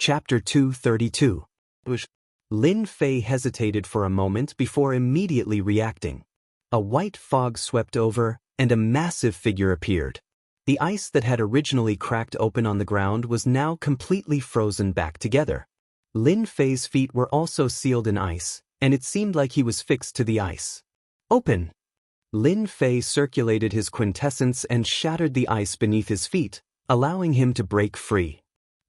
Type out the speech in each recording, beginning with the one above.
Chapter 232. Lin Fei hesitated for a moment before immediately reacting. A white fog swept over, and a massive figure appeared. The ice that had originally cracked open on the ground was now completely frozen back together. Lin Fei's feet were also sealed in ice, and it seemed like he was fixed to the ice. Open! Lin Fei circulated his quintessence and shattered the ice beneath his feet, allowing him to break free.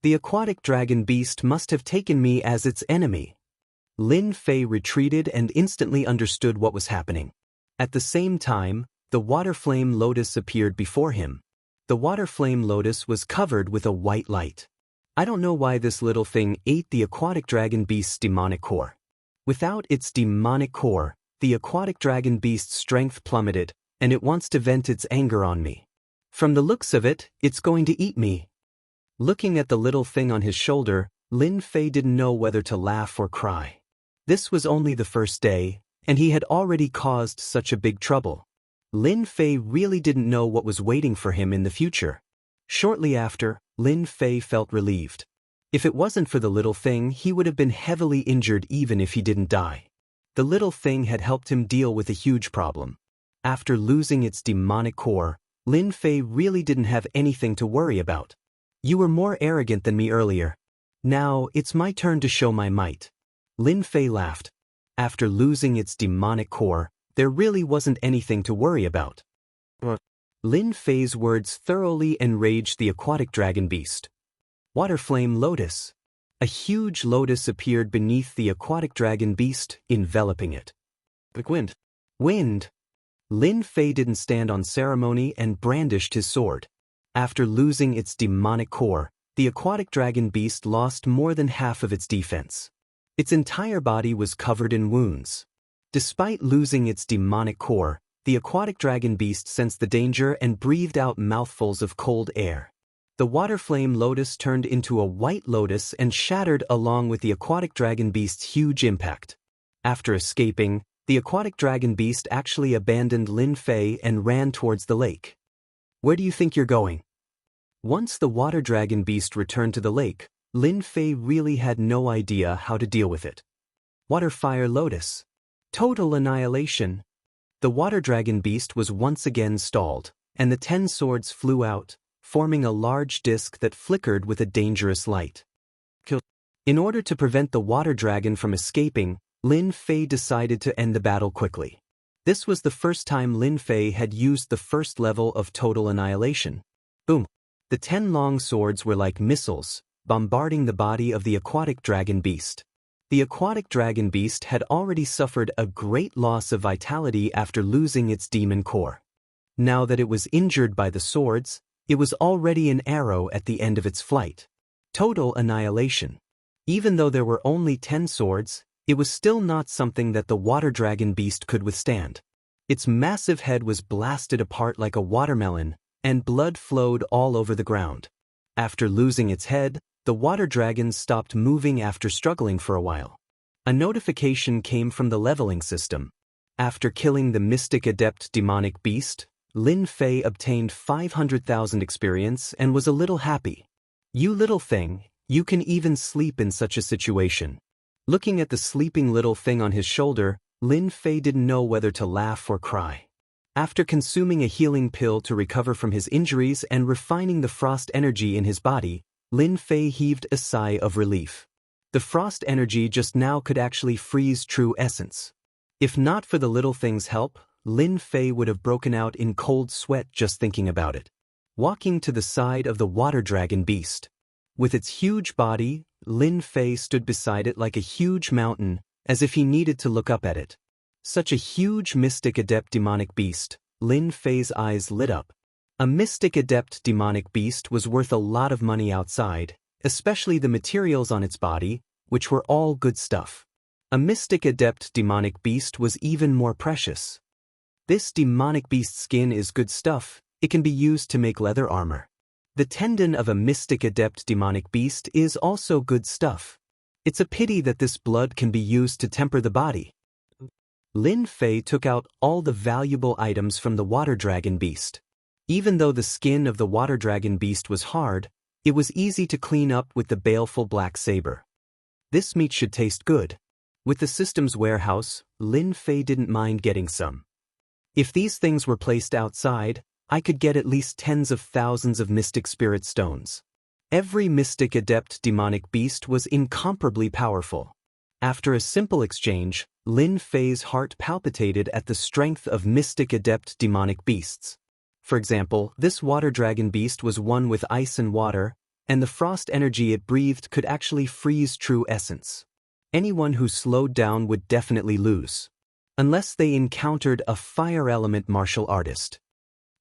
The aquatic dragon beast must have taken me as its enemy. Lin Fei retreated and instantly understood what was happening. At the same time, the water flame lotus appeared before him. The water flame lotus was covered with a white light. I don't know why this little thing ate the aquatic dragon beast's demonic core. Without its demonic core, the aquatic dragon beast's strength plummeted, and it wants to vent its anger on me. From the looks of it, it's going to eat me. Looking at the little thing on his shoulder, Lin Fei didn't know whether to laugh or cry. This was only the first day, and he had already caused such a big trouble. Lin Fei really didn't know what was waiting for him in the future. Shortly after, Lin Fei felt relieved. If it wasn't for the little thing, he would have been heavily injured even if he didn't die. The little thing had helped him deal with a huge problem. After losing its demonic core, Lin Fei really didn't have anything to worry about. You were more arrogant than me earlier. Now, it's my turn to show my might. Lin Fei laughed. After losing its demonic core, there really wasn't anything to worry about. Lin Fei's words thoroughly enraged the aquatic dragon beast. Water flame lotus. A huge lotus appeared beneath the aquatic dragon beast, enveloping it. Wind. Wind. Lin Fei didn't stand on ceremony and brandished his sword. After losing its demonic core, the aquatic dragon beast lost more than half of its defense. Its entire body was covered in wounds. Despite losing its demonic core, the aquatic dragon beast sensed the danger and breathed out mouthfuls of cold air. The water flame lotus turned into a white lotus and shattered along with the aquatic dragon beast's huge impact. After escaping, the aquatic dragon beast actually abandoned Lin Fei and ran towards the lake. Where do you think you're going? Once the water dragon beast returned to the lake, Lin Fei really had no idea how to deal with it. Water fire lotus. Total annihilation. The water dragon beast was once again stalled, and the 10 swords flew out, forming a large disc that flickered with a dangerous light. In order to prevent the water dragon from escaping, Lin Fei decided to end the battle quickly. This was the first time Lin Fei had used the first level of total annihilation. Boom! The 10 long swords were like missiles, bombarding the body of the aquatic dragon beast. The aquatic dragon beast had already suffered a great loss of vitality after losing its demon core. Now that it was injured by the swords, it was already an arrow at the end of its flight. Total annihilation. Even though there were only 10 swords, it was still not something that the water dragon beast could withstand. Its massive head was blasted apart like a watermelon, and blood flowed all over the ground. After losing its head, the water dragon stopped moving after struggling for a while. A notification came from the leveling system. After killing the mystic adept demonic beast, Lin Fei obtained 500,000 experience and was a little happy. You little thing, you can even sleep in such a situation. Looking at the sleeping little thing on his shoulder, Lin Fei didn't know whether to laugh or cry. After consuming a healing pill to recover from his injuries and refining the frost energy in his body, Lin Fei heaved a sigh of relief. The frost energy just now could actually freeze true essence. If not for the little thing's help, Lin Fei would have broken out in cold sweat just thinking about it. Walking to the side of the water dragon beast. With its huge body, Lin Fei stood beside it like a huge mountain, as if he needed to look up at it. Such a huge mystic adept demonic beast, Lin Fei's eyes lit up. A mystic adept demonic beast was worth a lot of money outside, especially the materials on its body, which were all good stuff. A mystic adept demonic beast was even more precious. This demonic beast skin is good stuff, it can be used to make leather armor. The tendon of a mystic adept demonic beast is also good stuff. It's a pity that this blood can be used to temper the body. Lin Fei took out all the valuable items from the water dragon beast. Even though the skin of the water dragon beast was hard, It was easy to clean up with the baleful black saber. This meat should taste good. With the system's warehouse, Lin Fei didn't mind getting some. If these things were placed outside, I could get at least tens of thousands of mystic spirit stones. Every mystic adept demonic beast was incomparably powerful. After a simple exchange, Lin Fei's heart palpitated at the strength of mystic adept demonic beasts. For example, this water dragon beast was one with ice and water, and the frost energy it breathed could actually freeze true essence. Anyone who slowed down would definitely lose. Unless they encountered a fire element martial artist.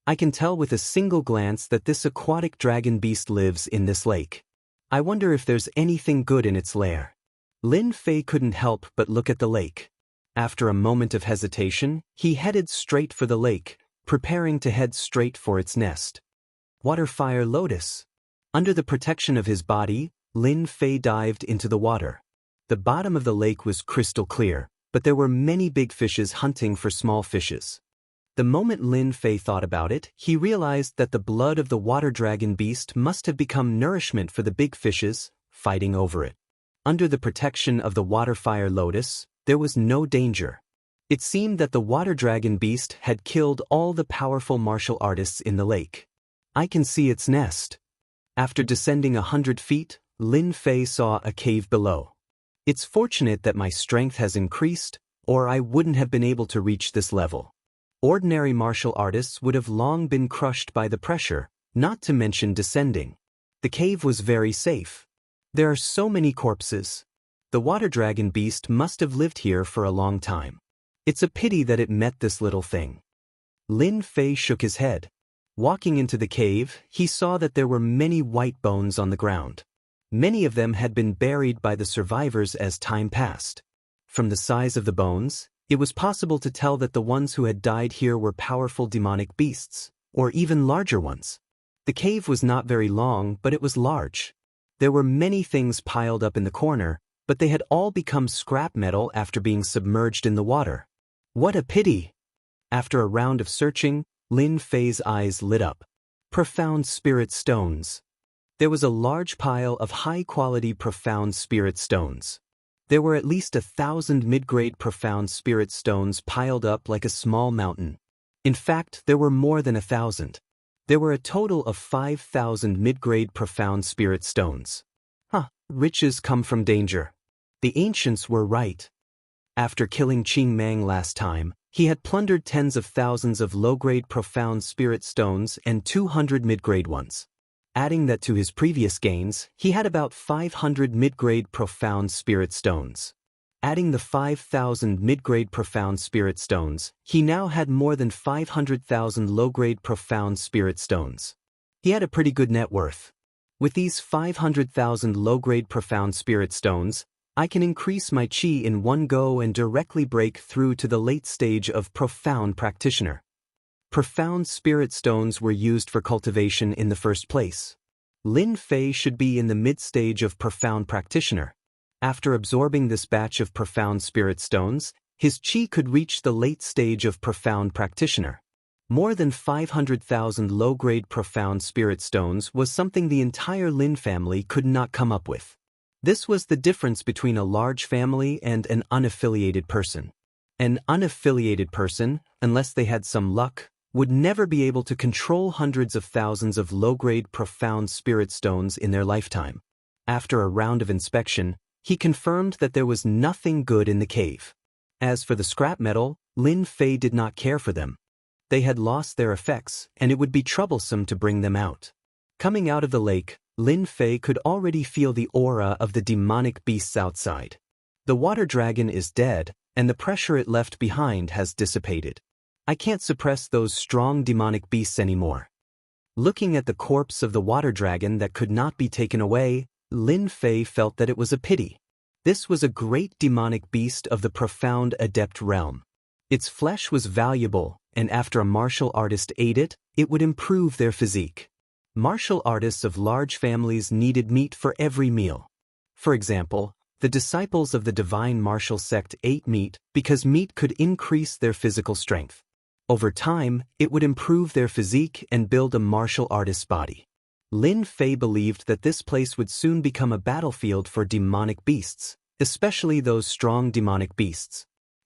I can tell with a single glance that this aquatic dragon beast lives in this lake. I wonder if there's anything good in its lair. Lin Fei couldn't help but look at the lake. After a moment of hesitation, he headed straight for the lake, preparing to head straight for its nest. Waterfire Lotus. Under the protection of his body, Lin Fei dived into the water. The bottom of the lake was crystal clear, but there were many big fishes hunting for small fishes. The moment Lin Fei thought about it, he realized that the blood of the water dragon beast must have become nourishment for the big fishes, fighting over it. Under the protection of the Waterfire Lotus, there was no danger. It seemed that the water dragon beast had killed all the powerful martial artists in the lake. I can see its nest. After descending 100 feet, Lin Fei saw a cave below. It's fortunate that my strength has increased, or I wouldn't have been able to reach this level. Ordinary martial artists would have long been crushed by the pressure, not to mention descending. The cave was very safe. There are so many corpses. The water dragon beast must have lived here for a long time. It's a pity that it met this little thing. Lin Fei shook his head. Walking into the cave, he saw that there were many white bones on the ground. Many of them had been buried by the survivors as time passed. From the size of the bones, it was possible to tell that the ones who had died here were powerful demonic beasts, or even larger ones. The cave was not very long, but it was large. There were many things piled up in the corner, but they had all become scrap metal after being submerged in the water. What a pity! After a round of searching, Lin Fei's eyes lit up. Profound spirit stones. There was a large pile of high-quality profound spirit stones. There were at least 1,000 mid-grade profound spirit stones piled up like a small mountain. In fact, there were more than 1,000. There were a total of 5,000 mid-grade profound spirit stones. Riches come from danger. The ancients were right. After killing Qing Mang last time, he had plundered tens of thousands of low-grade profound spirit stones and 200 mid-grade ones. Adding that to his previous gains, he had about 500 mid-grade profound spirit stones. Adding the 5,000 mid-grade profound spirit stones, he now had more than 500,000 low-grade profound spirit stones. He had a pretty good net worth. With these 500,000 low-grade profound spirit stones, I can increase my chi in one go and directly break through to the late stage of profound practitioner. Profound spirit stones were used for cultivation in the first place. Lin Fei should be in the mid-stage of profound practitioner. After absorbing this batch of profound spirit stones, his chi could reach the late stage of profound practitioner. More than 500,000 low-grade profound spirit stones was something the entire Lin family could not come up with. This was the difference between a large family and an unaffiliated person. An unaffiliated person, unless they had some luck, would never be able to control hundreds of thousands of low-grade profound spirit stones in their lifetime. After a round of inspection, he confirmed that there was nothing good in the cave. As for the scrap metal, Lin Fei did not care for them. They had lost their effects, and it would be troublesome to bring them out. Coming out of the lake, Lin Fei could already feel the aura of the demonic beasts outside. The water dragon is dead, and the pressure it left behind has dissipated. I can't suppress those strong demonic beasts anymore. Looking at the corpse of the water dragon that could not be taken away, Lin Fei felt that it was a pity. This was a great demonic beast of the profound adept realm. Its flesh was valuable, and after a martial artist ate it, it would improve their physique. Martial artists of large families needed meat for every meal. For example, the disciples of the divine martial sect ate meat because meat could increase their physical strength. Over time, it would improve their physique and build a martial artist's body. Lin Fei believed that this place would soon become a battlefield for demonic beasts, especially those strong demonic beasts.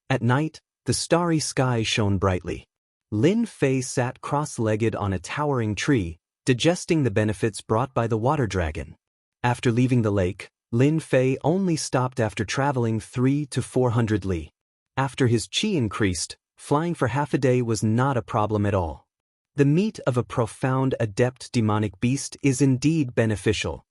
At night, the starry sky shone brightly. Lin Fei sat cross-legged on a towering tree, digesting the benefits brought by the water dragon. After leaving the lake, Lin Fei only stopped after traveling 300 to 400 li. After his qi increased, flying for half a day was not a problem at all. The meat of a profound adept demonic beast is indeed beneficial.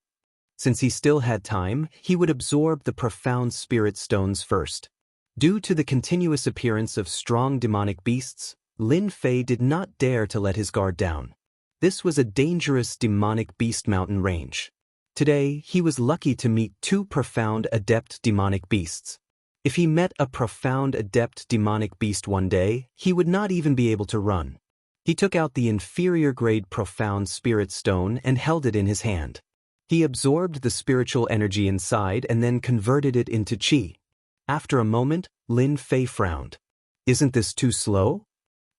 Since he still had time, he would absorb the profound spirit stones first. Due to the continuous appearance of strong demonic beasts, Lin Fei did not dare to let his guard down. This was a dangerous demonic beast mountain range. Today, he was lucky to meet 2 profound adept demonic beasts. If he met a profound adept demonic beast one day, he would not even be able to run. He took out the inferior grade profound spirit stone and held it in his hand. He absorbed the spiritual energy inside and then converted it into qi. After a moment, Lin Fei frowned. Isn't this too slow?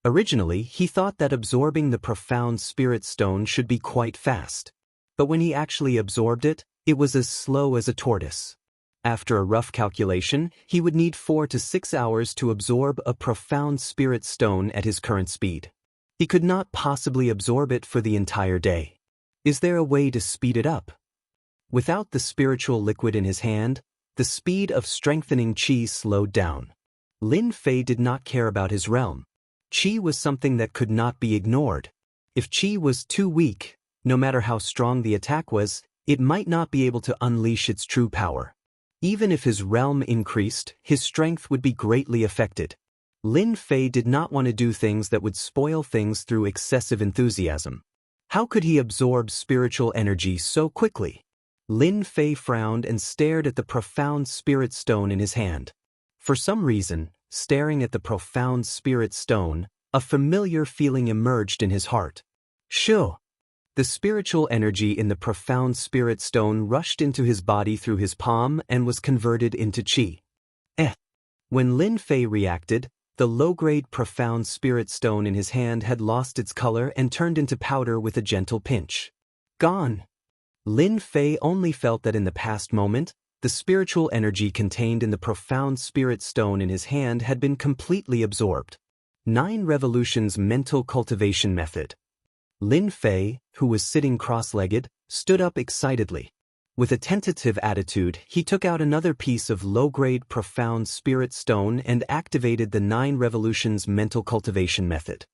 Originally, he thought that absorbing the profound spirit stone should be quite fast. But when he actually absorbed it, it was as slow as a tortoise. After a rough calculation, he would need 4 to 6 hours to absorb a profound spirit stone at his current speed. He could not possibly absorb it for the entire day. Is there a way to speed it up? Without the spiritual liquid in his hand, the speed of strengthening qi slowed down. Lin Fei did not care about his realm. Qi was something that could not be ignored. If qi was too weak, no matter how strong the attack was, it might not be able to unleash its true power. Even if his realm increased, his strength would be greatly affected. Lin Fei did not want to do things that would spoil things through excessive enthusiasm. How could he absorb spiritual energy so quickly? Lin Fei frowned and stared at the profound spirit stone in his hand. For some reason, staring at the profound spirit stone, a familiar feeling emerged in his heart. Shoo! The spiritual energy in the profound spirit stone rushed into his body through his palm and was converted into qi. When Lin Fei reacted, the low-grade profound spirit stone in his hand had lost its color and turned into powder with a gentle pinch. Gone! Lin Fei only felt that in the past moment, the spiritual energy contained in the profound spirit stone in his hand had been completely absorbed. 9 Revolutions Mental Cultivation Method. Lin Fei, who was sitting cross-legged, stood up excitedly. With a tentative attitude, he took out another piece of low-grade profound spirit stone and activated the 9 Revolutions Mental Cultivation Method.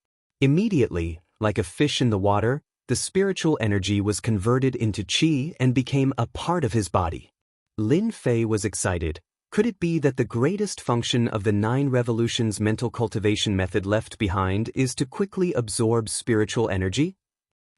Immediately, like a fish in the water, the spiritual energy was converted into qi and became a part of his body. Lin Fei was excited. Could it be that the greatest function of the 9 Revolutions Mental Cultivation Method left behind is to quickly absorb spiritual energy?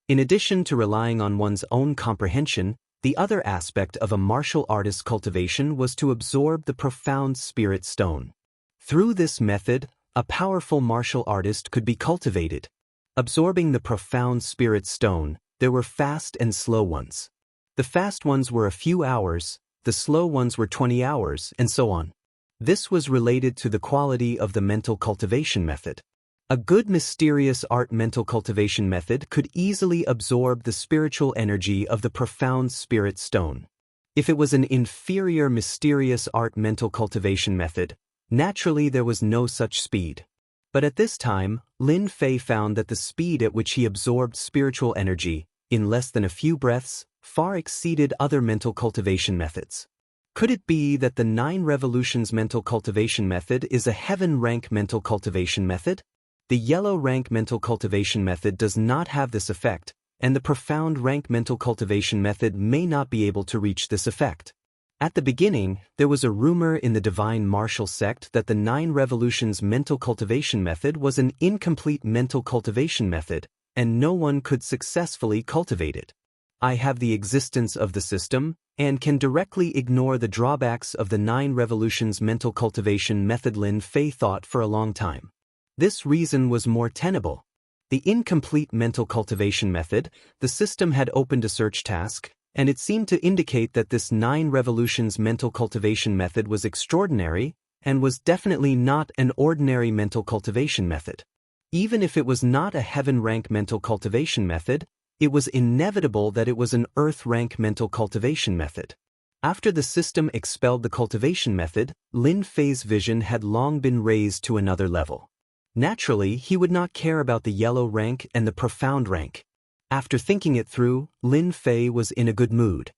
In addition to relying on one's own comprehension, the other aspect of a martial artist's cultivation was to absorb the profound spirit stone. Through this method, a powerful martial artist could be cultivated. Absorbing the profound spirit stone, there were fast and slow ones. The fast ones were a few hours, the slow ones were 20 hours, and so on. This was related to the quality of the mental cultivation method. A good mysterious art mental cultivation method could easily absorb the spiritual energy of the profound spirit stone. If it was an inferior mysterious art mental cultivation method, naturally there was no such speed. But at this time, Lin Fei found that the speed at which he absorbed spiritual energy, in less than a few breaths, far exceeded other mental cultivation methods. Could it be that the 9 Revolutions Mental Cultivation Method is a heaven rank mental cultivation method? The yellow rank mental cultivation method does not have this effect, and the profound rank mental cultivation method may not be able to reach this effect. At the beginning, there was a rumor in the divine martial sect that the 9 Revolutions Mental Cultivation Method was an incomplete mental cultivation method, and no one could successfully cultivate it. I have the existence of the system, and can directly ignore the drawbacks of the 9 Revolutions Mental Cultivation Method. Lin Fei thought for a long time. This reason was more tenable. The incomplete mental cultivation method, the system had opened a search task, and it seemed to indicate that this 9 Revolutions Mental Cultivation Method was extraordinary, and was definitely not an ordinary mental cultivation method. Even if it was not a heaven rank mental cultivation method, it was inevitable that it was an Earth-rank mental cultivation method. After the system expelled the cultivation method, Lin Fei's vision had long been raised to another level. Naturally, he would not care about the yellow rank and the profound rank. After thinking it through, Lin Fei was in a good mood.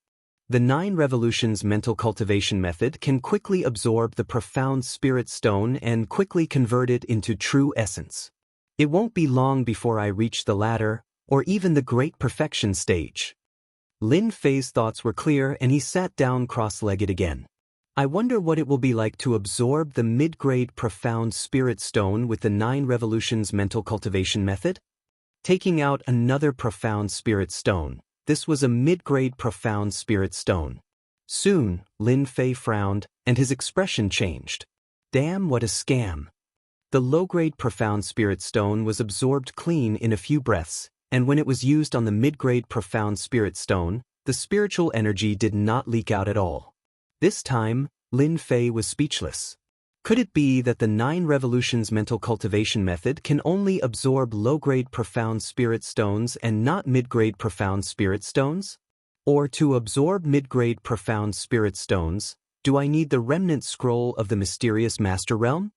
The 9 Revolutions mental cultivation method can quickly absorb the profound spirit stone and quickly convert it into true essence. It won't be long before I reach the ladder, or even the great perfection stage. Lin Fei's thoughts were clear and he sat down cross-legged again. I wonder what it will be like to absorb the mid-grade profound spirit stone with the 9 Revolutions mental cultivation method? Taking out another profound spirit stone. This was a mid-grade profound spirit stone. Soon, Lin Fei frowned, and his expression changed. Damn, what a scam. The low-grade profound spirit stone was absorbed clean in a few breaths, and when it was used on the mid-grade profound spirit stone, the spiritual energy did not leak out at all. This time, Lin Fei was speechless. Could it be that the 9 Revolutions mental cultivation method can only absorb low-grade profound spirit stones and not mid-grade profound spirit stones? Or to absorb mid-grade profound spirit stones, do I need the remnant scroll of the mysterious Master Realm?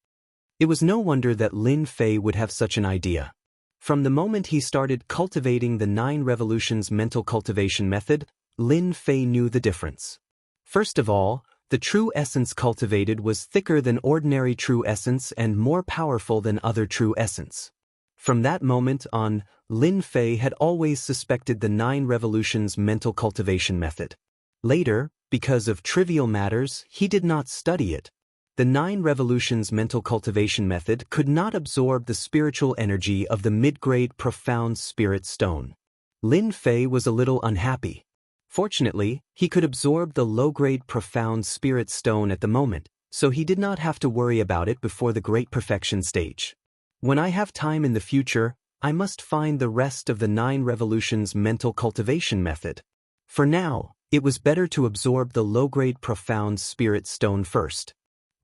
It was no wonder that Lin Fei would have such an idea. From the moment he started cultivating the 9 Revolutions mental cultivation method, Lin Fei knew the difference. First of all, the true essence cultivated was thicker than ordinary true essence and more powerful than other true essence. From that moment on, Lin Fei had always suspected the 9 Revolutions mental cultivation method. Later, because of trivial matters, he did not study it. The 9 Revolutions mental cultivation method could not absorb the spiritual energy of the mid-grade profound spirit stone. Lin Fei was a little unhappy. Fortunately, he could absorb the low-grade profound spirit stone at the moment, so he did not have to worry about it before the great perfection stage. When I have time in the future, I must find the rest of the 9 Revolutions mental cultivation method. For now, it was better to absorb the low-grade profound spirit stone first.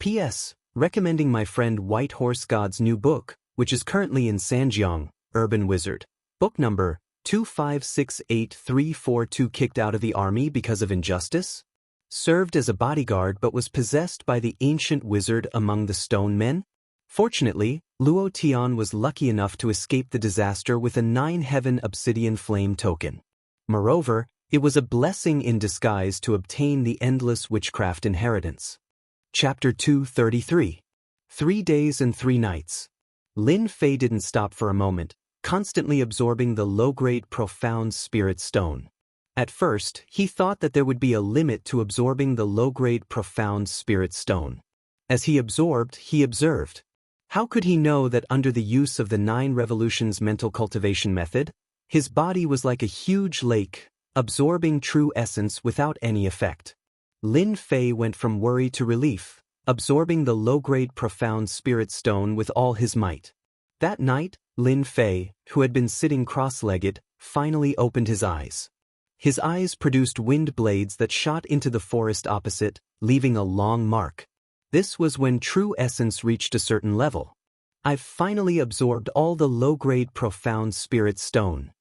P.S. Recommending my friend White Horse God's new book, which is currently in Sanjiang, Urban Wizard. Book number 2568342. Kicked out of the army because of injustice? Served as a bodyguard but was possessed by the ancient wizard among the stone men? Fortunately, Luo Tian was lucky enough to escape the disaster with a 9-heaven obsidian flame token. Moreover, it was a blessing in disguise to obtain the endless witchcraft inheritance. Chapter 233. 3 Days and 3 Nights. Lin Fei didn't stop for a moment, constantly absorbing the low-grade profound spirit stone. At first, he thought that there would be a limit to absorbing the low-grade profound spirit stone. As he absorbed, he observed. How could he know that under the use of the 9 Revolutions mental cultivation method, his body was like a huge lake, absorbing true essence without any effect? Lin Fei went from worry to relief, absorbing the low-grade profound spirit stone with all his might. That night, Lin Fei, who had been sitting cross-legged, finally opened his eyes. His eyes produced wind blades that shot into the forest opposite, leaving a long mark. This was when true essence reached a certain level. I've finally absorbed all the low-grade profound spirit stone.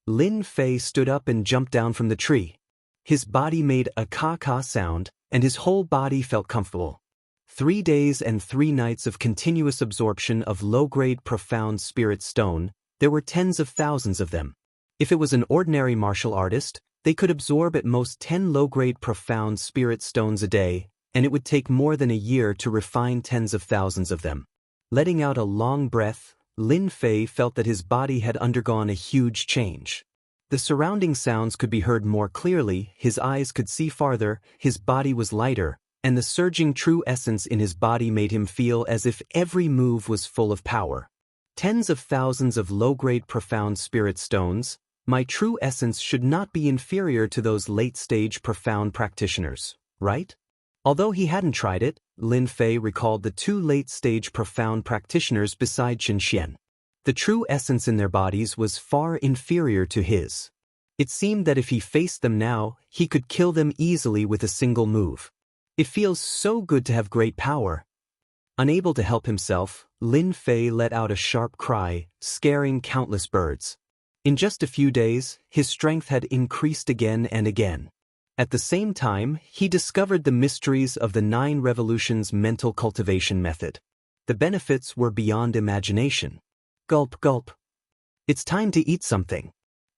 Lin Fei stood up and jumped down from the tree. His body made a ka-ka sound, and his whole body felt comfortable. 3 days and 3 nights of continuous absorption of low-grade profound spirit stone, there were tens of thousands of them. If it was an ordinary martial artist, they could absorb at most 10 low-grade profound spirit stones a day, and it would take more than a year to refine tens of thousands of them. Letting out a long breath, Lin Fei felt that his body had undergone a huge change. The surrounding sounds could be heard more clearly, his eyes could see farther, his body was lighter, and the surging true essence in his body made him feel as if every move was full of power. Tens of thousands of low-grade profound spirit stones, my true essence should not be inferior to those late-stage profound practitioners, right? Although he hadn't tried it, Lin Fei recalled the 2 late-stage profound practitioners beside Xianxia. The true essence in their bodies was far inferior to his. It seemed that if he faced them now, he could kill them easily with a single move. It feels so good to have great power. Unable to help himself, Lin Fei let out a sharp cry, scaring countless birds. In just a few days, his strength had increased again and again. At the same time, he discovered the mysteries of the 9 revolutions mental cultivation method. The benefits were beyond imagination. Gulp, gulp. It's time to eat something.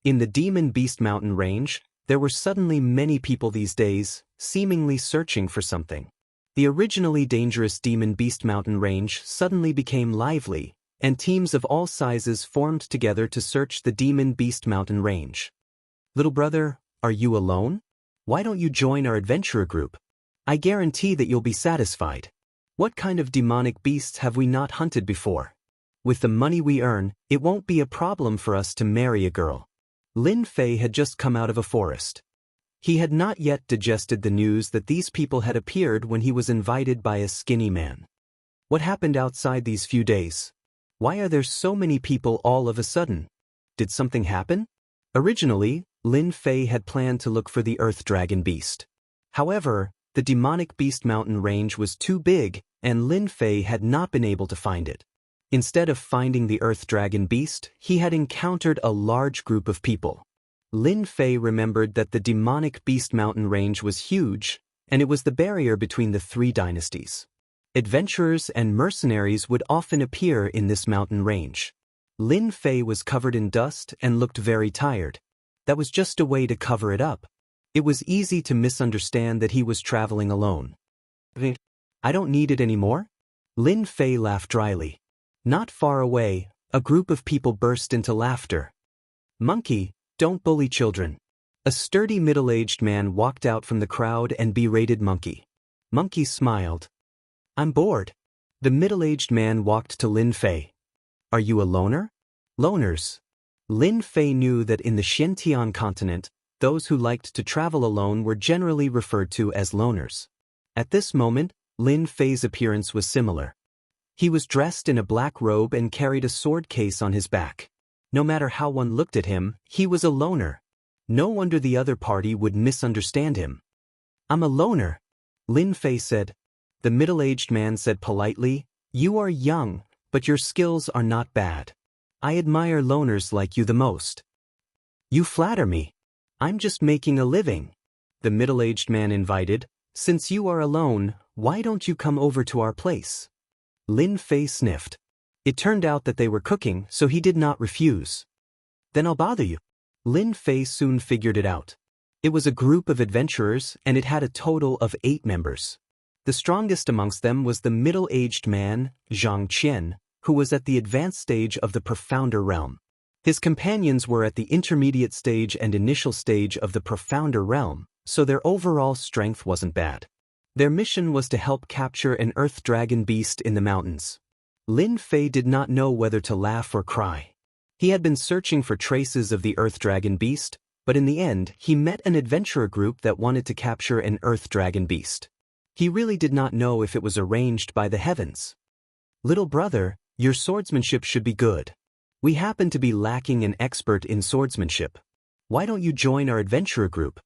In the Demon Beast Mountain range, there were suddenly many people these days, seemingly searching for something. The originally dangerous Demon Beast Mountain range suddenly became lively, and teams of all sizes formed together to search the Demon Beast Mountain range. Little brother, are you alone? Why don't you join our adventurer group? I guarantee that you'll be satisfied. What kind of demonic beasts have we not hunted before? With the money we earn, it won't be a problem for us to marry a girl. Lin Fei had just come out of a forest. He had not yet digested the news that these people had appeared when he was invited by a skinny man. What happened outside these few days? Why are there so many people all of a sudden? Did something happen? Originally, Lin Fei had planned to look for the Earth Dragon Beast. However, the Demonic Beast Mountain range was too big, and Lin Fei had not been able to find it. Instead of finding the Earth Dragon Beast, he had encountered a large group of people. Lin Fei remembered that the Demonic Beast Mountain range was huge, and it was the barrier between the 3 dynasties. Adventurers and mercenaries would often appear in this mountain range. Lin Fei was covered in dust and looked very tired. That was just a way to cover it up. It was easy to misunderstand that he was traveling alone. I don't need it anymore? Lin Fei laughed dryly. Not far away, a group of people burst into laughter. Monkey, don't bully children. A sturdy middle-aged man walked out from the crowd and berated Monkey. Monkey smiled. I'm bored. The middle-aged man walked to Lin Fei. Are you a loner? Loners. Lin Fei knew that in the Xianxia continent, those who liked to travel alone were generally referred to as loners. At this moment, Lin Fei's appearance was similar. He was dressed in a black robe and carried a sword case on his back. No matter how one looked at him, he was a loner. No wonder the other party would misunderstand him. I'm a loner, Lin Fei said. The middle-aged man said politely, You are young, but your skills are not bad. I admire loners like you the most. You flatter me. I'm just making a living. The middle-aged man invited, Since you are alone, why don't you come over to our place? Lin Fei sniffed. It turned out that they were cooking, so he did not refuse. Then I'll bother you. Lin Fei soon figured it out. It was a group of adventurers, and it had a total of 8 members. The strongest amongst them was the middle-aged man, Xianxia, who was at the advanced stage of the Profounder Realm. His companions were at the intermediate stage and initial stage of the Profounder Realm, so their overall strength wasn't bad. Their mission was to help capture an Earth Dragon Beast in the mountains. Lin Fei did not know whether to laugh or cry. He had been searching for traces of the Earth Dragon Beast, but in the end, he met an adventurer group that wanted to capture an Earth Dragon Beast. He really did not know if it was arranged by the heavens. Little brother, your swordsmanship should be good. We happen to be lacking an expert in swordsmanship. Why don't you join our adventurer group?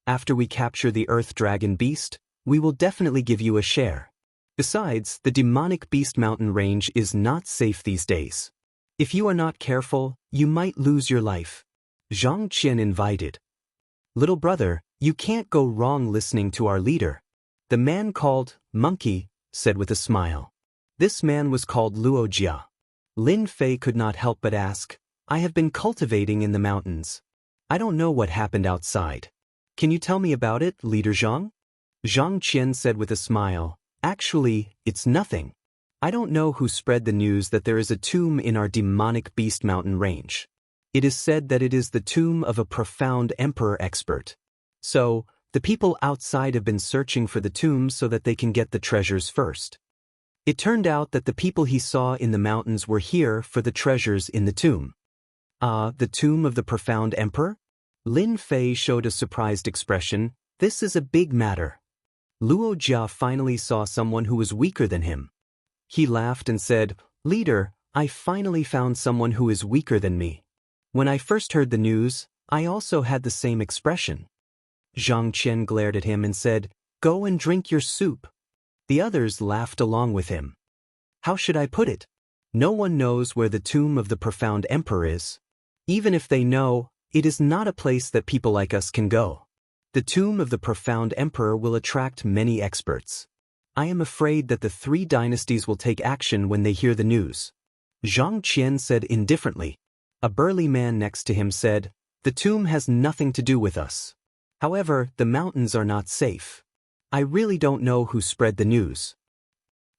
After we capture the Earth Dragon Beast, we will definitely give you a share. Besides, the Demonic Beast Mountain range is not safe these days. If you are not careful, you might lose your life. Xianxia invited. Little brother, you can't go wrong listening to our leader. The man called Monkey said with a smile. This man was called Wuxia. Lin Fei could not help but ask, I have been cultivating in the mountains. I don't know what happened outside. Can you tell me about it, Leader Zhang? Xianxia said with a smile, Actually, it's nothing. I don't know who spread the news that there is a tomb in our Demonic Beast Mountain range. It is said that it is the tomb of a profound emperor expert. So, the people outside have been searching for the tomb so that they can get the treasures first. It turned out that the people he saw in the mountains were here for the treasures in the tomb. The tomb of the profound emperor? Lin Fei showed a surprised expression. This is a big matter. Wuxia finally saw someone who was weaker than him. He laughed and said, Leader, I finally found someone who is weaker than me. When I first heard the news, I also had the same expression. Xianxia glared at him and said, Go and drink your soup. The others laughed along with him. How should I put it? No one knows where the tomb of the profound emperor is. Even if they know, it is not a place that people like us can go. The tomb of the profound emperor will attract many experts. I am afraid that the 3 dynasties will take action when they hear the news. Zhang Qian said indifferently. A burly man next to him said, "The tomb has nothing to do with us. However, the mountains are not safe. I really don't know who spread the news."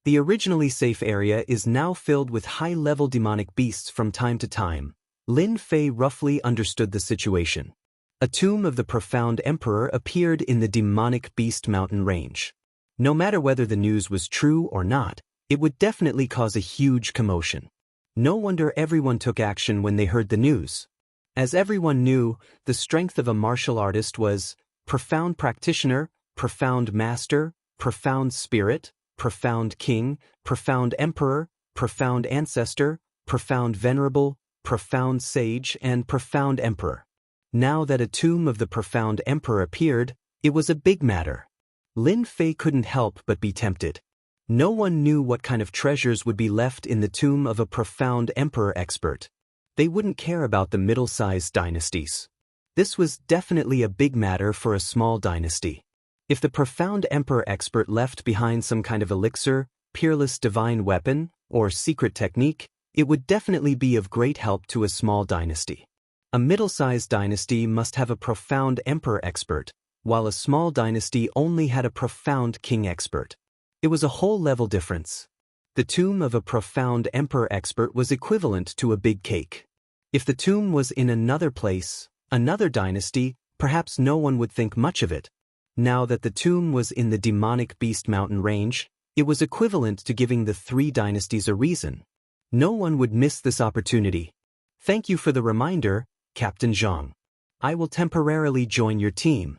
The originally safe area is now filled with high-level demonic beasts from time to time. Lin Fei roughly understood the situation. A tomb of the profound emperor appeared in the demonic beast mountain range. No matter whether the news was true or not, it would definitely cause a huge commotion. No wonder everyone took action when they heard the news. As everyone knew, the strength of a martial artist was profound practitioner, profound master, profound spirit, profound king, profound emperor, profound ancestor, profound venerable, profound sage, and profound emperor. Now that a tomb of the profound emperor appeared, it was a big matter. Lin Fei couldn't help but be tempted. No one knew what kind of treasures would be left in the tomb of a profound emperor expert. They wouldn't care about the middle-sized dynasties. This was definitely a big matter for a small dynasty. If the profound emperor expert left behind some kind of elixir, peerless divine weapon, or secret technique, it would definitely be of great help to a small dynasty. A middle-sized dynasty must have a profound emperor expert, while a small dynasty only had a profound king expert. It was a whole level difference. The tomb of a profound emperor expert was equivalent to a big cake. If the tomb was in another place, another dynasty, perhaps no one would think much of it. Now that the tomb was in the demonic beast mountain range, it was equivalent to giving the 3 dynasties a reason. No one would miss this opportunity. Thank you for the reminder, Captain Zhang. I will temporarily join your team.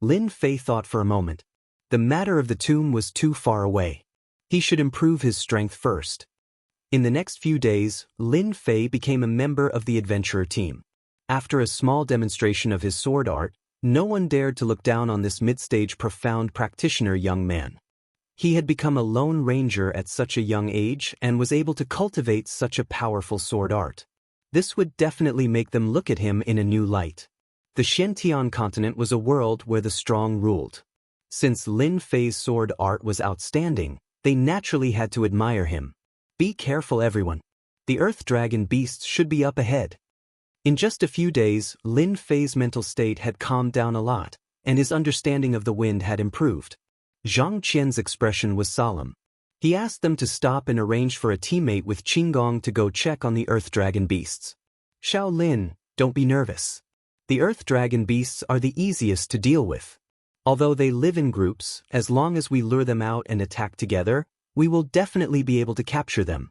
Lin Fei thought for a moment. The matter of the tomb was too far away. He should improve his strength first. In the next few days, Lin Fei became a member of the adventurer team. After a small demonstration of his sword art, no one dared to look down on this mid-stage profound practitioner young man. He had become a lone ranger at such a young age and was able to cultivate such a powerful sword art. This would definitely make them look at him in a new light. The Xianxia continent was a world where the strong ruled. Since Lin Fei's sword art was outstanding, they naturally had to admire him. Be careful, everyone. The earth dragon beasts should be up ahead. In just a few days, Lin Fei's mental state had calmed down a lot, and his understanding of the wind had improved. Zhang Qian's expression was solemn. He asked them to stop and arrange for a teammate with Qinggong to go check on the earth dragon beasts. Xiao Lin, don't be nervous. The earth dragon beasts are the easiest to deal with. Although they live in groups, as long as we lure them out and attack together, we will definitely be able to capture them.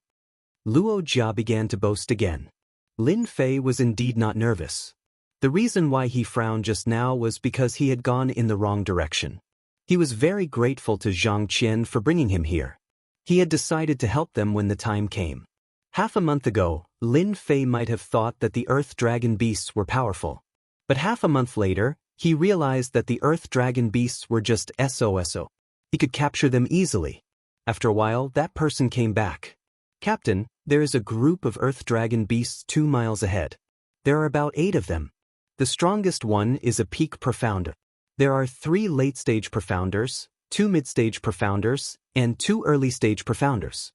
Luo Jia began to boast again. Lin Fei was indeed not nervous. The reason why he frowned just now was because he had gone in the wrong direction. He was very grateful to Zhang Qian for bringing him here. He had decided to help them when the time came. Half a month ago, Lin Fei might have thought that the earth dragon beasts were powerful. But half a month later, he realized that the earth dragon beasts were just SOSO. He could capture them easily. After a while, that person came back. Captain, there is a group of earth dragon beasts 2 miles ahead. There are about 8 of them. The strongest one is a peak profounder. There are 3 late-stage profounders, 2 mid-stage profounders, and 2 early-stage profounders.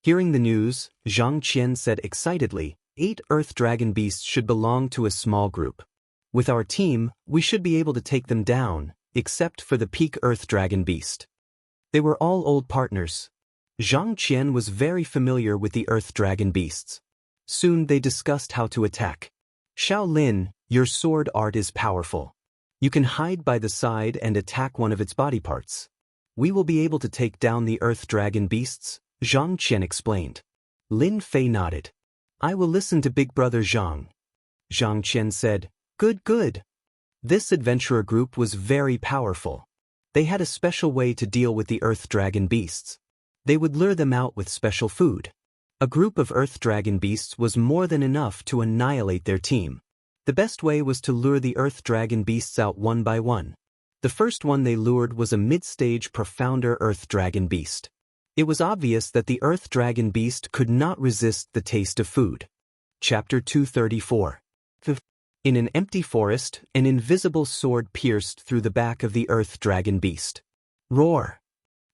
Hearing the news, Zhang Qian said excitedly, 8 earth dragon beasts should belong to a small group. With our team, we should be able to take them down, except for the peak earth dragon beast. They were all old partners. Zhang Qian was very familiar with the earth dragon beasts. Soon they discussed how to attack. Xiao Lin, your sword art is powerful. You can hide by the side and attack one of its body parts. We will be able to take down the earth dragon beasts, Zhang Qian explained. Lin Fei nodded. I will listen to Big Brother Zhang. Zhang Qian said, Good, good. This adventurer group was very powerful. They had a special way to deal with the earth dragon beasts. They would lure them out with special food. A group of earth dragon beasts was more than enough to annihilate their team. The best way was to lure the earth dragon beasts out one by one. The first one they lured was a mid-stage profounder earth dragon beast. It was obvious that the earth dragon beast could not resist the taste of food. Chapter 234. In an empty forest, an invisible sword pierced through the back of the earth dragon beast. Roar!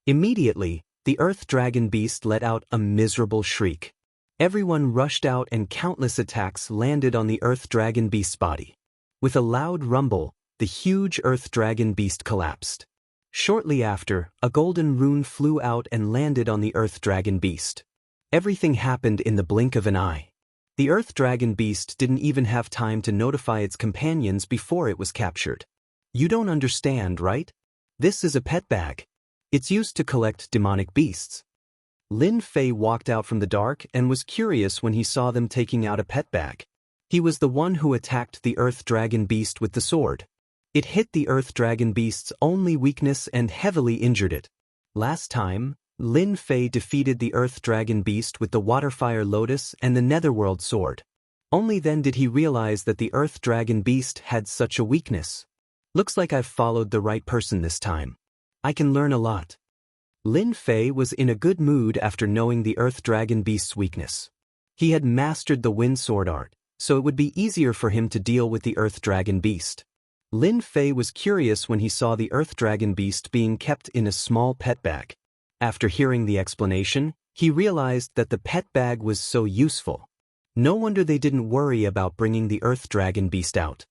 Immediately, the earth dragon beast let out a miserable shriek. Everyone rushed out and countless attacks landed on the earth dragon beast's body. With a loud rumble, the huge earth dragon beast collapsed. Shortly after, a golden rune flew out and landed on the earth dragon beast. Everything happened in the blink of an eye. The earth dragon beast didn't even have time to notify its companions before it was captured. You don't understand, right? This is a pet bag. It's used to collect demonic beasts. Lin Fei walked out from the dark and was curious when he saw them taking out a pet bag. He was the one who attacked the earth dragon beast with the sword. It hit the earth dragon beast's only weakness and heavily injured it. Last time, Lin Fei defeated the earth dragon beast with the waterfire lotus and the netherworld sword. Only then did he realize that the earth dragon beast had such a weakness. Looks like I've followed the right person this time. I can learn a lot. Lin Fei was in a good mood after knowing the earth dragon beast's weakness. He had mastered the wind sword art, so it would be easier for him to deal with the earth dragon beast. Lin Fei was curious when he saw the earth dragon beast being kept in a small pet bag. After hearing the explanation, he realized that the pet bag was so useful. No wonder they didn't worry about bringing the earth dragon beast out.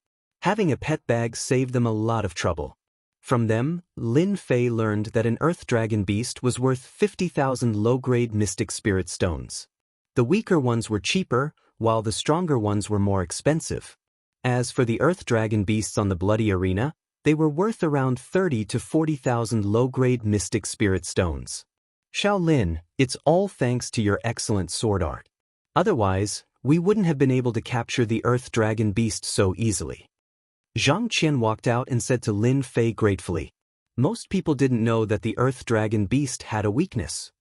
Having a pet bag saved them a lot of trouble. From them, Lin Fei learned that an earth dragon beast was worth 50,000 low-grade mystic spirit stones. The weaker ones were cheaper, while the stronger ones were more expensive. As for the earth dragon beasts on the bloody arena, they were worth around 30 to 40,000 low-grade mystic spirit stones. Shaolin, it's all thanks to your excellent sword art. Otherwise, we wouldn't have been able to capture the earth dragon beast so easily. Xianxia walked out and said to Lin Fei gratefully. Most people didn't know that the earth dragon beast had a weakness.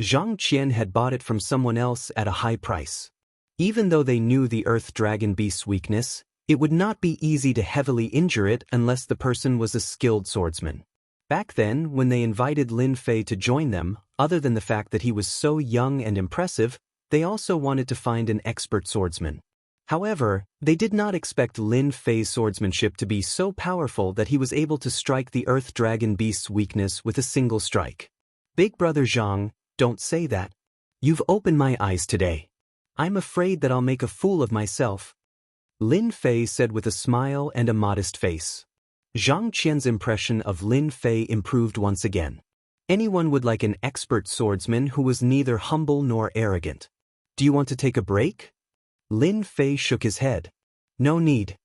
Xianxia had bought it from someone else at a high price. Even though they knew the earth dragon beast's weakness, it would not be easy to heavily injure it unless the person was a skilled swordsman. Back then, when they invited Lin Fei to join them, other than the fact that he was so young and impressive, they also wanted to find an expert swordsman. However, they did not expect Lin Fei's swordsmanship to be so powerful that he was able to strike the earth dragon beast's weakness with a single strike. Big brother Zhang, don't say that. You've opened my eyes today. I'm afraid that I'll make a fool of myself. Lin Fei said with a smile and a modest face. Zhang Qian's impression of Lin Fei improved once again. Anyone would like an expert swordsman who was neither humble nor arrogant. Do you want to take a break? Lin Fei shook his head. No need.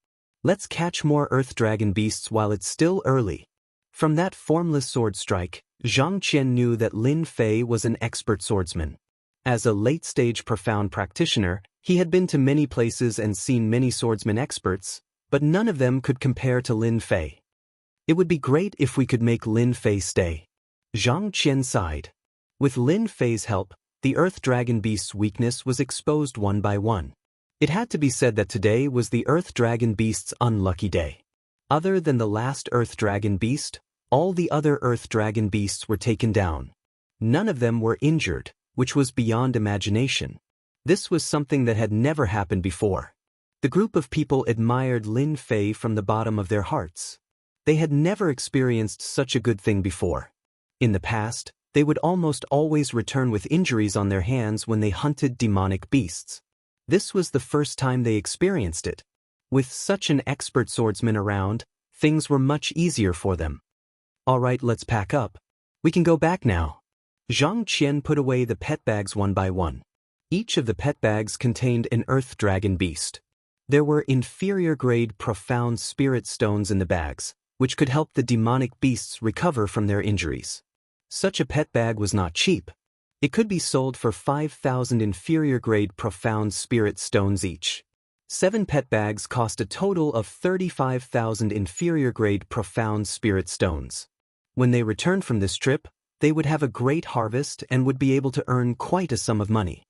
Let's catch more earth dragon beasts while it's still early. From that formless sword strike, Zhang Qian knew that Lin Fei was an expert swordsman. As a late-stage profound practitioner, he had been to many places and seen many swordsman experts, but none of them could compare to Lin Fei. It would be great if we could make Lin Fei stay. Zhang Qian sighed. With Lin Fei's help, the earth dragon beast's weakness was exposed one by one. It had to be said that today was the earth dragon beast's unlucky day. Other than the last earth dragon beast, all the other earth dragon beasts were taken down. None of them were injured, which was beyond imagination. This was something that had never happened before. The group of people admired Lin Fei from the bottom of their hearts. They had never experienced such a good thing before. In the past, they would almost always return with injuries on their hands when they hunted demonic beasts. This was the first time they experienced it. With such an expert swordsman around, things were much easier for them. All right, let's pack up. We can go back now. Zhang Qian put away the pet bags one by one. Each of the pet bags contained an earth dragon beast. There were inferior-grade profound spirit stones in the bags, which could help the demonic beasts recover from their injuries. Such a pet bag was not cheap. It could be sold for 5,000 inferior-grade profound spirit stones each. 7 pet bags cost a total of 35,000 inferior-grade profound spirit stones. When they returned from this trip, they would have a great harvest and would be able to earn quite a sum of money.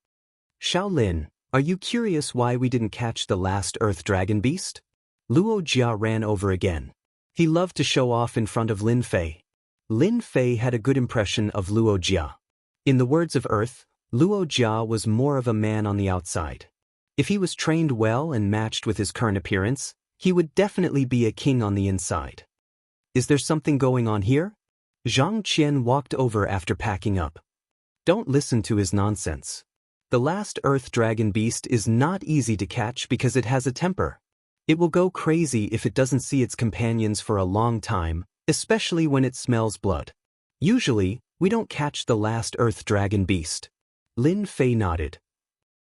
Shaolin, are you curious why we didn't catch the last earth dragon beast? Luo Jia ran over again. He loved to show off in front of Lin Fei. Lin Fei had a good impression of Luo Jia. In the words of Earth, Luo Jia was more of a man on the outside. If he was trained well and matched with his current appearance, he would definitely be a king on the inside. Is there something going on here? Xianxia walked over after packing up. Don't listen to his nonsense. The last earth dragon beast is not easy to catch because it has a temper. It will go crazy if it doesn't see its companions for a long time, especially when it smells blood. Usually, we don't catch the last earth dragon beast. Lin Fei nodded.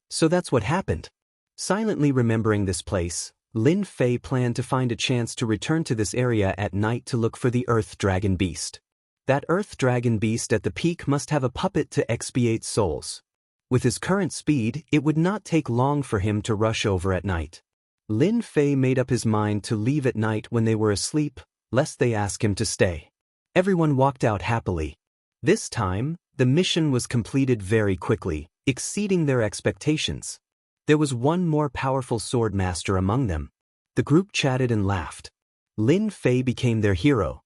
So that's what happened. Silently remembering this place, Lin Fei planned to find a chance to return to this area at night to look for the earth dragon beast. That earth dragon beast at the peak must have a puppet to expiate souls. With his current speed, it would not take long for him to rush over at night. Lin Fei made up his mind to leave at night when they were asleep, lest they ask him to stay. Everyone walked out happily. This time, the mission was completed very quickly, exceeding their expectations. There was one more powerful sword master among them. The group chatted and laughed. Lin Fei became their hero.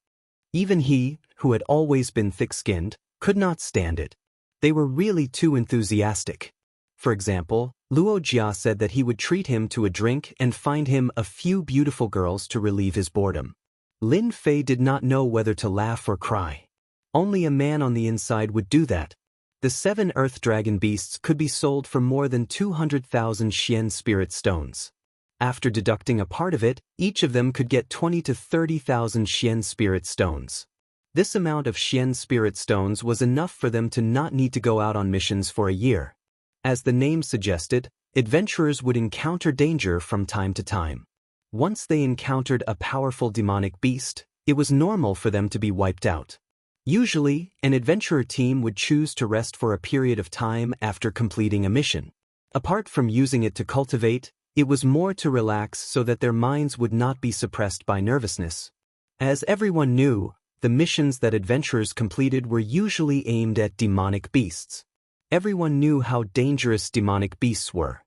Even he, who had always been thick-skinned, could not stand it. They were really too enthusiastic. For example, Wuxia said that he would treat him to a drink and find him a few beautiful girls to relieve his boredom. Lin Fei did not know whether to laugh or cry. Only a man on the inside would do that. The 7 earth dragon beasts could be sold for more than 200,000 Xian spirit stones. After deducting a part of it, each of them could get 20 to 30,000 Xian spirit stones. This amount of Xian spirit stones was enough for them to not need to go out on missions for a year. As the name suggested, adventurers would encounter danger from time to time. Once they encountered a powerful demonic beast, it was normal for them to be wiped out. Usually, an adventurer team would choose to rest for a period of time after completing a mission. Apart from using it to cultivate, it was more to relax so that their minds would not be suppressed by nervousness. As everyone knew, the missions that adventurers completed were usually aimed at demonic beasts. Everyone knew how dangerous demonic beasts were.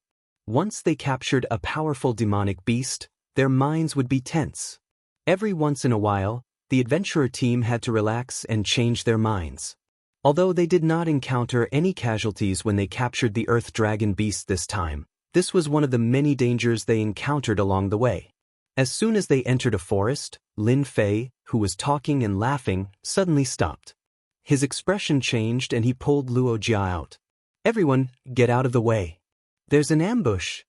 Once they captured a powerful demonic beast, their minds would be tense. Every once in a while, the adventurer team had to relax and change their minds. Although they did not encounter any casualties when they captured the earth dragon beast this time, this was one of the many dangers they encountered along the way. As soon as they entered a forest, Lin Fei, who was talking and laughing, suddenly stopped. His expression changed and he pulled Wuxia out. Everyone, get out of the way. There's an ambush.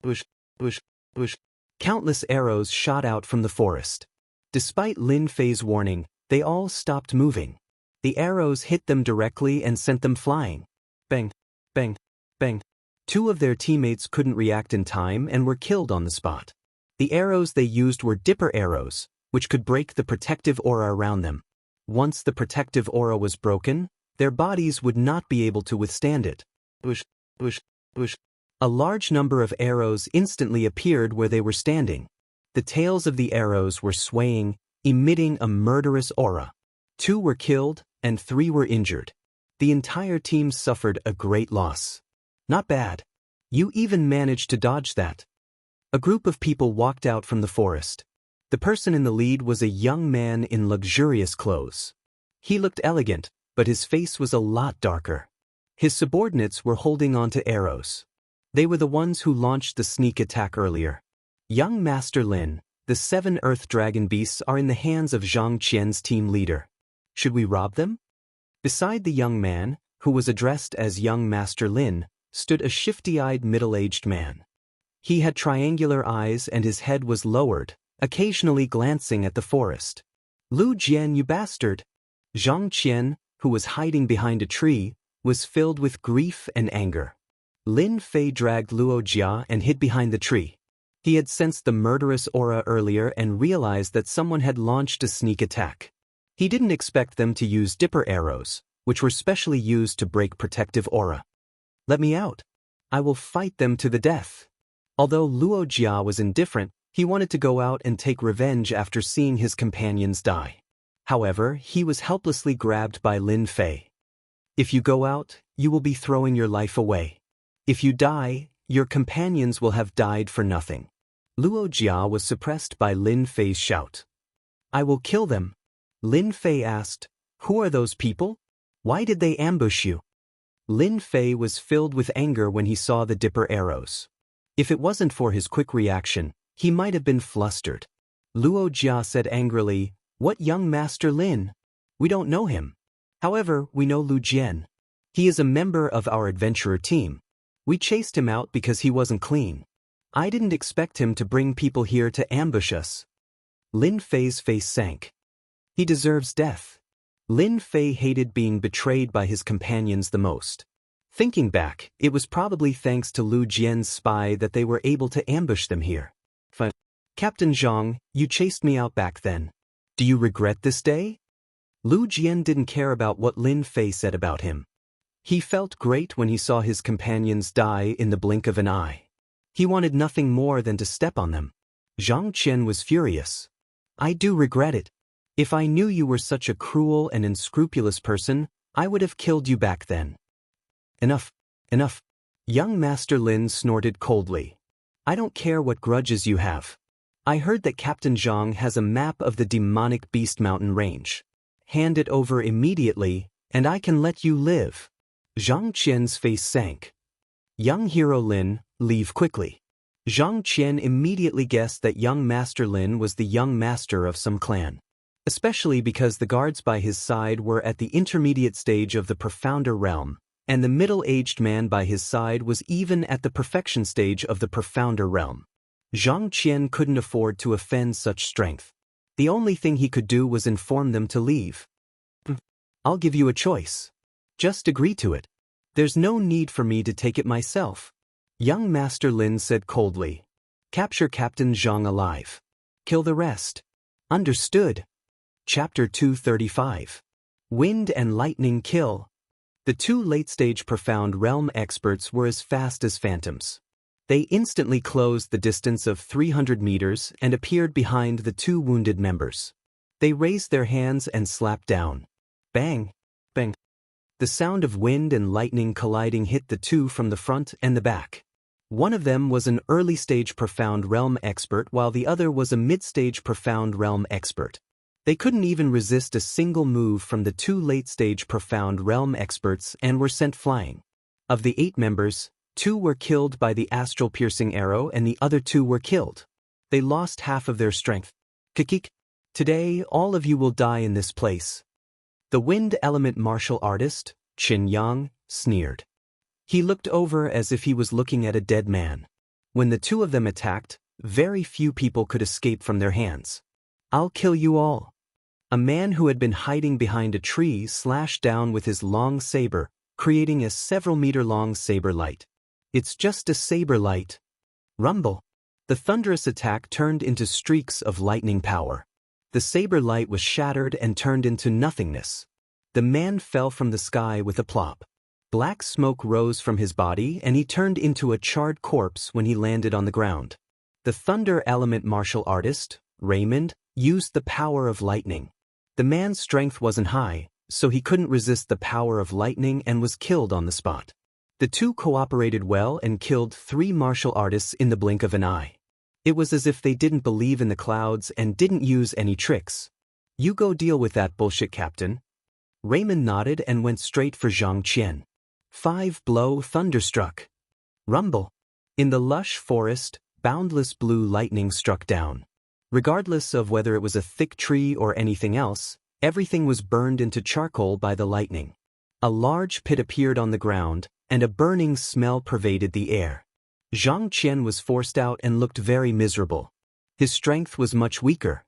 Bush, bush, bush. Countless arrows shot out from the forest. Despite Lin Fei's warning, they all stopped moving. The arrows hit them directly and sent them flying. Bang, bang, bang. 2 of their teammates couldn't react in time and were killed on the spot. The arrows they used were dipper arrows, which could break the protective aura around them. Once the protective aura was broken, their bodies would not be able to withstand it. Bush, bush, bush. A large number of arrows instantly appeared where they were standing. The tails of the arrows were swaying, emitting a murderous aura. 2 were killed, and 3 were injured. The entire team suffered a great loss. Not bad. You even managed to dodge that. A group of people walked out from the forest. The person in the lead was a young man in luxurious clothes. He looked elegant, but his face was a lot darker. His subordinates were holding on to arrows. They were the ones who launched the sneak attack earlier. Young Master Lin, the 7 earth dragon beasts are in the hands of Xianxia's team leader. Should we rob them? Beside the young man, who was addressed as Young Master Lin, stood a shifty-eyed middle-aged man. He had triangular eyes and his head was lowered, occasionally glancing at the forest. Lu Jian, you bastard! Xianxia, who was hiding behind a tree, was filled with grief and anger. Lin Fei dragged Wuxia and hid behind the tree. He had sensed the murderous aura earlier and realized that someone had launched a sneak attack. He didn't expect them to use dipper arrows, which were specially used to break protective aura. Let me out. I will fight them to the death. Although Wuxia was indifferent, he wanted to go out and take revenge after seeing his companions die. However, he was helplessly grabbed by Lin Fei. If you go out, you will be throwing your life away. If you die, your companions will have died for nothing. Wuxia was suppressed by Lin Fei's shout. I will kill them. Lin Fei asked, who are those people? Why did they ambush you? Lin Fei was filled with anger when he saw the dipper arrows. If it wasn't for his quick reaction, he might have been flustered. Luo Jia said angrily, "What young Master Lin? We don't know him. However, we know Lu Jian. He is a member of our adventurer team. We chased him out because he wasn't clean. I didn't expect him to bring people here to ambush us." Lin Fei's face sank. He deserves death. Lin Fei hated being betrayed by his companions the most. Thinking back, it was probably thanks to Lu Jian's spy that they were able to ambush them here. "Captain Zhang, you chased me out back then. Do you regret this day?" Lu Jian didn't care about what Lin Fei said about him. He felt great when he saw his companions die in the blink of an eye. He wanted nothing more than to step on them. Zhang Qian was furious. "I do regret it. If I knew you were such a cruel and unscrupulous person, I would have killed you back then." "Enough, enough." Young Master Lin snorted coldly. "I don't care what grudges you have. I heard that Captain Zhang has a map of the demonic Beast Mountain range. Hand it over immediately, and I can let you live." Zhang Qian's face sank. "Young Hero Lin, leave quickly." Zhang Qian immediately guessed that young Master Lin was the young master of some clan. Especially because the guards by his side were at the intermediate stage of the profounder realm, and the middle-aged man by his side was even at the perfection stage of the profounder realm. Zhang Qian couldn't afford to offend such strength. The only thing he could do was inform them to leave. "I'll give you a choice. Just agree to it. There's no need for me to take it myself." Young Master Lin said coldly. "Capture Captain Zhang alive. Kill the rest." "Understood." Chapter 235. Wind and Lightning Kill. The two late-stage Profound Realm experts were as fast as phantoms. They instantly closed the distance of 300 meters and appeared behind the two wounded members. They raised their hands and slapped down. Bang! Bang! The sound of wind and lightning colliding hit the two from the front and the back. One of them was an early-stage Profound Realm expert while the other was a mid-stage Profound Realm expert. They couldn't even resist a single move from the two late-stage Profound Realm experts and were sent flying. Of the 8 members, 2 were killed by the astral-piercing arrow and the other 2 were killed. They lost half of their strength. "Kikik. Today, all of you will die in this place." The wind element martial artist, Qin Yang, sneered. He looked over as if he was looking at a dead man. When the two of them attacked, very few people could escape from their hands. "I'll kill you all." A man who had been hiding behind a tree slashed down with his long saber, creating a several-meter-long saber light. "It's just a saber light." Rumble. The thunderous attack turned into streaks of lightning power. The saber light was shattered and turned into nothingness. The man fell from the sky with a plop. Black smoke rose from his body and he turned into a charred corpse when he landed on the ground. The thunder element martial artist, Raymond, used the power of lightning. The man's strength wasn't high, so he couldn't resist the power of lightning and was killed on the spot. The two cooperated well and killed 3 martial artists in the blink of an eye. It was as if they didn't believe in the clouds and didn't use any tricks. "You go deal with that bullshit, Captain." Raymond nodded and went straight for Zhang Qian. 5-blow thunderstruck. Rumble. In the lush forest, boundless blue lightning struck down. Regardless of whether it was a thick tree or anything else, everything was burned into charcoal by the lightning. A large pit appeared on the ground, and a burning smell pervaded the air. Zhang Qian was forced out and looked very miserable. His strength was much weaker.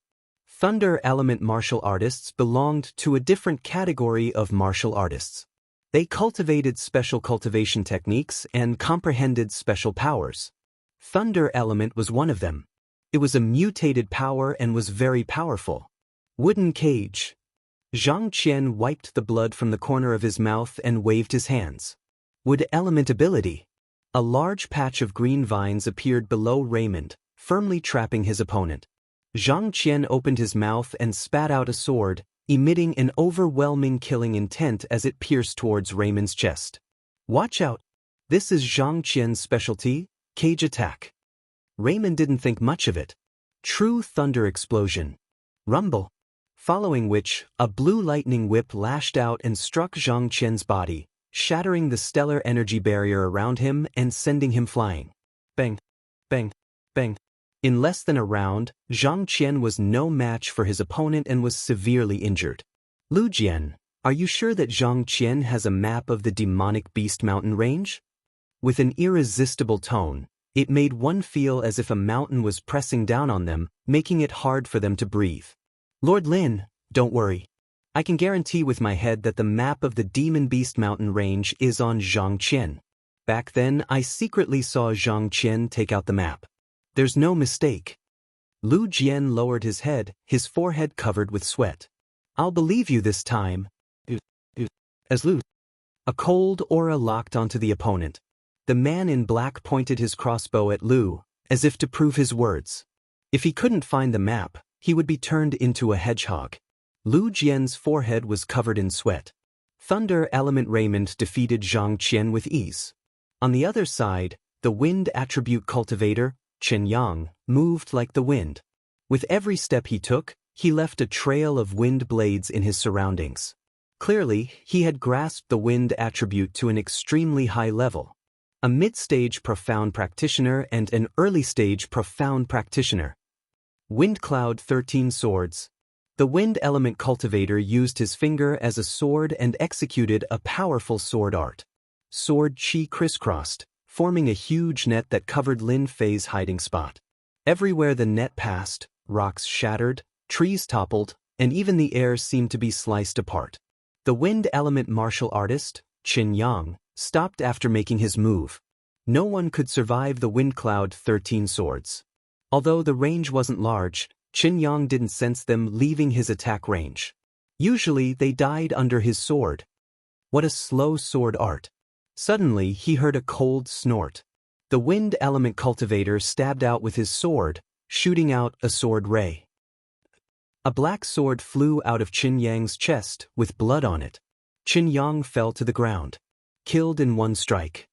Thunder element martial artists belonged to a different category of martial artists. They cultivated special cultivation techniques and comprehended special powers. Thunder element was one of them. It was a mutated power and was very powerful. Wooden cage. Zhang Qian wiped the blood from the corner of his mouth and waved his hands. Wood element ability. A large patch of green vines appeared below Raymond, firmly trapping his opponent. Zhang Qian opened his mouth and spat out a sword, emitting an overwhelming killing intent as it pierced towards Raymond's chest. "Watch out! This is Zhang Qian's specialty, cage attack." Raymond didn't think much of it. True thunder explosion. Rumble. Following which, a blue lightning whip lashed out and struck Zhang Qian's body, shattering the stellar energy barrier around him and sending him flying. Bang. Bang, bang. In less than a round, Zhang Qian was no match for his opponent and was severely injured. Lu Jian, are you sure that Zhang Qian has a map of the demonic beast mountain range? With an irresistible tone, it made one feel as if a mountain was pressing down on them, making it hard for them to breathe. Lord Lin, don't worry. I can guarantee with my head that the map of the demon beast mountain range is on Zhang Qian. Back then, I secretly saw Zhang Qian take out the map. There's no mistake. Lu Jian lowered his head, his forehead covered with sweat. I'll believe you this time. As Lu. A cold aura locked onto the opponent. The man in black pointed his crossbow at Lu, as if to prove his words. If he couldn't find the map, he would be turned into a hedgehog. Lu Jian's forehead was covered in sweat. Thunder Element Raymond defeated Zhang Qian with ease. On the other side, the wind attribute cultivator, Xianxia, moved like the wind. With every step he took, he left a trail of wind blades in his surroundings. Clearly, he had grasped the wind attribute to an extremely high level. A mid-stage profound practitioner and an early-stage profound practitioner. Wind Cloud 13 Swords. The wind element cultivator used his finger as a sword and executed a powerful sword art. Sword chi crisscrossed, forming a huge net that covered Lin Fei's hiding spot. Everywhere the net passed, rocks shattered, trees toppled, and even the air seemed to be sliced apart. The wind element martial artist, Xianxia, stopped after making his move. No one could survive the Wind Cloud 13 swords. Although the range wasn't large, Xianxia didn't sense them leaving his attack range. Usually they died under his sword. What a slow sword art. Suddenly he heard a cold snort. The wind element cultivator stabbed out with his sword, shooting out a sword ray. A black sword flew out of Xianxia's chest with blood on it. Xianxia fell to the ground. Killed in one strike.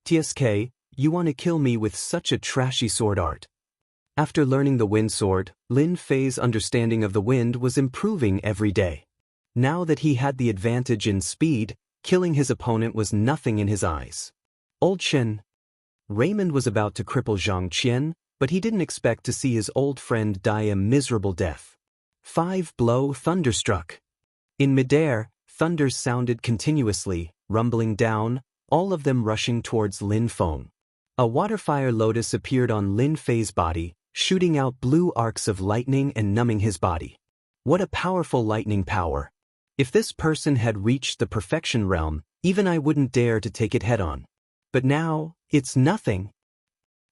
TSK, you want to kill me with such a trashy sword art. After learning the wind sword, Lin Fei's understanding of the wind was improving every day. Now that he had the advantage in speed, killing his opponent was nothing in his eyes. Old Shen. Raymond was about to cripple Zhang Qian, but he didn't expect to see his old friend die a miserable death. 5-blow thunderstruck. In midair, thunder sounded continuously, rumbling down, all of them rushing towards Lin Feng. A waterfire lotus appeared on Lin Fei's body, shooting out blue arcs of lightning and numbing his body. What a powerful lightning power. If this person had reached the perfection realm, even I wouldn't dare to take it head-on. But now, it's nothing.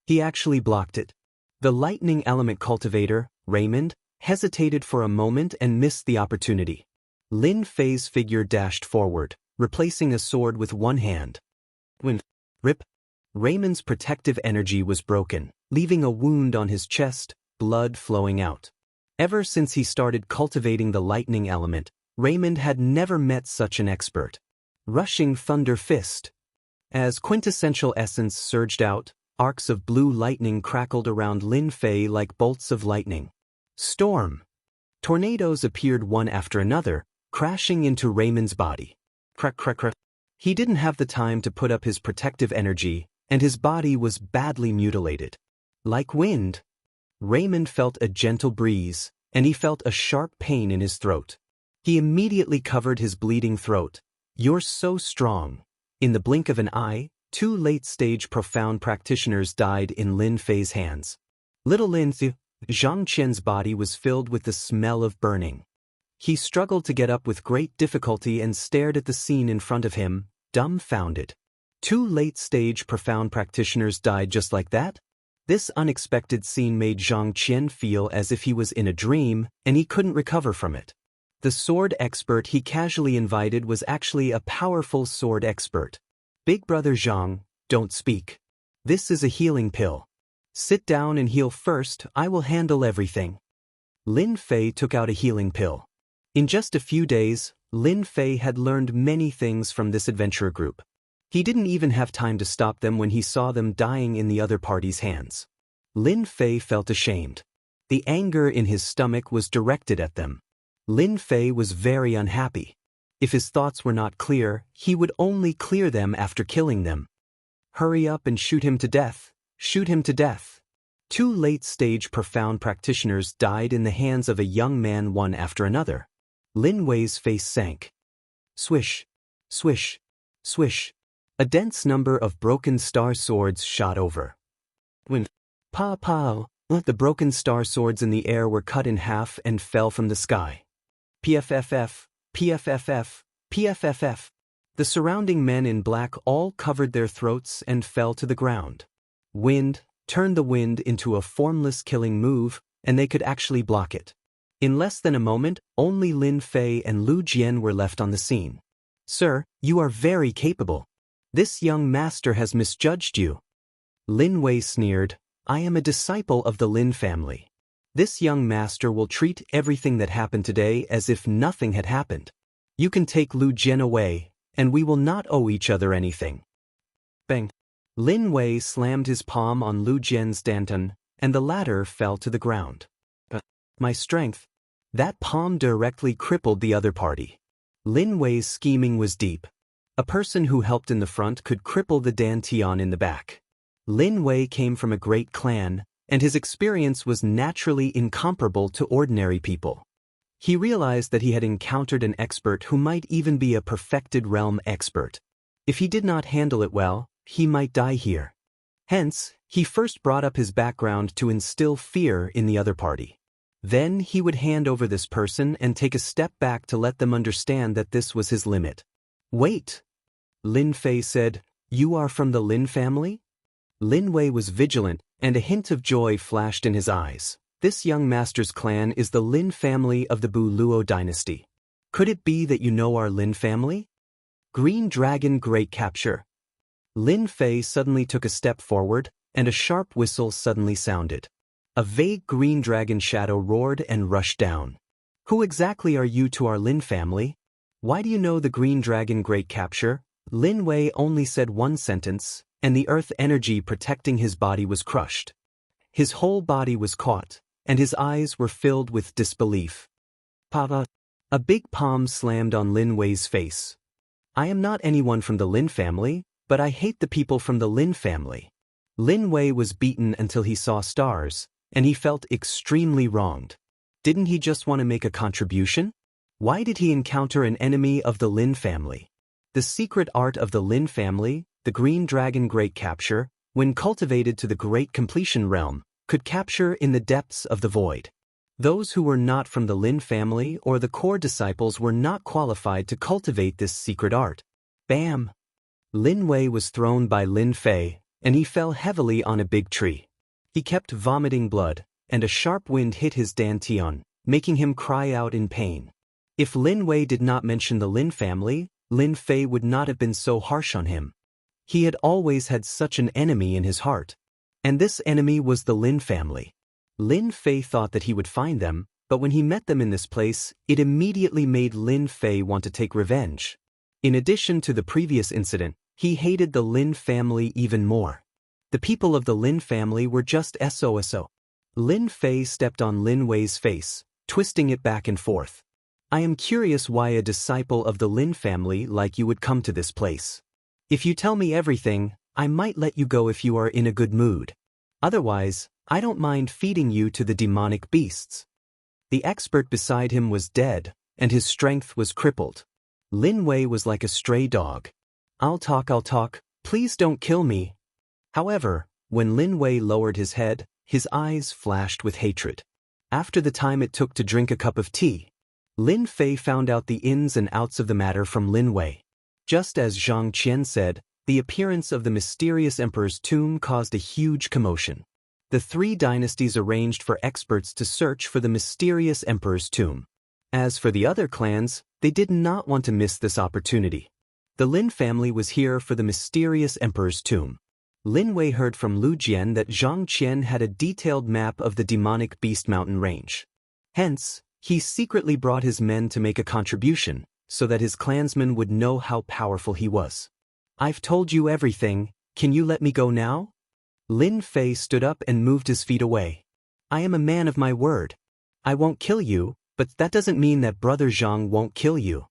He actually blocked it. The lightning element cultivator, Raymond, hesitated for a moment and missed the opportunity. Lin Fei's figure dashed forward, replacing a sword with one hand. When rip, Raymond's protective energy was broken, leaving a wound on his chest, blood flowing out. Ever since he started cultivating the lightning element, Raymond had never met such an expert. Rushing Thunder Fist. As quintessential essence surged out, arcs of blue lightning crackled around Lin Fei like bolts of lightning. Storm. Tornadoes appeared one after another, crashing into Raymond's body. Crack, crack, crack. He didn't have the time to put up his protective energy, and his body was badly mutilated. Like wind. Raymond felt a gentle breeze, and he felt a sharp pain in his throat. He immediately covered his bleeding throat. You're so strong. In the blink of an eye, 2 late-stage profound practitioners died in Lin Fei's hands. Little Lin Zi, Zhang Qian's body was filled with the smell of burning. He struggled to get up with great difficulty and stared at the scene in front of him, dumbfounded. 2 late-stage profound practitioners died just like that? This unexpected scene made Zhang Qian feel as if he was in a dream, and he couldn't recover from it. The sword expert he casually invited was actually a powerful sword expert. Big brother Zhang, don't speak. This is a healing pill. Sit down and heal first, I will handle everything. Lin Fei took out a healing pill. In just a few days, Lin Fei had learned many things from this adventurer group. He didn't even have time to stop them when he saw them dying in the other party's hands. Lin Fei felt ashamed. The anger in his stomach was directed at them. Lin Fei was very unhappy. If his thoughts were not clear, he would only clear them after killing them. Hurry up and shoot him to death. Shoot him to death. 2 late-stage profound practitioners died in the hands of a young man one after another. Lin Wei's face sank. Swish, swish, swish. A dense number of broken star swords shot over. When pow, the broken star swords in the air were cut in half and fell from the sky. PFFF, PFFF, PFFF. The surrounding men in black all covered their throats and fell to the ground. Wind turned the wind into a formless killing move, and they could actually block it. In less than a moment, only Lin Fei and Lu Jian were left on the scene. Sir, you are very capable. This young master has misjudged you. Lin Wei sneered, I am a disciple of the Lin family. This young master will treat everything that happened today as if nothing had happened. You can take Lu Jian away, and we will not owe each other anything. Bang. Lin Wei slammed his palm on Lu Jian's danton, and the latter fell to the ground. My strength. That palm directly crippled the other party. Lin Wei's scheming was deep. A person who helped in the front could cripple the dantian in the back. Lin Wei came from a great clan, and his experience was naturally incomparable to ordinary people. He realized that he had encountered an expert who might even be a perfected realm expert. If he did not handle it well, he might die here. Hence, he first brought up his background to instill fear in the other party. Then he would hand over this person and take a step back to let them understand that this was his limit. Wait! Lin Fei said, You are from the Lin family? Lin Wei was vigilant, and a hint of joy flashed in his eyes. This young master's clan is the Lin family of the Bu Luo dynasty. Could it be that you know our Lin family? Green Dragon Great Capture. Lin Fei suddenly took a step forward, and a sharp whistle suddenly sounded. A vague green dragon shadow roared and rushed down. Who exactly are you to our Lin family? Why do you know the Green Dragon Great Capture? Lin Wei only said one sentence, and the earth energy protecting his body was crushed. His whole body was caught, and his eyes were filled with disbelief. Papa. A big palm slammed on Lin Wei's face. I am not anyone from the Lin family, but I hate the people from the Lin family. Lin Wei was beaten until he saw stars, and he felt extremely wronged. Didn't he just want to make a contribution? Why did he encounter an enemy of the Lin family? The secret art of the Lin family, the Green Dragon Great Capture, when cultivated to the Great Completion realm, could capture in the depths of the void. Those who were not from the Lin family or the core disciples were not qualified to cultivate this secret art. Bam! Lin Wei was thrown by Lin Fei, and he fell heavily on a big tree. He kept vomiting blood, and a sharp wind hit his dantian, making him cry out in pain. If Lin Wei did not mention the Lin family, Lin Fei would not have been so harsh on him. He had always had such an enemy in his heart. And this enemy was the Lin family. Lin Fei thought that he would find them, but when he met them in this place, it immediately made Lin Fei want to take revenge. In addition to the previous incident, he hated the Lin family even more. The people of the Lin family were just SOSO. Lin Fei stepped on Lin Wei's face, twisting it back and forth. I am curious why a disciple of the Lin family like you would come to this place. If you tell me everything, I might let you go if you are in a good mood. Otherwise, I don't mind feeding you to the demonic beasts. The expert beside him was dead, and his strength was crippled. Lin Wei was like a stray dog. I'll talk, please don't kill me. However, when Lin Wei lowered his head, his eyes flashed with hatred. After the time it took to drink a cup of tea, Lin Fei found out the ins and outs of the matter from Lin Wei. Just as Xianxia said, the appearance of the mysterious emperor's tomb caused a huge commotion. The 3 dynasties arranged for experts to search for the mysterious emperor's tomb. As for the other clans, they did not want to miss this opportunity. The Lin family was here for the mysterious emperor's tomb. Lin Wei heard from Lu Jian that Xianxia had a detailed map of the demonic beast mountain range. Hence, he secretly brought his men to make a contribution, so that his clansmen would know how powerful he was. I've told you everything, can you let me go now? Lin Fei stood up and moved his feet away. I am a man of my word. I won't kill you, but that doesn't mean that Brother Zhang won't kill you.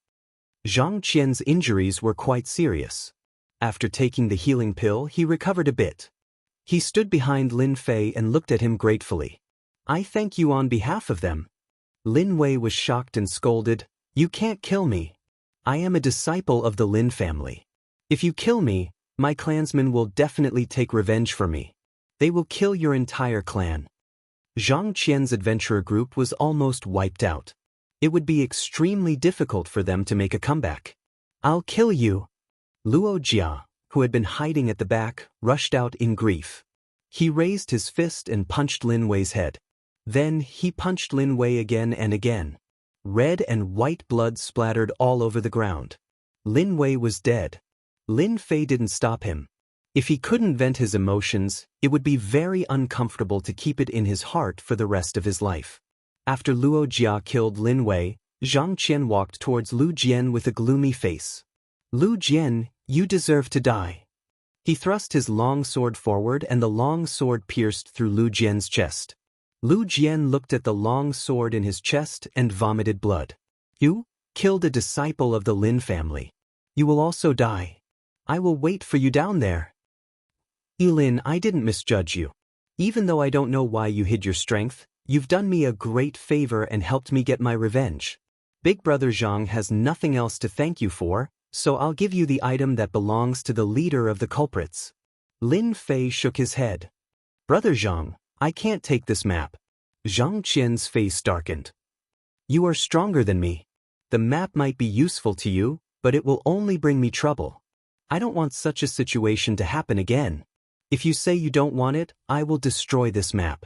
Xianxia's injuries were quite serious. After taking the healing pill, he recovered a bit. He stood behind Lin Fei and looked at him gratefully. I thank you on behalf of them. Lin Wei was shocked and scolded, You can't kill me. I am a disciple of the Lin family. If you kill me, my clansmen will definitely take revenge for me. They will kill your entire clan. Zhang Qian's adventurer group was almost wiped out. It would be extremely difficult for them to make a comeback. I'll kill you. Luo Jia, who had been hiding at the back, rushed out in grief. He raised his fist and punched Lin Wei's head. Then he punched Lin Wei again and again. Red and white blood splattered all over the ground. Lin Wei was dead. Lin Fei didn't stop him. If he couldn't vent his emotions, it would be very uncomfortable to keep it in his heart for the rest of his life. After Luo Jia killed Lin Wei, Zhang Qian walked towards Lu Jian with a gloomy face. Lu Jian, you deserve to die. He thrust his long sword forward and the long sword pierced through Lu Jian's chest. Lu Jian looked at the long sword in his chest and vomited blood. You killed a disciple of the Lin family. You will also die. I will wait for you down there. Lin, I didn't misjudge you. Even though I don't know why you hid your strength, you've done me a great favor and helped me get my revenge. Big brother Zhang has nothing else to thank you for, so I'll give you the item that belongs to the leader of the culprits. Lin Fei shook his head. Brother Zhang, I can't take this map. Zhang Qian's face darkened. You are stronger than me. The map might be useful to you, but it will only bring me trouble. I don't want such a situation to happen again. If you say you don't want it, I will destroy this map.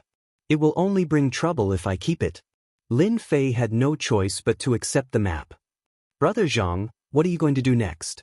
It will only bring trouble if I keep it. Lin Fei had no choice but to accept the map. Brother Zhang, what are you going to do next?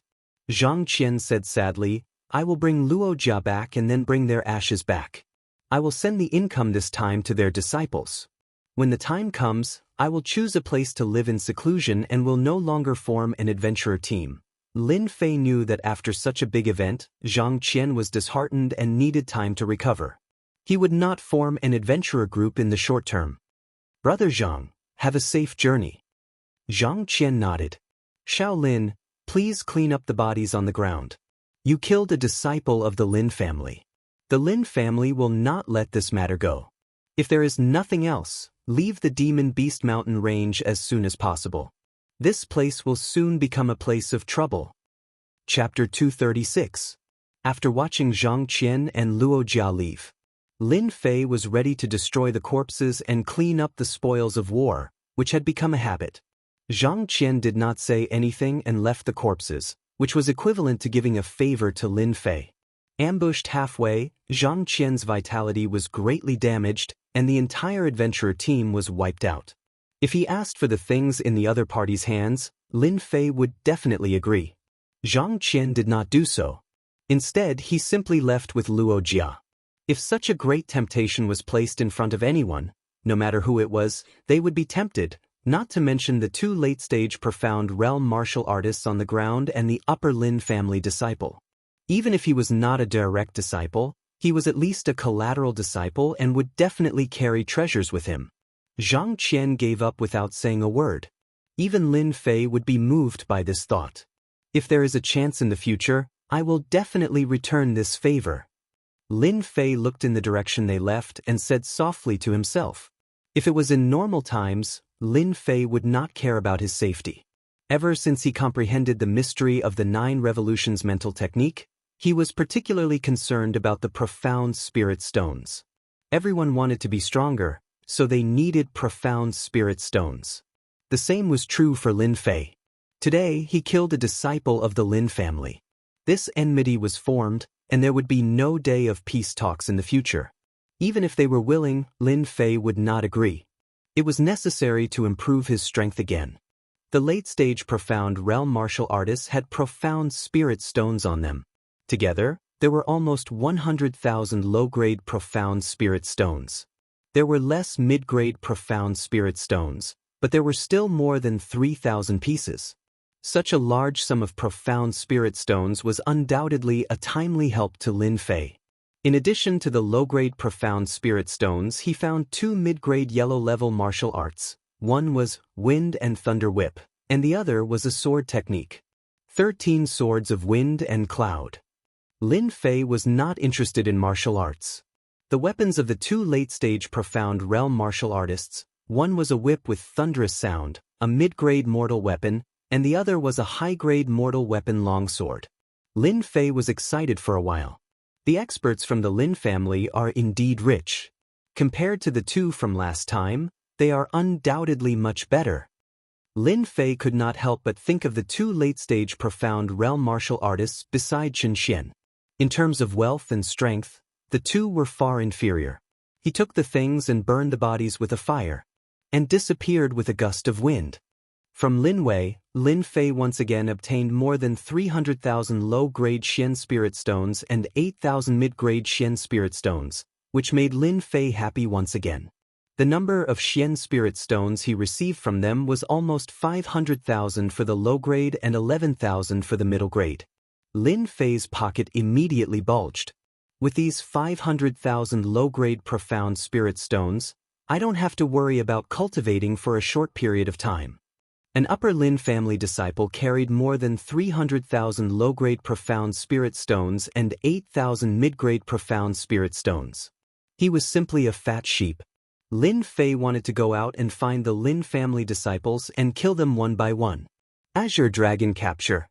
Zhang Qian said sadly, I will bring Luo Jia back and then bring their ashes back. I will send the income this time to their disciples. When the time comes, I will choose a place to live in seclusion and will no longer form an adventurer team. Lin Fei knew that after such a big event, Zhang Qian was disheartened and needed time to recover. He would not form an adventurer group in the short term. Brother Zhang, have a safe journey. Zhang Qian nodded. Shaolin, please clean up the bodies on the ground. You killed a disciple of the Lin family. The Lin family will not let this matter go. If there is nothing else, leave the Demon Beast Mountain range as soon as possible. This place will soon become a place of trouble. Chapter 236. After watching Zhang Qian and Luo Jia leave, Lin Fei was ready to destroy the corpses and clean up the spoils of war, which had become a habit. Zhang Qian did not say anything and left the corpses, which was equivalent to giving a favor to Lin Fei. Ambushed halfway, Zhang Qian's vitality was greatly damaged, and the entire adventurer team was wiped out. If he asked for the things in the other party's hands, Lin Fei would definitely agree. Zhang Qian did not do so. Instead, he simply left with Luo Jia. If such a great temptation was placed in front of anyone, no matter who it was, they would be tempted, not to mention the two late-stage profound realm martial artists on the ground and the upper Lin family disciple. Even if he was not a direct disciple, he was at least a collateral disciple and would definitely carry treasures with him. Zhang Qian gave up without saying a word. Even Lin Fei would be moved by this thought. If there is a chance in the future, I will definitely return this favor. Lin Fei looked in the direction they left and said softly to himself. If it was in normal times, Lin Fei would not care about his safety. Ever since he comprehended the mystery of the 9 revolutions mental technique, he was particularly concerned about the profound spirit stones. Everyone wanted to be stronger, so they needed profound spirit stones. The same was true for Lin Fei. Today, he killed a disciple of the Lin family. This enmity was formed, and there would be no day of peace talks in the future. Even if they were willing, Lin Fei would not agree. It was necessary to improve his strength again. The late-stage profound realm martial artists had profound spirit stones on them. Together, there were almost 100,000 low-grade profound spirit stones. There were less mid-grade profound spirit stones, but there were still more than 3,000 pieces. Such a large sum of profound spirit stones was undoubtedly a timely help to Lin Fei. In addition to the low-grade profound spirit stones, he found 2 mid-grade yellow-level martial arts. One was Wind and Thunder Whip, and the other was a sword technique. 13 swords of wind and cloud. Lin Fei was not interested in martial arts. The weapons of the two late-stage Profound Realm martial artists, one was a whip with thunderous sound, a mid-grade mortal weapon, and the other was a high-grade mortal weapon longsword. Lin Fei was excited for a while. The experts from the Lin family are indeed rich. Compared to the two from last time, they are undoubtedly much better. Lin Fei could not help but think of the two late-stage Profound Realm martial artists beside Xianxia. In terms of wealth and strength, the two were far inferior. He took the things and burned the bodies with a fire, and disappeared with a gust of wind. From Lin Wei, Lin Fei once again obtained more than 300,000 low-grade Xian Spirit Stones and 8,000 mid-grade Xian Spirit Stones, which made Lin Fei happy once again. The number of Xian Spirit Stones he received from them was almost 500,000 for the low-grade and 11,000 for the middle grade. Lin Fei's pocket immediately bulged. With these 500,000 low-grade Profound Spirit Stones, I don't have to worry about cultivating for a short period of time. An Upper Lin family disciple carried more than 300,000 low-grade Profound Spirit Stones and 8,000 mid-grade Profound Spirit Stones. He was simply a fat sheep. Lin Fei wanted to go out and find the Lin family disciples and kill them one by one. Azure Dragon Capture.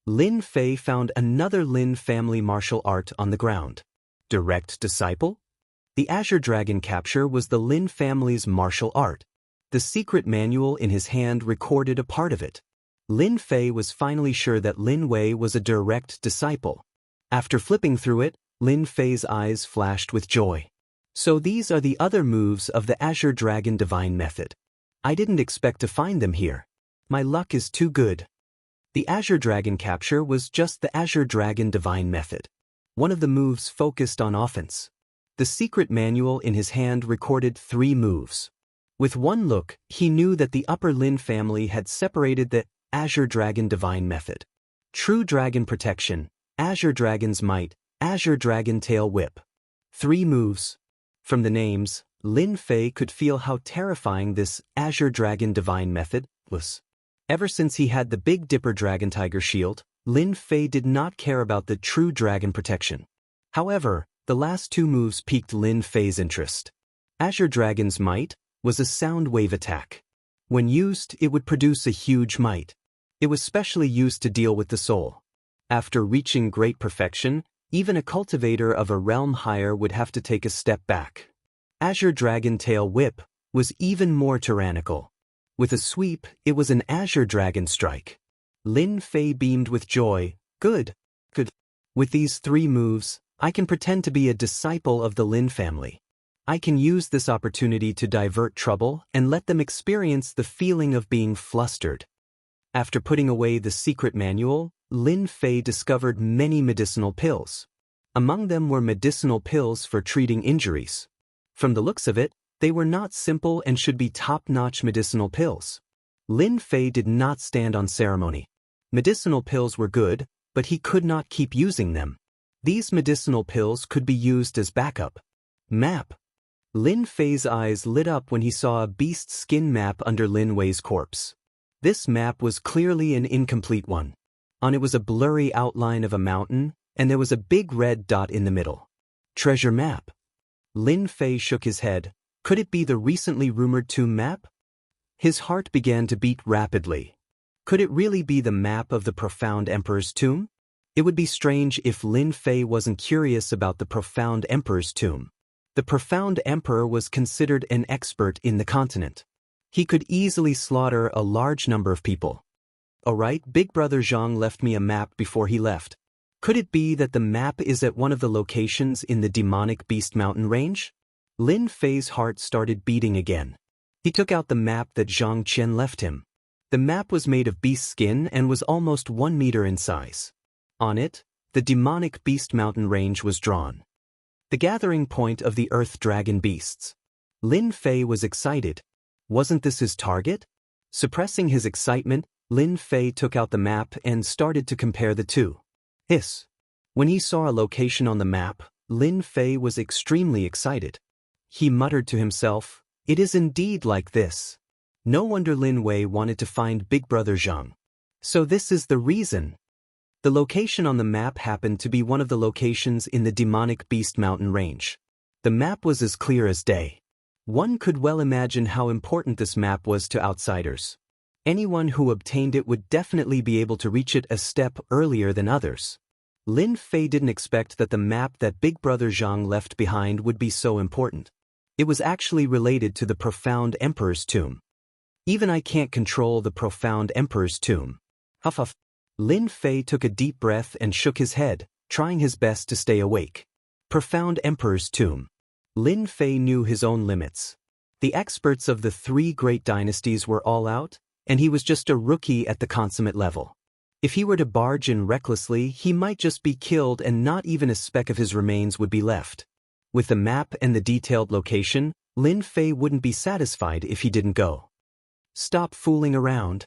Lin Fei found another Lin family martial art on the ground. Direct Disciple? The Azure Dragon Capture was the Lin family's martial art. The secret manual in his hand recorded a part of it. Lin Fei was finally sure that Lin Wei was a direct disciple. After flipping through it, Lin Fei's eyes flashed with joy. So these are the other moves of the Azure Dragon Divine Method. I didn't expect to find them here. My luck is too good. The Azure Dragon Capture was just the Azure Dragon Divine Method. One of the moves focused on offense. The secret manual in his hand recorded 3 moves. With one look, he knew that the Upper Lin family had separated the Azure Dragon Divine Method. True Dragon Protection, Azure Dragon's Might, Azure Dragon Tail Whip. 3 moves. From the names, Lin Fei could feel how terrifying this Azure Dragon Divine Method was. Ever since he had the Big Dipper Dragon Tiger Shield, Lin Fei did not care about the True Dragon Protection. However, the last 2 moves piqued Lin Fei's interest. Azure Dragon's Might was a sound wave attack. When used, it would produce a huge might. It was specially used to deal with the soul. After reaching great perfection, even a cultivator of a realm higher would have to take a step back. Azure Dragon Tail Whip was even more tyrannical. With a sweep, it was an Azure Dragon Strike. Lin Fei beamed with joy. Good. With these 3 moves, I can pretend to be a disciple of the Lin family. I can use this opportunity to divert trouble and let them experience the feeling of being flustered. After putting away the secret manual, Lin Fei discovered many medicinal pills. Among them were medicinal pills for treating injuries. From the looks of it, they were not simple and should be top-notch medicinal pills. Lin Fei did not stand on ceremony. Medicinal pills were good, but he could not keep using them. These medicinal pills could be used as backup. Map. Lin Fei's eyes lit up when he saw a beast skin map under Lin Wei's corpse. This map was clearly an incomplete one. On it was a blurry outline of a mountain, and there was a big red dot in the middle. Treasure map. Lin Fei shook his head. Could it be the recently rumored tomb map? His heart began to beat rapidly. Could it really be the map of the Profound Emperor's tomb? It would be strange if Lin Fei wasn't curious about the Profound Emperor's tomb. The Profound Emperor was considered an expert in the continent. He could easily slaughter a large number of people. Alright, Big Brother Zhang left me a map before he left. Could it be that the map is at one of the locations in the demonic beast mountain range? Lin Fei's heart started beating again. He took out the map that Zhang Qian left him. The map was made of beast skin and was almost 1 meter in size. On it, the demonic beast mountain range was drawn. The gathering point of the earth dragon beasts. Lin Fei was excited. Wasn't this his target? Suppressing his excitement, Lin Fei took out the map and started to compare the two. When he saw a location on the map, Lin Fei was extremely excited. He muttered to himself, "It is indeed like this." No wonder Lin Wei wanted to find Big Brother Zhang. So this is the reason. The location on the map happened to be one of the locations in the demonic beast mountain range. The map was as clear as day. One could well imagine how important this map was to outsiders. Anyone who obtained it would definitely be able to reach it a step earlier than others. Lin Fei didn't expect that the map that Big Brother Zhang left behind would be so important. It was actually related to the Profound Emperor's tomb. Even I can't control the Profound Emperor's tomb. Huff huff. Lin Fei took a deep breath and shook his head, trying his best to stay awake. Profound Emperor's tomb. Lin Fei knew his own limits. The experts of the 3 great dynasties were all out, and he was just a rookie at the consummate level. If he were to barge in recklessly, he might just be killed and not even a speck of his remains would be left. With the map and the detailed location, Lin Fei wouldn't be satisfied if he didn't go. Stop fooling around.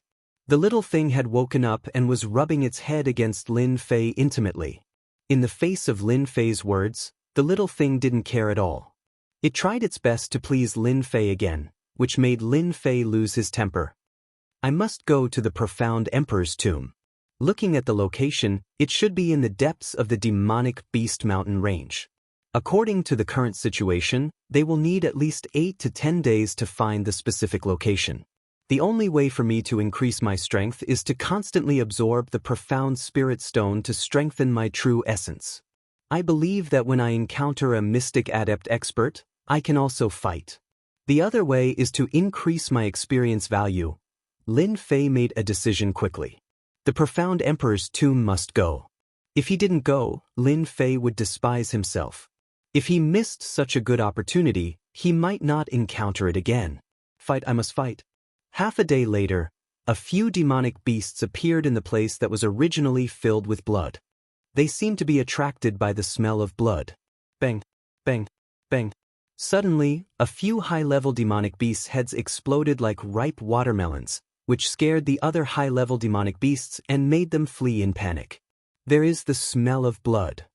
The little thing had woken up and was rubbing its head against Lin Fei intimately. In the face of Lin Fei's words, the little thing didn't care at all. It tried its best to please Lin Fei again, which made Lin Fei lose his temper. I must go to the Profound Emperor's tomb. Looking at the location, it should be in the depths of the demonic beast mountain range. According to the current situation, they will need at least 8 to 10 days to find the specific location. The only way for me to increase my strength is to constantly absorb the profound spirit stone to strengthen my true essence. I believe that when I encounter a mystic adept expert, I can also fight. The other way is to increase my experience value. Lin Fei made a decision quickly. The Profound Emperor's tomb must go. If he didn't go, Lin Fei would despise himself. If he missed such a good opportunity, he might not encounter it again. Fight, I must fight. Half a day later, a few demonic beasts appeared in the place that was originally filled with blood. They seemed to be attracted by the smell of blood. Bang, bang, bang. Suddenly, a few high-level demonic beasts' heads exploded like ripe watermelons, which scared the other high-level demonic beasts and made them flee in panic. There is the smell of blood.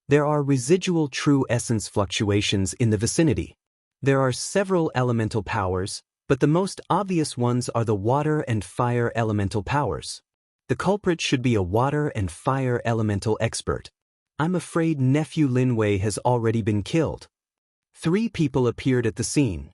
There are residual true essence fluctuations in the vicinity. There are several elemental powers, but the most obvious ones are the water and fire elemental powers. The culprit should be a water and fire elemental expert. I'm afraid nephew Lin Wei has already been killed. 3 people appeared at the scene.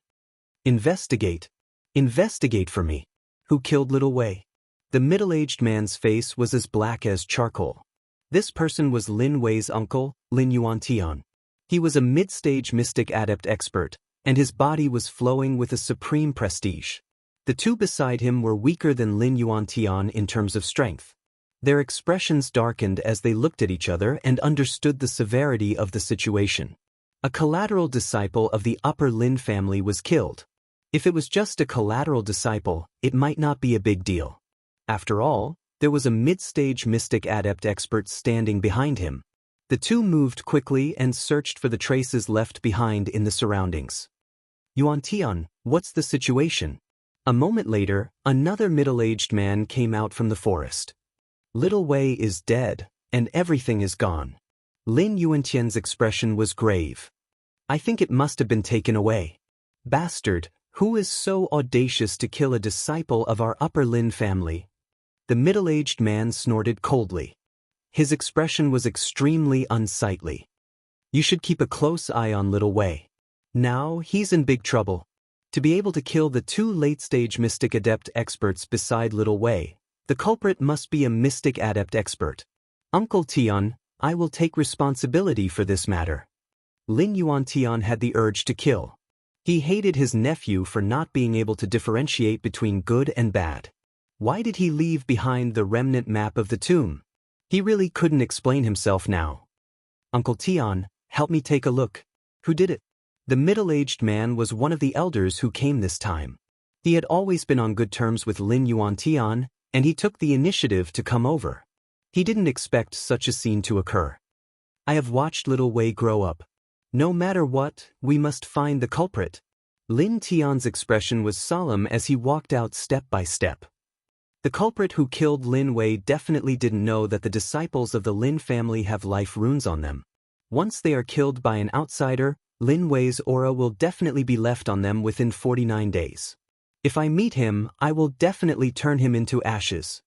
Investigate. Investigate for me. Who killed little Wei? The middle-aged man's face was as black as charcoal. This person was Lin Wei's uncle, Lin Yuantian. He was a mid-stage mystic adept expert, and his body was flowing with a supreme prestige. The 2 beside him were weaker than Lin Yuantian in terms of strength. Their expressions darkened as they looked at each other and understood the severity of the situation. A collateral disciple of the upper Lin family was killed. If it was just a collateral disciple, it might not be a big deal. After all, there was a mid-stage mystic adept expert standing behind him. The 2 moved quickly and searched for the traces left behind in the surroundings. Yuantian, what's the situation? A moment later, another middle-aged man came out from the forest. Little Wei is dead, and everything is gone. Lin Yuantian's expression was grave. I think it must have been taken away. Bastard, who is so audacious to kill a disciple of our upper Lin family? The middle-aged man snorted coldly. His expression was extremely unsightly. You should keep a close eye on little Wei. Now he's in big trouble. To be able to kill the 2 late-stage mystic adept experts beside little Wei, the culprit must be a mystic adept expert. Uncle Tian, I will take responsibility for this matter. Lin Yuantian had the urge to kill. He hated his nephew for not being able to differentiate between good and bad. Why did he leave behind the remnant map of the tomb? He really couldn't explain himself now. Uncle Tian, help me take a look. Who did it? The middle-aged man was one of the elders who came this time. He had always been on good terms with Lin Yuantian, and he took the initiative to come over. He didn't expect such a scene to occur. I have watched little Wei grow up. No matter what, we must find the culprit. Lin Tian's expression was solemn as he walked out step by step. The culprit who killed Lin Wei definitely didn't know that the disciples of the Lin family have life runes on them. Once they are killed by an outsider, Lin Wei's aura will definitely be left on them within 49 days. If I meet him, I will definitely turn him into ashes.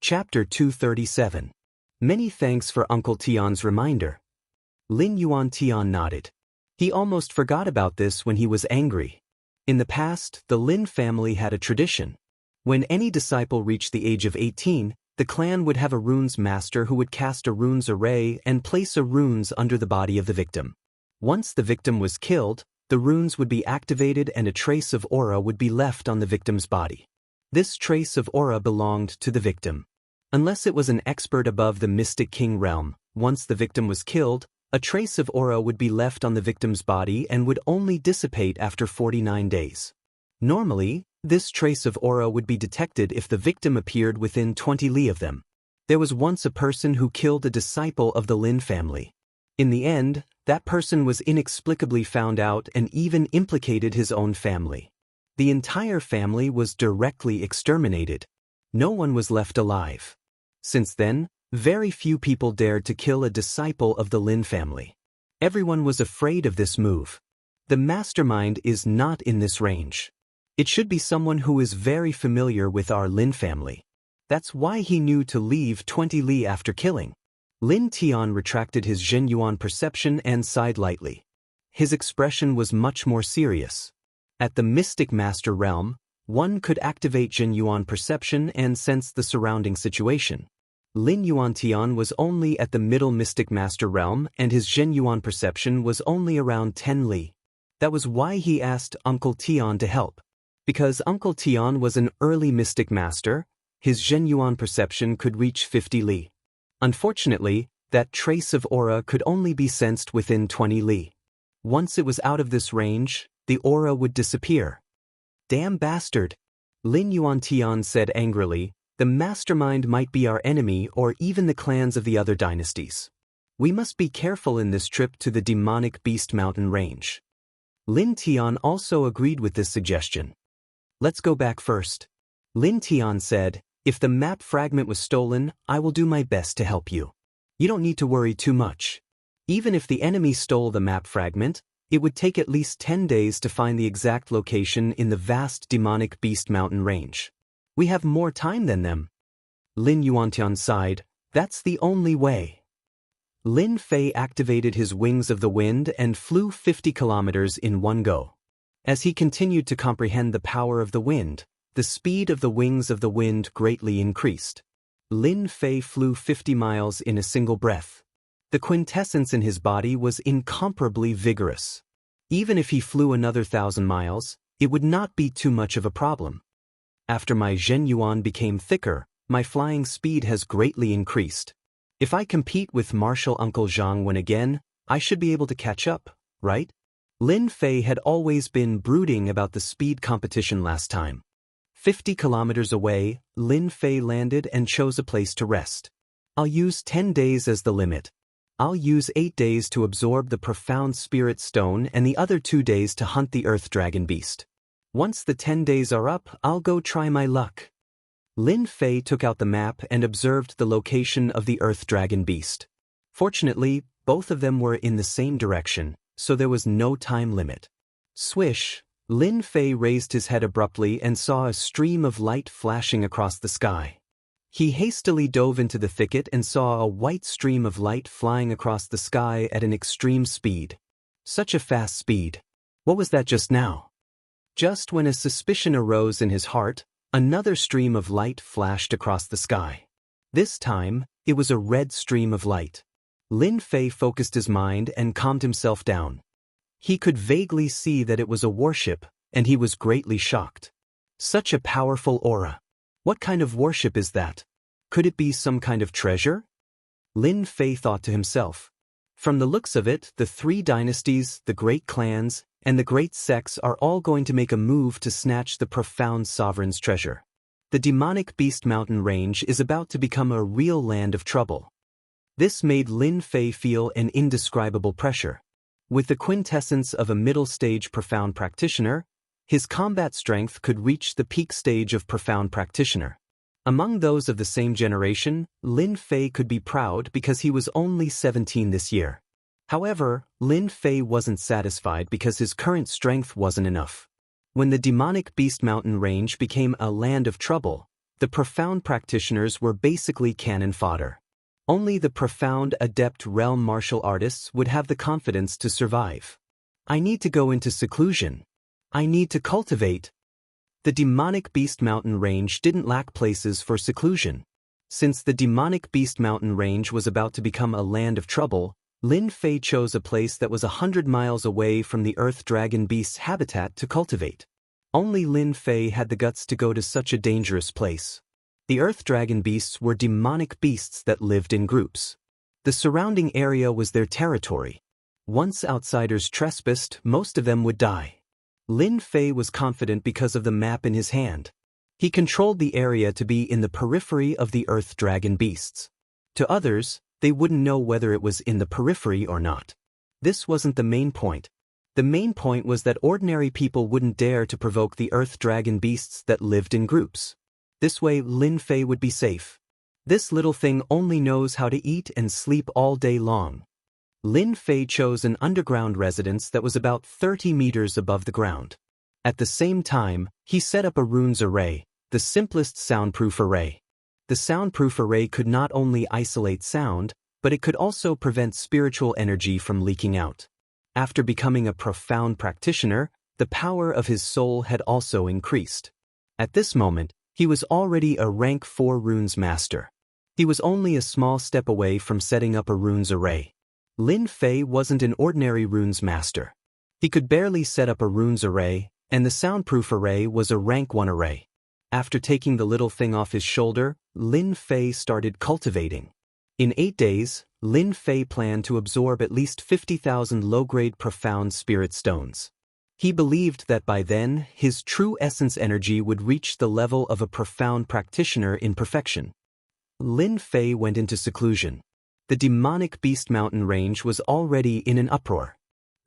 Chapter 237. Many thanks for Uncle Tian's reminder. Lin Yuan Tian nodded. He almost forgot about this when he was angry. In the past, the Lin family had a tradition. When any disciple reached the age of 18, the clan would have a runes master who would cast a runes array and place a runes under the body of the victim. Once the victim was killed, the runes would be activated and a trace of aura would be left on the victim's body. This trace of aura belonged to the victim. Unless it was an expert above the Mystic King realm, once the victim was killed, a trace of aura would be left on the victim's body and would only dissipate after 49 days. Normally, this trace of aura would be detected if the victim appeared within 20 li of them. There was once a person who killed a disciple of the Lin family. In the end, that person was inexplicably found out and even implicated his own family. The entire family was directly exterminated. No one was left alive. Since then, very few people dared to kill a disciple of the Lin family. Everyone was afraid of this move. The mastermind is not in this range. It should be someone who is very familiar with our Lin family. That's why he knew to leave 20 li after killing. Lin Tian retracted his Zhen Yuan perception and sighed lightly. His expression was much more serious. At the Mystic Master realm, one could activate Zhen Yuan perception and sense the surrounding situation. Lin Yuan Tian was only at the Middle Mystic Master realm and his Zhen Yuan perception was only around 10 li. That was why he asked Uncle Tian to help. Because Uncle Tian was an early Mystic Master, his Zhen Yuan perception could reach 50 li. Unfortunately, that trace of aura could only be sensed within 20 li. Once it was out of this range, the aura would disappear. Damn bastard! Lin Yuan Tian said angrily, the mastermind might be our enemy or even the clans of the other dynasties. We must be careful in this trip to the demonic Beast Mountain range. Lin Tian also agreed with this suggestion. Let's go back first. Lin Tian said, if the map fragment was stolen, I will do my best to help you. You don't need to worry too much. Even if the enemy stole the map fragment, it would take at least 10 days to find the exact location in the vast demonic Beast Mountain range. We have more time than them. Lin Yuantian sighed, that's the only way. Lin Fei activated his wings of the wind and flew 50 kilometers in one go. As he continued to comprehend the power of the wind, the speed of the wings of the wind greatly increased. Lin Fei flew 50 miles in a single breath. The quintessence in his body was incomparably vigorous. Even if he flew another 1,000 miles, it would not be too much of a problem. After my Zhen Yuan became thicker, my flying speed has greatly increased. If I compete with Martial Uncle Zhang Wen again, I should be able to catch up, right? Lin Fei had always been brooding about the speed competition last time. 50 kilometers away, Lin Fei landed and chose a place to rest. I'll use 10 days as the limit. I'll use 8 days to absorb the profound spirit stone and the other 2 days to hunt the earth dragon beast. Once the 10 days are up, I'll go try my luck. Lin Fei took out the map and observed the location of the earth dragon beast. Fortunately, both of them were in the same direction, so there was no time limit. Swish, Lin Fei raised his head abruptly and saw a stream of light flashing across the sky. He hastily dove into the thicket and saw a white stream of light flying across the sky at an extreme speed. Such a fast speed. What was that just now? Just when a suspicion arose in his heart, another stream of light flashed across the sky. This time, it was a red stream of light. Lin Fei focused his mind and calmed himself down. He could vaguely see that it was a warship, and he was greatly shocked. Such a powerful aura. What kind of warship is that? Could it be some kind of treasure? Lin Fei thought to himself. From the looks of it, the 3 dynasties, the great clans, and the great sects are all going to make a move to snatch the profound sovereign's treasure. The demonic Beast Mountain range is about to become a real land of trouble. This made Lin Fei feel an indescribable pressure. With the quintessence of a middle-stage profound practitioner, his combat strength could reach the peak stage of profound practitioner. Among those of the same generation, Lin Fei could be proud because he was only 17 this year. However, Lin Fei wasn't satisfied because his current strength wasn't enough. When the demonic Beast Mountain range became a land of trouble, the profound practitioners were basically cannon fodder. Only the profound adept realm martial artists would have the confidence to survive. I need to go into seclusion. I need to cultivate. The demonic Beast Mountain Range didn't lack places for seclusion. Since the demonic Beast Mountain Range was about to become a land of trouble, Lin Fei chose a place that was 100 miles away from the Earth Dragon Beast's habitat to cultivate. Only Lin Fei had the guts to go to such a dangerous place. The Earth Dragon Beasts were demonic beasts that lived in groups. The surrounding area was their territory. Once outsiders trespassed, most of them would die. Lin Fei was confident because of the map in his hand. He controlled the area to be in the periphery of the Earth Dragon Beasts. To others, they wouldn't know whether it was in the periphery or not. This wasn't the main point. The main point was that ordinary people wouldn't dare to provoke the Earth Dragon Beasts that lived in groups. This way Lin Fei would be safe. This little thing only knows how to eat and sleep all day long. Lin Fei chose an underground residence that was about 30 meters above the ground. At the same time, he set up a runes array, the simplest soundproof array. The soundproof array could not only isolate sound, but it could also prevent spiritual energy from leaking out. After becoming a profound practitioner, the power of his soul had also increased. At this moment, he was already a rank 4 runes master. He was only a small step away from setting up a runes array. Lin Fei wasn't an ordinary runes master. He could barely set up a runes array, and the soundproof array was a rank 1 array. After taking the little thing off his shoulder, Lin Fei started cultivating. In 8 days, Lin Fei planned to absorb at least 50,000 low-grade profound spirit stones. He believed that by then, his true essence energy would reach the level of a profound practitioner in perfection. Lin Fei went into seclusion. The demonic Beast Mountain Range was already in an uproar.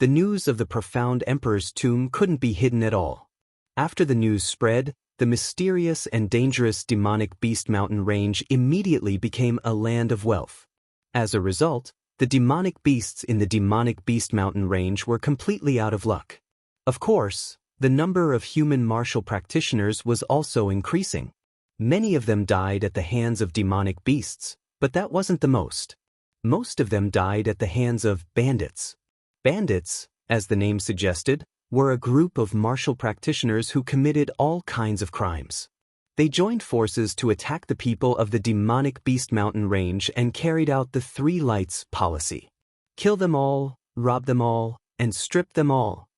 The news of the profound Emperor's tomb couldn't be hidden at all. After the news spread, the mysterious and dangerous demonic Beast Mountain Range immediately became a land of wealth. As a result, the demonic beasts in the demonic Beast Mountain Range were completely out of luck. Of course, the number of human martial practitioners was also increasing. Many of them died at the hands of demonic beasts, but that wasn't the most. Most of them died at the hands of bandits. Bandits, as the name suggested, were a group of martial practitioners who committed all kinds of crimes. They joined forces to attack the people of the demonic Beast Mountain Range and carried out the 3 lights policy. Kill them all, rob them all, and strip them all.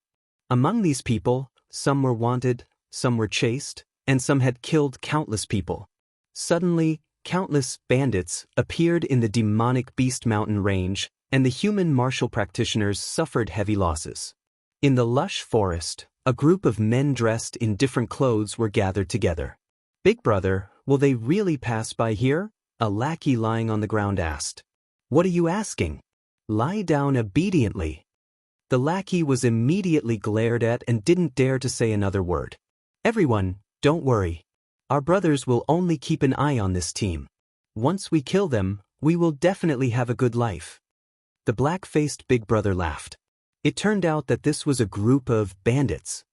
Among these people, some were wanted, some were chased, and some had killed countless people. Suddenly, countless bandits appeared in the demonic Beast Mountain Range, and the human martial practitioners suffered heavy losses. In the lush forest, a group of men dressed in different clothes were gathered together. "Big brother, will they really pass by here?" a lackey lying on the ground asked. "What are you asking? Lie down obediently." The lackey was immediately glared at and didn't dare to say another word. "Everyone, don't worry. Our brothers will only keep an eye on this team. Once we kill them, we will definitely have a good life." The black-faced big brother laughed. It turned out that this was a group of bandits.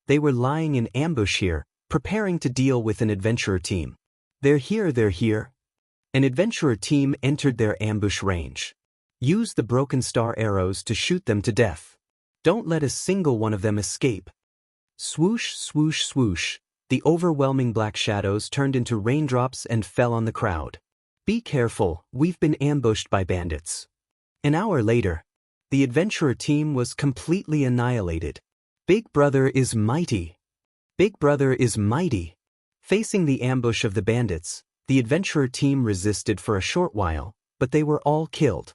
They were lying in ambush here, preparing to deal with an adventurer team. They're here. An adventurer team entered their ambush range. Use the broken star arrows to shoot them to death. Don't let a single one of them escape. Swoosh, swoosh, swoosh. The overwhelming black shadows turned into raindrops and fell on the crowd. "Be careful, we've been ambushed by bandits." An hour later, the adventurer team was completely annihilated. Big Brother is mighty. Big Brother is mighty. Facing the ambush of the bandits, the adventurer team resisted for a short while, but they were all killed.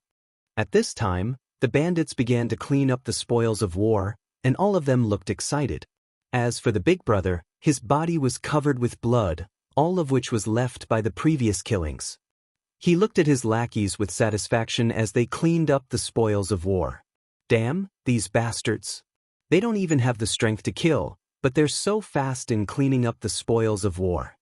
At this time, the bandits began to clean up the spoils of war, and all of them looked excited. As for the Big Brother, his body was covered with blood, all of which was left by the previous killings. He looked at his lackeys with satisfaction as they cleaned up the spoils of war. "Damn, these bastards. They don't even have the strength to kill, but they're so fast in cleaning up the spoils of war."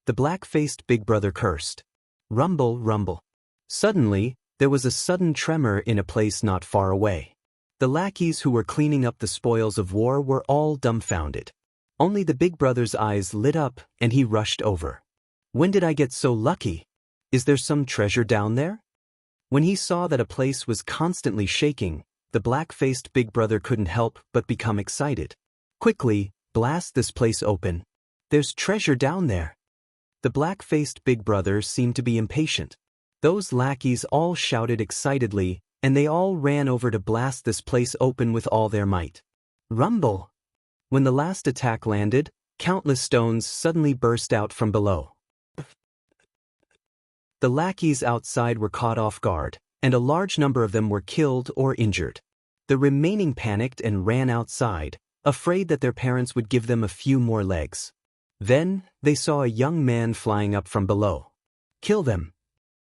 The black-faced Big Brother cursed. Rumble, rumble. Suddenly, there was a sudden tremor in a place not far away. The lackeys who were cleaning up the spoils of war were all dumbfounded. Only the Big Brother's eyes lit up, and he rushed over. "When did I get so lucky? Is there some treasure down there?" When he saw that a place was constantly shaking, the black-faced big brother couldn't help but become excited. Quickly, blast this place open. There's treasure down there. The black-faced big brother seemed to be impatient. Those lackeys all shouted excitedly, and they all ran over to blast this place open with all their might. Rumble! When the last attack landed, countless stones suddenly burst out from below. The lackeys outside were caught off guard, and a large number of them were killed or injured. The remaining panicked and ran outside, afraid that their parents would give them a few more legs. Then, they saw a young man flying up from below. Kill them!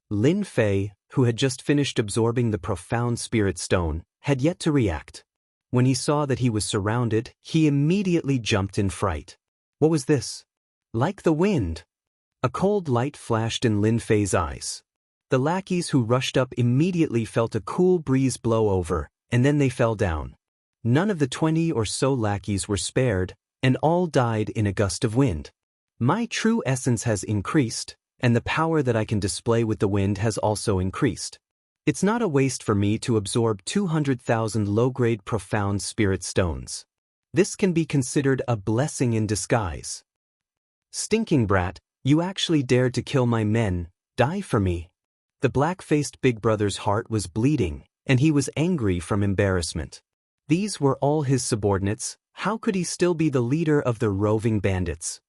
Lin Fei, who had just finished absorbing the profound spirit stone, had yet to react. When he saw that he was surrounded, he immediately jumped in fright. What was this? Like the wind! A cold light flashed in Lin Fei's eyes. The lackeys who rushed up immediately felt a cool breeze blow over, and then they fell down. None of the 20 or so lackeys were spared, and all died in a gust of wind. My true essence has increased, and the power that I can display with the wind has also increased. It's not a waste for me to absorb 200,000 low-grade profound spirit stones. This can be considered a blessing in disguise. Stinking brat, you actually dared to kill my men, die for me. The black-faced big brother's heart was bleeding, and he was angry from embarrassment. These were all his subordinates. How could he still be the leader of the roving bandits?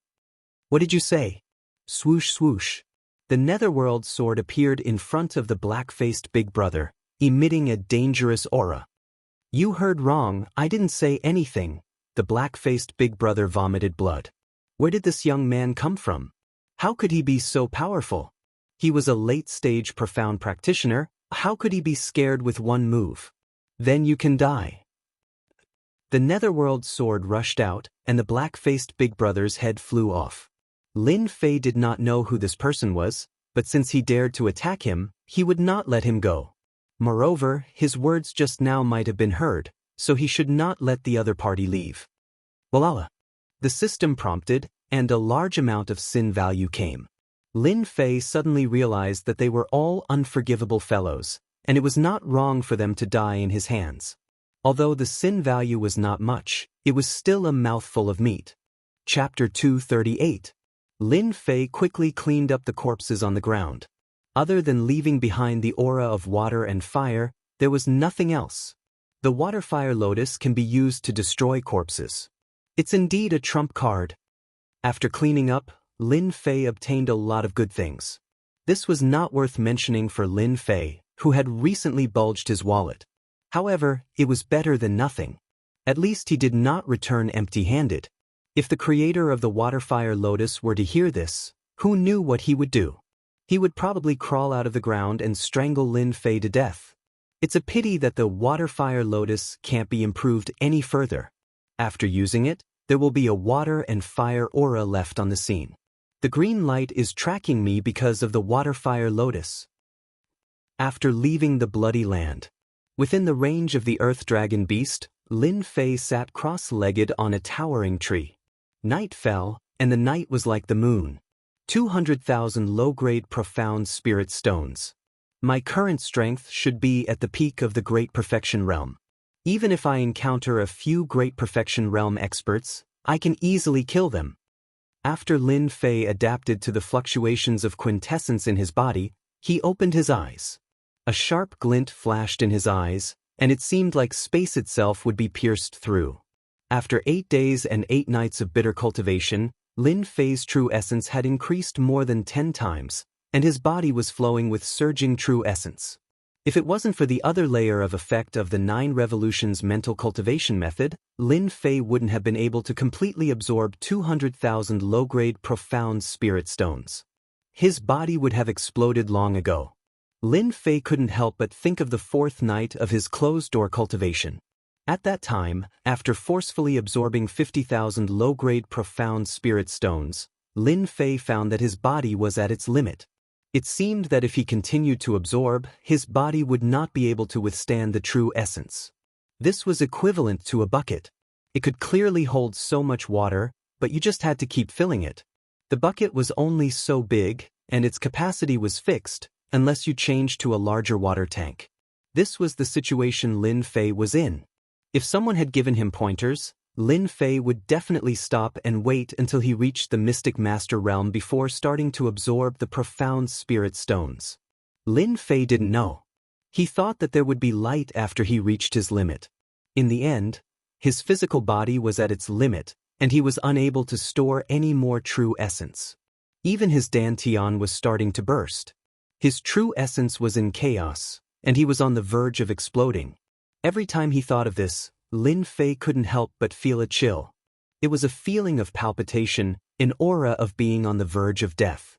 What did you say? Swoosh swoosh. The netherworld sword appeared in front of the black-faced big brother, emitting a dangerous aura. You heard wrong, I didn't say anything. The black-faced big brother vomited blood. Where did this young man come from? How could he be so powerful? He was a late-stage profound practitioner. How could he be scared with one move? Then you can die. The netherworld sword rushed out, and the black-faced big brother's head flew off. Lin Fei did not know who this person was, but since he dared to attack him, he would not let him go. Moreover, his words just now might have been heard, so he should not let the other party leave. Voila! The system prompted, and a large amount of sin value came. Lin Fei suddenly realized that they were all unforgivable fellows, and it was not wrong for them to die in his hands. Although the sin value was not much, it was still a mouthful of meat. Chapter 238. Lin Fei quickly cleaned up the corpses on the ground. Other than leaving behind the aura of water and fire, there was nothing else. The water-fire lotus can be used to destroy corpses. It's indeed a trump card. After cleaning up, Lin Fei obtained a lot of good things. This was not worth mentioning for Lin Fei, who had recently bulged his wallet. However, it was better than nothing. At least he did not return empty-handed. If the creator of the water-fire lotus were to hear this, who knew what he would do? He would probably crawl out of the ground and strangle Lin Fei to death. It's a pity that the water-fire lotus can't be improved any further. After using it, there will be a water and fire aura left on the scene. The green light is tracking me because of the water-fire lotus. After leaving the bloody land, within the range of the earth dragon beast, Lin Fei sat cross-legged on a towering tree. Night fell, and the night was like the moon. 200,000 low-grade profound spirit stones. My current strength should be at the peak of the Great Perfection Realm. Even if I encounter a few Great Perfection Realm experts, I can easily kill them. After Lin Fei adapted to the fluctuations of quintessence in his body, he opened his eyes. A sharp glint flashed in his eyes, and it seemed like space itself would be pierced through. After 8 days and 8 nights of bitter cultivation, Lin Fei's true essence had increased more than 10 times, and his body was flowing with surging true essence. If it wasn't for the other layer of effect of the 9 revolutions mental cultivation method, Lin Fei wouldn't have been able to completely absorb 200,000 low-grade profound spirit stones. His body would have exploded long ago. Lin Fei couldn't help but think of the 4th night of his closed-door cultivation. At that time, after forcefully absorbing 50,000 low-grade profound spirit stones, Lin Fei found that his body was at its limit. It seemed that if he continued to absorb, his body would not be able to withstand the true essence. This was equivalent to a bucket. It could clearly hold so much water, but you just had to keep filling it. The bucket was only so big, and its capacity was fixed, unless you change to a larger water tank. This was the situation Lin Fei was in. If someone had given him pointers, Lin Fei would definitely stop and wait until he reached the Mystic Master realm before starting to absorb the profound spirit stones. Lin Fei didn't know. He thought that there would be light after he reached his limit. In the end, his physical body was at its limit, and he was unable to store any more true essence. Even his dantian was starting to burst. His true essence was in chaos, and he was on the verge of exploding. Every time he thought of this, Lin Fei couldn't help but feel a chill. It was a feeling of palpitation, an aura of being on the verge of death.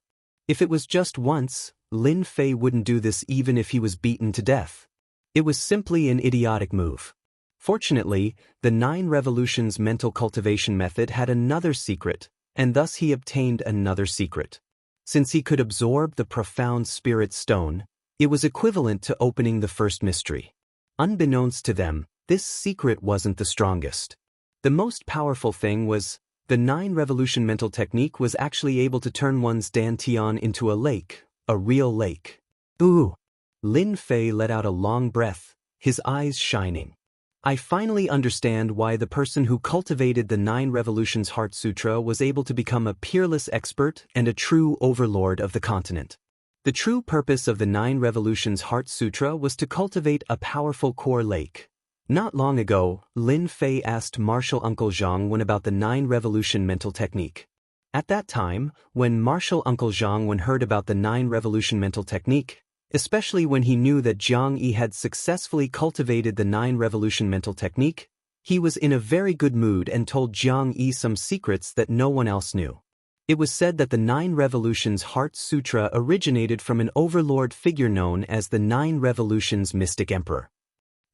If it was just once, Lin Fei wouldn't do this even if he was beaten to death. It was simply an idiotic move. Fortunately, the 9 Revolutions mental cultivation method had another secret, and thus he obtained another secret. Since he could absorb the profound spirit stone, it was equivalent to opening the first mystery. Unbeknownst to them, this secret wasn't the strongest. The most powerful thing was, the 9 Revolution mental technique was actually able to turn one's dantian into a lake, a real lake. Ooh! Lin Fei let out a long breath, his eyes shining. I finally understand why the person who cultivated the 9 Revolutions Heart Sutra was able to become a peerless expert and a true overlord of the continent. The true purpose of the 9 Revolutions Heart Sutra was to cultivate a powerful core lake. Not long ago, Lin Fei asked Martial Uncle Zhang Wen about the 9 Revolution mental technique. At that time, when Martial Uncle Zhang Wen heard about the 9 Revolution mental technique, especially when he knew that Jiang Yi had successfully cultivated the 9 Revolution mental technique, he was in a very good mood and told Jiang Yi some secrets that no one else knew. It was said that the 9 Revolutions Heart Sutra originated from an overlord figure known as the 9 Revolutions Mystic Emperor.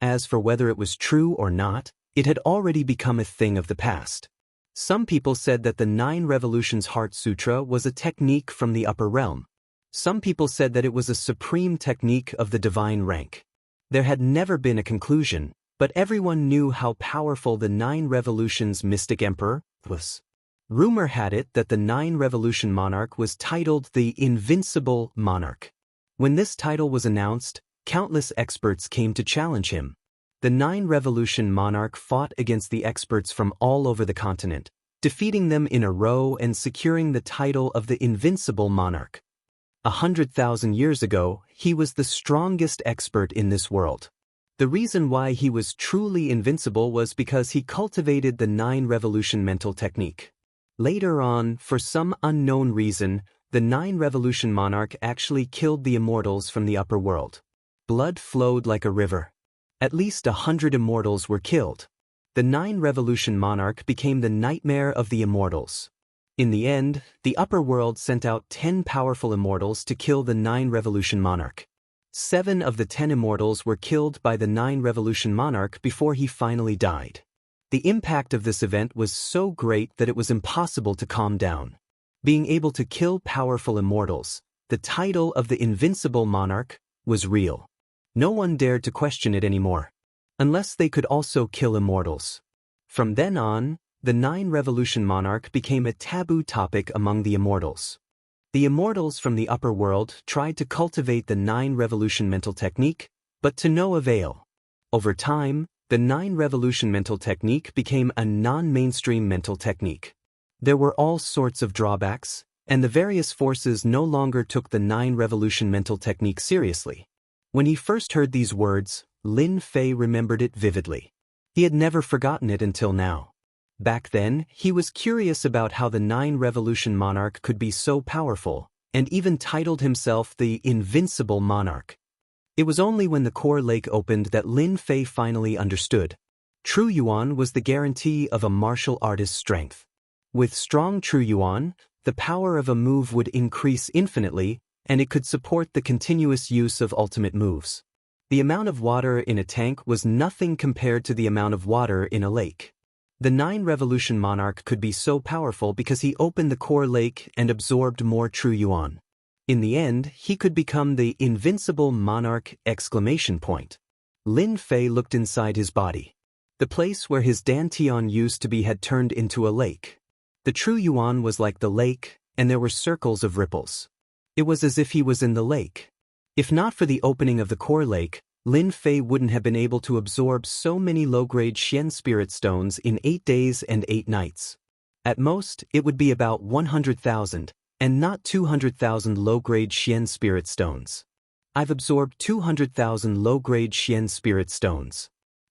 As for whether it was true or not, it had already become a thing of the past. Some people said that the 9 Revolutions Heart Sutra was a technique from the upper realm. Some people said that it was a supreme technique of the divine rank. There had never been a conclusion, but everyone knew how powerful the 9 Revolutions Mystic Emperor was. Rumor had it that the 9 Revolution Monarch was titled the Invincible Monarch. When this title was announced, countless experts came to challenge him. The 9 Revolution Monarch fought against the experts from all over the continent, defeating them in a row and securing the title of the Invincible Monarch. 100,000 years ago, he was the strongest expert in this world. The reason why he was truly invincible was because he cultivated the 9 Revolution mental technique. Later on, for some unknown reason, the 9 Revolution Monarch actually killed the Immortals from the upper world. Blood flowed like a river. At least 100 Immortals were killed. The 9 Revolution Monarch became the nightmare of the Immortals. In the end, the upper world sent out 10 powerful Immortals to kill the 9 Revolution Monarch. 7 of the 10 Immortals were killed by the 9 Revolution Monarch before he finally died. The impact of this event was so great that it was impossible to calm down. Being able to kill powerful Immortals, the title of the Invincible Monarch, was real. No one dared to question it anymore, unless they could also kill Immortals. From then on, the 9 Revolution Monarch became a taboo topic among the Immortals. The Immortals from the upper world tried to cultivate the 9 Revolution mental technique, but to no avail. Over time, the 9 Revolution mental technique became a non-mainstream mental technique. There were all sorts of drawbacks, and the various forces no longer took the 9 Revolution mental technique seriously. When he first heard these words, Lin Fei remembered it vividly. He had never forgotten it until now. Back then, he was curious about how the 9 Revolution Monarch could be so powerful, and even titled himself the Invincible Monarch. It was only when the core lake opened that Lin Fei finally understood. True Yuan was the guarantee of a martial artist's strength. With strong True Yuan, the power of a move would increase infinitely, and it could support the continuous use of ultimate moves. The amount of water in a tank was nothing compared to the amount of water in a lake. The 9 Revolution Monarch could be so powerful because he opened the core lake and absorbed more True Yuan. In the end, he could become the Invincible Monarch! Lin Fei looked inside his body. The place where his dantian used to be had turned into a lake. The True Yuan was like the lake, and there were circles of ripples. It was as if he was in the lake. If not for the opening of the core lake, Lin Fei wouldn't have been able to absorb so many low-grade Xian spirit stones in 8 days and 8 nights. At most, it would be about 100,000, and not 200,000 low-grade Xian spirit stones. I've absorbed 200,000 low-grade Xian spirit stones.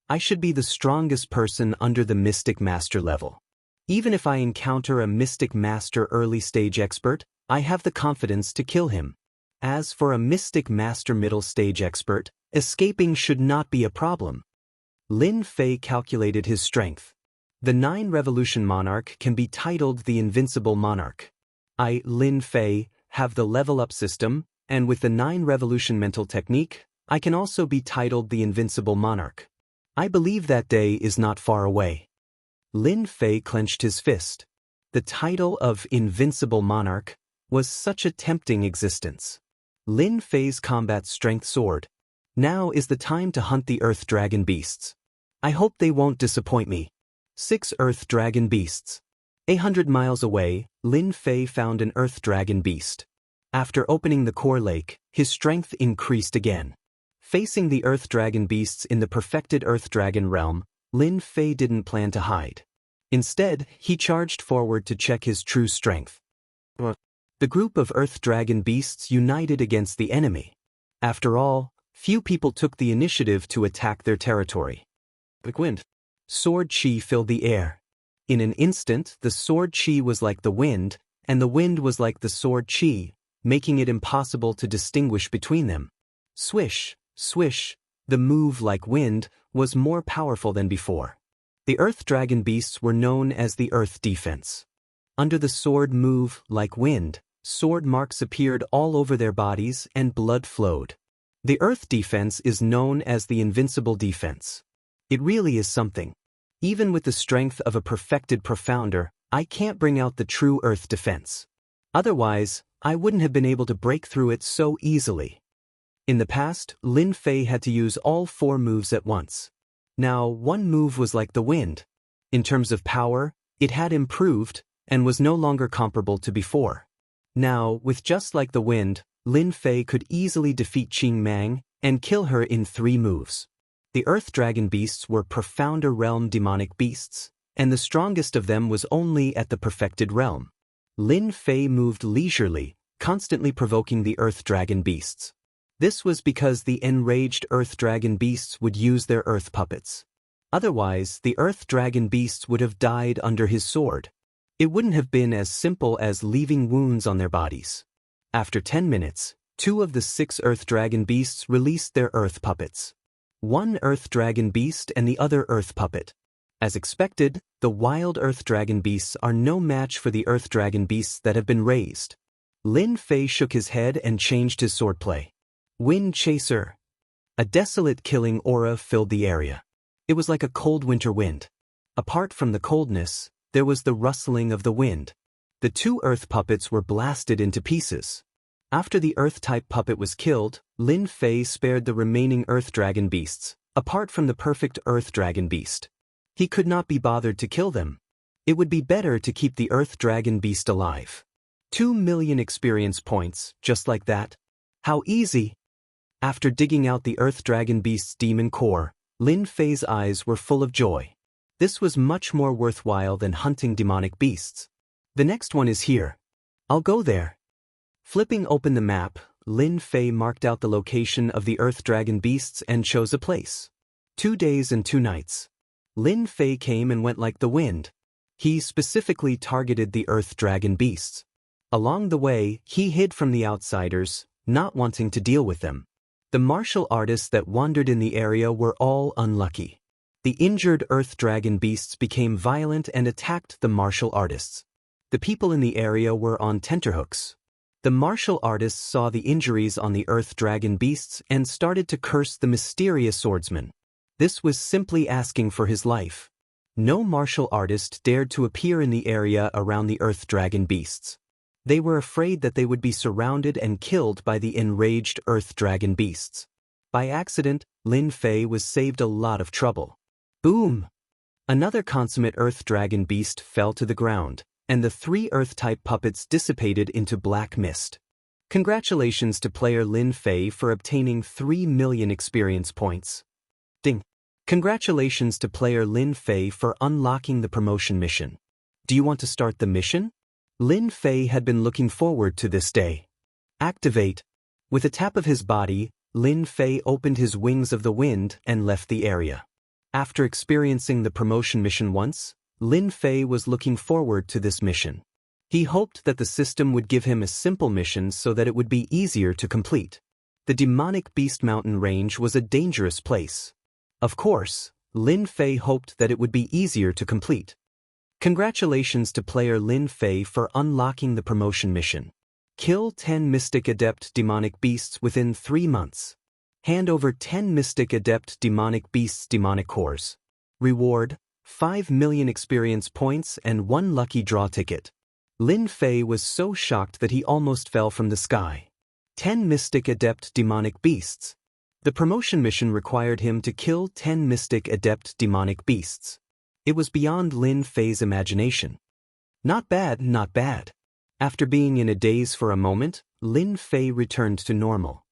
I should be the strongest person under the Mystic Master level. Even if I encounter a Mystic Master early-stage expert, I have the confidence to kill him. As for a Mystic Master middle-stage expert, escaping should not be a problem. Lin Fei calculated his strength. The 9 Revolution Monarch can be titled the Invincible Monarch. I, Lin Fei, have the level-up system, and with the 9 Revolution mental technique, I can also be titled the Invincible Monarch. I believe that day is not far away. Lin Fei clenched his fist. The title of Invincible Monarch was such a tempting existence. Lin Fei's combat strength soared. Now is the time to hunt the Earth Dragon Beasts. I hope they won't disappoint me. 6 Earth Dragon Beasts. 100 miles away, Lin Fei found an Earth Dragon Beast. After opening the core lake, his strength increased again. Facing the Earth Dragon Beasts in the perfected Earth Dragon realm, Lin Fei didn't plan to hide. Instead, he charged forward to check his true strength. The group of Earth Dragon Beasts united against the enemy. After all, few people took the initiative to attack their territory. The wind. Sword chi filled the air. In an instant, the sword chi was like the wind, and the wind was like the sword chi, making it impossible to distinguish between them. Swish, swish, the move like wind was more powerful than before. The Earth Dragon Beasts were known as the Earth Defense. Under the sword move like wind, sword marks appeared all over their bodies and blood flowed. The Earth Defense is known as the Invincible Defense. It really is something. Even with the strength of a perfected profounder, I can't bring out the true Earth Defense. Otherwise, I wouldn't have been able to break through it so easily. In the past, Lin Fei had to use all 4 moves at once. Now, one move was like the wind. In terms of power, it had improved and was no longer comparable to before. Now, with just like the wind, Lin Fei could easily defeat Qing Mang and kill her in 3 moves. The Earth Dragon Beasts were profounder realm demonic beasts, and the strongest of them was only at the perfected realm. Lin Fei moved leisurely, constantly provoking the Earth Dragon Beasts. This was because the enraged Earth Dragon Beasts would use their earth puppets. Otherwise, the Earth Dragon Beasts would have died under his sword. It wouldn't have been as simple as leaving wounds on their bodies. After 10 minutes, 2 of the 6 Earth Dragon Beasts released their earth puppets. One Earth Dragon Beast and the other Earth Puppet. As expected, the wild Earth Dragon Beasts are no match for the Earth Dragon Beasts that have been raised. Lin Fei shook his head and changed his swordplay. Wind Chaser. A desolate killing aura filled the area. It was like a cold winter wind. Apart from the coldness, there was the rustling of the wind. The 2 earth puppets were blasted into pieces. After the earth-type puppet was killed, Lin Fei spared the remaining Earth Dragon Beasts, apart from the perfect Earth Dragon Beast. He could not be bothered to kill them. It would be better to keep the Earth Dragon Beast alive. 2 million experience points, just like that. How easy! After digging out the Earth Dragon Beast's demon core, Lin Fei's eyes were full of joy. This was much more worthwhile than hunting demonic beasts. The next one is here. I'll go there. Flipping open the map, Lin Fei marked out the location of the Earth Dragon Beasts and chose a place. 2 days and 2 nights. Lin Fei came and went like the wind. He specifically targeted the Earth Dragon Beasts. Along the way, he hid from the outsiders, not wanting to deal with them. The martial artists that wandered in the area were all unlucky. The injured Earth Dragon Beasts became violent and attacked the martial artists. The people in the area were on tenterhooks. The martial artists saw the injuries on the Earth Dragon Beasts and started to curse the mysterious swordsman. This was simply asking for his life. No martial artist dared to appear in the area around the Earth Dragon Beasts. They were afraid that they would be surrounded and killed by the enraged Earth Dragon Beasts. By accident, Lin Fei was saved a lot of trouble. Boom! Another consummate Earth Dragon Beast fell to the ground, and the 3 Earth-type puppets dissipated into black mist. Congratulations to player Lin Fei for obtaining 3 million experience points. Ding. Congratulations to player Lin Fei for unlocking the promotion mission. Do you want to start the mission? Lin Fei had been looking forward to this day. Activate. With a tap of his body, Lin Fei opened his wings of the wind and left the area. After experiencing the promotion mission once, Lin Fei was looking forward to this mission. He hoped that the system would give him a simple mission so that it would be easier to complete. The demonic beast mountain range was a dangerous place. Of course, Lin Fei hoped that it would be easier to complete. Congratulations to player Lin Fei for unlocking the promotion mission. Kill 10 Mystic Adept Demonic Beasts within 3 months. Hand over 10 Mystic Adept Demonic Beasts Demonic Cores. Reward, 5 million experience points and 1 lucky draw ticket. Lin Fei was so shocked that he almost fell from the sky. 10 Mystic Adept Demonic Beasts. The promotion mission required him to kill 10 Mystic Adept Demonic Beasts. It was beyond Lin Fei's imagination. Not bad, not bad. After being in a daze for a moment, Lin Fei returned to normal.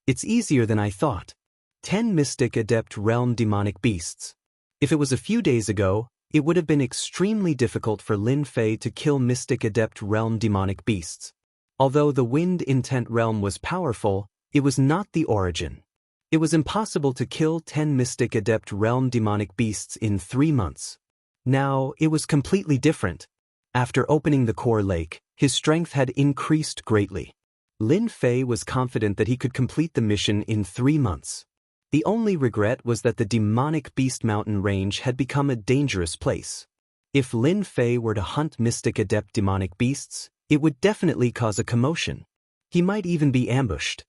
It's easier than I thought. 10 Mystic Adept Realm Demonic Beasts. If it was a few days ago, it would have been extremely difficult for Lin Fei to kill Mystic Adept Realm Demonic Beasts. Although the Wind Intent Realm was powerful, it was not the origin. It was impossible to kill 10 Mystic Adept Realm Demonic Beasts in 3 months. Now, it was completely different. After opening the core lake, his strength had increased greatly. Lin Fei was confident that he could complete the mission in 3 months. The only regret was that the demonic beast mountain range had become a dangerous place. If Lin Fei were to hunt Mystic Adept Demonic Beasts, it would definitely cause a commotion. He might even be ambushed.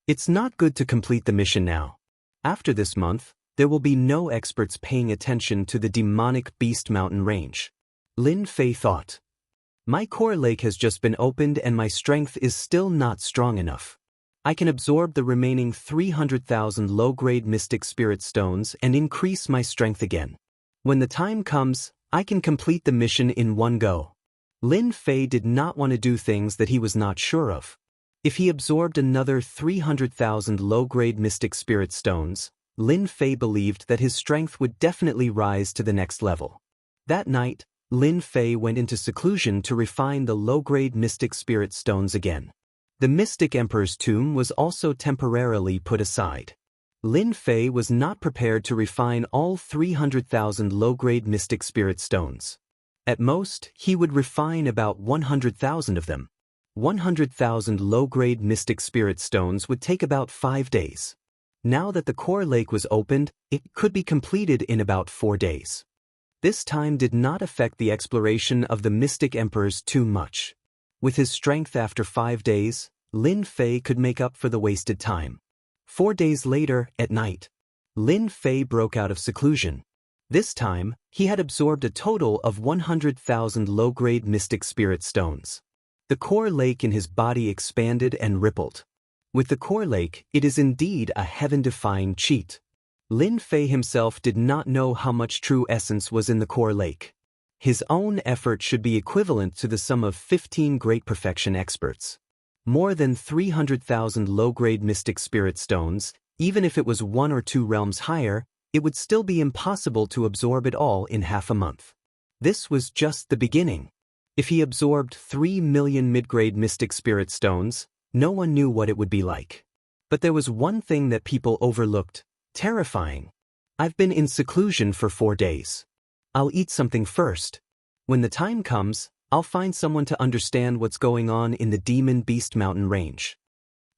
It's not good to complete the mission now. After this month, there will be no experts paying attention to the demonic beast mountain range. Lin Fei thought. My core lake has just been opened and my strength is still not strong enough. I can absorb the remaining 300,000 low-grade mystic spirit stones and increase my strength again. When the time comes, I can complete the mission in one go. Lin Fei did not want to do things that he was not sure of. If he absorbed another 300,000 low-grade mystic spirit stones, Lin Fei believed that his strength would definitely rise to the next level. That night, Lin Fei went into seclusion to refine the low-grade mystic spirit stones again. The Mystic Emperor's tomb was also temporarily put aside. Lin Fei was not prepared to refine all 300,000 low-grade mystic spirit stones. At most, he would refine about 100,000 of them. 100,000 low-grade mystic spirit stones would take about 5 days. Now that the core lake was opened, it could be completed in about 4 days. This time did not affect the exploration of the Mystic Emperor's tomb much. With his strength after 5 days, Lin Fei could make up for the wasted time. 4 days later, at night, Lin Fei broke out of seclusion. This time, he had absorbed a total of 100,000 low-grade mystic spirit stones. The core lake in his body expanded and rippled. With the core lake, it is indeed a heaven-defying cheat. Lin Fei himself did not know how much true essence was in the core lake. His own effort should be equivalent to the sum of 15 great perfection experts. More than 300,000 low-grade mystic spirit stones, even if it was 1 or 2 realms higher, it would still be impossible to absorb it all in half a month. This was just the beginning. If he absorbed 3 million mid-grade mystic spirit stones, no one knew what it would be like. But there was one thing that people overlooked: terrifying. I've been in seclusion for 4 days. I'll eat something first. When the time comes, I'll find someone to understand what's going on in the Demon Beast Mountain range.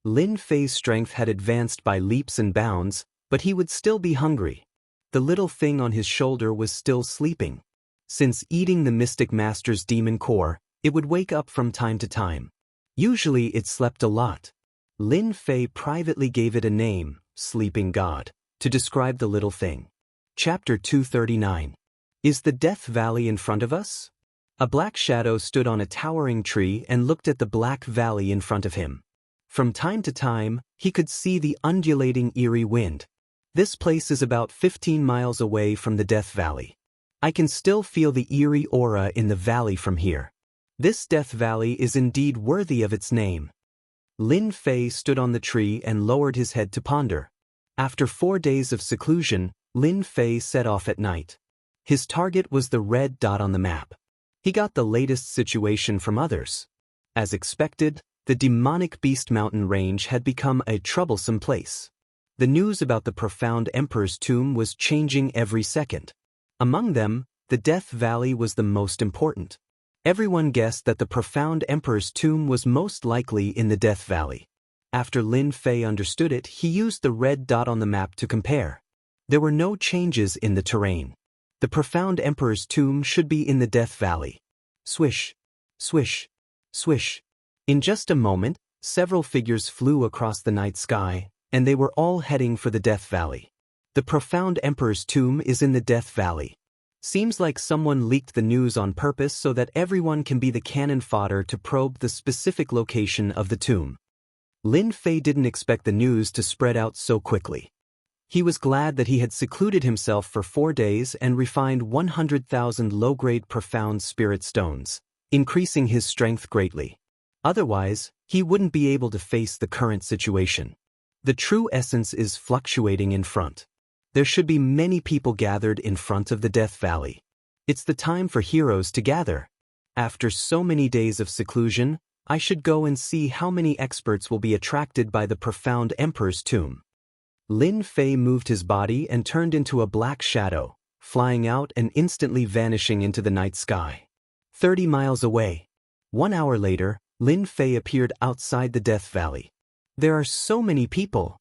Lin Fei's strength had advanced by leaps and bounds, but he would still be hungry. The little thing on his shoulder was still sleeping. Since eating the Mystic Master's demon core, it would wake up from time to time. Usually it slept a lot. Lin Fei privately gave it a name, Sleeping God, to describe the little thing. Chapter 239. Is the Death Valley in front of us? A black shadow stood on a towering tree and looked at the black valley in front of him. From time to time, he could see the undulating eerie wind. This place is about 15 miles away from the Death Valley. I can still feel the eerie aura in the valley from here. This Death Valley is indeed worthy of its name. Lin Fei stood on the tree and lowered his head to ponder. After 4 days of seclusion, Lin Fei set off at night. His target was the red dot on the map. He got the latest situation from others. As expected, the demonic Beast Mountain range had become a troublesome place. The news about the profound Emperor's tomb was changing every second. Among them, the Death Valley was the most important. Everyone guessed that the profound Emperor's tomb was most likely in the Death Valley. After Lin Fei understood it, he used the red dot on the map to compare. There were no changes in the terrain. The profound Emperor's tomb should be in the Death Valley. Swish, swish, swish. In just a moment, several figures flew across the night sky, and they were all heading for the Death Valley. The profound Emperor's tomb is in the Death Valley. Seems like someone leaked the news on purpose so that everyone can be the cannon fodder to probe the specific location of the tomb. Lin Fei didn't expect the news to spread out so quickly. He was glad that he had secluded himself for 4 days and refined 100,000 low-grade profound spirit stones, increasing his strength greatly. Otherwise, he wouldn't be able to face the current situation. The true essence is fluctuating in front. There should be many people gathered in front of the Death Valley. It's the time for heroes to gather. After so many days of seclusion, I should go and see how many experts will be attracted by the profound Emperor's tomb. Lin Fei moved his body and turned into a black shadow, flying out and instantly vanishing into the night sky. 30 miles away. 1 hour later, Lin Fei appeared outside the Death Valley. There are so many people.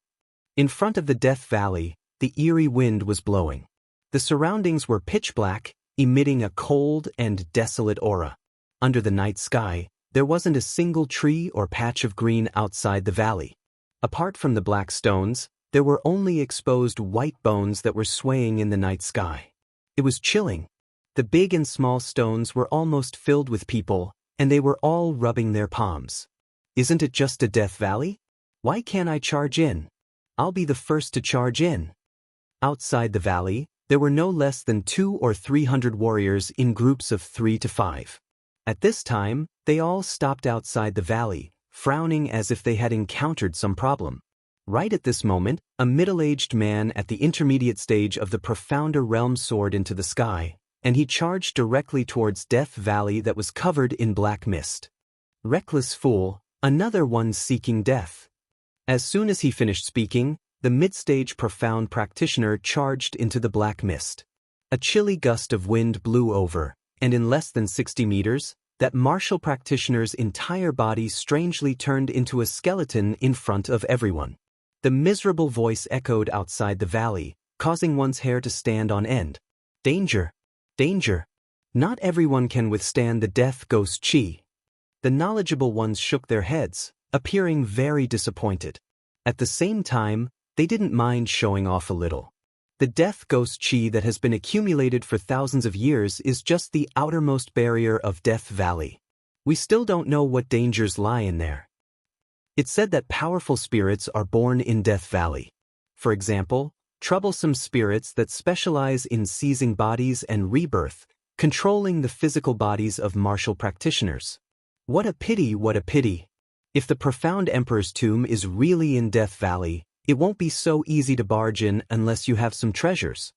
In front of the Death Valley, the eerie wind was blowing. The surroundings were pitch black, emitting a cold and desolate aura. Under the night sky, there wasn't a single tree or patch of green outside the valley. Apart from the black stones, there were only exposed white bones that were swaying in the night sky. It was chilling. The big and small stones were almost filled with people, and they were all rubbing their palms. Isn't it just a Death Valley? Why can't I charge in? I'll be the first to charge in. Outside the valley, there were no less than 200 or 300 warriors in groups of 3 to 5. At this time, they all stopped outside the valley, frowning as if they had encountered some problem. Right at this moment, a middle-aged man at the intermediate stage of the profounder realm soared into the sky, and he charged directly towards Death Valley that was covered in black mist. Reckless fool, another one seeking death. As soon as he finished speaking, the mid-stage profound practitioner charged into the black mist. A chilly gust of wind blew over, and in less than 60 meters, that martial practitioner's entire body strangely turned into a skeleton in front of everyone. The miserable voice echoed outside the valley, causing one's hair to stand on end. Danger! Danger! Not everyone can withstand the death ghost chi. The knowledgeable ones shook their heads, appearing very disappointed. At the same time, they didn't mind showing off a little. The death ghost chi that has been accumulated for thousands of years is just the outermost barrier of Death Valley. We still don't know what dangers lie in there. It's said that powerful spirits are born in Death Valley. For example, troublesome spirits that specialize in seizing bodies and rebirth, controlling the physical bodies of martial practitioners. What a pity, what a pity. If the profound Emperor's tomb is really in Death Valley, it won't be so easy to barge in unless you have some treasures.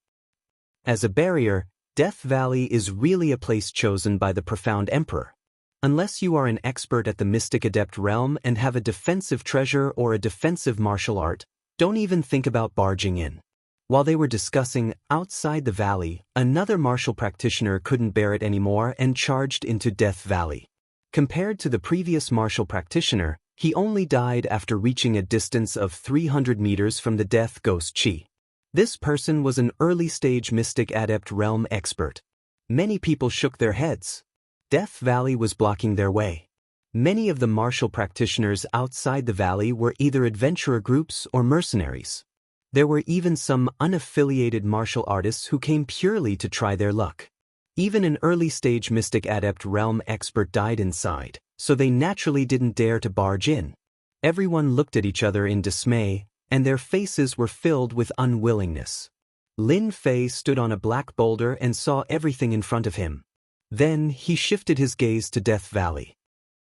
As a barrier, Death Valley is really a place chosen by the profound Emperor. Unless you are an expert at the Mystic Adept realm and have a defensive treasure or a defensive martial art, don't even think about barging in. While they were discussing outside the valley, another martial practitioner couldn't bear it anymore and charged into Death Valley. Compared to the previous martial practitioner, he only died after reaching a distance of 300 meters from the death ghost chi. This person was an early-stage Mystic Adept realm expert. Many people shook their heads. Death Valley was blocking their way. Many of the martial practitioners outside the valley were either adventurer groups or mercenaries. There were even some unaffiliated martial artists who came purely to try their luck. Even an early-stage Mystic Adept realm expert died inside, so they naturally didn't dare to barge in. Everyone looked at each other in dismay, and their faces were filled with unwillingness. Lin Fei stood on a black boulder and saw everything in front of him. Then he shifted his gaze to Death Valley.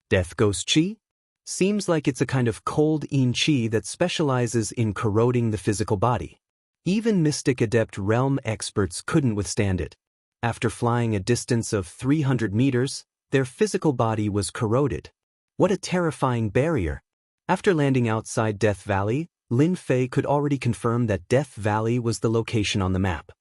Death Ghost Chi? Seems like it's a kind of cold yin qi that specializes in corroding the physical body. Even Mystic Adept realm experts couldn't withstand it. After flying a distance of 300 meters, their physical body was corroded. What a terrifying barrier! After landing outside Death Valley, Lin Fei could already confirm that Death Valley was the location on the map.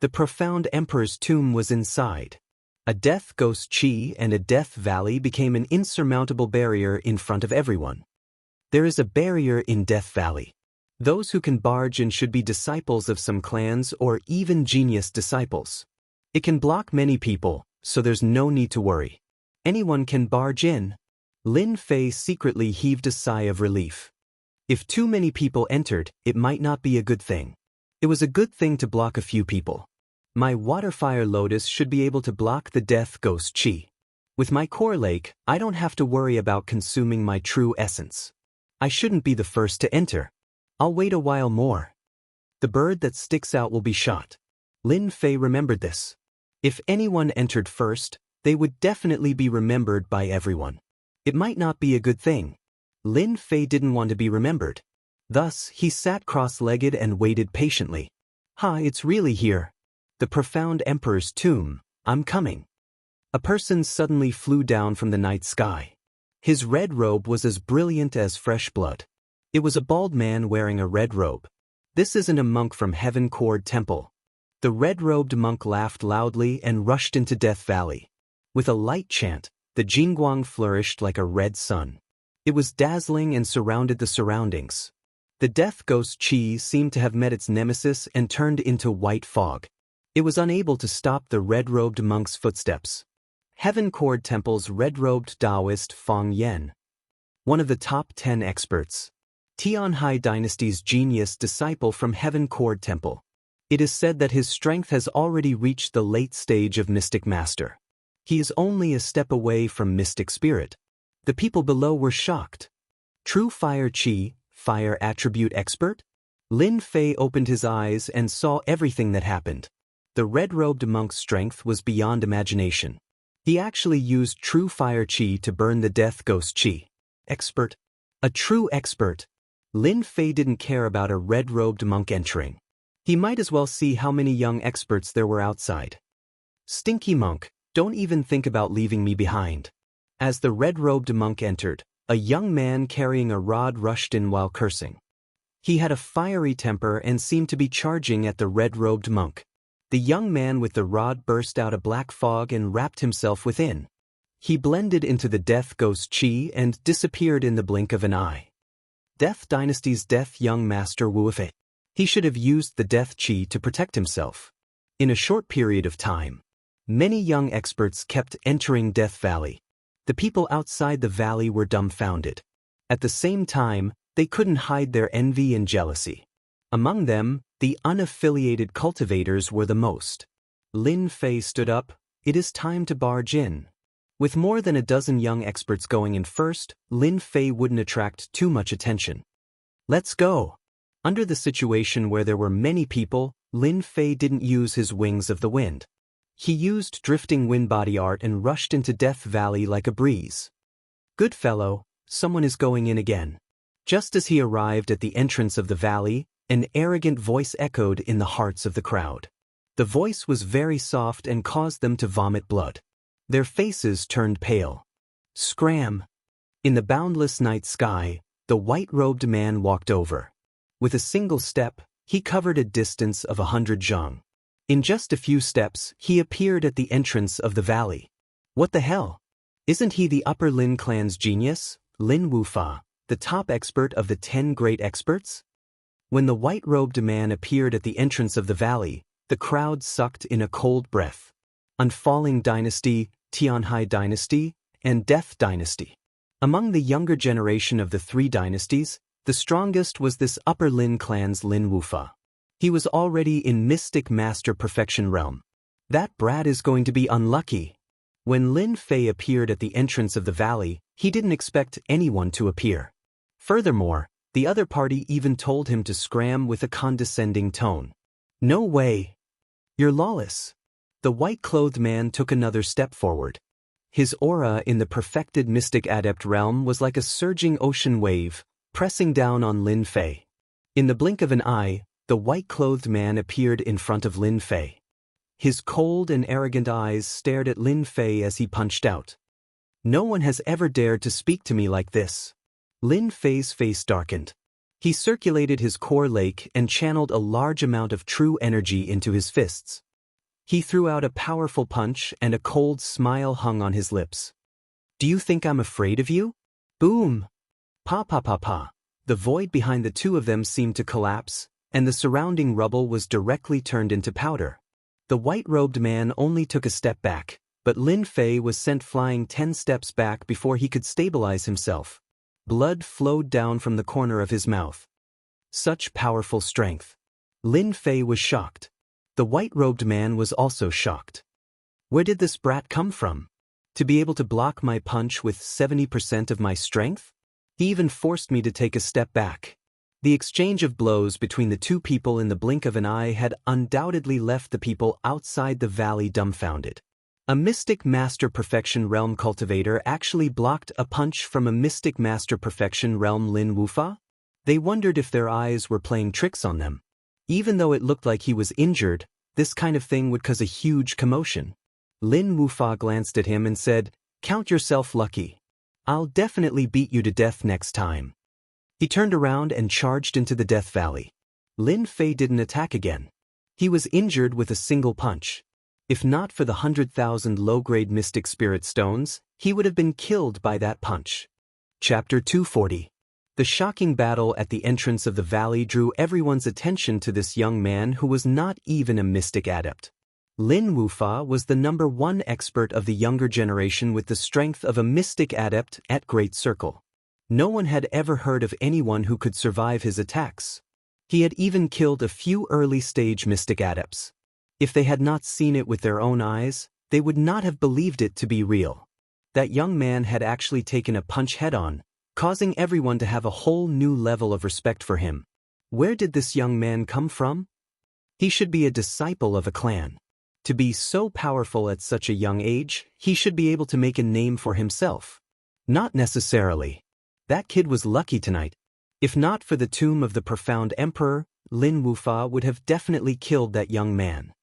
The profound Emperor's tomb was inside. A Death Ghost Chi and a Death Valley became an insurmountable barrier in front of everyone. There is a barrier in Death Valley. Those who can barge in should be disciples of some clans or even genius disciples. It can block many people, so there's no need to worry. Anyone can barge in. Lin Fei secretly heaved a sigh of relief. If too many people entered, it might not be a good thing. It was a good thing to block a few people. My Waterfire Lotus should be able to block the Death Ghost Chi. With my Core Lake, I don't have to worry about consuming my true essence. I shouldn't be the first to enter. I'll wait a while more. The bird that sticks out will be shot. Lin Fei remembered this. If anyone entered first, they would definitely be remembered by everyone. It might not be a good thing. Lin Fei didn't want to be remembered. Thus, he sat cross-legged and waited patiently. It's really here. The profound Emperor's tomb. I'm coming. A person suddenly flew down from the night sky. His red robe was as brilliant as fresh blood. It was a bald man wearing a red robe. This isn't a monk from Heaven Cord Temple. The red-robed monk laughed loudly and rushed into Death Valley. With a light chant, the Jingguang flourished like a red sun. It was dazzling and surrounded the surroundings. The Death Ghost Chi seemed to have met its nemesis and turned into white fog. It was unable to stop the red-robed monk's footsteps. Heaven Cord Temple's red-robed Taoist Feng Yan, one of the top 10 experts. Tianhai Dynasty's genius disciple from Heaven Cord Temple. It is said that his strength has already reached the late stage of Mystic Master. He is only a step away from Mystic Spirit. The people below were shocked. True Fire Chi, Fire Attribute Expert? Lin Fei opened his eyes and saw everything that happened. The red-robed monk's strength was beyond imagination. He actually used True Fire Chi to burn the Death Ghost Chi. Expert? A true expert. Lin Fei didn't care about a red-robed monk entering. He might as well see how many young experts there were outside. Stinky monk, don't even think about leaving me behind. As the red-robed monk entered, a young man carrying a rod rushed in while cursing. He had a fiery temper and seemed to be charging at the red-robed monk. The young man with the rod burst out a black fog and wrapped himself within. He blended into the Death Ghost Chi and disappeared in the blink of an eye. Death Dynasty's Death Young Master Wufe. He should have used the Death Chi to protect himself. In a short period of time, many young experts kept entering Death Valley. The people outside the valley were dumbfounded. At the same time, they couldn't hide their envy and jealousy. Among them, the unaffiliated cultivators were the most. Lin Fei stood up. It is time to barge in. With more than a dozen young experts going in first, Lin Fei wouldn't attract too much attention. Let's go. Under the situation where there were many people, Lin Fei didn't use his wings of the wind. He used drifting wind body art and rushed into Death Valley like a breeze. Good fellow, someone is going in again. Just as he arrived at the entrance of the valley, an arrogant voice echoed in the hearts of the crowd. The voice was very soft and caused them to vomit blood. Their faces turned pale. Scram! In the boundless night sky, the white-robed man walked over. With a single step, he covered a distance of 100 zhang. In just a few steps, he appeared at the entrance of the valley. What the hell? Isn't he the Upper Lin clan's genius, Lin Wufa, the top expert of the 10 great experts? When the white-robed man appeared at the entrance of the valley, the crowd sucked in a cold breath. Unfalling Dynasty, Tianhai Dynasty, and Death Dynasty. Among the younger generation of the 3 dynasties, the strongest was this Upper Lin clan's Lin Wufa. He was already in Mystic Master Perfection realm. That brat is going to be unlucky. When Lin Fei appeared at the entrance of the valley, he didn't expect anyone to appear. Furthermore, the other party even told him to scram with a condescending tone. No way. You're lawless. The white-clothed man took another step forward. His aura in the perfected mystic adept realm was like a surging ocean wave, pressing down on Lin Fei. In the blink of an eye, the white-clothed man appeared in front of Lin Fei. His cold and arrogant eyes stared at Lin Fei as he punched out. "No one has ever dared to speak to me like this." Lin Fei's face darkened. He circulated his core lake and channeled a large amount of true energy into his fists. He threw out a powerful punch and a cold smile hung on his lips. "Do you think I'm afraid of you?" Boom! Pa pa pa pa. The void behind the two of them seemed to collapse, and the surrounding rubble was directly turned into powder. The white-robed man only took a step back, but Lin Fei was sent flying 10 steps back before he could stabilize himself. Blood flowed down from the corner of his mouth. Such powerful strength. Lin Fei was shocked. The white-robed man was also shocked. Where did this brat come from? To be able to block my punch with 70% of my strength? He even forced me to take a step back. The exchange of blows between the two people in the blink of an eye had undoubtedly left the people outside the valley dumbfounded. A Mystic Master Perfection Realm cultivator actually blocked a punch from a Mystic Master Perfection Realm Lin Wufa? They wondered if their eyes were playing tricks on them. Even though it looked like he was injured, this kind of thing would cause a huge commotion. Lin Wufa glanced at him and said, "Count yourself lucky. I'll definitely beat you to death next time." He turned around and charged into the Death Valley. Lin Fei didn't attack again. He was injured with a single punch. If not for the 100,000 low-grade Mystic Spirit Stones, he would have been killed by that punch. Chapter 240. The shocking battle at the entrance of the valley drew everyone's attention to this young man who was not even a mystic adept. Lin Wufa was the #1 expert of the younger generation with the strength of a mystic adept at Great Circle. No one had ever heard of anyone who could survive his attacks. He had even killed a few early-stage mystic adepts. If they had not seen it with their own eyes, they would not have believed it to be real. That young man had actually taken a punch head-on, causing everyone to have a whole new level of respect for him. Where did this young man come from? He should be a disciple of a clan. To be so powerful at such a young age, he should be able to make a name for himself. Not necessarily. That kid was lucky tonight. If not for the tomb of the profound emperor, Lin Wufa would have definitely killed that young man.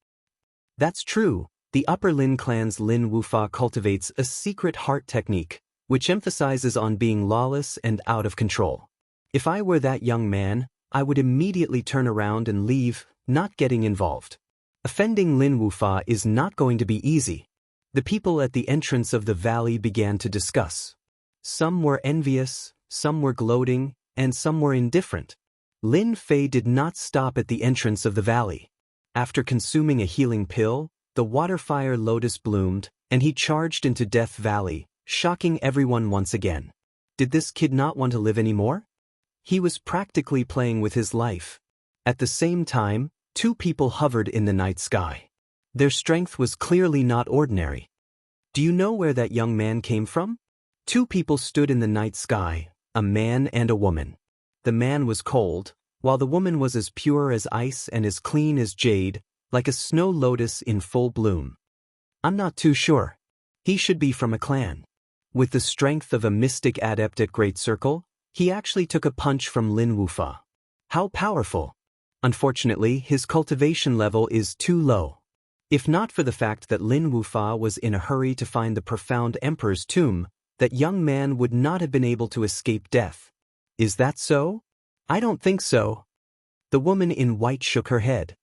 That's true. The Upper Lin clan's Lin Wufa cultivates a secret heart technique, which emphasizes on being lawless and out of control. If I were that young man, I would immediately turn around and leave, not getting involved. Offending Lin Wufa is not going to be easy. The people at the entrance of the valley began to discuss. Some were envious, some were gloating, and some were indifferent. Lin Fei did not stop at the entrance of the valley. After consuming a healing pill, the water-fire lotus bloomed, and he charged into Death Valley, shocking everyone once again. Did this kid not want to live anymore? He was practically playing with his life. At the same time, two people hovered in the night sky. Their strength was clearly not ordinary. Do you know where that young man came from? Two people stood in the night sky, a man and a woman. The man was cold, while the woman was as pure as ice and as clean as jade, like a snow lotus in full bloom. I'm not too sure. He should be from a clan. With the strength of a mystic adept at Great Circle, he actually took a punch from Lin Wufa. How powerful! Unfortunately, his cultivation level is too low. If not for the fact that Lin Wufa was in a hurry to find the profound emperor's tomb, that young man would not have been able to escape death. Is that so? I don't think so. The woman in white shook her head.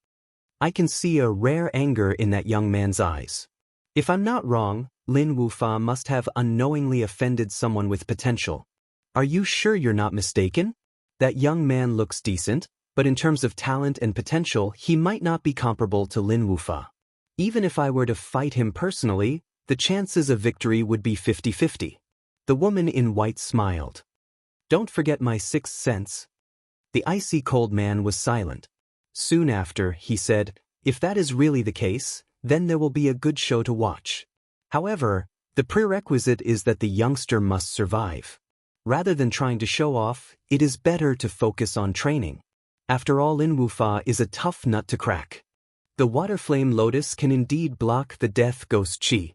I can see a rare anger in that young man's eyes. If I'm not wrong, Lin Wufa must have unknowingly offended someone with potential. Are you sure you're not mistaken? That young man looks decent, but in terms of talent and potential, he might not be comparable to Lin Wufa. Even if I were to fight him personally, the chances of victory would be 50-50. The woman in white smiled. Don't forget my sixth sense. The icy cold man was silent. Soon after, he said, if that is really the case, then there will be a good show to watch. However, the prerequisite is that the youngster must survive. Rather than trying to show off, it is better to focus on training. After all, Lin Wufa is a tough nut to crack. The water flame lotus can indeed block the death ghost chi.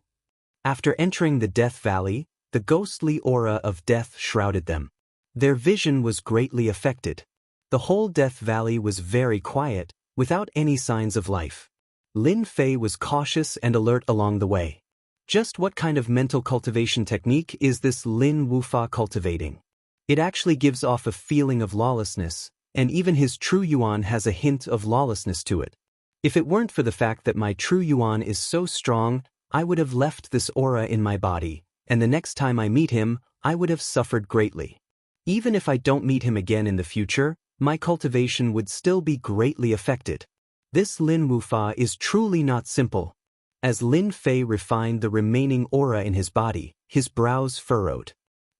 After entering the Death Valley, the ghostly aura of death shrouded them. Their vision was greatly affected. The whole Death Valley was very quiet, without any signs of life. Lin Fei was cautious and alert along the way. Just what kind of mental cultivation technique is this Lin Wufa cultivating? It actually gives off a feeling of lawlessness, and even his true yuan has a hint of lawlessness to it. If it weren't for the fact that my true yuan is so strong, I would have left this aura in my body, and the next time I meet him, I would have suffered greatly. Even if I don't meet him again in the future, my cultivation would still be greatly affected. This Lin Wufa is truly not simple. As Lin Fei refined the remaining aura in his body, his brows furrowed.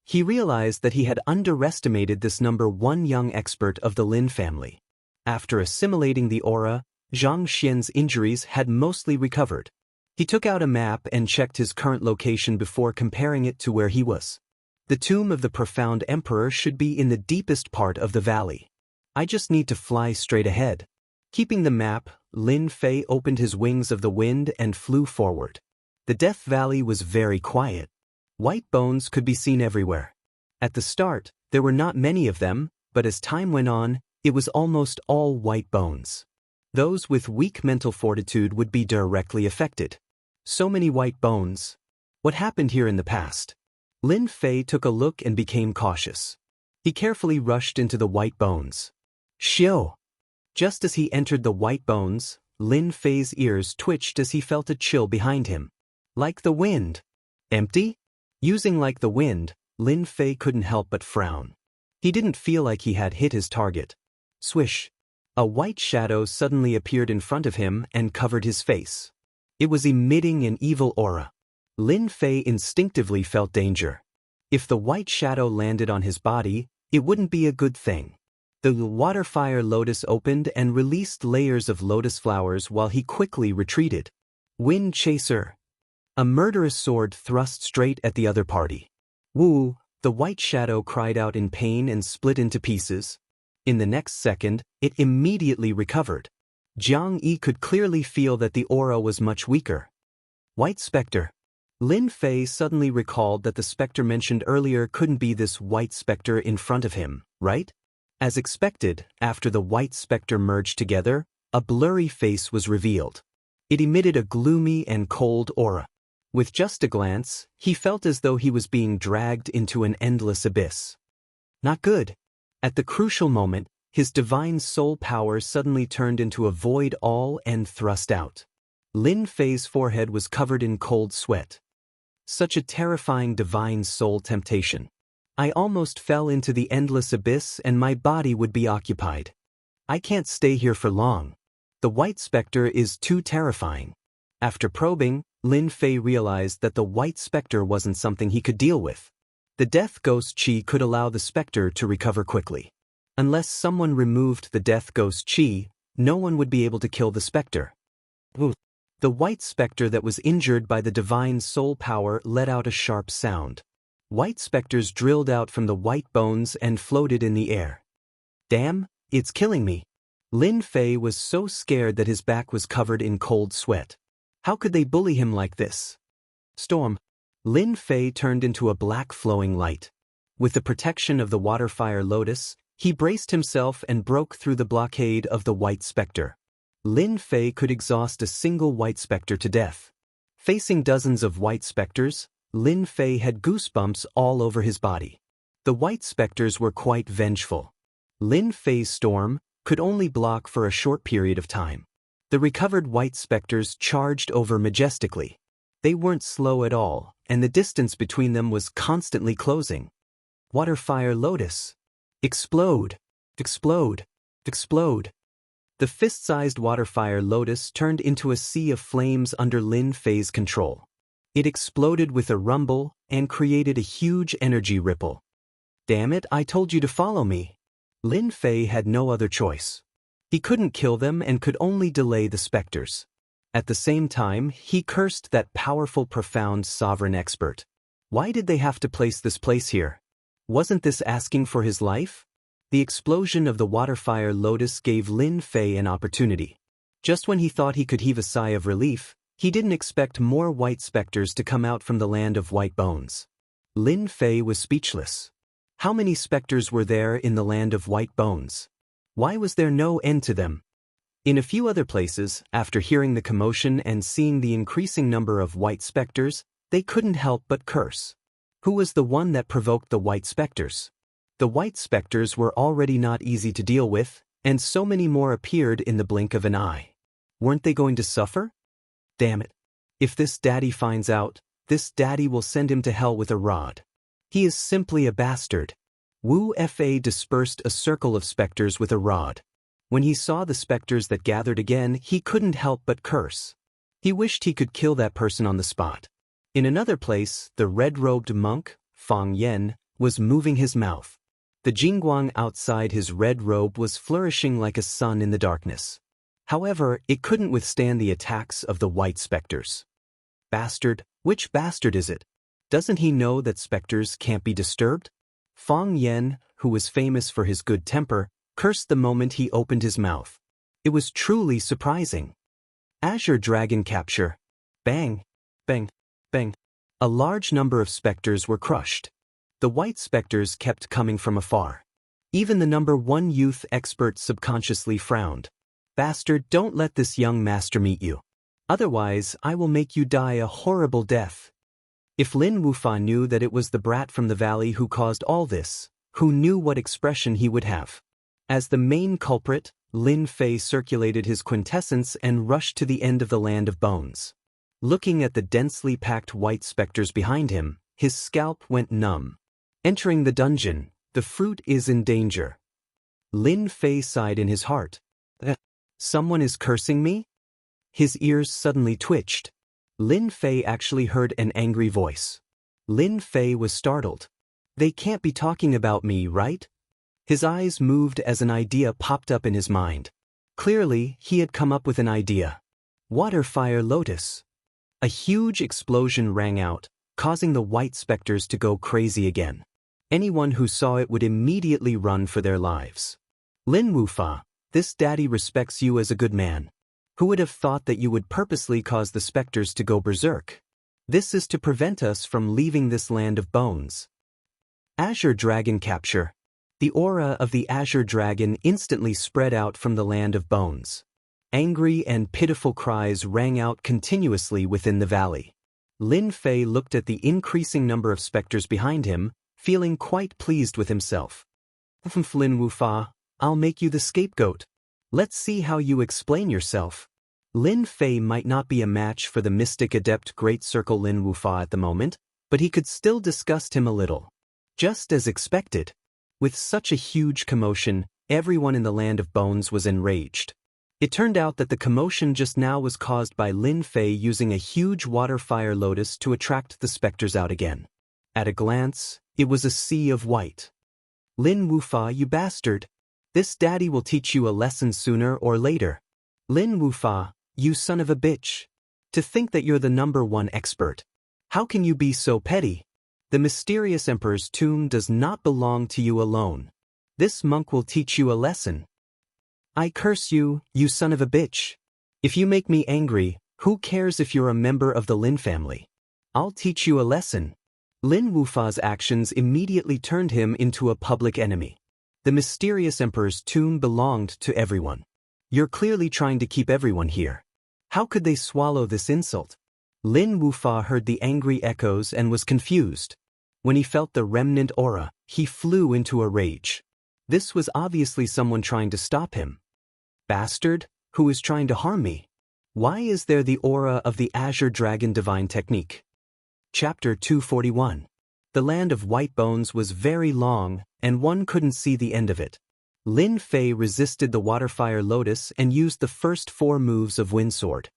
He realized that he had underestimated this number one young expert of the Lin family. After assimilating the aura, Xianxia's injuries had mostly recovered. He took out a map and checked his current location before comparing it to where he was. The tomb of the profound emperor should be in the deepest part of the valley. I just need to fly straight ahead. Keeping the map, Lin Fei opened his wings of the wind and flew forward. The Death Valley was very quiet. White bones could be seen everywhere. At the start, there were not many of them, but as time went on, it was almost all white bones. Those with weak mental fortitude would be directly affected. So many white bones. What happened here in the past? Lin Fei took a look and became cautious. He carefully rushed into the white bones. Xiao! Just as he entered the white bones, Lin Fei's ears twitched as he felt a chill behind him. Like the wind. Empty? Using like the wind, Lin Fei couldn't help but frown. He didn't feel like he had hit his target. Swish! A white shadow suddenly appeared in front of him and covered his face. It was emitting an evil aura. Lin Fei instinctively felt danger. If the white shadow landed on his body, it wouldn't be a good thing. The water-fire lotus opened and released layers of lotus flowers while he quickly retreated. Wind Chaser. A murderous sword thrust straight at the other party. Woo! The white shadow cried out in pain and split into pieces. In the next second, it immediately recovered. Jiang Yi could clearly feel that the aura was much weaker. White Spectre. Lin Fei suddenly recalled that the spectre mentioned earlier couldn't be this white spectre in front of him, right? As expected, after the white spectre merged together, a blurry face was revealed. It emitted a gloomy and cold aura. With just a glance, he felt as though he was being dragged into an endless abyss. Not good. At the crucial moment, his divine soul power suddenly turned into a void all and thrust out. Lin Fei's forehead was covered in cold sweat. Such a terrifying divine soul temptation. I almost fell into the endless abyss and my body would be occupied. I can't stay here for long. The white spectre is too terrifying. After probing, Lin Fei realized that the white spectre wasn't something he could deal with. The death ghost chi could allow the spectre to recover quickly. Unless someone removed the death ghost chi, no one would be able to kill the spectre. The white spectre that was injured by the divine soul power let out a sharp sound. White specters drilled out from the white bones and floated in the air. Damn, it's killing me. Lin Fei was so scared that his back was covered in cold sweat. How could they bully him like this? Storm. Lin Fei turned into a black flowing light. With the protection of the water-fire lotus, he braced himself and broke through the blockade of the white spectre. Lin Fei could exhaust a single white spectre to death. Facing dozens of white specters, Lin Fei had goosebumps all over his body. The white specters were quite vengeful. Lin Fei's storm could only block for a short period of time. The recovered white specters charged over majestically. They weren't slow at all, and the distance between them was constantly closing. Water-fire lotus. Explode! Explode! Explode! The fist-sized water-fire lotus turned into a sea of flames under Lin Fei's control. It exploded with a rumble and created a huge energy ripple. Damn it, I told you to follow me. Lin Fei had no other choice. He couldn't kill them and could only delay the specters. At the same time, he cursed that powerful, profound sovereign expert. Why did they have to place this place here? Wasn't this asking for his life? The explosion of the water-fire lotus gave Lin Fei an opportunity. Just when he thought he could heave a sigh of relief, He didn't expect more white specters to come out from the land of white bones. Lin Fei was speechless. How many specters were there in the land of white bones? Why was there no end to them? In a few other places, after hearing the commotion and seeing the increasing number of white specters, they couldn't help but curse. Who was the one that provoked the white specters? The white specters were already not easy to deal with, and so many more appeared in the blink of an eye. Weren't they going to suffer? Damn it. If this daddy finds out, this daddy will send him to hell with a rod. He is simply a bastard. Wu Fa dispersed a circle of specters with a rod. When he saw the specters that gathered again, he couldn't help but curse. He wished he could kill that person on the spot. In another place, the red-robed monk, Fang Yen, was moving his mouth. The jingguang outside his red robe was flourishing like a sun in the darkness. However, it couldn't withstand the attacks of the white specters. Bastard, which bastard is it? Doesn't he know that specters can't be disturbed? Fang Yen, who was famous for his good temper, cursed the moment he opened his mouth. It was truly surprising. Azure Dragon Capture. Bang, bang, bang. A large number of specters were crushed. The white specters kept coming from afar. Even the number 1 youth expert subconsciously frowned. Bastard, don't let this young master meet you. Otherwise, I will make you die a horrible death. If Lin Wufa knew that it was the brat from the valley who caused all this, who knew what expression he would have? As the main culprit, Lin Fei circulated his quintessence and rushed to the end of the land of bones. Looking at the densely packed white specters behind him, his scalp went numb. Entering the dungeon, the fruit is in danger. Lin Fei sighed in his heart. Someone is cursing me? His ears suddenly twitched. Lin Fei actually heard an angry voice. Lin Fei was startled. They can't be talking about me, right? His eyes moved as an idea popped up in his mind. Clearly, he had come up with an idea. Water Fire Lotus. A huge explosion rang out, causing the white specters to go crazy again. Anyone who saw it would immediately run for their lives. Lin Wufa, this daddy respects you as a good man. Who would have thought that you would purposely cause the specters to go berserk? This is to prevent us from leaving this land of bones. Azure Dragon Capture. The aura of the Azure Dragon instantly spread out from the land of bones. Angry and pitiful cries rang out continuously within the valley. Lin Fei looked at the increasing number of specters behind him, feeling quite pleased with himself. Lin Wufa, I'll make you the scapegoat. Let's see how you explain yourself. Lin Fei might not be a match for the mystic adept Great Circle Lin Wufa at the moment, but he could still disgust him a little. Just as expected. With such a huge commotion, everyone in the land of bones was enraged. It turned out that the commotion just now was caused by Lin Fei using a huge water fire lotus to attract the specters out again. At a glance, it was a sea of white. Lin Wufa, you bastard. This daddy will teach you a lesson sooner or later. Lin Wufa, you son of a bitch. To think that you're the #1 expert. How can you be so petty? The mysterious emperor's tomb does not belong to you alone. This monk will teach you a lesson. I curse you, you son of a bitch. If you make me angry, who cares if you're a member of the Lin family? I'll teach you a lesson. Lin Wufa's actions immediately turned him into a public enemy. The mysterious emperor's tomb belonged to everyone. You're clearly trying to keep everyone here. How could they swallow this insult? Lin Wufa heard the angry echoes and was confused. When he felt the remnant aura, he flew into a rage. This was obviously someone trying to stop him. Bastard, who is trying to harm me? Why is there the aura of the Azure Dragon Divine Technique? Chapter 241. The land of white bones was very long, and one couldn't see the end of it. Lin Fei resisted the water fire lotus and used the first 4 moves of Windsword.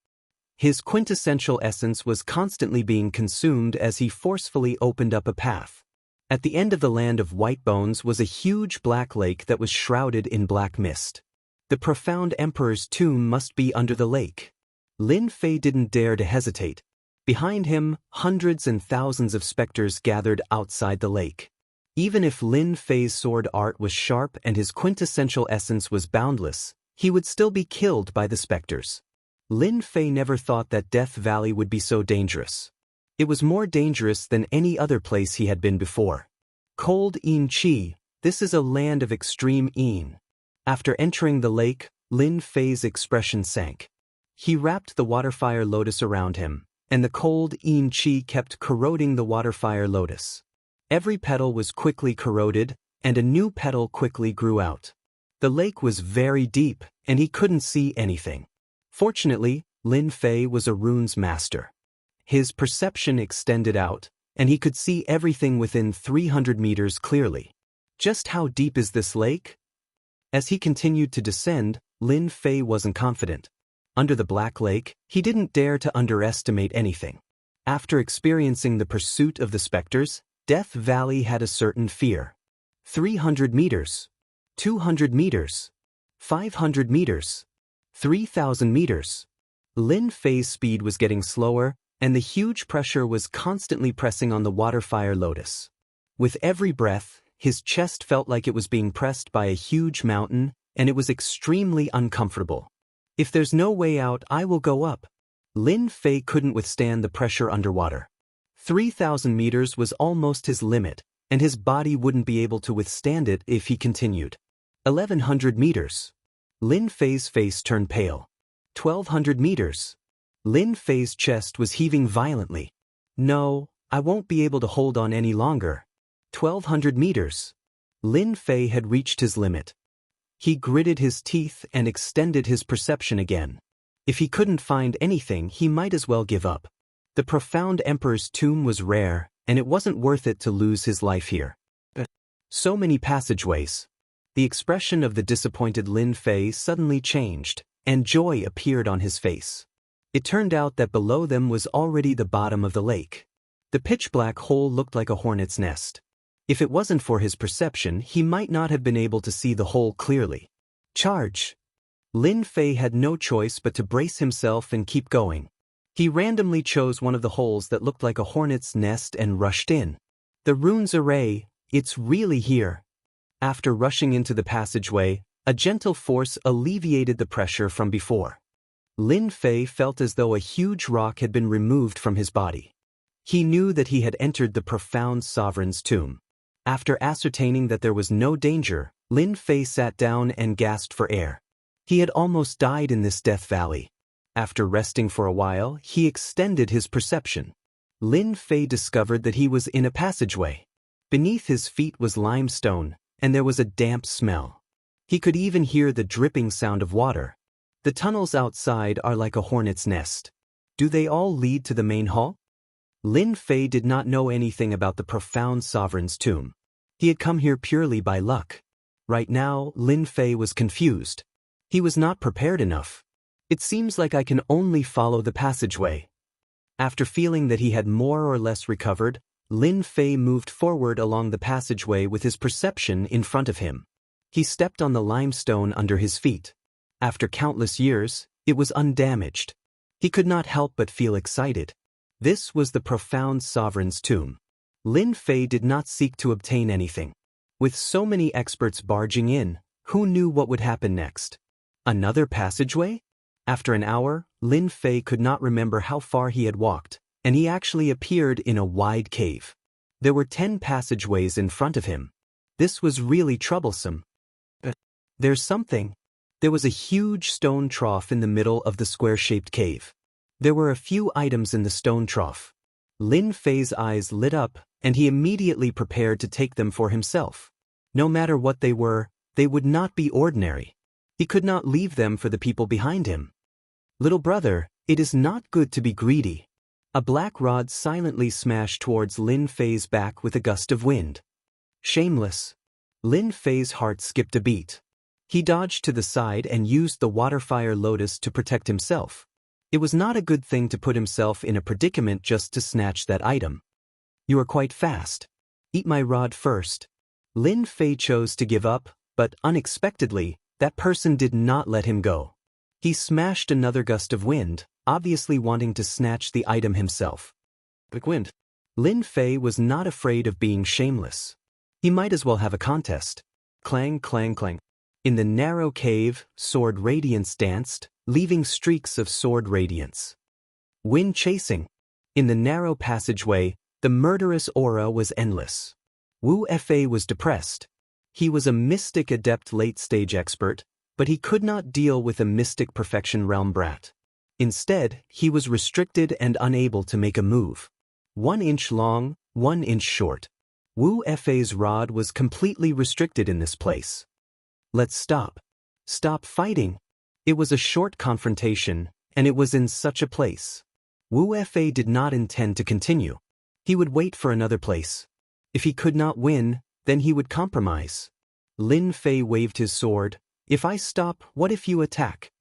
His quintessential essence was constantly being consumed as he forcefully opened up a path. At the end of the land of white bones was a huge black lake that was shrouded in black mist. The profound emperor's tomb must be under the lake. Lin Fei didn't dare to hesitate. Behind him, hundreds and thousands of specters gathered outside the lake. Even if Lin Fei's sword art was sharp and his quintessential essence was boundless, he would still be killed by the specters. Lin Fei never thought that Death Valley would be so dangerous. It was more dangerous than any other place he had been before. Cold Yin Chi, this is a land of extreme yin. After entering the lake, Lin Fei's expression sank. He wrapped the waterfire lotus around him, and the cold Yin Chi kept corroding the waterfire lotus. Every petal was quickly corroded, and a new petal quickly grew out. The lake was very deep, and he couldn't see anything. Fortunately, Lin Fei was a runes master. His perception extended out, and he could see everything within 300 meters clearly. Just how deep is this lake? As he continued to descend, Lin Fei wasn't confident. Under the Black Lake, he didn't dare to underestimate anything. After experiencing the pursuit of the specters, Death Valley had a certain fear. 300 meters. 200 meters. 500 meters. 3,000 meters. Lin Fei's speed was getting slower, and the huge pressure was constantly pressing on the waterfire lotus. With every breath, his chest felt like it was being pressed by a huge mountain, and it was extremely uncomfortable. If there's no way out, I will go up. Lin Fei couldn't withstand the pressure underwater. 3,000 meters was almost his limit, and his body wouldn't be able to withstand it if he continued. 1,100 meters. Lin Fei's face turned pale. 1,200 meters. Lin Fei's chest was heaving violently. No, I won't be able to hold on any longer. 1,200 meters. Lin Fei had reached his limit. He gritted his teeth and extended his perception again. If he couldn't find anything, he might as well give up. The profound emperor's tomb was rare, and it wasn't worth it to lose his life here. So many passageways. The expression of the disappointed Lin Fei suddenly changed, and joy appeared on his face. It turned out that below them was already the bottom of the lake. The pitch-black hole looked like a hornet's nest. If it wasn't for his perception, he might not have been able to see the hole clearly. Charge! Lin Fei had no choice but to brace himself and keep going. He randomly chose one of the holes that looked like a hornet's nest and rushed in. The runes array, it's really here. After rushing into the passageway, a gentle force alleviated the pressure from before. Lin Fei felt as though a huge rock had been removed from his body. He knew that he had entered the profound sovereign's tomb. After ascertaining that there was no danger, Lin Fei sat down and gasped for air. He had almost died in this Death Valley. After resting for a while, he extended his perception. Lin Fei discovered that he was in a passageway. Beneath his feet was limestone, and there was a damp smell. He could even hear the dripping sound of water. The tunnels outside are like a hornet's nest. Do they all lead to the main hall? Lin Fei did not know anything about the profound sovereign's tomb. He had come here purely by luck. Right now, Lin Fei was confused. He was not prepared enough. It seems like I can only follow the passageway. After feeling that he had more or less recovered, Lin Fei moved forward along the passageway with his perception in front of him. He stepped on the limestone under his feet. After countless years, it was undamaged. He could not help but feel excited. This was the profound sovereign's tomb. Lin Fei did not seek to obtain anything. With so many experts barging in, who knew what would happen next? Another passageway? After an hour, Lin Fei could not remember how far he had walked, and he actually appeared in a wide cave. There were 10 passageways in front of him. This was really troublesome. There's something. There was a huge stone trough in the middle of the square-shaped cave. There were a few items in the stone trough. Lin Fei's eyes lit up, and he immediately prepared to take them for himself. No matter what they were, they would not be ordinary. He could not leave them for the people behind him. Little brother, it is not good to be greedy. A black rod silently smashed towards Lin Fei's back with a gust of wind. Shameless. Lin Fei's heart skipped a beat. He dodged to the side and used the waterfire lotus to protect himself. It was not a good thing to put himself in a predicament just to snatch that item. You are quite fast. Eat my rod first. Lin Fei chose to give up, but unexpectedly, that person did not let him go. He smashed another gust of wind, obviously wanting to snatch the item himself. Quick wind. Lin Fei was not afraid of being shameless. He might as well have a contest. Clang, clang, clang. In the narrow cave, sword radiance danced, leaving streaks of sword radiance. Wind chasing. In the narrow passageway, the murderous aura was endless. Wu Fei was depressed. He was a mystic adept late-stage expert, but he could not deal with a mystic perfection realm brat. Instead, he was restricted and unable to make a move. 1 inch long, 1 inch short. Wu Fei's rod was completely restricted in this place. Let's stop. Stop fighting. It was a short confrontation, and it was in such a place. Wu Fei did not intend to continue. He would wait for another place. If he could not win, then he would compromise. Lin Fei waved his sword. If I stop, what if you attack?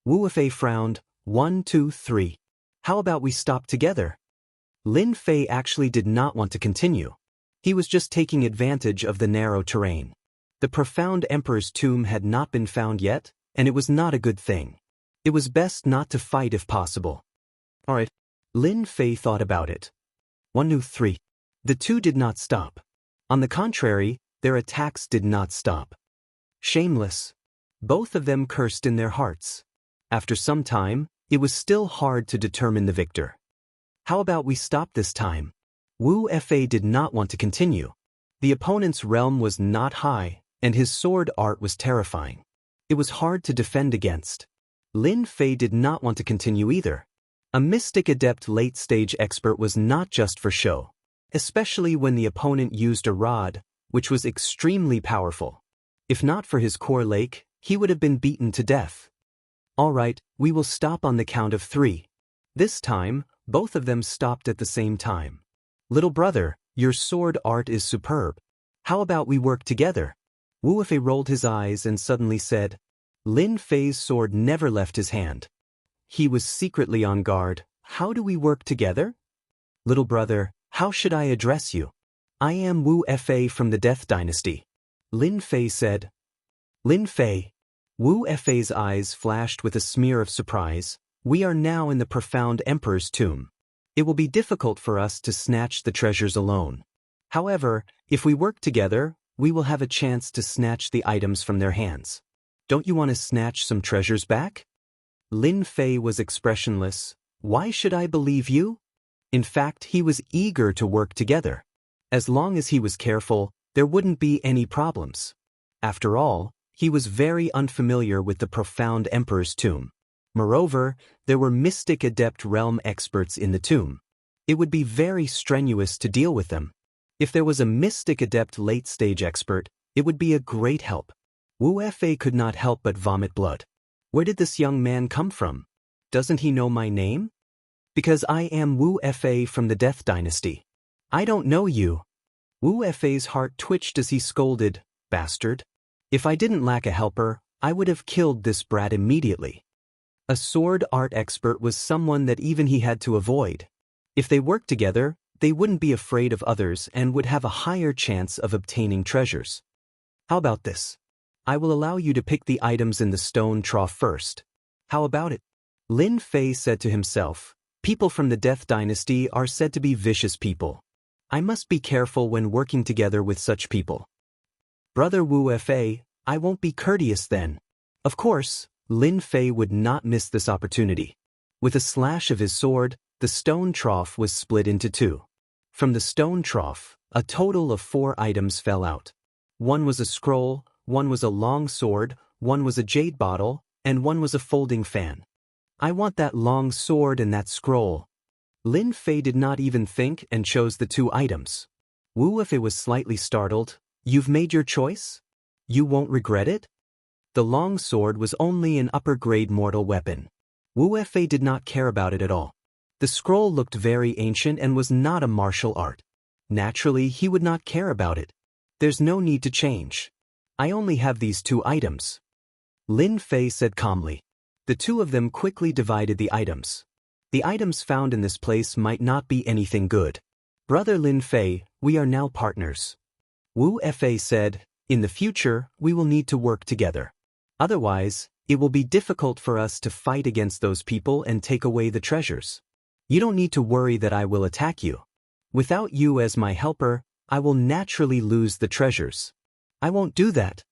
Wu Fei frowned. 1, 2, 3. How about we stop together? Lin Fei actually did not want to continue. He was just taking advantage of the narrow terrain. The profound emperor's tomb had not been found yet, and it was not a good thing. It was best not to fight if possible. Alright. Lin Fei thought about it. 1, 2, 3. The two did not stop. On the contrary, their attacks did not stop. Shameless. Both of them cursed in their hearts. After some time, it was still hard to determine the victor. How about we stop this time? Wu Fei did not want to continue. The opponent's realm was not high, and his sword art was terrifying. It was hard to defend against. Lin Fei did not want to continue either. A mystic adept late-stage expert was not just for show, especially when the opponent used a rod, which was extremely powerful. If not for his core lake, he would have been beaten to death. All right, we will stop on the count of 3. This time, both of them stopped at the same time. Little brother, your sword art is superb. How about we work together? Wu Fei rolled his eyes and suddenly said. Lin Fei's sword never left his hand. He was secretly on guard. How do we work together? Little brother, how should I address you? I am Wu Fei from the Death Dynasty. Lin Fei said. Lin Fei. Wu Fei's eyes flashed with a smear of surprise. We are now in the profound emperor's tomb. It will be difficult for us to snatch the treasures alone. However, if we work together, we will have a chance to snatch the items from their hands. Don't you want to snatch some treasures back? Lin Fei was expressionless. Why should I believe you? In fact, he was eager to work together. As long as he was careful, there wouldn't be any problems. After all, he was very unfamiliar with the profound emperor's tomb. Moreover, there were mystic adept realm experts in the tomb. It would be very strenuous to deal with them. If there was a mystic adept late-stage expert, it would be a great help. Wu Fei could not help but vomit blood. Where did this young man come from? Doesn't he know my name? Because I am Wu Fei from the Death Dynasty. I don't know you. Wu Fei's heart twitched as he scolded, bastard. If I didn't lack a helper, I would have killed this brat immediately. A sword art expert was someone that even he had to avoid. If they worked together, they wouldn't be afraid of others and would have a higher chance of obtaining treasures. How about this? I will allow you to pick the items in the stone trough first. How about it? Lin Fei said to himself, people from the Death Dynasty are said to be vicious people. I must be careful when working together with such people. Brother Wu Fei, I won't be courteous then. Of course, Lin Fei would not miss this opportunity. With a slash of his sword, the stone trough was split into 2. From the stone trough, a total of 4 items fell out. One was a scroll, one was a long sword, one was a jade bottle, and one was a folding fan. I want that long sword and that scroll. Lin Fei did not even think and chose the 2 items. Wu Fei was slightly startled. You've made your choice? You won't regret it? The long sword was only an upper-grade mortal weapon. Wu Fei did not care about it at all. The scroll looked very ancient and was not a martial art. Naturally, he would not care about it. There's no need to change. I only have these 2 items. Lin Fei said calmly. The 2 of them quickly divided the items. The items found in this place might not be anything good. Brother Lin Fei, we are now partners. Wu Fei said, in the future, we will need to work together. Otherwise, it will be difficult for us to fight against those people and take away the treasures. You don't need to worry that I will attack you. Without you as my helper, I will naturally lose the treasures. I won't do that.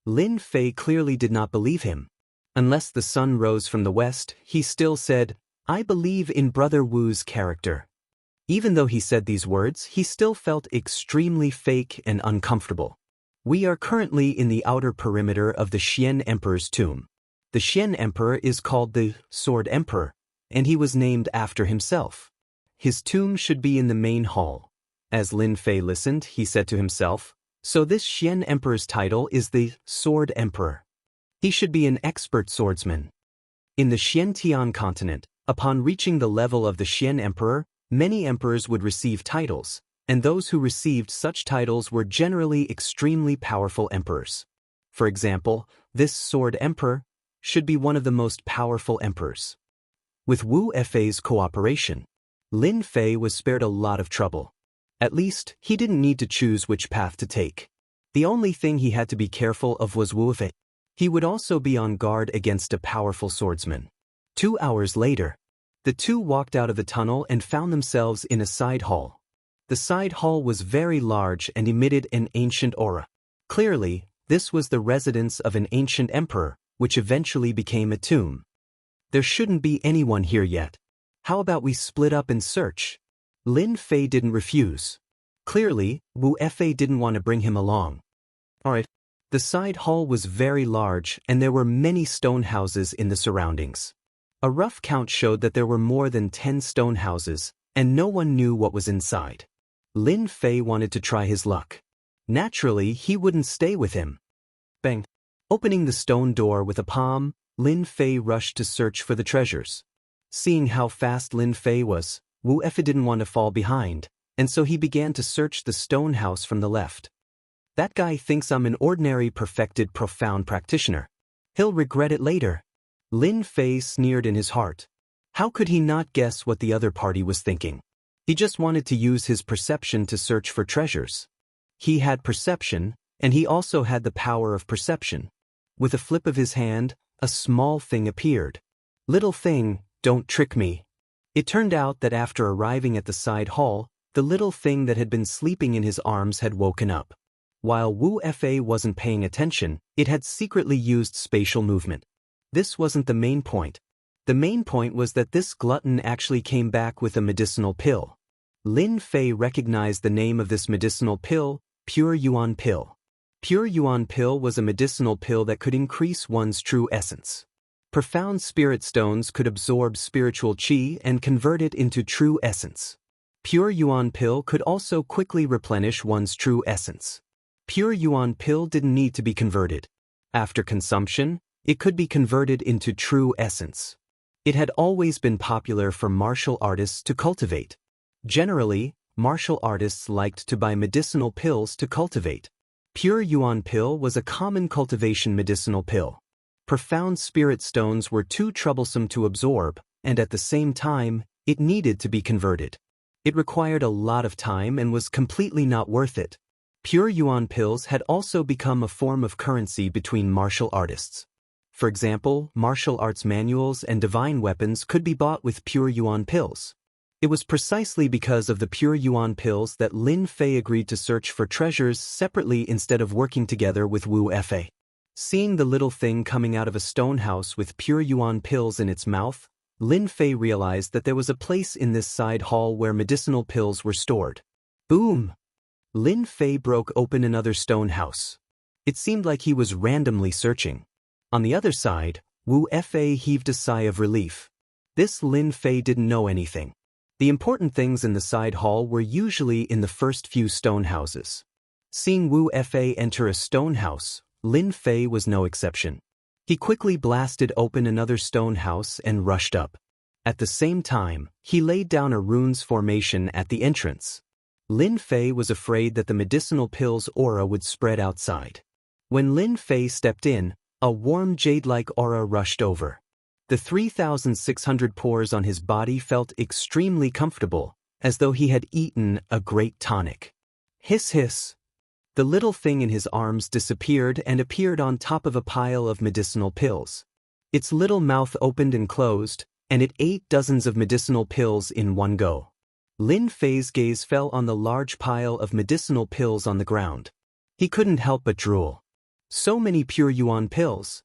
Lin Fei clearly did not believe him. Unless the sun rose from the west, he still said, "I believe in Brother Wu's character." Even though he said these words, he still felt extremely fake and uncomfortable. We are currently in the outer perimeter of the Xian Emperor's tomb. The Xian Emperor is called the Sword Emperor, and he was named after himself. His tomb should be in the main hall. As Lin Fei listened, he said to himself, "So this Xian Emperor's title is the Sword Emperor. He should be an expert swordsman." In the Xiantian continent, upon reaching the level of the Xian Emperor, many emperors would receive titles, and those who received such titles were generally extremely powerful emperors. For example, this Sword Emperor should be one of the most powerful emperors. With Wu Fei's cooperation, Lin Fei was spared a lot of trouble. At least, he didn't need to choose which path to take. The only thing he had to be careful of was Wu Fei. He would also be on guard against a powerful swordsman. 2 hours later, the two walked out of the tunnel and found themselves in a side hall. The side hall was very large and emitted an ancient aura. Clearly, this was the residence of an ancient emperor, which eventually became a tomb. There shouldn't be anyone here yet. How about we split up and search? Lin Fei didn't refuse. Clearly, Wu Fei didn't want to bring him along. Alright. The side hall was very large and there were many stone houses in the surroundings. A rough count showed that there were more than 10 stone houses, and no one knew what was inside. Lin Fei wanted to try his luck. Naturally, he wouldn't stay with him. Bang! Opening the stone door with a palm, Lin Fei rushed to search for the treasures. Seeing how fast Lin Fei was, Wu Fei didn't want to fall behind, and so he began to search the stone house from the left. That guy thinks I'm an ordinary perfected profound practitioner. He'll regret it later. Lin Fei sneered in his heart. How could he not guess what the other party was thinking? He just wanted to use his perception to search for treasures. He had perception, and he also had the power of perception. With a flip of his hand, a small thing appeared. "Little thing, don't trick me." It turned out that after arriving at the side hall, the little thing that had been sleeping in his arms had woken up. While Wu Fei wasn't paying attention, it had secretly used spatial movement. This wasn't the main point. The main point was that this glutton actually came back with a medicinal pill. Lin Fei recognized the name of this medicinal pill, Pure Yuan Pill. Pure Yuan Pill was a medicinal pill that could increase one's true essence. Profound spirit stones could absorb spiritual qi and convert it into true essence. Pure Yuan Pill could also quickly replenish one's true essence. Pure Yuan Pill didn't need to be converted. After consumption, it could be converted into true essence. It had always been popular for martial artists to cultivate. Generally, martial artists liked to buy medicinal pills to cultivate. Pure Yuan Pill was a common cultivation medicinal pill. Profound spirit stones were too troublesome to absorb, and at the same time, it needed to be converted. It required a lot of time and was completely not worth it. Pure Yuan pills had also become a form of currency between martial artists. For example, martial arts manuals and divine weapons could be bought with Pure Yuan pills. It was precisely because of the Pure Yuan pills that Lin Fei agreed to search for treasures separately instead of working together with Wu Fei. Seeing the little thing coming out of a stone house with Pure Yuan pills in its mouth, Lin Fei realized that there was a place in this side hall where medicinal pills were stored. Boom! Lin Fei broke open another stone house. It seemed like he was randomly searching. On the other side, Wu Fei heaved a sigh of relief. This Lin Fei didn't know anything. The important things in the side hall were usually in the first few stone houses. Seeing Wu Fei enter a stone house, Lin Fei was no exception. He quickly blasted open another stone house and rushed up. At the same time, he laid down a runes formation at the entrance. Lin Fei was afraid that the medicinal pill's aura would spread outside. When Lin Fei stepped in, a warm jade-like aura rushed over. The 3,600 pores on his body felt extremely comfortable, as though he had eaten a great tonic. Hiss hiss. The little thing in his arms disappeared and appeared on top of a pile of medicinal pills. Its little mouth opened and closed, and it ate dozens of medicinal pills in one go. Lin Fei's gaze fell on the large pile of medicinal pills on the ground. He couldn't help but drool. So many pure yuan pills.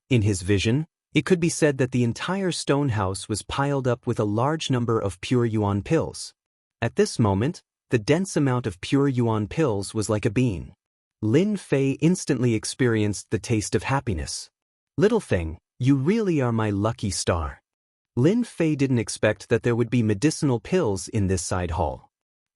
In his vision, it could be said that the entire stone house was piled up with a large number of pure yuan pills. At this moment, the dense amount of pure yuan pills was like a bean. Lin Fei instantly experienced the taste of happiness. Little thing, you really are my lucky star. Lin Fei didn't expect that there would be medicinal pills in this side hall.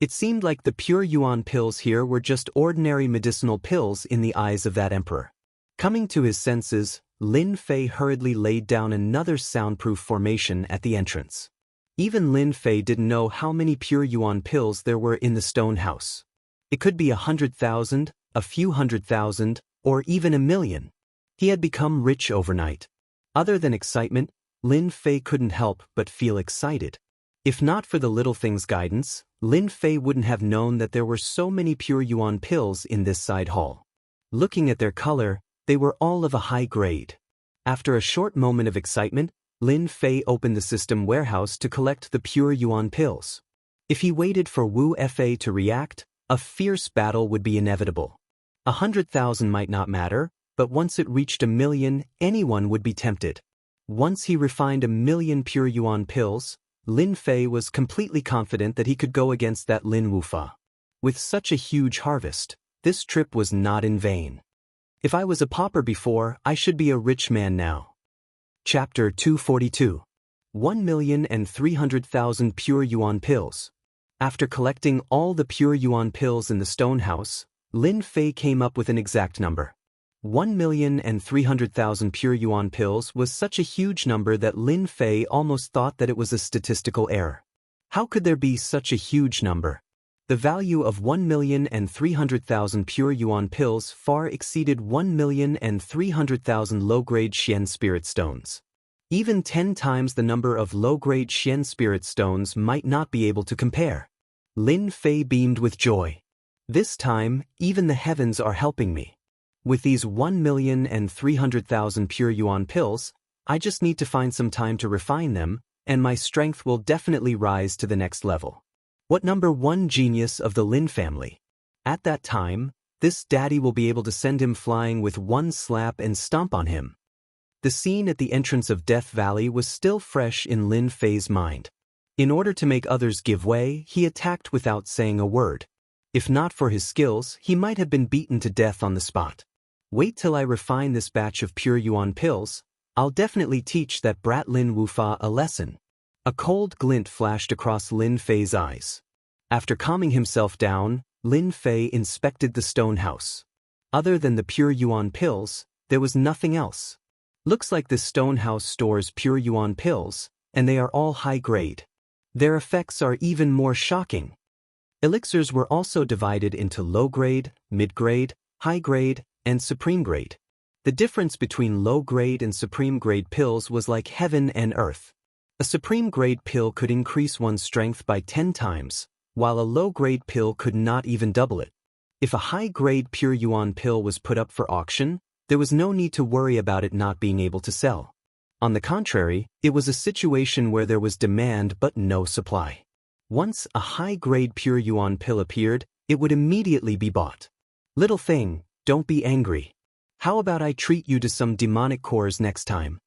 It seemed like the pure yuan pills here were just ordinary medicinal pills in the eyes of that emperor. Coming to his senses, Lin Fei hurriedly laid down another soundproof formation at the entrance. Even Lin Fei didn't know how many pure yuan pills there were in the stone house. It could be 100,000, a few 100,000, or even 1,000,000. He had become rich overnight. Other than excitement, Lin Fei couldn't help but feel excited. If not for the little thing's guidance, Lin Fei wouldn't have known that there were so many pure yuan pills in this side hall. Looking at their color, they were all of a high grade. After a short moment of excitement, Lin Fei opened the system warehouse to collect the pure yuan pills. If he waited for Wu Fa to react, a fierce battle would be inevitable. 100,000 might not matter, but once it reached 1,000,000, anyone would be tempted. Once he refined 1,000,000 pure yuan pills, Lin Fei was completely confident that he could go against that Lin Wufa. With such a huge harvest, this trip was not in vain. If I was a pauper before, I should be a rich man now. Chapter 242. 1,300,000 pure yuan pills. After collecting all the pure yuan pills in the stone house, Lin Fei came up with an exact number. 1,300,000 pure yuan pills was such a huge number that Lin Fei almost thought that it was a statistical error. How could there be such a huge number? The value of 1,300,000 pure yuan pills far exceeded 1,300,000 low-grade Xian spirit stones. Even 10 times the number of low-grade Xian spirit stones might not be able to compare. Lin Fei beamed with joy. This time, even the heavens are helping me. With these 1,300,000 pure yuan pills, I just need to find some time to refine them, and my strength will definitely rise to the next level. What number one genius of the Lin family? At that time, this daddy will be able to send him flying with one slap and stomp on him. The scene at the entrance of Death Valley was still fresh in Lin Fei's mind. In order to make others give way, he attacked without saying a word. If not for his skills, he might have been beaten to death on the spot. Wait till I refine this batch of pure yuan pills. I'll definitely teach that brat Lin Wufa a lesson. A cold glint flashed across Lin Fei's eyes. After calming himself down, Lin Fei inspected the stone house. Other than the pure yuan pills, there was nothing else. Looks like this stone house stores pure yuan pills, and they are all high grade. Their effects are even more shocking. Elixirs were also divided into low grade, mid grade, high grade, and supreme grade. The difference between low grade and supreme grade pills was like heaven and earth. A supreme grade pill could increase one's strength by 10 times, while a low grade pill could not even double it. If a high grade pure yuan pill was put up for auction, there was no need to worry about it not being able to sell. On the contrary, it was a situation where there was demand but no supply. Once a high grade pure yuan pill appeared, it would immediately be bought. Little thing, don't be angry. How about I treat you to some demonic cores next time?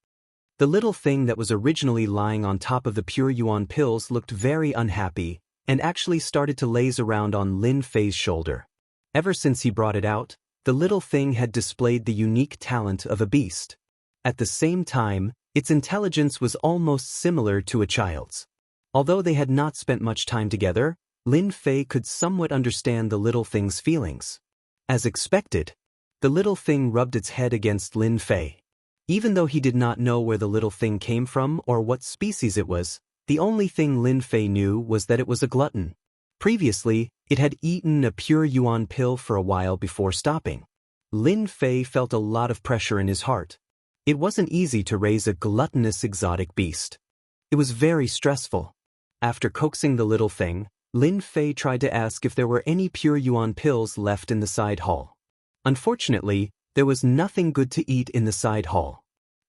The little thing that was originally lying on top of the pure yuan pills looked very unhappy and actually started to laze around on Lin Fei's shoulder. Ever since he brought it out, the little thing had displayed the unique talent of a beast. At the same time, its intelligence was almost similar to a child's. Although they had not spent much time together, Lin Fei could somewhat understand the little thing's feelings. As expected, the little thing rubbed its head against Lin Fei. Even though he did not know where the little thing came from or what species it was, the only thing Lin Fei knew was that it was a glutton. Previously, it had eaten a pure yuan pill for a while before stopping. Lin Fei felt a lot of pressure in his heart. It wasn't easy to raise a gluttonous exotic beast. It was very stressful. After coaxing the little thing, Lin Fei tried to ask if there were any pure yuan pills left in the side hall. Unfortunately, there was nothing good to eat in the side hall.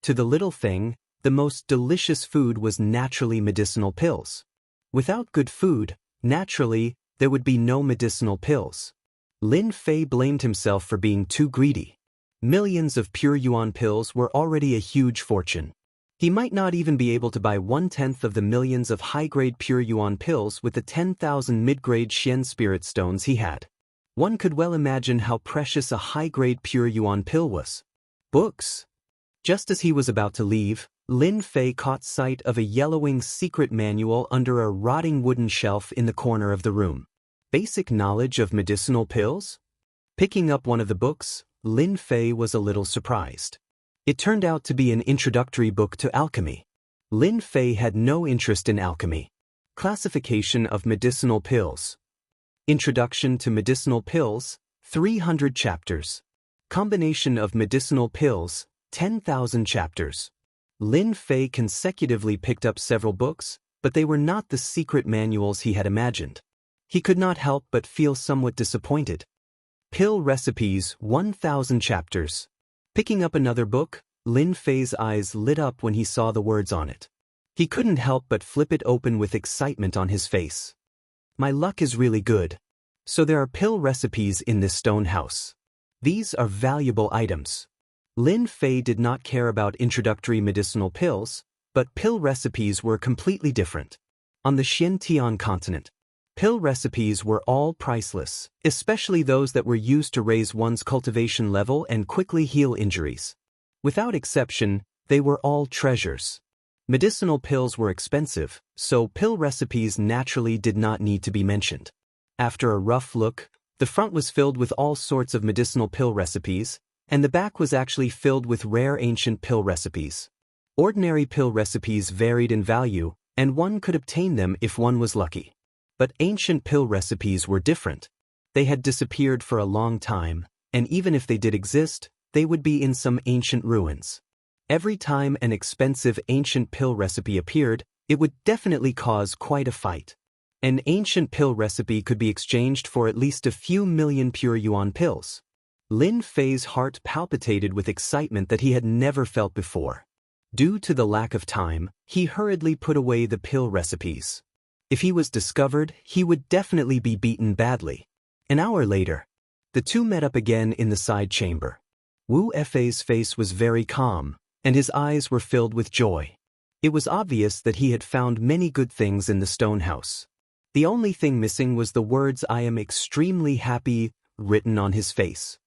To the little thing, the most delicious food was naturally medicinal pills. Without good food, naturally, there would be no medicinal pills. Lin Fei blamed himself for being too greedy. Millions of pure yuan pills were already a huge fortune. He might not even be able to buy 1/10 of the millions of high-grade pure yuan pills with the 10,000 mid-grade Xian spirit stones he had. One could well imagine how precious a high-grade pure yuan pill was. Books. Just as he was about to leave, Lin Fei caught sight of a yellowing secret manual under a rotting wooden shelf in the corner of the room. Basic knowledge of medicinal pills? Picking up one of the books, Lin Fei was a little surprised. It turned out to be an introductory book to alchemy. Lin Fei had no interest in alchemy. Classification of medicinal pills. Introduction to medicinal pills, 300 chapters. Combination of medicinal pills, 10,000 chapters. Lin Fei consecutively picked up several books, but they were not the secret manuals he had imagined. He could not help but feel somewhat disappointed. Pill recipes, 1,000 chapters. Picking up another book, Lin Fei's eyes lit up when he saw the words on it. He couldn't help but flip it open with excitement on his face. My luck is really good. So there are pill recipes in this stone house. These are valuable items. Lin Fei did not care about introductory medicinal pills, but pill recipes were completely different. On the Xianxia continent, pill recipes were all priceless, especially those that were used to raise one's cultivation level and quickly heal injuries. Without exception, they were all treasures. Medicinal pills were expensive, so pill recipes naturally did not need to be mentioned. After a rough look, the front was filled with all sorts of medicinal pill recipes, and the back was actually filled with rare ancient pill recipes. Ordinary pill recipes varied in value, and one could obtain them if one was lucky. But ancient pill recipes were different. They had disappeared for a long time, and even if they did exist, they would be in some ancient ruins. Every time an expensive ancient pill recipe appeared, it would definitely cause quite a fight. An ancient pill recipe could be exchanged for at least a few million pure yuan pills. Lin Fei's heart palpitated with excitement that he had never felt before. Due to the lack of time, he hurriedly put away the pill recipes. If he was discovered, he would definitely be beaten badly. An hour later, the two met up again in the side chamber. Wu Fei's face was very calm, and his eyes were filled with joy. It was obvious that he had found many good things in the stone house. The only thing missing was the words "I am extremely happy" written on his face.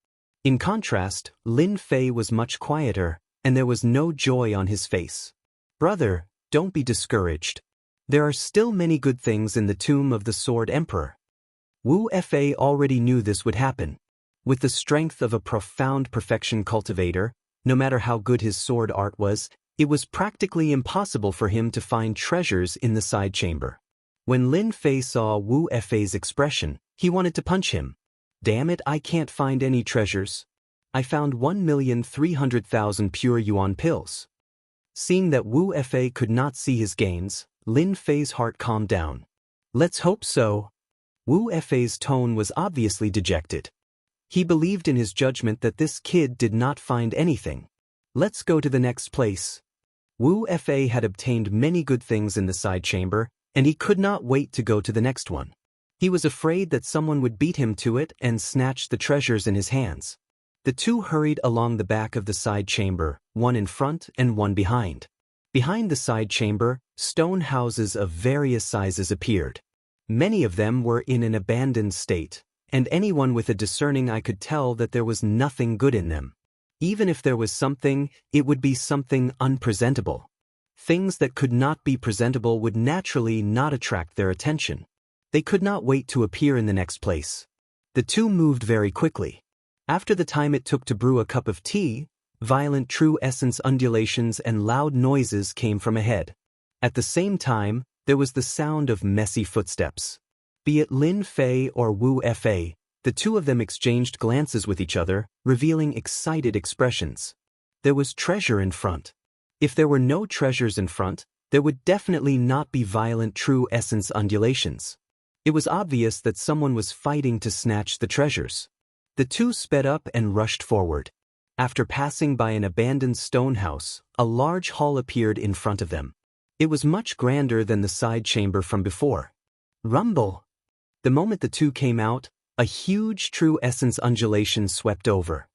In contrast, Lin Fei was much quieter, and there was no joy on his face. Brother, don't be discouraged. There are still many good things in the tomb of the Sword Emperor. Wu Fei already knew this would happen. With the strength of a profound perfection cultivator, no matter how good his sword art was, it was practically impossible for him to find treasures in the side chamber. When Lin Fei saw Wu Fei's expression, he wanted to punch him. Damn it, I can't find any treasures. I found 1,300,000 pure yuan pills. Seeing that Wu Fei could not see his gains, Lin Fei's heart calmed down. Let's hope so. Wu Fei's tone was obviously dejected. He believed in his judgment that this kid did not find anything. Let's go to the next place. Wu Fei had obtained many good things in the side chamber, and he could not wait to go to the next one. He was afraid that someone would beat him to it and snatch the treasures in his hands. The two hurried along the back of the side chamber, one in front and one behind. Behind the side chamber, stone houses of various sizes appeared. Many of them were in an abandoned state, and anyone with a discerning eye could tell that there was nothing good in them. Even if there was something, it would be something unpresentable. Things that could not be presentable would naturally not attract their attention. They could not wait to appear in the next place. The two moved very quickly. After the time it took to brew a cup of tea, violent true essence undulations and loud noises came from ahead. At the same time, there was the sound of messy footsteps. Be it Lin Fei or Wu Fei, the two of them exchanged glances with each other, revealing excited expressions. There was treasure in front. If there were no treasures in front, there would definitely not be violent true essence undulations. It was obvious that someone was fighting to snatch the treasures. The two sped up and rushed forward. After passing by an abandoned stone house, a large hall appeared in front of them. It was much grander than the side chamber from before. Rumble! The moment the two came out, a huge true essence undulation swept over.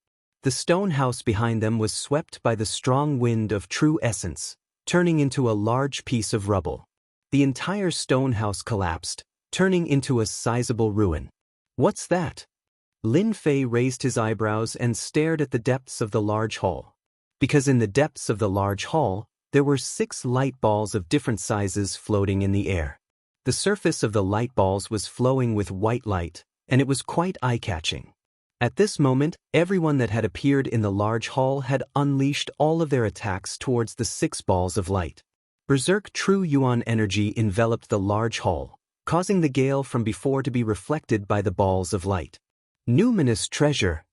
The stone house behind them was swept by the strong wind of true essence, turning into a large piece of rubble. The entire stone house collapsed, turning into a sizable ruin. What's that? Lin Fei raised his eyebrows and stared at the depths of the large hall. Because in the depths of the large hall, there were 6 light balls of different sizes floating in the air. The surface of the light balls was flowing with white light, and it was quite eye-catching. At this moment, everyone that had appeared in the large hall had unleashed all of their attacks towards the 6 balls of light. Berserk True Yuan energy enveloped the large hall, causing the gale from before to be reflected by the balls of light. Numinous treasure!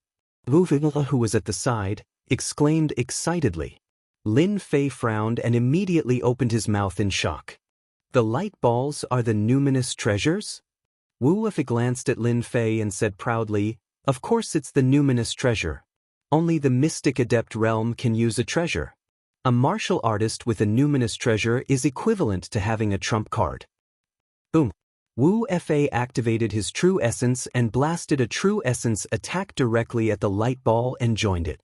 Wu Fei, who was at the side, exclaimed excitedly. Lin Fei frowned and immediately opened his mouth in shock. The light balls are the numinous treasures? Wu Fei glanced at Lin Fei and said proudly, "Of course it's the numinous treasure. Only the mystic adept realm can use a treasure. A martial artist with a numinous treasure is equivalent to having a trump card." Boom! Wu Fei activated his true essence and blasted a true essence attack directly at the light ball and joined it.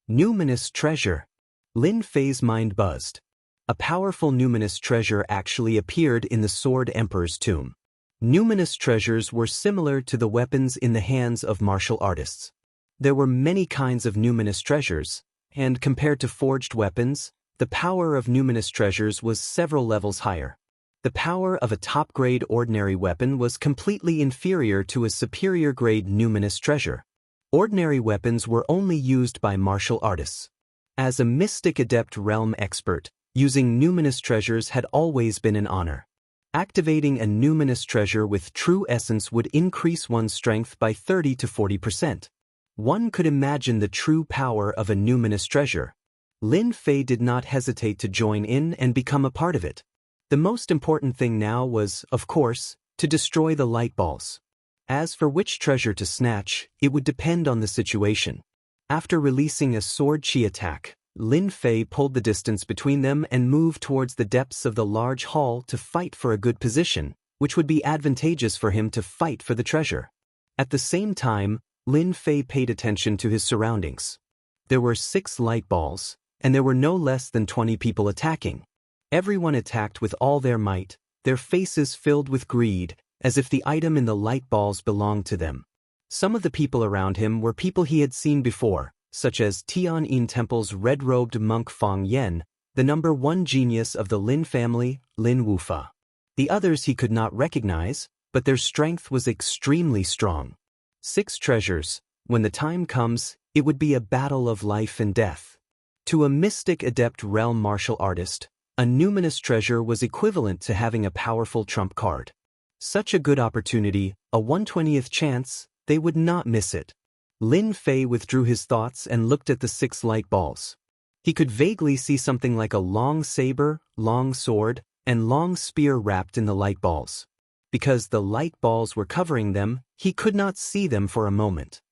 Numinous treasure! Lin Fei's mind buzzed. A powerful numinous treasure actually appeared in the Sword Emperor's tomb. Numinous treasures were similar to the weapons in the hands of martial artists. There were many kinds of numinous treasures, and compared to forged weapons, the power of numinous treasures was several levels higher. The power of a top-grade ordinary weapon was completely inferior to a superior-grade numinous treasure. Ordinary weapons were only used by martial artists. As a mystic adept realm expert, using numinous treasures had always been an honor. Activating a numinous treasure with true essence would increase one's strength by 30 to 40%. One could imagine the true power of a numinous treasure. Lin Fei did not hesitate to join in and become a part of it. The most important thing now was, of course, to destroy the light balls. As for which treasure to snatch, it would depend on the situation. After releasing a sword chi attack, Lin Fei pulled the distance between them and moved towards the depths of the large hall to fight for a good position, which would be advantageous for him to fight for the treasure. At the same time, Lin Fei paid attention to his surroundings. There were 6 light balls, and there were no less than 20 people attacking. Everyone attacked with all their might, their faces filled with greed, as if the item in the light balls belonged to them. Some of the people around him were people he had seen before, such as Tianyin Temple's red-robed monk Fang Yen, the #1 genius of the Lin family, Lin Wufa. The others he could not recognize, but their strength was extremely strong. 6 treasures. When the time comes, it would be a battle of life and death. To a mystic adept realm martial artist, a numinous treasure was equivalent to having a powerful trump card. Such a good opportunity, a 1/20th chance, they would not miss it. Lin Fei withdrew his thoughts and looked at the 6 light balls. He could vaguely see something like a long saber, long sword, and long spear wrapped in the light balls. Because the light balls were covering them, he could not see them for a moment.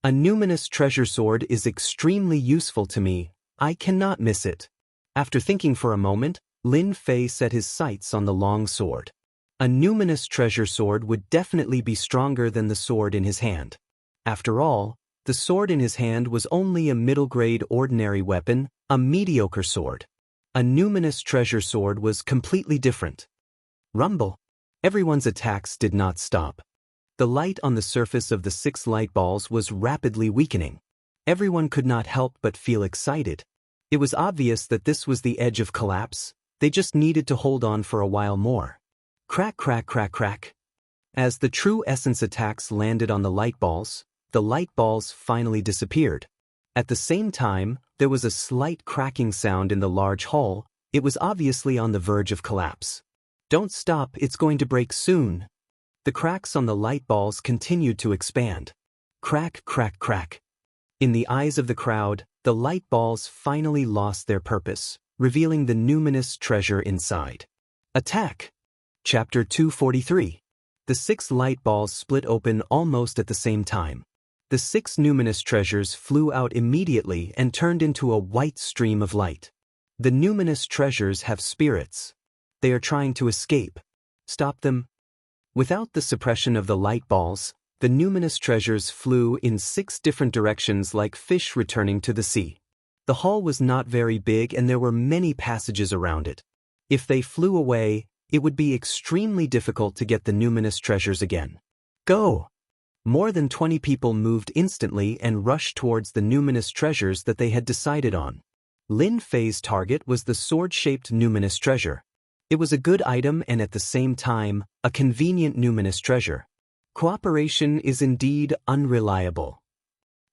A numinous treasure sword is extremely useful to me. I cannot miss it. After thinking for a moment, Lin Fei set his sights on the long sword. A numinous treasure sword would definitely be stronger than the sword in his hand. After all, the sword in his hand was only a middle-grade ordinary weapon, a mediocre sword. A numinous treasure sword was completely different. Rumble! Everyone's attacks did not stop. The light on the surface of the 6 light balls was rapidly weakening. Everyone could not help but feel excited. It was obvious that this was the edge of collapse. They just needed to hold on for a while more. Crack, crack, crack, crack. As the true essence attacks landed on the light balls finally disappeared. At the same time, there was a slight cracking sound in the large hall. It was obviously on the verge of collapse. Don't stop, it's going to break soon. The cracks on the light balls continued to expand. Crack, crack, crack. In the eyes of the crowd, the light balls finally lost their purpose, revealing the numinous treasure inside. Attack! Chapter 243. The 6 light balls split open almost at the same time. The 6 numinous treasures flew out immediately and turned into a white stream of light. The numinous treasures have spirits. They are trying to escape. Stop them. Without the suppression of the light balls, The numinous treasures flew in 6 different directions like fish returning to the sea. The hall was not very big and there were many passages around it. If they flew away, it would be extremely difficult to get the numinous treasures again. Go! More than 20 people moved instantly and rushed towards the numinous treasures that they had decided on. Lin Fei's target was the sword-shaped numinous treasure. It was a good item and at the same time, a convenient numinous treasure. Cooperation is indeed unreliable.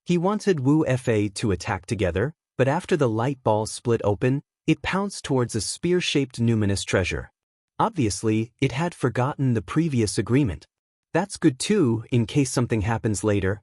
He wanted Wu Fa to attack together, but after the light ball split open, it pounced towards a spear-shaped numinous treasure. Obviously, it had forgotten the previous agreement. That's good too, in case something happens later.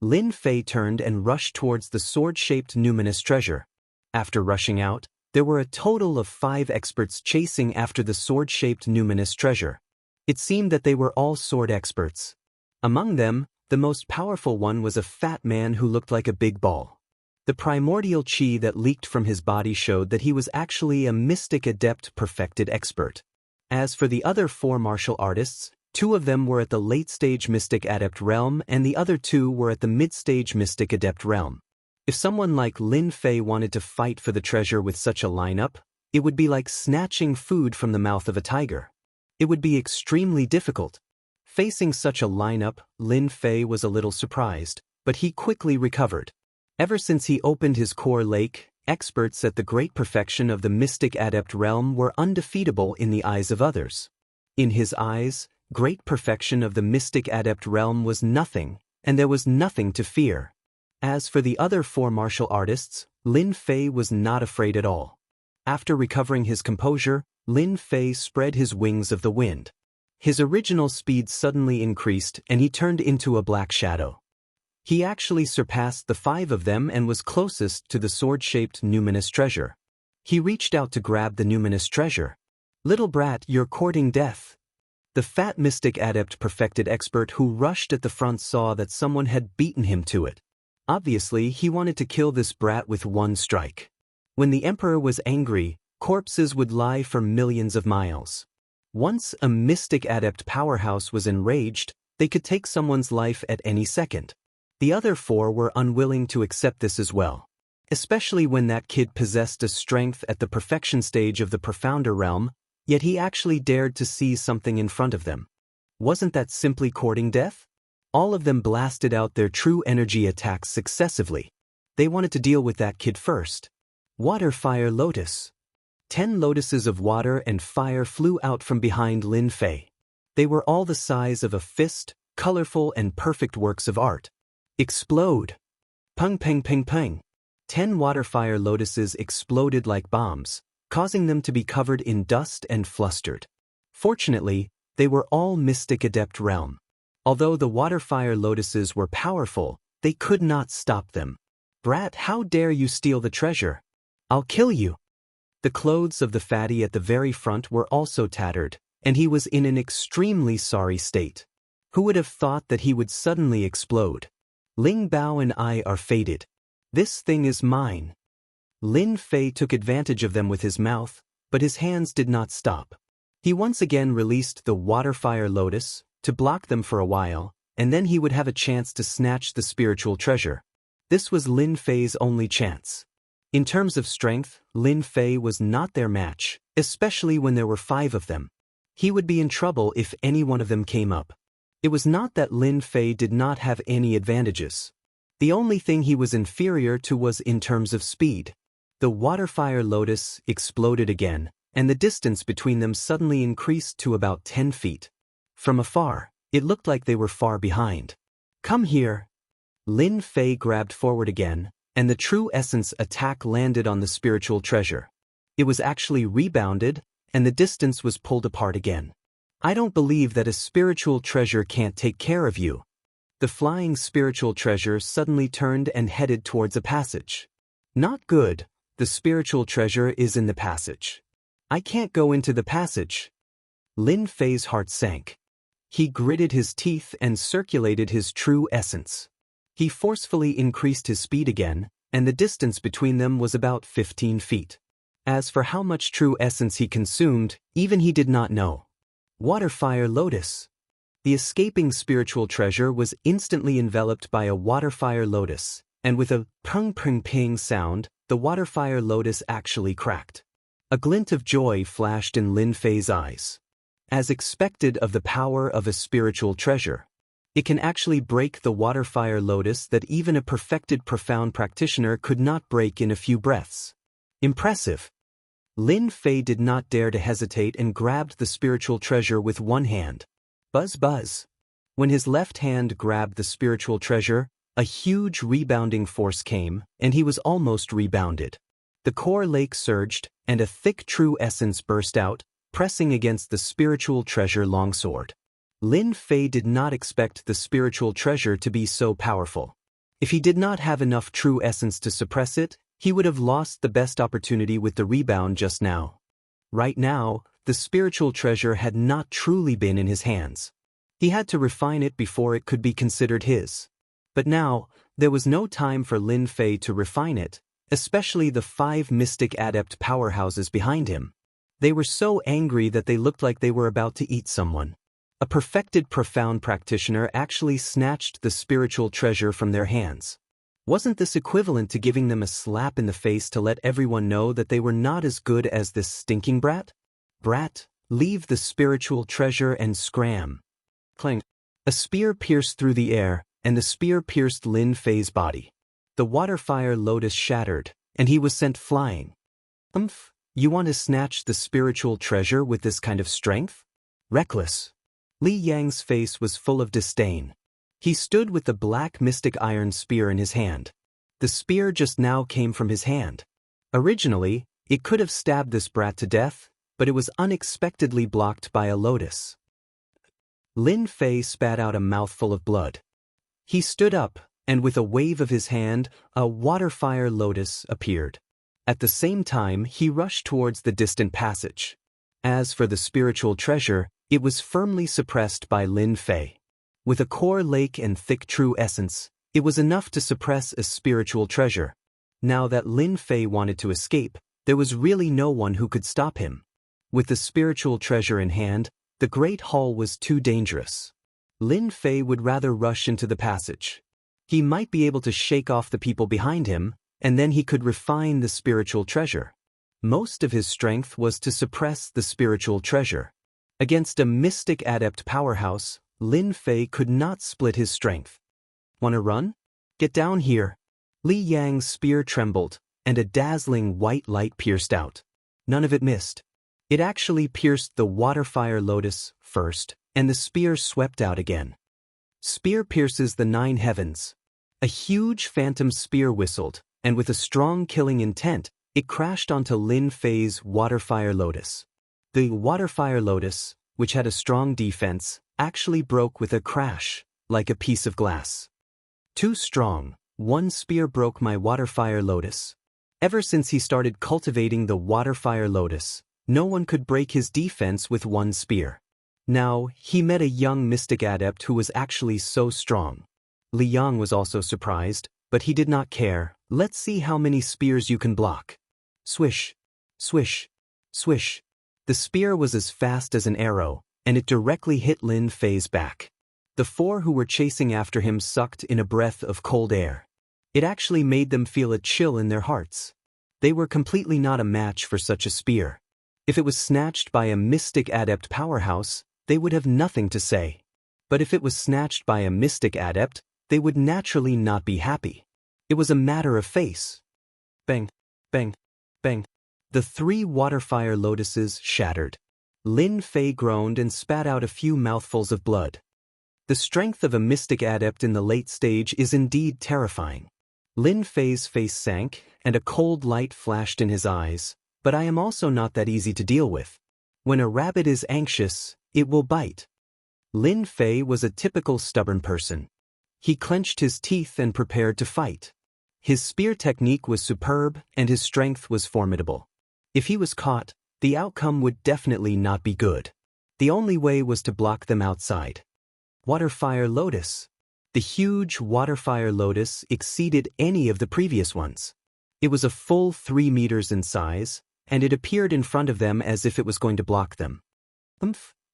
Lin Fei turned and rushed towards the sword-shaped numinous treasure. After rushing out, there were a total of 5 experts chasing after the sword-shaped numinous treasure. It seemed that they were all sword experts. Among them, the most powerful one was a fat man who looked like a big ball. The primordial chi that leaked from his body showed that he was actually a mystic adept perfected expert. As for the other 4 martial artists, 2 of them were at the late-stage mystic adept realm and the other 2 were at the mid-stage mystic adept realm. If someone like Lin Fei wanted to fight for the treasure with such a lineup, it would be like snatching food from the mouth of a tiger. It would be extremely difficult. Facing such a lineup, Lin Fei was a little surprised, but he quickly recovered. Ever since he opened his core lake, experts at the great perfection of the mystic adept realm were undefeatable in the eyes of others. In his eyes, great perfection of the mystic adept realm was nothing, and there was nothing to fear. As for the other 4 martial artists, Lin Fei was not afraid at all. After recovering his composure, Lin Fei spread his wings of the wind. His original speed suddenly increased and he turned into a black shadow. He actually surpassed the 5 of them and was closest to the sword-shaped numinous treasure. He reached out to grab the numinous treasure. "Little brat, you're courting death." The fat mystic adept perfected expert who rushed at the front saw that someone had beaten him to it. Obviously, he wanted to kill this brat with one strike. When the emperor was angry, corpses would lie for millions of miles. Once a mystic adept powerhouse was enraged, they could take someone's life at any second. The other 4 were unwilling to accept this as well. Especially when that kid possessed a strength at the perfection stage of the profounder realm, yet he actually dared to see something in front of them. Wasn't that simply courting death? All of them blasted out their true energy attacks successively. They wanted to deal with that kid first. Water, fire, lotus. 10 lotuses of water and fire flew out from behind Lin Fei. They were all the size of a fist, colorful and perfect works of art. Explode! Pung peng peng peng. 10 water-fire lotuses exploded like bombs, causing them to be covered in dust and flustered. Fortunately, they were all mystic adept realm. Although the water-fire lotuses were powerful, they could not stop them. "Brat, how dare you steal the treasure? I'll kill you." The clothes of the fatty at the very front were also tattered, and he was in an extremely sorry state. Who would have thought that he would suddenly explode? "Ling Bao and I are fated. This thing is mine." Lin Fei took advantage of them with his mouth, but his hands did not stop. He once again released the water-fire lotus to block them for a while, and then he would have a chance to snatch the spiritual treasure. This was Lin Fei's only chance. In terms of strength, Lin Fei was not their match, especially when there were 5 of them. He would be in trouble if any one of them came up. It was not that Lin Fei did not have any advantages. The only thing he was inferior to was in terms of speed. The water-fire lotus exploded again, and the distance between them suddenly increased to about 10 feet. From afar, it looked like they were far behind. "Come here." Lin Fei grabbed forward again, and the true essence attack landed on the spiritual treasure. It was actually rebounded, and the distance was pulled apart again. "I don't believe that a spiritual treasure can't take care of you." The flying spiritual treasure suddenly turned and headed towards a passage. "Not good, the spiritual treasure is in the passage. I can't go into the passage." Lin Fei's heart sank. He gritted his teeth and circulated his true essence. He forcefully increased his speed again, and the distance between them was about 15 feet. As for how much true essence he consumed, even he did not know. Water-fire lotus. The escaping spiritual treasure was instantly enveloped by a waterfire lotus, and with a pung-pung-ping sound, the waterfire lotus actually cracked. A glint of joy flashed in Lin Fei's eyes. As expected of the power of a spiritual treasure, it can actually break the waterfire lotus that even a perfected profound practitioner could not break in a few breaths. Impressive. Lin Fei did not dare to hesitate and grabbed the spiritual treasure with one hand. Buzz buzz. When his left hand grabbed the spiritual treasure, a huge rebounding force came, and he was almost rebounded. The core lake surged, and a thick true essence burst out, pressing against the spiritual treasure longsword. Lin Fei did not expect the spiritual treasure to be so powerful. If he did not have enough true essence to suppress it, he would have lost the best opportunity with the rebound just now. Right now, the spiritual treasure had not truly been in his hands. He had to refine it before it could be considered his. But now, there was no time for Lin Fei to refine it, especially the 5 mystic adept powerhouses behind him. They were so angry that they looked like they were about to eat someone. A perfected profound practitioner actually snatched the spiritual treasure from their hands. Wasn't this equivalent to giving them a slap in the face to let everyone know that they were not as good as this stinking brat? Brat, leave the spiritual treasure and scram. Clang. A spear pierced through the air, and the spear pierced Lin Fei's body. The waterfire lotus shattered, and he was sent flying. You want to snatch the spiritual treasure with this kind of strength? Reckless. Li Yang's face was full of disdain. He stood with the black mystic iron spear in his hand. The spear just now came from his hand. Originally, it could have stabbed this brat to death, but it was unexpectedly blocked by a lotus. Lin Fei spat out a mouthful of blood. He stood up, and with a wave of his hand, a waterfire lotus appeared. At the same time, he rushed towards the distant passage. As for the spiritual treasure, it was firmly suppressed by Lin Fei. With a core lake and thick true essence, it was enough to suppress a spiritual treasure. Now that Lin Fei wanted to escape, there was really no one who could stop him. With the spiritual treasure in hand, the Great Hall was too dangerous. Lin Fei would rather rush into the passage. He might be able to shake off the people behind him, and then he could refine the spiritual treasure. Most of his strength was to suppress the spiritual treasure. Against a mystic adept powerhouse, Lin Fei could not split his strength. Wanna run? Get down here. Li Yang's spear trembled, and a dazzling white light pierced out. None of it missed. It actually pierced the waterfire lotus first, and the spear swept out again. Spear pierces the 9 heavens. A huge phantom spear whistled, and with a strong killing intent, it crashed onto Lin Fei's waterfire lotus. The waterfire lotus, which had a strong defense, actually broke with a crash, like a piece of glass. Too strong, one spear broke my waterfire lotus. Ever since he started cultivating the waterfire lotus, no one could break his defense with one spear. Now, he met a young mystic adept who was actually so strong. Li Yang was also surprised, but he did not care. Let's see how many spears you can block. Swish, swish, swish. The spear was as fast as an arrow, and it directly hit Lin Fei's back. The 4 who were chasing after him sucked in a breath of cold air. It actually made them feel a chill in their hearts. They were completely not a match for such a spear. If it was snatched by a mystic adept powerhouse, they would have nothing to say. But if it was snatched by a mystic adept, they would naturally not be happy. It was a matter of face. Bang, bang, bang. The 3 waterfire lotuses shattered. Lin Fei groaned and spat out a few mouthfuls of blood. The strength of a mystic adept in the late stage is indeed terrifying. Lin Fei's face sank, and a cold light flashed in his eyes, but I am also not that easy to deal with. When a rabbit is anxious, it will bite. Lin Fei was a typical stubborn person. He clenched his teeth and prepared to fight. His spear technique was superb, and his strength was formidable. If he was caught, the outcome would definitely not be good. The only way was to block them outside. Waterfire Lotus. The huge waterfire lotus exceeded any of the previous ones. It was a full 3 meters in size, and it appeared in front of them as if it was going to block them.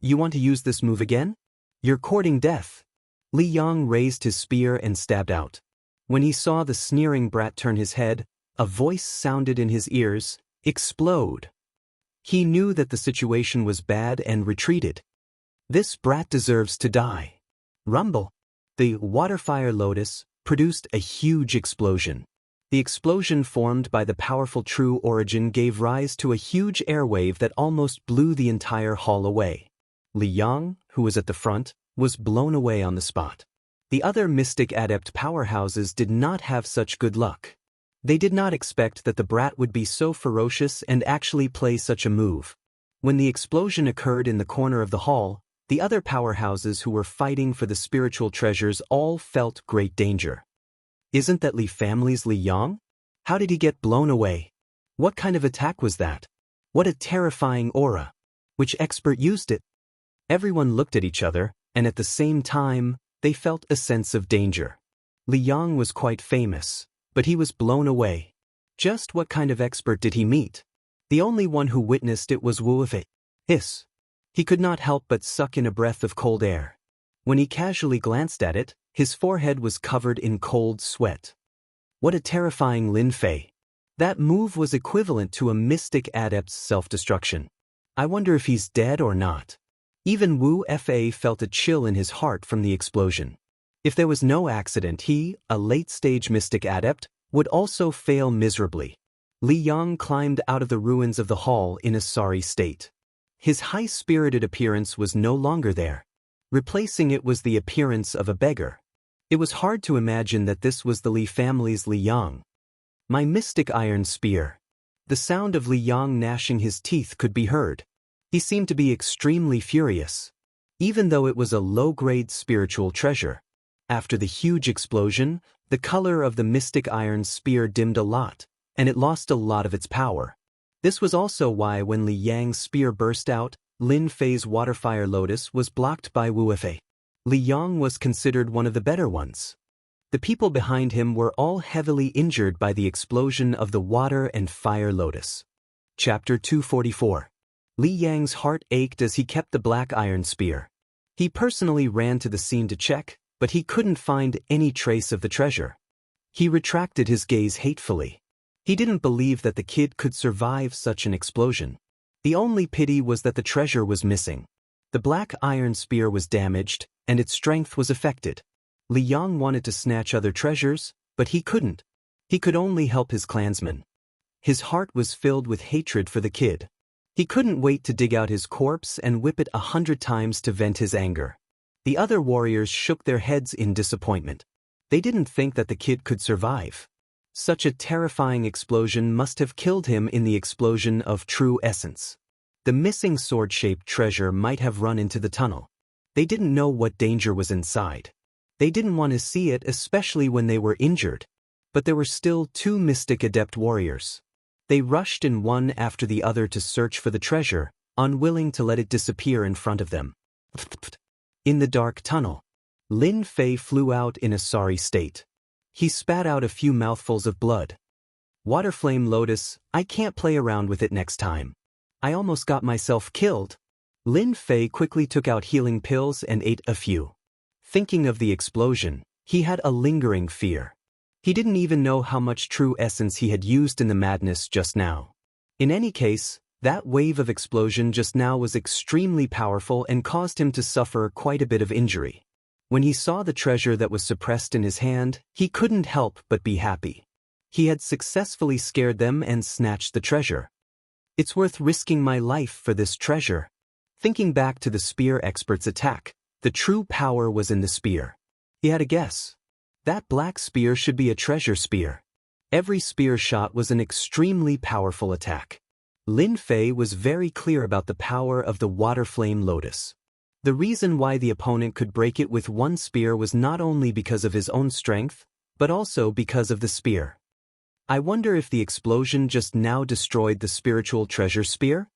You want to use this move again? You're courting death. Li Yang raised his spear and stabbed out. When he saw the sneering brat turn his head, a voice sounded in his ears, "Explode." He knew that the situation was bad and retreated. This brat deserves to die. Rumble. The waterfire lotus produced a huge explosion. The explosion formed by the powerful true origin gave rise to a huge airwave that almost blew the entire hall away. Li Yang, who was at the front, was blown away on the spot. The other mystic adept powerhouses did not have such good luck. They did not expect that the brat would be so ferocious and actually play such a move. When the explosion occurred in the corner of the hall, the other powerhouses who were fighting for the spiritual treasures all felt great danger. Isn't that Li family's Li Yang? How did he get blown away? What kind of attack was that? What a terrifying aura. Which expert used it? Everyone looked at each other, and at the same time, they felt a sense of danger. Li Yang was quite famous, but he was blown away. Just what kind of expert did he meet? The only one who witnessed it was Wuxia. Hiss. He could not help but suck in a breath of cold air. When he casually glanced at it, his forehead was covered in cold sweat. What a terrifying Lin Fei. That move was equivalent to a mystic adept's self-destruction. I wonder if he's dead or not. Even Wu Fa felt a chill in his heart from the explosion. If there was no accident, he, a late-stage mystic adept, would also fail miserably. Li Yang climbed out of the ruins of the hall in a sorry state. His high-spirited appearance was no longer there. Replacing it was the appearance of a beggar. It was hard to imagine that this was the Li family's Li Yang. My mystic iron spear. The sound of Li Yang gnashing his teeth could be heard. He seemed to be extremely furious. Even though it was a low-grade spiritual treasure. After the huge explosion, the color of the mystic iron spear dimmed a lot, and it lost a lot of its power. This was also why when Li Yang's spear burst out, Lin Fei's waterfire lotus was blocked by Wu Fei. Li Yang was considered one of the better ones. The people behind him were all heavily injured by the explosion of the water and fire lotus. Chapter 244. Li Yang's heart ached as he kept the black iron spear. He personally ran to the scene to check, but he couldn't find any trace of the treasure. He retracted his gaze hatefully. He didn't believe that the kid could survive such an explosion. The only pity was that the treasure was missing. The black iron spear was damaged, and its strength was affected. Li Yang wanted to snatch other treasures, but he couldn't. He could only help his clansmen. His heart was filled with hatred for the kid. He couldn't wait to dig out his corpse and whip it 100 times to vent his anger. The other warriors shook their heads in disappointment. They didn't think that the kid could survive. Such a terrifying explosion must have killed him in the explosion of true essence. The missing sword-shaped treasure might have run into the tunnel. They didn't know what danger was inside. They didn't want to see it, especially when they were injured. But there were still 2 mystic adept warriors. They rushed in one after the other to search for the treasure, unwilling to let it disappear in front of them. In the dark tunnel, Lin Fei flew out in a sorry state. He spat out a few mouthfuls of blood. Waterflame Lotus, I can't play around with it next time. I almost got myself killed. Lin Fei quickly took out healing pills and ate a few. Thinking of the explosion, he had a lingering fear. He didn't even know how much true essence he had used in the madness just now. In any case, that wave of explosion just now was extremely powerful and caused him to suffer quite a bit of injury. When he saw the treasure that was suppressed in his hand, he couldn't help but be happy. He had successfully scared them and snatched the treasure. It's worth risking my life for this treasure. Thinking back to the spear expert's attack, the true power was in the spear. He had a guess. That black spear should be a treasure spear. Every spear shot was an extremely powerful attack. Lin Fei was very clear about the power of the water flame lotus. The reason why the opponent could break it with one spear was not only because of his own strength, but also because of the spear. I wonder if the explosion just now destroyed the spiritual treasure spear?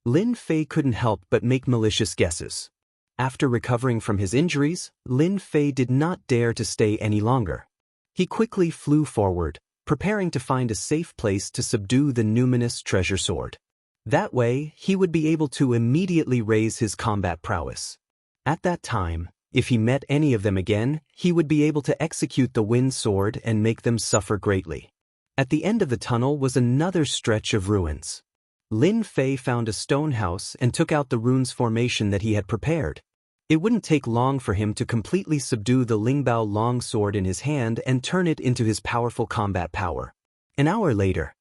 Lin Fei couldn't help but make malicious guesses. After recovering from his injuries, Lin Fei did not dare to stay any longer. He quickly flew forward, preparing to find a safe place to subdue the numinous treasure sword. That way, he would be able to immediately raise his combat prowess. At that time, If he met any of them again, he would be able to execute the wind sword and make them suffer greatly. At the end of the tunnel was another stretch of ruins. Lin Fei found a stone house and took out the runes formation that he had prepared. It wouldn't take long for him to completely subdue the Lingbao long sword in his hand and turn it into his powerful combat power. An hour later,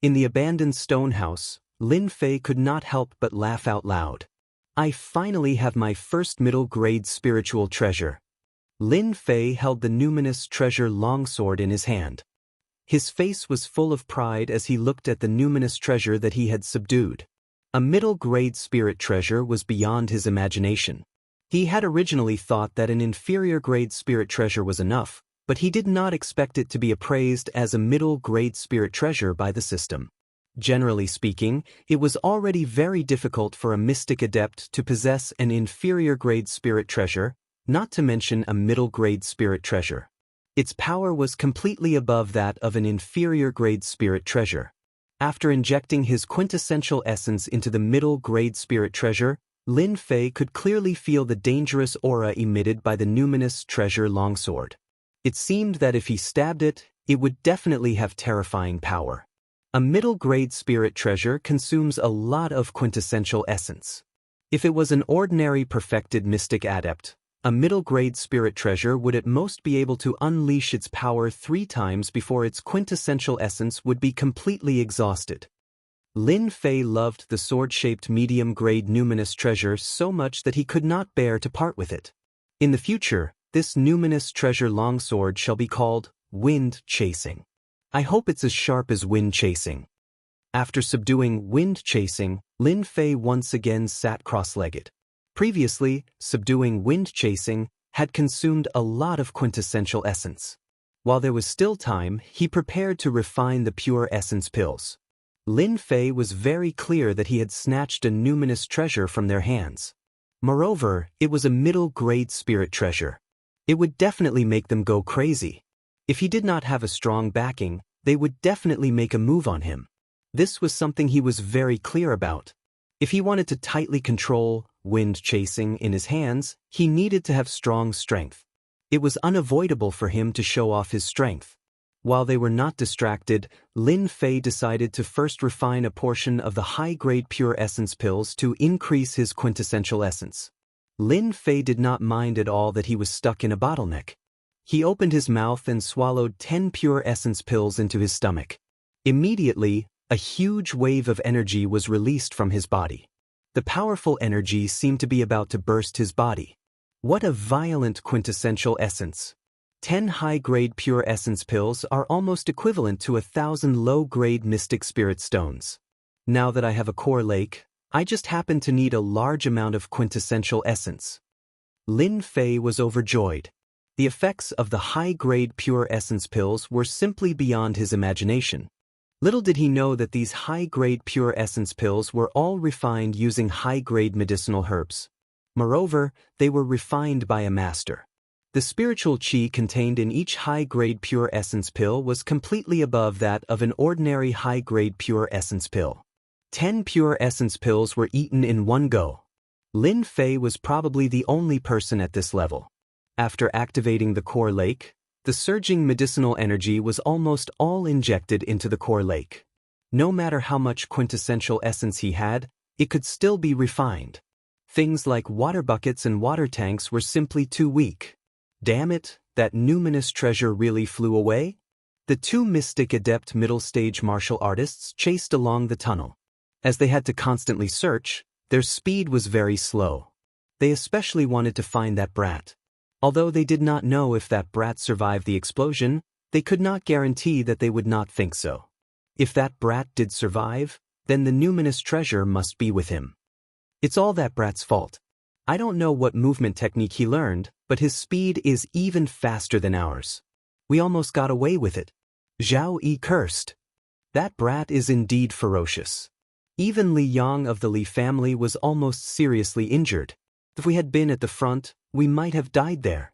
in the abandoned stone house, Lin Fei could not help but laugh out loud. I finally have my first middle-grade spiritual treasure. Lin Fei held the numinous treasure longsword in his hand. His face was full of pride as he looked at the numinous treasure that he had subdued. A middle-grade spirit treasure was beyond his imagination. He had originally thought that an inferior-grade spirit treasure was enough, but he did not expect it to be appraised as a middle-grade spirit treasure by the system. Generally speaking, it was already very difficult for a mystic adept to possess an inferior-grade spirit treasure, not to mention a middle-grade spirit treasure. Its power was completely above that of an inferior-grade spirit treasure. After injecting his quintessential essence into the middle-grade spirit treasure, Lin Fei could clearly feel the dangerous aura emitted by the numinous treasure longsword. It seemed that if he stabbed it, it would definitely have terrifying power. A middle-grade spirit treasure consumes a lot of quintessential essence. If it was an ordinary perfected mystic adept, a middle-grade spirit treasure would at most be able to unleash its power 3 times before its quintessential essence would be completely exhausted. Lin Fei loved the sword-shaped medium-grade numinous treasure so much that he could not bear to part with it. In the future, this numinous treasure longsword shall be called Wind Chasing. I hope it's as sharp as Wind Chasing. After subduing Wind Chasing, Lin Fei once again sat cross-legged. Previously, subduing Wind Chasing had consumed a lot of quintessential essence. While there was still time, he prepared to refine the pure essence pills. Lin Fei was very clear that he had snatched a numinous treasure from their hands. Moreover, it was a middle-grade spirit treasure. It would definitely make them go crazy. If he did not have a strong backing, they would definitely make a move on him. This was something he was very clear about. If he wanted to tightly control Wind Chasing in his hands, he needed to have strong strength. It was unavoidable for him to show off his strength. While they were not distracted, Lin Fei decided to first refine a portion of the high-grade pure essence pills to increase his quintessential essence. Lin Fei did not mind at all that he was stuck in a bottleneck. He opened his mouth and swallowed 10 pure essence pills into his stomach. Immediately, a huge wave of energy was released from his body. The powerful energy seemed to be about to burst his body. What a violent quintessential essence! 10 high-grade pure essence pills are almost equivalent to 1,000 low-grade mystic spirit stones. Now that I have a core lake, I just happen to need a large amount of quintessential essence. Lin Fei was overjoyed. The effects of the high-grade pure essence pills were simply beyond his imagination. Little did he know that these high-grade pure essence pills were all refined using high-grade medicinal herbs. Moreover, they were refined by a master. The spiritual qi contained in each high-grade pure essence pill was completely above that of an ordinary high-grade pure essence pill. 10 pure essence pills were eaten in one go. Lin Fei was probably the only person at this level. After activating the core lake, the surging medicinal energy was almost all injected into the core lake. No matter how much quintessential essence he had, it could still be refined. Things like water buckets and water tanks were simply too weak. Damn it, that numinous treasure really flew away? The 2 mystic adept middle-stage martial artists chased along the tunnel. As they had to constantly search, their speed was very slow. They especially wanted to find that brat. Although they did not know if that brat survived the explosion, they could not guarantee that they would not think so. If that brat did survive, then the numinous treasure must be with him. It's all that brat's fault. I don't know what movement technique he learned, but his speed is even faster than ours. We almost got away with it. Zhao Yi cursed. That brat is indeed ferocious. Even Li Yang of the Li family was almost seriously injured. If we had been at the front, we might have died there.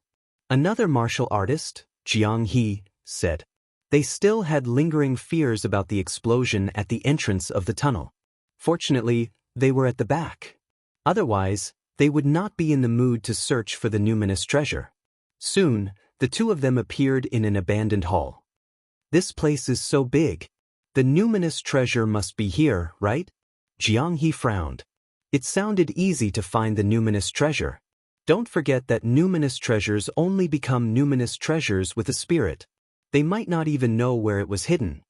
Another martial artist, Jiang He, said. They still had lingering fears about the explosion at the entrance of the tunnel. Fortunately, they were at the back. Otherwise, they would not be in the mood to search for the numinous treasure. Soon, the two of them appeared in an abandoned hall. This place is so big. The numinous treasure must be here, right? Xianxia frowned. It sounded easy to find the numinous treasure. Don't forget that numinous treasures only become numinous treasures with a spirit. They might not even know where it was hidden.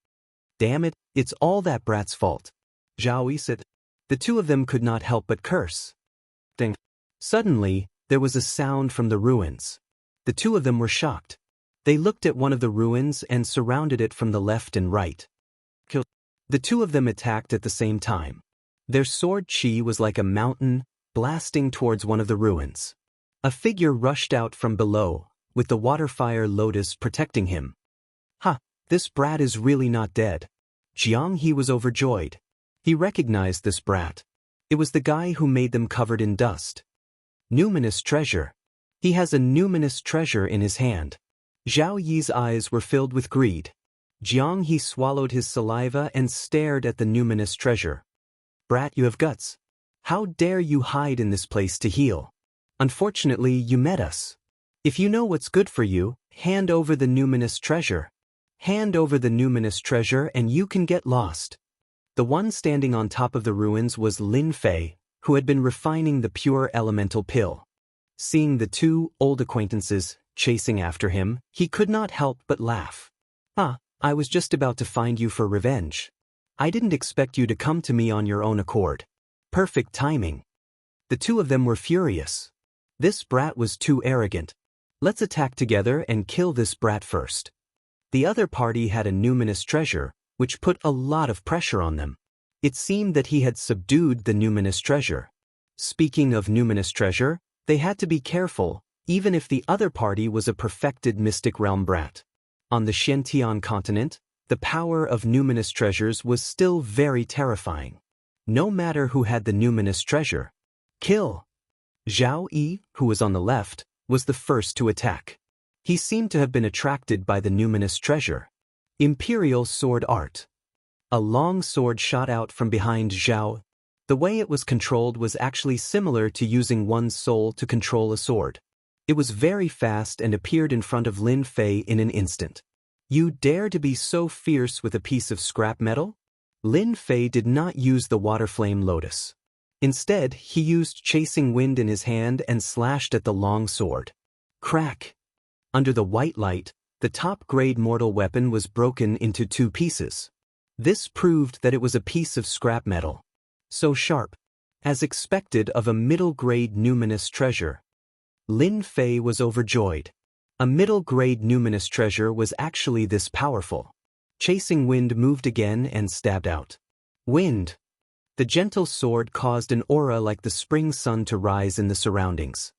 Damn it, it's all that brat's fault. Xiaoyi said. The two of them could not help but curse. Ding. Suddenly, there was a sound from the ruins. The two of them were shocked. They looked at one of the ruins and surrounded it from the left and right. The two of them attacked at the same time. Their sword chi was like a mountain, blasting towards one of the ruins. A figure rushed out from below, with the waterfire lotus protecting him. Ha, this brat is really not dead. Xianxia was overjoyed. He recognized this brat. It was the guy who made them covered in dust. Numinous treasure. He has a numinous treasure in his hand. Zhao Yi's eyes were filled with greed. Xianxia swallowed his saliva and stared at the numinous treasure. Brat, you have guts. How dare you hide in this place to heal? Unfortunately, you met us. If you know what's good for you, hand over the numinous treasure. Hand over the numinous treasure and you can get lost. The one standing on top of the ruins was Lin Fei, who had been refining the pure elemental pill. Seeing the two old acquaintances chasing after him, he could not help but laugh. Ah, I was just about to find you for revenge. I didn't expect you to come to me on your own accord. Perfect timing. The two of them were furious. This brat was too arrogant. Let's attack together and kill this brat first. The other party had a numinous treasure, which put a lot of pressure on them. It seemed that he had subdued the numinous treasure. Speaking of numinous treasure, they had to be careful, even if the other party was a perfected mystic realm brat. On the Xiantian continent, the power of numinous treasures was still very terrifying. No matter who had the numinous treasure. Kill! Zhao Yi, who was on the left, was the first to attack. He seemed to have been attracted by the numinous treasure. Imperial sword art. A long sword shot out from behind Zhao. The way it was controlled was actually similar to using one's soul to control a sword. It was very fast and appeared in front of Lin Fei in an instant. You dare to be so fierce with a piece of scrap metal? Lin Fei did not use the water flame lotus. Instead, he used chasing wind in his hand and slashed at the long sword. Crack! Under the white light, the top-grade mortal weapon was broken into two pieces. This proved that it was a piece of scrap metal. So sharp. As expected of a middle-grade numinous treasure. Lin Fei was overjoyed. A middle-grade numinous treasure was actually this powerful. Chasing wind moved again and stabbed out. Wind. The gentle sword caused an aura like the spring sun to rise in the surroundings.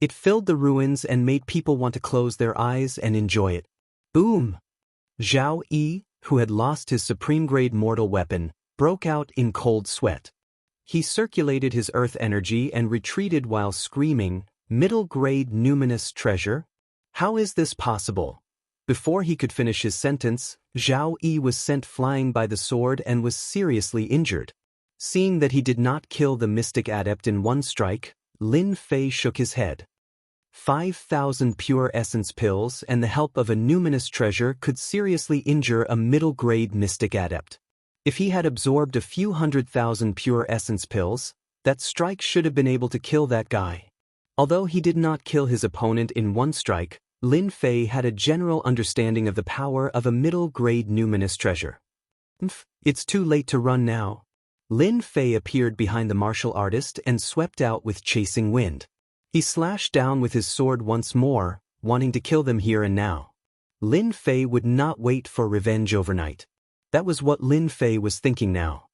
It filled the ruins and made people want to close their eyes and enjoy it. Boom! Zhao Yi, who had lost his supreme-grade mortal weapon, broke out in cold sweat. He circulated his earth energy and retreated while screaming, "Middle-grade numinous treasure? How is this possible?" Before he could finish his sentence, Zhao Yi was sent flying by the sword and was seriously injured. Seeing that he did not kill the mystic adept in one strike, Lin Fei shook his head. 5,000 pure essence pills and the help of a numinous treasure could seriously injure a middle-grade mystic adept. If he had absorbed a few 100,000 pure essence pills, that strike should have been able to kill that guy. Although he did not kill his opponent in one strike, Lin Fei had a general understanding of the power of a middle-grade numinous treasure. It's too late to run now. Lin Fei appeared behind the martial artist and swept out with chasing wind. He slashed down with his sword once more, wanting to kill them here and now. Lin Fei would not wait for revenge overnight. That was what Lin Fei was thinking now.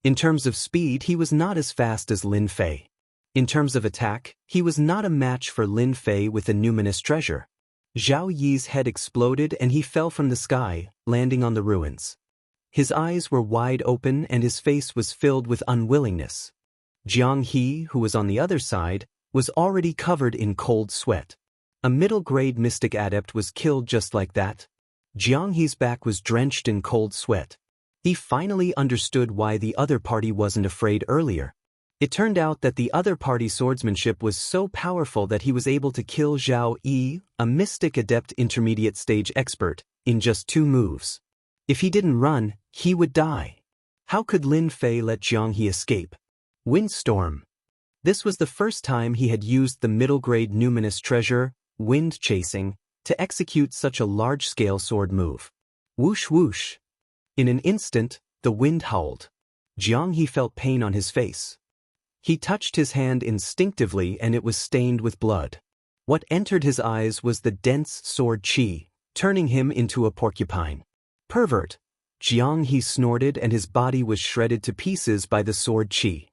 In terms of speed, he was not as fast as Lin Fei. In terms of attack, he was not a match for Lin Fei with the numinous treasure. Zhao Yi's head exploded and he fell from the sky, landing on the ruins. His eyes were wide open and his face was filled with unwillingness. Xianxia, who was on the other side, was already covered in cold sweat. A middle-grade mystic adept was killed just like that. Xianxia's back was drenched in cold sweat. He finally understood why the other party wasn't afraid earlier. It turned out that the other party's swordsmanship was so powerful that he was able to kill Zhao Yi, a mystic adept intermediate stage expert, in just 2 moves. If he didn't run, he would die. How could Lin Fei let Xianxia escape? Windstorm. This was the first time he had used the middle-grade numinous treasure, wind chasing, to execute such a large-scale sword move. Whoosh whoosh. In an instant, the wind howled. Xianxia felt pain on his face. He touched his hand instinctively and it was stained with blood. What entered his eyes was the dense sword qi, turning him into a porcupine. Pervert! Xianxia snorted and his body was shredded to pieces by the sword qi.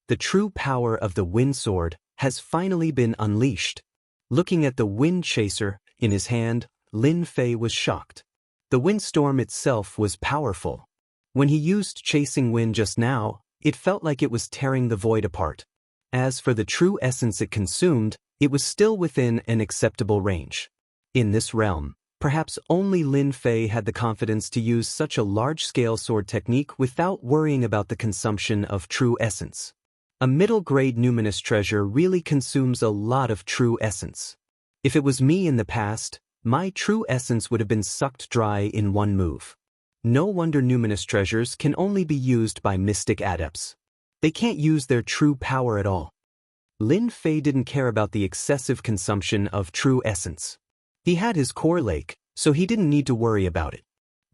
The true power of the wind sword has finally been unleashed. Looking at the wind chaser in his hand, Lin Fei was shocked. The windstorm itself was powerful. When he used chasing wind just now, it felt like it was tearing the void apart. As for the true essence it consumed, it was still within an acceptable range. In this realm, perhaps only Lin Fei had the confidence to use such a large-scale sword technique without worrying about the consumption of true essence. A middle-grade numinous treasure really consumes a lot of true essence. If it was me in the past, my true essence would have been sucked dry in 1 move. No wonder numinous treasures can only be used by mystic adepts. They can't use their true power at all. Lin Fei didn't care about the excessive consumption of true essence. He had his core lake, so he didn't need to worry about it.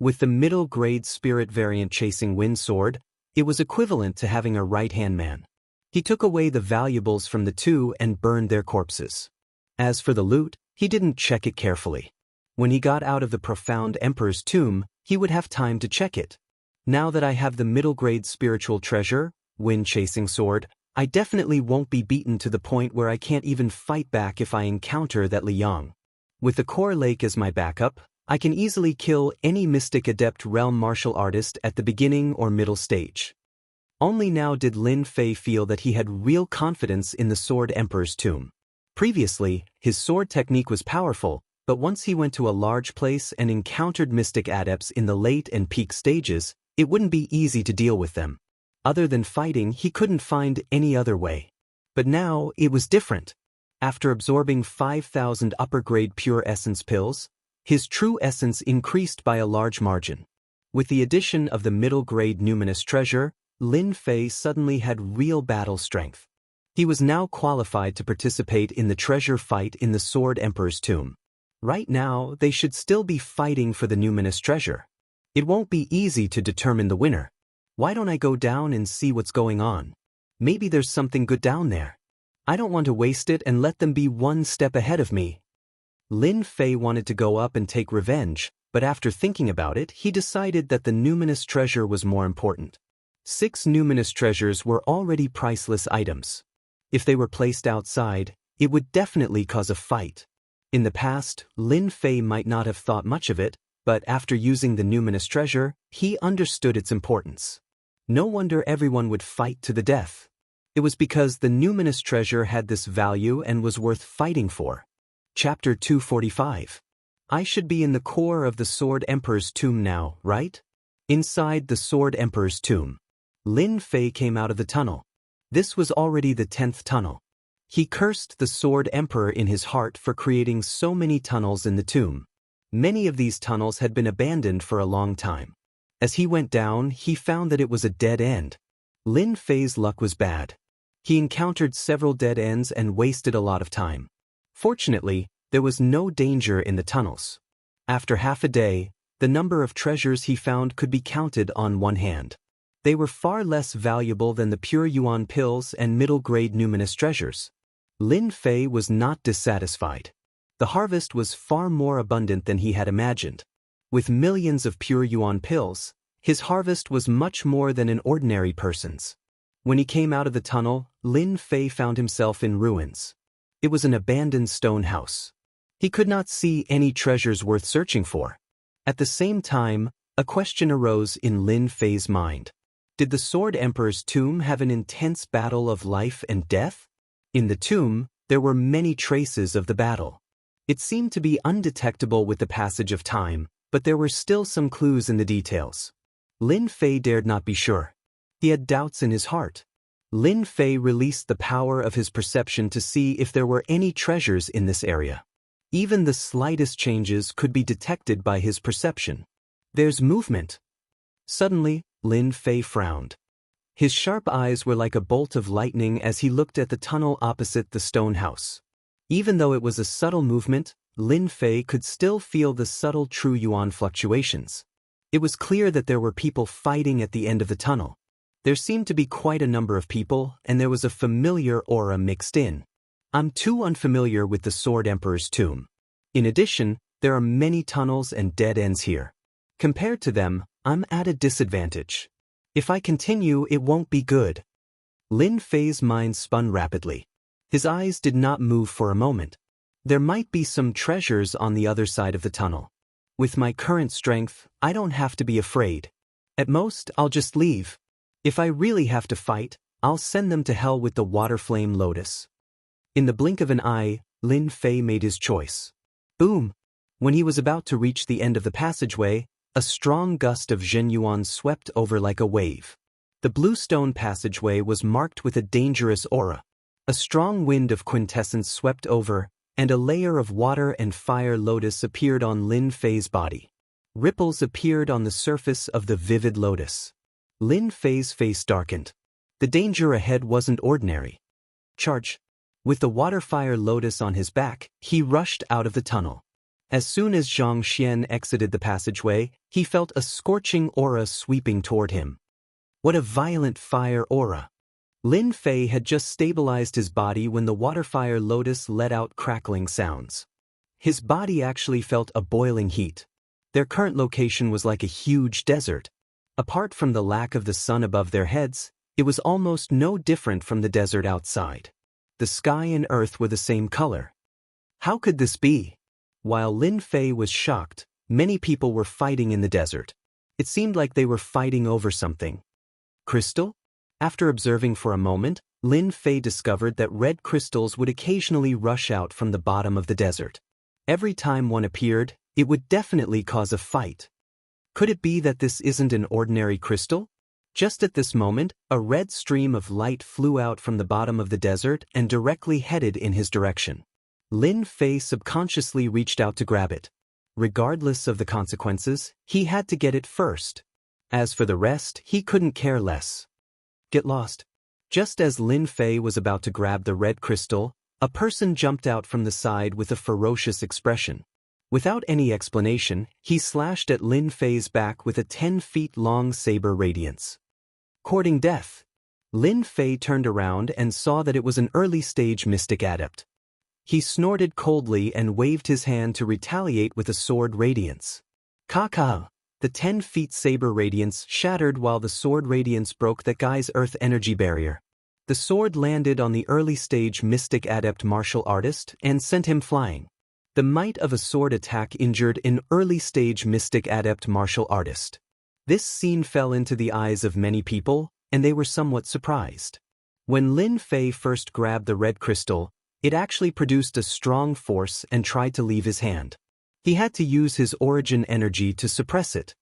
With the middle-grade spirit variant chasing wind sword, it was equivalent to having a right-hand man. He took away the valuables from the 2 and burned their corpses. As for the loot, he didn't check it carefully. When he got out of the profound Emperor's tomb, he would have time to check it. Now that I have the middle-grade spiritual treasure, wind-chasing sword, I definitely won't be beaten to the point where I can't even fight back if I encounter that Liang. With the core lake as my backup, I can easily kill any mystic adept realm martial artist at the beginning or middle stage. Only now did Lin Fei feel that he had real confidence in the Sword Emperor's tomb. Previously, his sword technique was powerful, but once he went to a large place and encountered mystic adepts in the late and peak stages, it wouldn't be easy to deal with them. Other than fighting, he couldn't find any other way. But now, it was different. After absorbing 5,000 upper-grade pure essence pills, his true essence increased by a large margin. With the addition of the middle-grade numinous treasure, Lin Fei suddenly had real battle strength. He was now qualified to participate in the treasure fight in the Sword Emperor's tomb. Right now, they should still be fighting for the numinous treasure. It won't be easy to determine the winner. Why don't I go down and see what's going on? Maybe there's something good down there. I don't want to waste it and let them be 1 step ahead of me. Lin Fei wanted to go up and take revenge, but after thinking about it, he decided that the numinous treasure was more important. 6 numinous treasures were already priceless items. If they were placed outside, it would definitely cause a fight. In the past, Lin Fei might not have thought much of it, but after using the numinous treasure, he understood its importance. No wonder everyone would fight to the death. It was because the numinous treasure had this value and was worth fighting for. Chapter 245. I should be in the core of the Sword Emperor's tomb now, right? Inside the Sword Emperor's tomb, Lin Fei came out of the tunnel. This was already the 10th tunnel. He cursed the Sword Emperor in his heart for creating so many tunnels in the tomb. Many of these tunnels had been abandoned for a long time. As he went down, he found that it was a dead end. Lin Fei's luck was bad. He encountered several dead ends and wasted a lot of time. Fortunately, there was no danger in the tunnels. After half a day, the number of treasures he found could be counted on one hand. They were far less valuable than the pure yuan pills and middle-grade numinous treasures. Lin Fei was not dissatisfied. The harvest was far more abundant than he had imagined. With millions of pure yuan pills, his harvest was much more than an ordinary person's. When he came out of the tunnel, Lin Fei found himself in ruins. It was an abandoned stone house. He could not see any treasures worth searching for. At the same time, a question arose in Lin Fei's mind. Did the Sword Emperor's tomb have an intense battle of life and death? In the tomb, there were many traces of the battle. It seemed to be undetectable with the passage of time, but there were still some clues in the details. Lin Fei dared not be sure. He had doubts in his heart. Lin Fei released the power of his perception to see if there were any treasures in this area. Even the slightest changes could be detected by his perception. There's movement. Suddenly, Lin Fei frowned. His sharp eyes were like a bolt of lightning as he looked at the tunnel opposite the stone house. Even though it was a subtle movement, Lin Fei could still feel the subtle true yuan fluctuations. It was clear that there were people fighting at the end of the tunnel. There seemed to be quite a number of people, and there was a familiar aura mixed in. I'm too unfamiliar with the Sword Emperor's tomb. In addition, there are many tunnels and dead ends here. Compared to them, I'm at a disadvantage. If I continue, it won't be good. Lin Fei's mind spun rapidly. His eyes did not move for a moment. There might be some treasures on the other side of the tunnel. With my current strength, I don't have to be afraid. At most, I'll just leave. If I really have to fight, I'll send them to hell with the water flame lotus. In the blink of an eye, Lin Fei made his choice. Boom! When he was about to reach the end of the passageway, a strong gust of Zhenyuan swept over like a wave. The blue stone passageway was marked with a dangerous aura. A strong wind of quintessence swept over, and a layer of water and fire lotus appeared on Lin Fei's body. Ripples appeared on the surface of the vivid lotus. Lin Fei's face darkened. The danger ahead wasn't ordinary. Charge! With the water-fire lotus on his back, he rushed out of the tunnel. As soon as Xianxia exited the passageway, he felt a scorching aura sweeping toward him. What a violent fire aura! Lin Fei had just stabilized his body when the water-fire lotus let out crackling sounds. His body actually felt a boiling heat. Their current location was like a huge desert. Apart from the lack of the sun above their heads, it was almost no different from the desert outside. The sky and earth were the same color. How could this be? While Lin Fei was shocked, many people were fighting in the desert. It seemed like they were fighting over something. Crystal? After observing for a moment, Lin Fei discovered that red crystals would occasionally rush out from the bottom of the desert. Every time one appeared, it would definitely cause a fight. Could it be that this isn't an ordinary crystal? Just at this moment, a red stream of light flew out from the bottom of the desert and directly headed in his direction. Lin Fei subconsciously reached out to grab it. Regardless of the consequences, he had to get it first. As for the rest, he couldn't care less. Get lost. Just as Lin Fei was about to grab the red crystal, a person jumped out from the side with a ferocious expression. Without any explanation, he slashed at Lin Fei's back with a 10-feet-long saber radiance. Courting death. Lin Fei turned around and saw that it was an early-stage mystic adept. He snorted coldly and waved his hand to retaliate with a sword radiance. Ka-ka! The 10-feet saber radiance shattered while the sword radiance broke that guy's earth energy barrier. The sword landed on the early-stage mystic adept martial artist and sent him flying. The might of a sword attack injured an early-stage mystic adept martial artist. This scene fell into the eyes of many people, and they were somewhat surprised. When Lin Fei first grabbed the red crystal, it actually produced a strong force and tried to leave his hand. He had to use his origin energy to suppress it.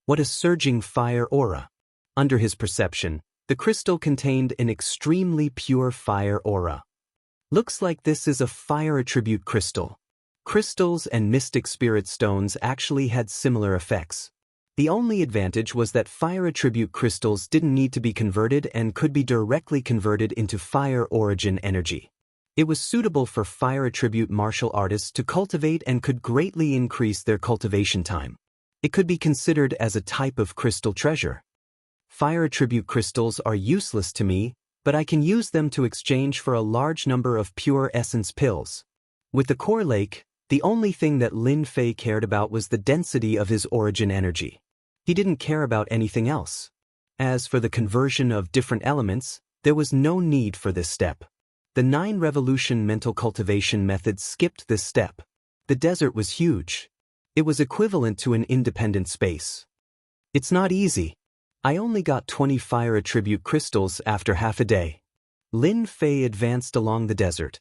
What a surging fire aura! Under his perception, the crystal contained an extremely pure fire aura. Looks like this is a fire attribute crystal. Crystals and mystic spirit stones actually had similar effects. The only advantage was that fire attribute crystals didn't need to be converted and could be directly converted into fire origin energy. It was suitable for fire attribute martial artists to cultivate and could greatly increase their cultivation time. It could be considered as a type of crystal treasure. Fire attribute crystals are useless to me, but I can use them to exchange for a large number of pure essence pills. With the core lake, the only thing that Lin Fei cared about was the density of his origin energy. He didn't care about anything else. As for the conversion of different elements, there was no need for this step. The 9-revolution mental cultivation method skipped this step. The desert was huge. It was equivalent to an independent space. It's not easy. I only got 20 fire attribute crystals after half a day. Lin Fei advanced along the desert.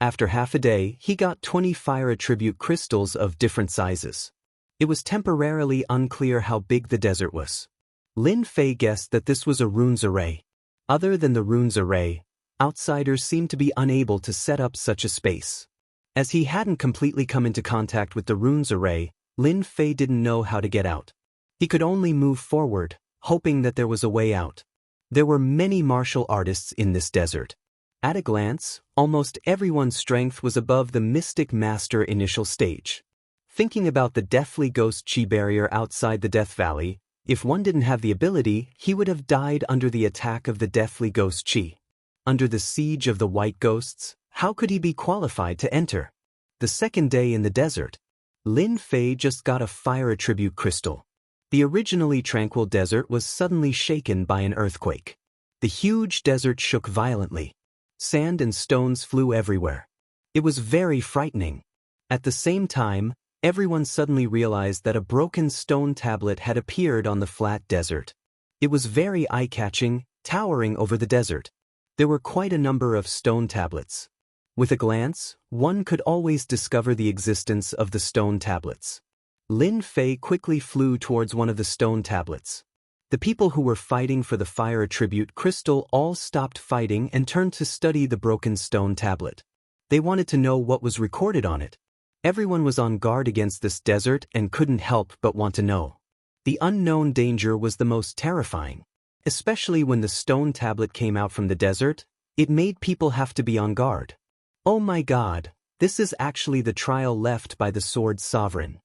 After half a day, he got 20 fire attribute crystals of different sizes. It was temporarily unclear how big the desert was. Lin Fei guessed that this was a runes array. Other than the runes array, outsiders seemed to be unable to set up such a space. As he hadn't completely come into contact with the runes array, Lin Fei didn't know how to get out. He could only move forward, hoping that there was a way out. There were many martial artists in this desert. At a glance, almost everyone's strength was above the Mystic Master initial stage. Thinking about the deathly ghost chi barrier outside the Death Valley, if one didn't have the ability, he would have died under the attack of the deathly ghost chi. Under the siege of the white ghosts, how could he be qualified to enter? The second day in the desert, Lin Fei just got a fire attribute crystal. The originally tranquil desert was suddenly shaken by an earthquake. The huge desert shook violently. Sand and stones flew everywhere. It was very frightening. At the same time, everyone suddenly realized that a broken stone tablet had appeared on the flat desert. It was very eye-catching, towering over the desert. There were quite a number of stone tablets. With a glance, one could always discover the existence of the stone tablets. Lin Fei quickly flew towards one of the stone tablets. The people who were fighting for the fire attribute crystal all stopped fighting and turned to study the broken stone tablet. They wanted to know what was recorded on it. Everyone was on guard against this desert and couldn't help but want to know. The unknown danger was the most terrifying. Especially when the stone tablet came out from the desert, it made people have to be on guard. Oh my God, this is actually the trial left by the Sword Sovereign.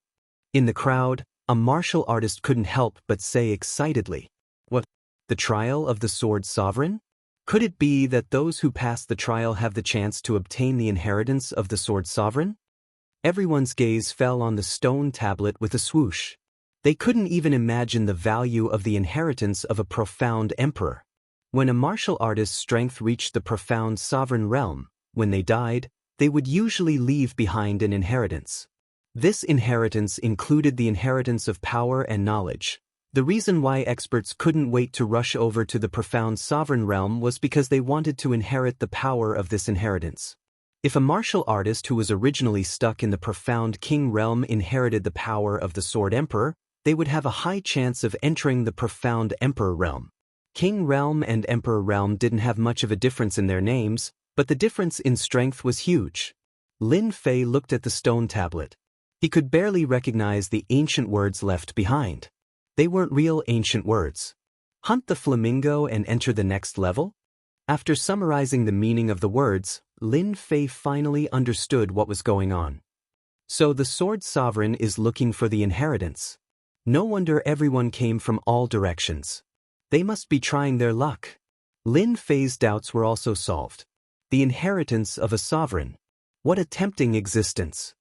In the crowd, a martial artist couldn't help but say excitedly, "What? The trial of the Sword Sovereign? Could it be that those who pass the trial have the chance to obtain the inheritance of the Sword Sovereign?" Everyone's gaze fell on the stone tablet with a swoosh. They couldn't even imagine the value of the inheritance of a profound emperor. When a martial artist's strength reached the profound sovereign realm, when they died, they would usually leave behind an inheritance. This inheritance included the inheritance of power and knowledge. The reason why experts couldn't wait to rush over to the profound sovereign realm was because they wanted to inherit the power of this inheritance. If a martial artist who was originally stuck in the profound king realm inherited the power of the sword emperor, they would have a high chance of entering the profound emperor realm. King realm and emperor realm didn't have much of a difference in their names, but the difference in strength was huge. Lin Fei looked at the stone tablet. He could barely recognize the ancient words left behind. They weren't real ancient words. Hunt the flamingo and enter the next level? After summarizing the meaning of the words, Lin Fei finally understood what was going on. So the Sword Sovereign is looking for the inheritance. No wonder everyone came from all directions. They must be trying their luck. Lin Fei's doubts were also solved. The inheritance of a sovereign. What a tempting existence.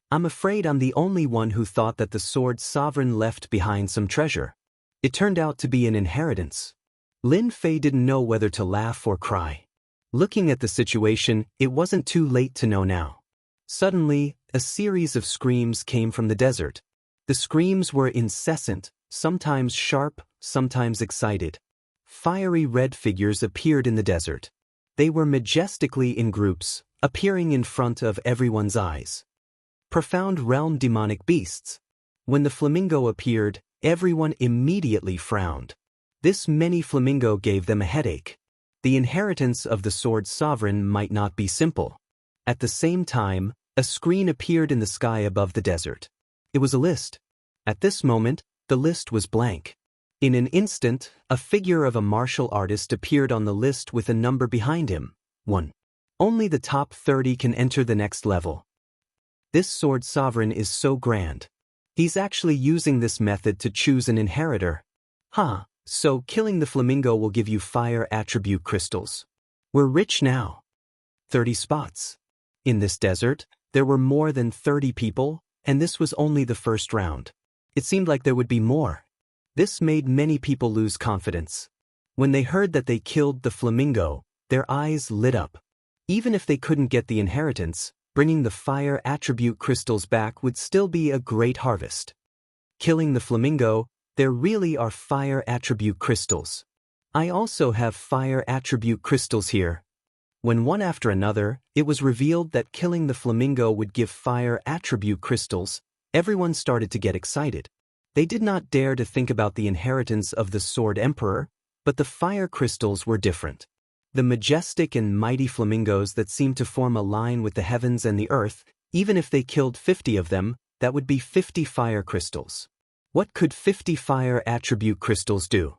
I'm afraid I'm the only one who thought that the Sword Sovereign left behind some treasure. It turned out to be an inheritance. Lin Fei didn't know whether to laugh or cry. Looking at the situation, it wasn't too late to know now. Suddenly, a series of screams came from the desert. The screams were incessant, sometimes sharp, sometimes excited. Fiery red figures appeared in the desert. They were majestically in groups, appearing in front of everyone's eyes. Profound realm demonic beasts. When the flamingo appeared, everyone immediately frowned. This many flamingo gave them a headache. The inheritance of the Sword Sovereign might not be simple. At the same time, a screen appeared in the sky above the desert. It was a list. At this moment, the list was blank. In an instant, a figure of a martial artist appeared on the list with a number behind him. 1. Only the top 30 can enter the next level. This Sword Sovereign is so grand. He's actually using this method to choose an inheritor. So killing the flamingo will give you fire attribute crystals. We're rich now. 30 spots. In this desert, there were more than 30 people, and this was only the first round. It seemed like there would be more. This made many people lose confidence. When they heard that they killed the flamingo, their eyes lit up. Even if they couldn't get the inheritance, bringing the fire attribute crystals back would still be a great harvest. Killing the flamingo, there really are fire attribute crystals. I also have fire attribute crystals here. When one after another, it was revealed that killing the flamingo would give fire attribute crystals, everyone started to get excited. They did not dare to think about the inheritance of the Sword Emperor. But the fire crystals were different. The majestic and mighty flamingos that seemed to form a line with the heavens and the earth, even if they killed 50 of them, that would be 50 fire crystals. What could 50 fire attribute crystals do?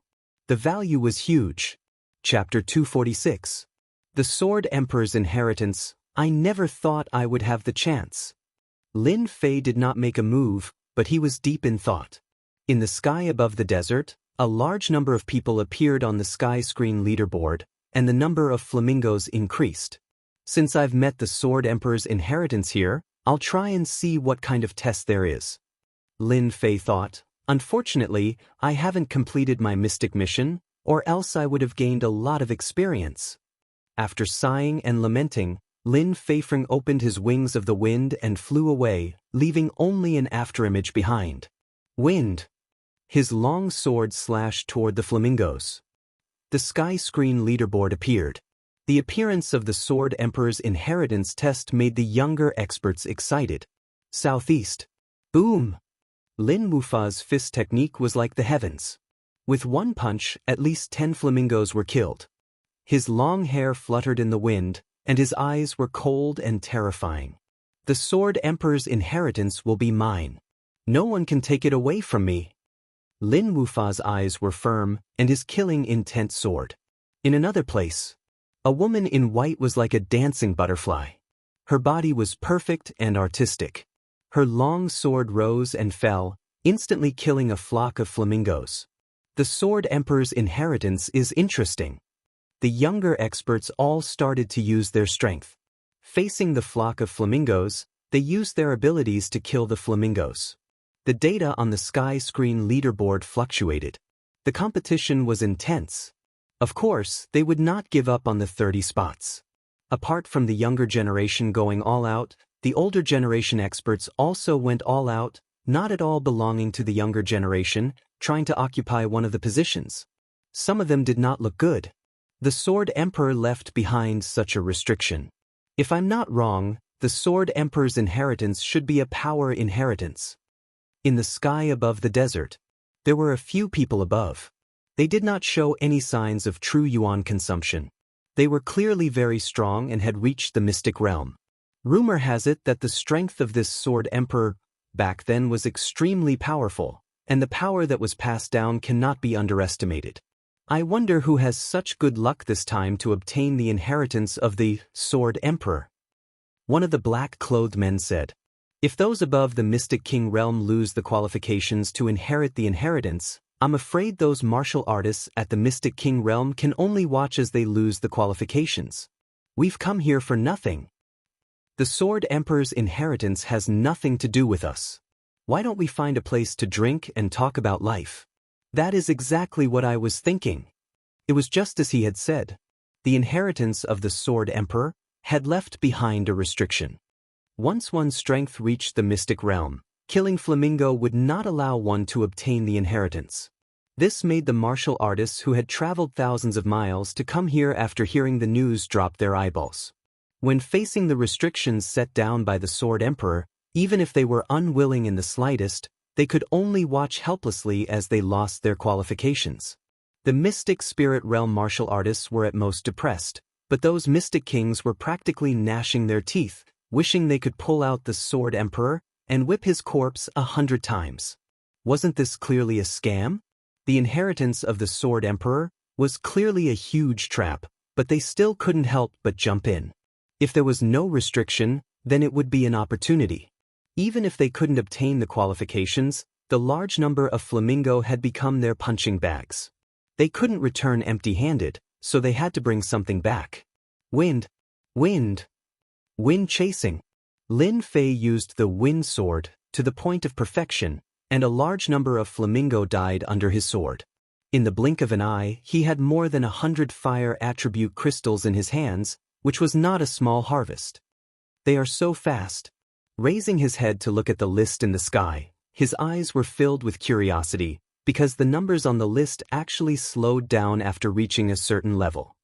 The value was huge. Chapter 246. The Sword Emperor's Inheritance. I never thought I would have the chance. Lin Fei did not make a move, but he was deep in thought. In the sky above the desert, a large number of people appeared on the sky screen leaderboard, and the number of flamingos increased. Since I've met the Sword Emperor's inheritance here, I'll try and see what kind of test there is. Lin Fei thought, unfortunately, I haven't completed my mystic mission, or else I would have gained a lot of experience. After sighing and lamenting, Lin Feifeng opened his wings of the wind and flew away, leaving only an afterimage behind. Wind. His long sword slashed toward the flamingos. The sky screen leaderboard appeared. The appearance of the Sword Emperor's inheritance test made the younger experts excited. Southeast. Boom! Lin Wufa's fist technique was like the heavens. With one punch, at least 10 flamingos were killed. His long hair fluttered in the wind, and his eyes were cold and terrifying. The Sword Emperor's inheritance will be mine. No one can take it away from me. Lin Wufa's eyes were firm, and his killing intent soared. In another place, a woman in white was like a dancing butterfly. Her body was perfect and artistic. Her long sword rose and fell, instantly killing a flock of flamingos. The Sword Emperor's inheritance is interesting. The younger experts all started to use their strength. Facing the flock of flamingos, they used their abilities to kill the flamingos. The data on the sky screen leaderboard fluctuated. The competition was intense. Of course, they would not give up on the 30 spots. Apart from the younger generation going all out, the older generation experts also went all out, not at all belonging to the younger generation, trying to occupy one of the positions. Some of them did not look good. The Sword Emperor left behind such a restriction. If I'm not wrong, the Sword Emperor's inheritance should be a power inheritance. In the sky above the desert, there were a few people above. They did not show any signs of true yuan consumption. They were clearly very strong and had reached the mystic realm. Rumor has it that the strength of this Sword Emperor back then was extremely powerful, and the power that was passed down cannot be underestimated. I wonder who has such good luck this time to obtain the inheritance of the Sword Emperor. One of the black-clothed men said, if those above the Mystic King realm lose the qualifications to inherit the inheritance, I'm afraid those martial artists at the Mystic King realm can only watch as they lose the qualifications. We've come here for nothing. The Sword Emperor's inheritance has nothing to do with us. Why don't we find a place to drink and talk about life? That is exactly what I was thinking. It was just as he had said. The inheritance of the Sword Emperor had left behind a restriction. Once one's strength reached the mystic realm, killing flamingo would not allow one to obtain the inheritance. This made the martial artists who had traveled thousands of miles to come here after hearing the news drop their eyeballs. When facing the restrictions set down by the Sword Emperor, even if they were unwilling in the slightest, they could only watch helplessly as they lost their qualifications. The mystic spirit realm martial artists were at most depressed, but those mystic kings were practically gnashing their teeth, wishing they could pull out the Sword Emperor and whip his corpse 100 times. Wasn't this clearly a scam? The inheritance of the Sword Emperor was clearly a huge trap, but they still couldn't help but jump in. If there was no restriction, then it would be an opportunity. Even if they couldn't obtain the qualifications, the large number of flamingo had become their punching bags. They couldn't return empty-handed, so they had to bring something back. Wind. Wind. Wind chasing. Lin Fei used the wind sword to the point of perfection, and a large number of flamingo died under his sword. In the blink of an eye, he had more than 100 fire attribute crystals in his hands, which was not a small harvest. They are so fast. Raising his head to look at the list in the sky, his eyes were filled with curiosity, because the numbers on the list actually slowed down after reaching a certain level.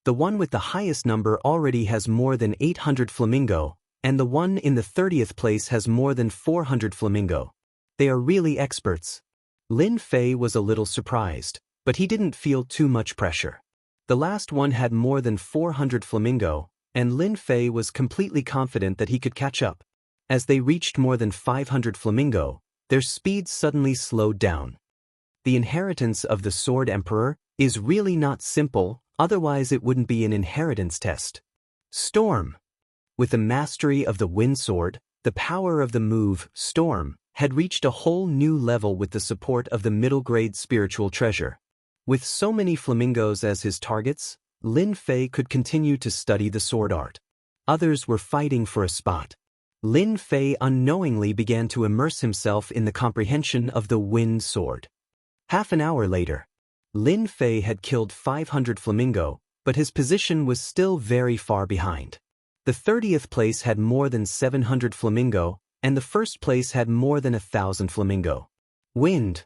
The one with the highest number already has more than 800 flamingo, and the one in the 30th place has more than 400 flamingo. They are really experts. Lin Fei was a little surprised. but he didn't feel too much pressure. The last one had more than 400 flamingo, and Lin Fei was completely confident that he could catch up. As they reached more than 500 flamingo, their speed suddenly slowed down. The inheritance of the Sword Emperor is really not simple, otherwise it wouldn't be an inheritance test. Storm. With the mastery of the Wind Sword, the power of the move, Storm, had reached a whole new level with the support of the middle-grade spiritual treasure. With so many flamingos as his targets, Lin Fei could continue to study the sword art. Others were fighting for a spot. Lin Fei unknowingly began to immerse himself in the comprehension of the Wind Sword. Half an hour later, Lin Fei had killed 500 flamingo, but his position was still very far behind. The 30th place had more than 700 flamingo, and the first place had more than 1,000 flamingo. Wind.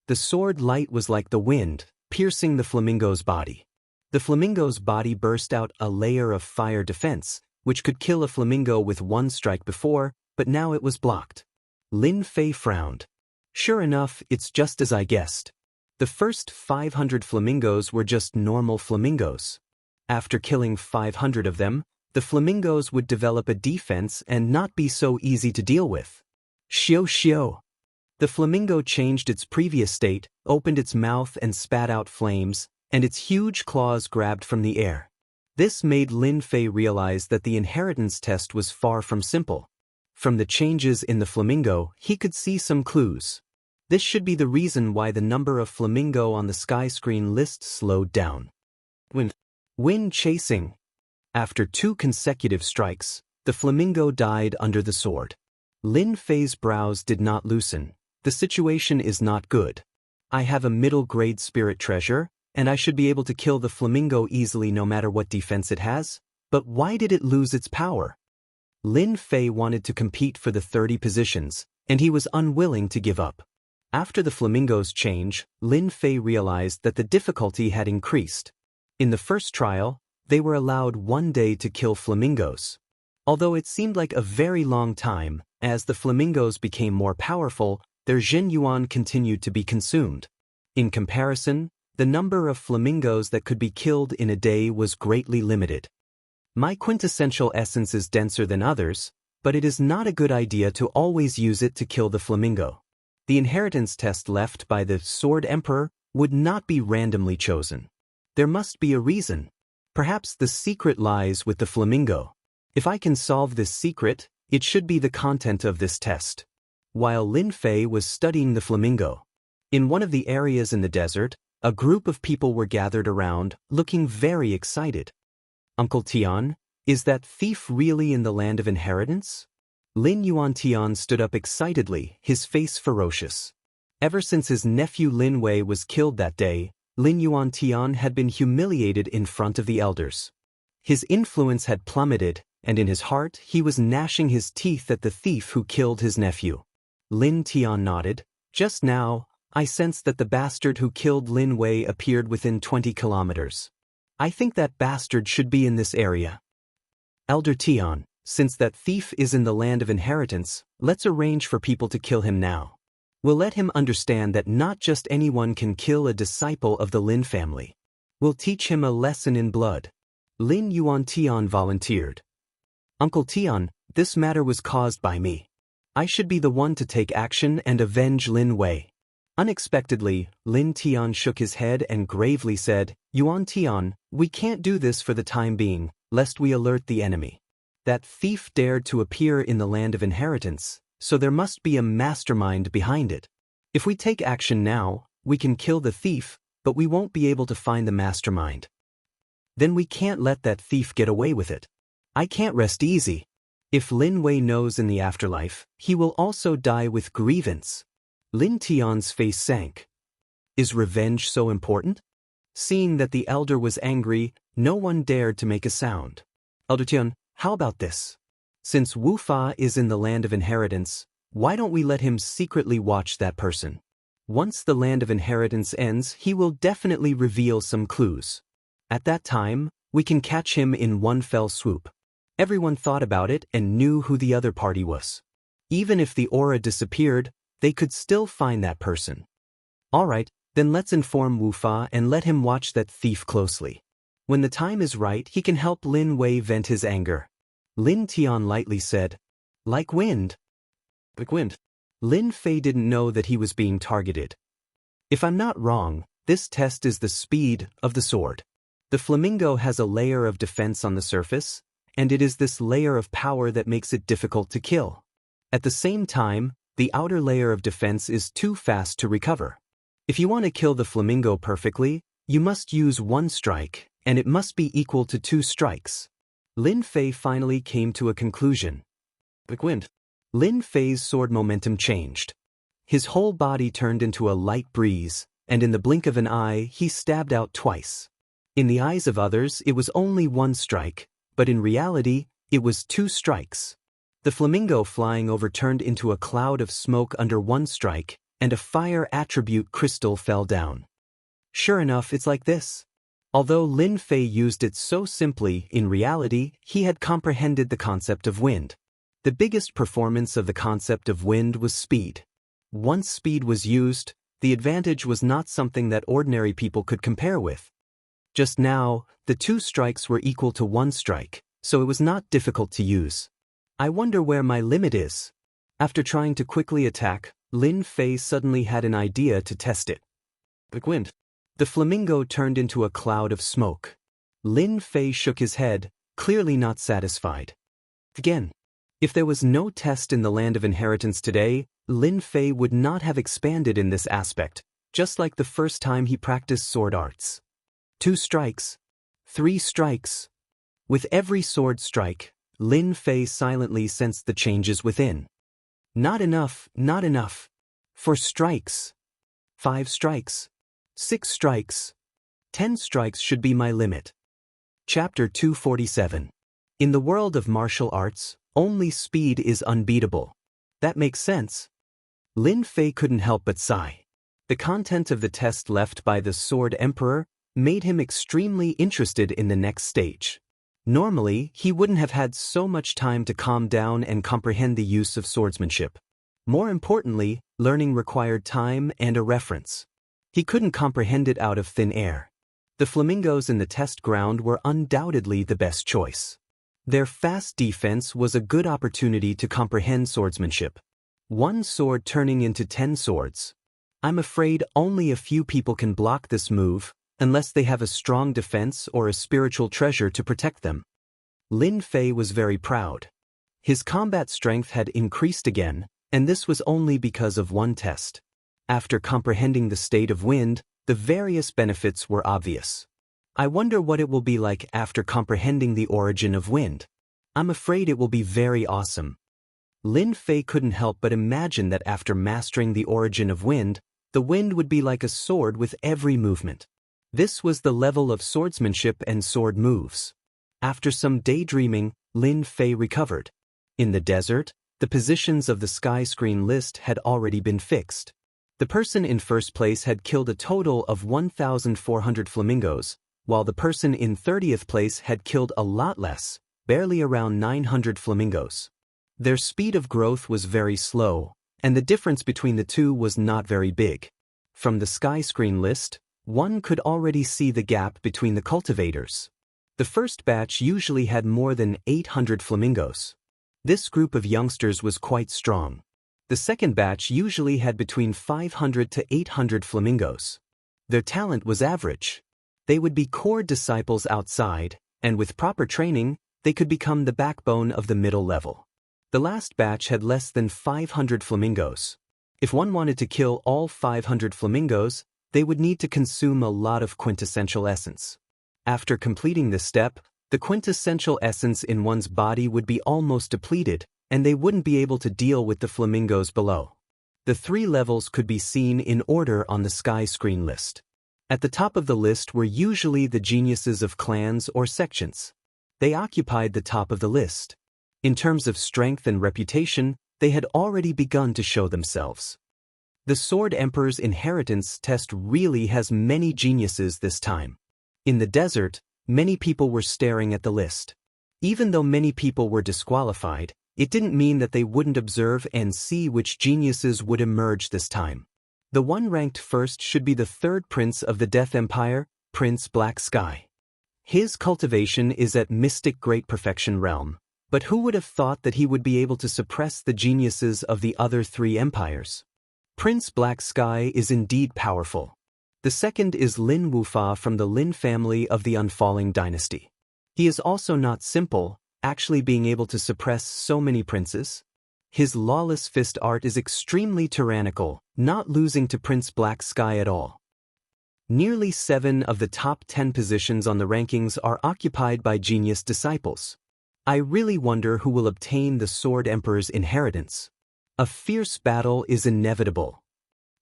The sword light was like the wind, piercing the flamingo's body. The flamingo's body burst out a layer of fire defense, which could kill a flamingo with one strike before, but now it was blocked. Lin Fei frowned. Sure enough, it's just as I guessed. The first 500 flamingos were just normal flamingos. After killing 500 of them, the flamingos would develop a defense and not be so easy to deal with. Xiao xiao. The flamingo changed its previous state, opened its mouth and spat out flames, and its huge claws grabbed from the air. This made Lin Fei realize that the inheritance test was far from simple. From the changes in the flamingo, he could see some clues. This should be the reason why the number of flamingo on the sky screen list slowed down. Wind chasing. After 2 consecutive strikes, the flamingo died under the sword. Lin Fei's brows did not loosen. The situation is not good. I have a middle-grade spirit treasure, and I should be able to kill the flamingo easily no matter what defense it has, but why did it lose its power? Lin Fei wanted to compete for the 30 positions, and he was unwilling to give up. After the flamingo's change, Lin Fei realized that the difficulty had increased. In the first trial, they were allowed 1 day to kill flamingos. Although it seemed like a very long time, as the flamingos became more powerful, their Jin Yuan continued to be consumed. In comparison, the number of flamingos that could be killed in a day was greatly limited. My quintessential essence is denser than others, but it is not a good idea to always use it to kill the flamingo. The inheritance test left by the Sword Emperor would not be randomly chosen. There must be a reason. Perhaps the secret lies with the flamingo. If I can solve this secret, it should be the content of this test. While Lin Fei was studying the flamingo, in one of the areas in the desert, a group of people were gathered around, looking very excited. Uncle Tian, is that thief really in the land of inheritance? Lin Yuan Tian stood up excitedly, his face ferocious. Ever since his nephew Lin Wei was killed that day, Lin Yuan Tian had been humiliated in front of the elders. His influence had plummeted, and in his heart he was gnashing his teeth at the thief who killed his nephew. Lin Tian nodded. Just now, I sensed that the bastard who killed Lin Wei appeared within 20 kilometers. I think that bastard should be in this area. Elder Tian, since that thief is in the land of inheritance, let's arrange for people to kill him now. We'll let him understand that not just anyone can kill a disciple of the Lin family. We'll teach him a lesson in blood. Lin Yuan Tian volunteered. Uncle Tian, this matter was caused by me. I should be the one to take action and avenge Lin Wei. Unexpectedly, Lin Tian shook his head and gravely said, Yuan Tian, we can't do this for the time being, lest we alert the enemy. That thief dared to appear in the land of inheritance, so there must be a mastermind behind it. If we take action now, we can kill the thief, but we won't be able to find the mastermind. Then we can't let that thief get away with it. I can't rest easy. If Lin Wei knows in the afterlife, he will also die with grievance. Lin Tian's face sank. Is revenge so important? Seeing that the elder was angry, no one dared to make a sound. Elder Tian, how about this? Since Wu Fa is in the land of inheritance, why don't we let him secretly watch that person? Once the land of inheritance ends, he will definitely reveal some clues. At that time, we can catch him in one fell swoop. Everyone thought about it and knew who the other party was. Even if the aura disappeared, they could still find that person. All right, Then let's inform Wufa and let him watch that thief closely. When the time is right, he can help Lin Wei vent his anger. Lin Tian lightly said, "Like wind." Like wind. Lin Fei didn't know that he was being targeted. If I'm not wrong, this test is the speed of the sword. The flamingo has a layer of defense on the surface, and it is this layer of power that makes it difficult to kill. At the same time, the outer layer of defense is too fast to recover. If you want to kill the flamingo perfectly, you must use one strike, and it must be equal to 2 strikes. Lin Fei finally came to a conclusion. Quick wind. Lin Fei's sword momentum changed. His whole body turned into a light breeze, and in the blink of an eye, he stabbed out twice. In the eyes of others, it was only 1 strike, but in reality, it was 2 strikes. The flamingo flying over turned into a cloud of smoke under 1 strike, and a fire attribute crystal fell down. Sure enough, it's like this. Although Lin Fei used it so simply, in reality, he had comprehended the concept of wind. The biggest performance of the concept of wind was speed. Once speed was used, the advantage was not something that ordinary people could compare with. Just now, the 2 strikes were equal to 1 strike, so it was not difficult to use. I wonder where my limit is. After trying to quickly attack, Lin Fei suddenly had an idea to test it. Quick wind. The flamingo turned into a cloud of smoke. Lin Fei shook his head, clearly not satisfied. Again. If there was no test in the Land of Inheritance today, Lin Fei would not have expanded in this aspect, just like the first time he practiced sword arts. 2 strikes. 3 strikes. With every sword strike, Lin Fei silently sensed the changes within. Not enough, not enough. 4 strikes. 5 strikes. 6 strikes. 10 strikes should be my limit. Chapter 247. In the world of martial arts, only speed is unbeatable. That makes sense. Lin Fei couldn't help but sigh. The content of the test left by the Sword Emperor made him extremely interested in the next stage. Normally, he wouldn't have had so much time to calm down and comprehend the use of swordsmanship. More importantly, learning required time and a reference. He couldn't comprehend it out of thin air. The flamingos in the test ground were undoubtedly the best choice. Their fast defense was a good opportunity to comprehend swordsmanship. 1 sword turning into 10 swords. I'm afraid only a few people can block this move, unless they have a strong defense or a spiritual treasure to protect them. Lin Fei was very proud. His combat strength had increased again, and this was only because of 1 test. After comprehending the state of wind, the various benefits were obvious. I wonder what it will be like after comprehending the origin of wind. I'm afraid it will be very awesome. Lin Fei couldn't help but imagine that after mastering the origin of wind, the wind would be like a sword with every movement. This was the level of swordsmanship and sword moves. After some daydreaming, Lin Fei recovered. In the desert, the positions of the sky screen list had already been fixed. The person in first place had killed a total of 1,400 flamingos, while the person in 30th place had killed a lot less, barely around 900 flamingos. Their speed of growth was very slow, and the difference between the 2 was not very big. From the sky screen list, one could already see the gap between the cultivators. The first batch usually had more than 800 flamingos. This group of youngsters was quite strong. The second batch usually had between 500 to 800 flamingos. Their talent was average. They would be core disciples outside, and with proper training, they could become the backbone of the middle level. The last batch had less than 500 flamingos. If one wanted to kill all 500 flamingos, they would need to consume a lot of quintessential essence. After completing this step, the quintessential essence in one's body would be almost depleted, and they wouldn't be able to deal with the flamingos below. The 3 levels could be seen in order on the sky screen list. At the top of the list were usually the geniuses of clans or sections. They occupied the top of the list. In terms of strength and reputation, they had already begun to show themselves. The Sword Emperor's inheritance test really has many geniuses this time. In the desert, many people were staring at the list. Even though many people were disqualified, it didn't mean that they wouldn't observe and see which geniuses would emerge this time. The one ranked first should be the third prince of the Death Empire, Prince Black Sky. His cultivation is at mystic great perfection realm, but who would have thought that he would be able to suppress the geniuses of the other three empires? Prince Black Sky is indeed powerful. The second is Lin Wufa from the Lin family of the Unfalling dynasty. He is also not simple, actually being able to suppress so many princes. His lawless fist art is extremely tyrannical, not losing to Prince Black Sky at all. Nearly 7 of the top 10 positions on the rankings are occupied by genius disciples. I really wonder who will obtain the Sword Emperor's inheritance. A fierce battle is inevitable.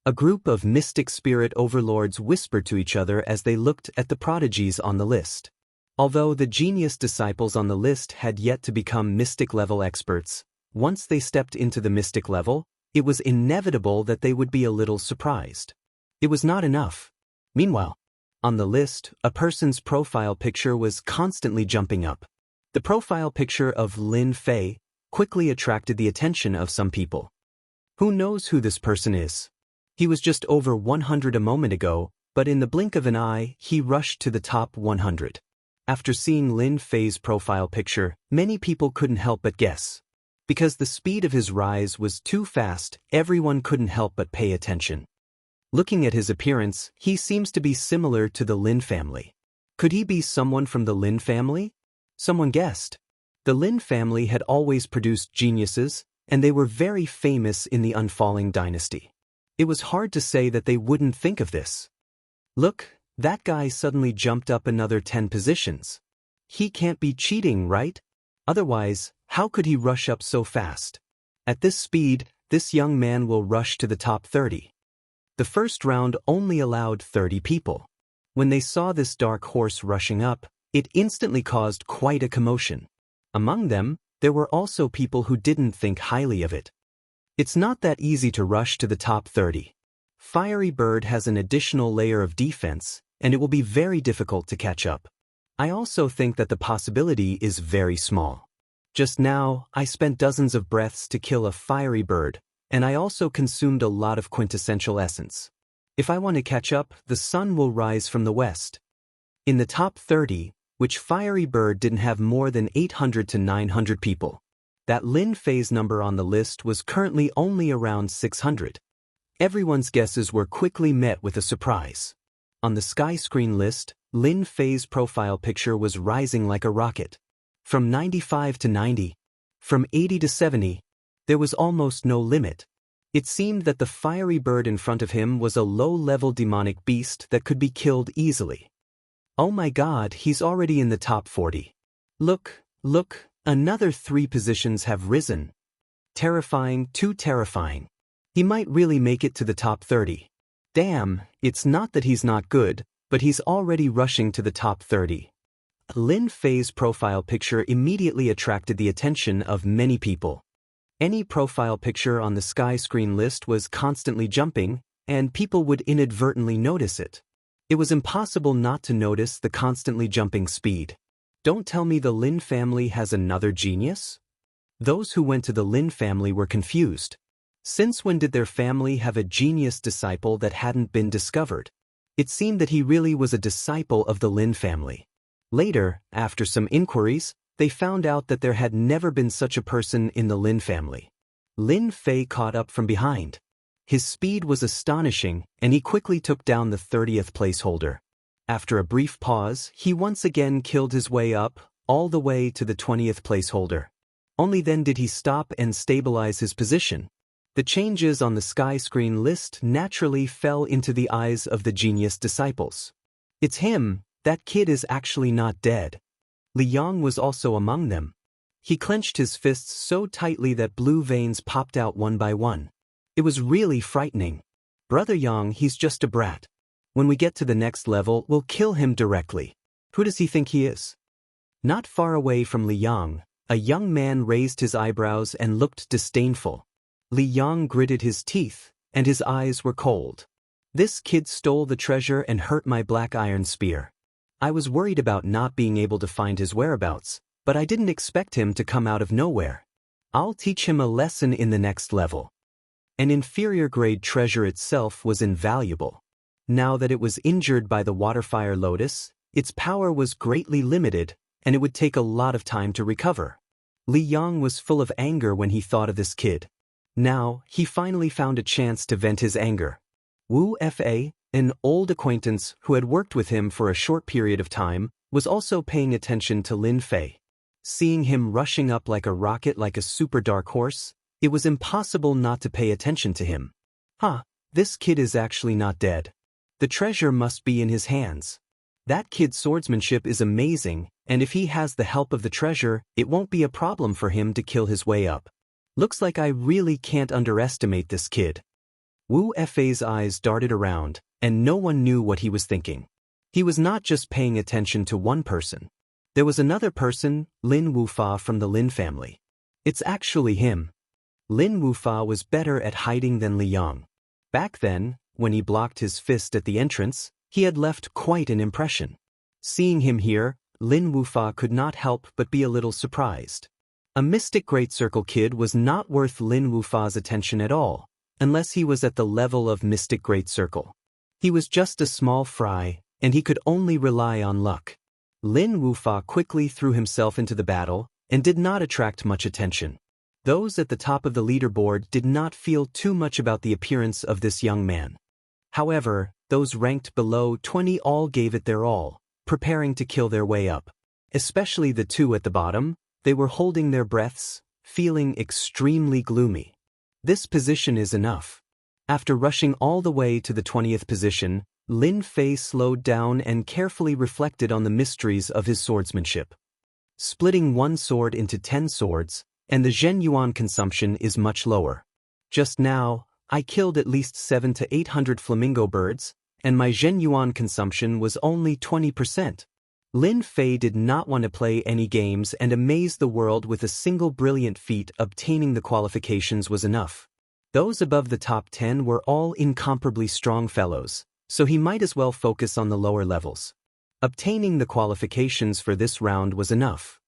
A group of mystic spirit overlords whispered to each other as they looked at the prodigies on the list. Although the genius disciples on the list had yet to become mystic-level experts, once they stepped into the mystic level, it was inevitable that they would be a little surprised. It was not enough. Meanwhile, on the list, a person's profile picture was constantly jumping up. The profile picture of Lin Fei quickly attracted the attention of some people. Who knows who this person is? He was just over 100 a moment ago, but in the blink of an eye, he rushed to the top 100. After seeing Lin Fei's profile picture, many people couldn't help but guess. Because the speed of his rise was too fast, everyone couldn't help but pay attention. Looking at his appearance, he seems to be similar to the Lin family. Could he be someone from the Lin family? Someone guessed. The Lin family had always produced geniuses, and they were very famous in the Unfalling dynasty. It was hard to say that they wouldn't think of this. Look, that guy suddenly jumped up another 10 positions. He can't be cheating, right? Otherwise, how could he rush up so fast? At this speed, this young man will rush to the top 30. The first round only allowed 30 people. When they saw this dark horse rushing up, it instantly caused quite a commotion. Among them, there were also people who didn't think highly of it. It's not that easy to rush to the top 30. Fiery Bird has an additional layer of defense, and it will be very difficult to catch up. I also think that the possibility is very small. Just now, I spent dozens of breaths to kill a fiery bird, and I also consumed a lot of quintessential essence. If I want to catch up, the sun will rise from the west. In the top 30, which fiery bird didn't have more than 800 to 900 people. That Lin Fei's number on the list was currently only around 600. Everyone's guesses were quickly met with a surprise. On the sky screen list, Lin Fei's profile picture was rising like a rocket. From 95 to 90, from 80 to 70, there was almost no limit. It seemed that the fiery bird in front of him was a low-level demonic beast that could be killed easily. Oh my god, he's already in the top 40. Look, another 3 positions have risen. Terrifying, too terrifying. He might really make it to the top 30. Damn, it's not that he's not good, but he's already rushing to the top 30. Lin Fei's profile picture immediately attracted the attention of many people. Any profile picture on the sky screen list was constantly jumping, and people would inadvertently notice it. It was impossible not to notice the constantly jumping speed. Don't tell me the Lin family has another genius? Those who went to the Lin family were confused. Since when did their family have a genius disciple that hadn't been discovered? It seemed that he really was a disciple of the Lin family. Later, after some inquiries, they found out that there had never been such a person in the Lin family. Lin Fei caught up from behind. His speed was astonishing, and he quickly took down the 30th placeholder. After a brief pause, he once again killed his way up, all the way to the 20th placeholder. Only then did he stop and stabilize his position. The changes on the sky screen list naturally fell into the eyes of the genius disciples. It's him, that kid is actually not dead. Li Yang was also among them. He clenched his fists so tightly that blue veins popped out one by one. It was really frightening. Brother Yang, he's just a brat. When we get to the next level, we'll kill him directly. Who does he think he is? Not far away from Li Yang, a young man raised his eyebrows and looked disdainful. Li Yang gritted his teeth, and his eyes were cold. This kid stole the treasure and hurt my black iron spear. I was worried about not being able to find his whereabouts, but I didn't expect him to come out of nowhere. I'll teach him a lesson in the next level. An inferior-grade treasure itself was invaluable. Now that it was injured by the waterfire lotus, its power was greatly limited, and it would take a lot of time to recover. Li Yang was full of anger when he thought of this kid. Now, he finally found a chance to vent his anger. Wu Fa, an old acquaintance who had worked with him for a short period of time, was also paying attention to Lin Fei. Seeing him rushing up like a rocket like a super dark horse, it was impossible not to pay attention to him. This kid is actually not dead. The treasure must be in his hands. That kid's swordsmanship is amazing, and if he has the help of the treasure, it won't be a problem for him to kill his way up. Looks like I really can't underestimate this kid. Wu Fei's eyes darted around, and no one knew what he was thinking. He was not just paying attention to one person. There was another person, Lin Wufa from the Lin family. It's actually him. Lin Wufa was better at hiding than Li Yang. Back then, when he blocked his fist at the entrance, he had left quite an impression. Seeing him here, Lin Wufa could not help but be a little surprised. A Mystic Great Circle kid was not worth Lin Wufa's attention at all, unless he was at the level of Mystic Great Circle. He was just a small fry, and he could only rely on luck. Lin Wufa quickly threw himself into the battle, and did not attract much attention. Those at the top of the leaderboard did not feel too much about the appearance of this young man. However, those ranked below 20 all gave it their all, preparing to kill their way up. Especially the two at the bottom, they were holding their breaths, feeling extremely gloomy. This position is enough. After rushing all the way to the 20th position, Lin Fei slowed down and carefully reflected on the mysteries of his swordsmanship. Splitting one sword into 10 swords, and the Zhen Yuan consumption is much lower. Just now, I killed at least 700 to 800 flamingo birds, and my Zhen Yuan consumption was only 20%. Lin Fei did not want to play any games and amaze the world with a single brilliant feat. Obtaining the qualifications was enough. Those above the top 10 were all incomparably strong fellows, so he might as well focus on the lower levels. Obtaining the qualifications for this round was enough.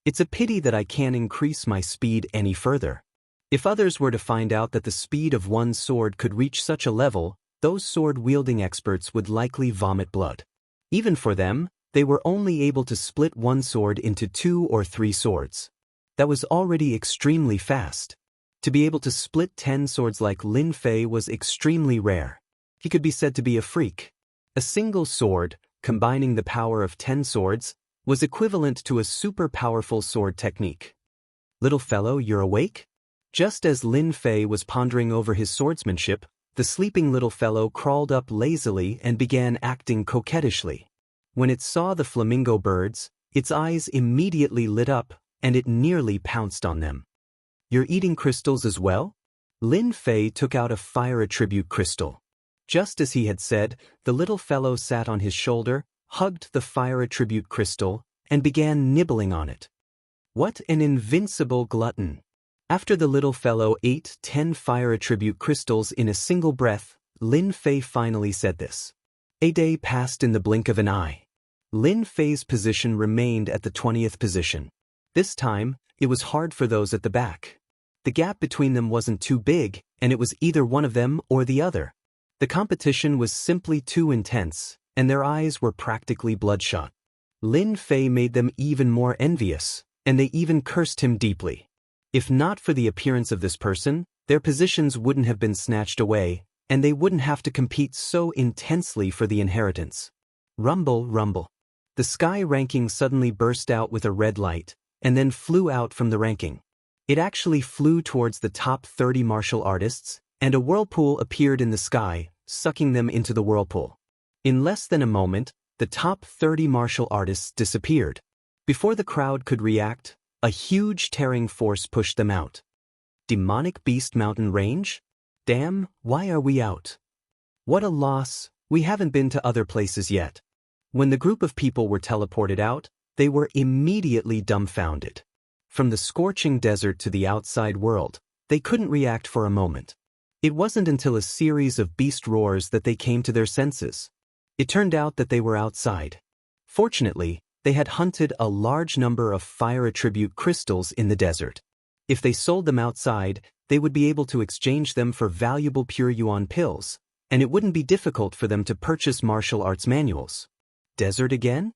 It's a pity that I can't increase my speed any further. If others were to find out that the speed of one sword could reach such a level, those sword-wielding experts would likely vomit blood. Even for them, they were only able to split one sword into 2 or 3 swords. That was already extremely fast. To be able to split 10 swords like Lin Fei was extremely rare. He could be said to be a freak. A single sword, combining the power of 10 swords, was equivalent to a super powerful sword technique. Little fellow, you're awake? Just as Lin Fei was pondering over his swordsmanship, the sleeping little fellow crawled up lazily and began acting coquettishly. When it saw the flamingo birds, its eyes immediately lit up, and it nearly pounced on them. You're eating crystals as well? Lin Fei took out a fire attribute crystal. Just as he had said, the little fellow sat on his shoulder, hugged the fire attribute crystal, and began nibbling on it. What an invincible glutton! After the little fellow ate 10 fire attribute crystals in a single breath, Lin Fei finally said this. A day passed in the blink of an eye. Lin Fei's position remained at the 20th position. This time, it was hard for those at the back. The gap between them wasn't too big, and it was either one of them or the other. The competition was simply too intense, and their eyes were practically bloodshot. Lin Fei made them even more envious, and they even cursed him deeply. If not for the appearance of this person, their positions wouldn't have been snatched away, and they wouldn't have to compete so intensely for the inheritance. Rumble, rumble. The sky ranking suddenly burst out with a red light, and then flew out from the ranking. It actually flew towards the top 30 martial artists, and a whirlpool appeared in the sky, sucking them into the whirlpool. In less than a moment, the top 30 martial artists disappeared. Before the crowd could react, a huge tearing force pushed them out. Demonic Beast Mountain Range? Damn, why are we out? What a loss, we haven't been to other places yet. When the group of people were teleported out, they were immediately dumbfounded. From the scorching desert to the outside world, they couldn't react for a moment. It wasn't until a series of beast roars that they came to their senses. It turned out that they were outside. Fortunately, they had hunted a large number of fire attribute crystals in the desert. If they sold them outside, they would be able to exchange them for valuable pure yuan pills, and it wouldn't be difficult for them to purchase martial arts manuals. Desert again?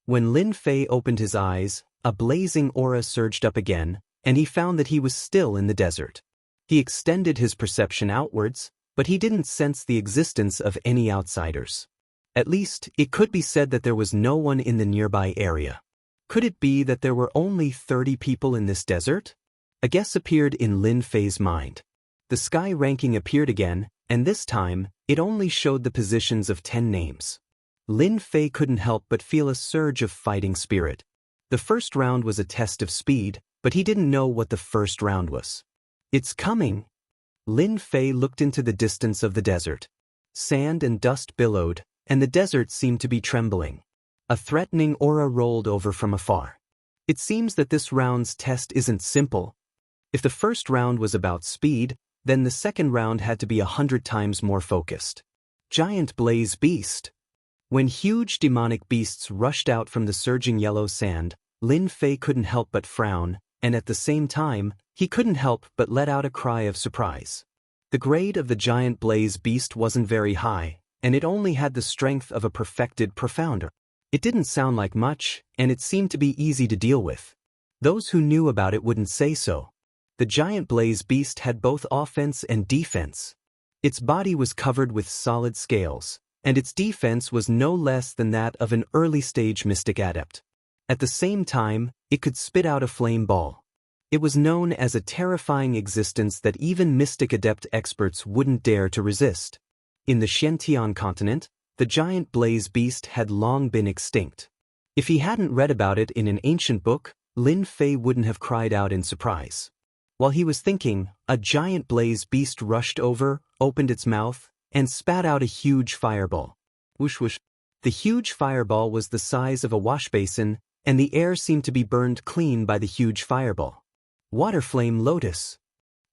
When Lin Fei opened his eyes, a blazing aura surged up again, and he found that he was still in the desert. He extended his perception outwards, but he didn't sense the existence of any outsiders. At least, it could be said that there was no one in the nearby area. Could it be that there were only 30 people in this desert? A guess appeared in Lin Fei's mind. The sky ranking appeared again, and this time, it only showed the positions of 10 names. Lin Fei couldn't help but feel a surge of fighting spirit. The first round was a test of speed, but he didn't know what the first round was. It's coming! Lin Fei looked into the distance of the desert. Sand and dust billowed, and the desert seemed to be trembling. A threatening aura rolled over from afar. It seems that this round's test isn't simple. If the first round was about speed, then the second round had to be 100 times more focused. Giant Blaze Beast. When huge demonic beasts rushed out from the surging yellow sand, Lin Fei couldn't help but frown, and at the same time, he couldn't help but let out a cry of surprise. The grade of the giant blaze beast wasn't very high, and it only had the strength of a perfected profounder. It didn't sound like much, and it seemed to be easy to deal with. Those who knew about it wouldn't say so. The giant blaze beast had both offense and defense. Its body was covered with solid scales, and its defense was no less than that of an early-stage mystic adept. At the same time, it could spit out a flame ball. It was known as a terrifying existence that even mystic adept experts wouldn't dare to resist. In the Xianxia continent, the giant blaze beast had long been extinct. If he hadn't read about it in an ancient book, Lin Fei wouldn't have cried out in surprise. While he was thinking, a giant blaze beast rushed over, opened its mouth, and spat out a huge fireball. Whoosh whoosh. The huge fireball was the size of a washbasin, and the air seemed to be burned clean by the huge fireball. Waterflame Lotus.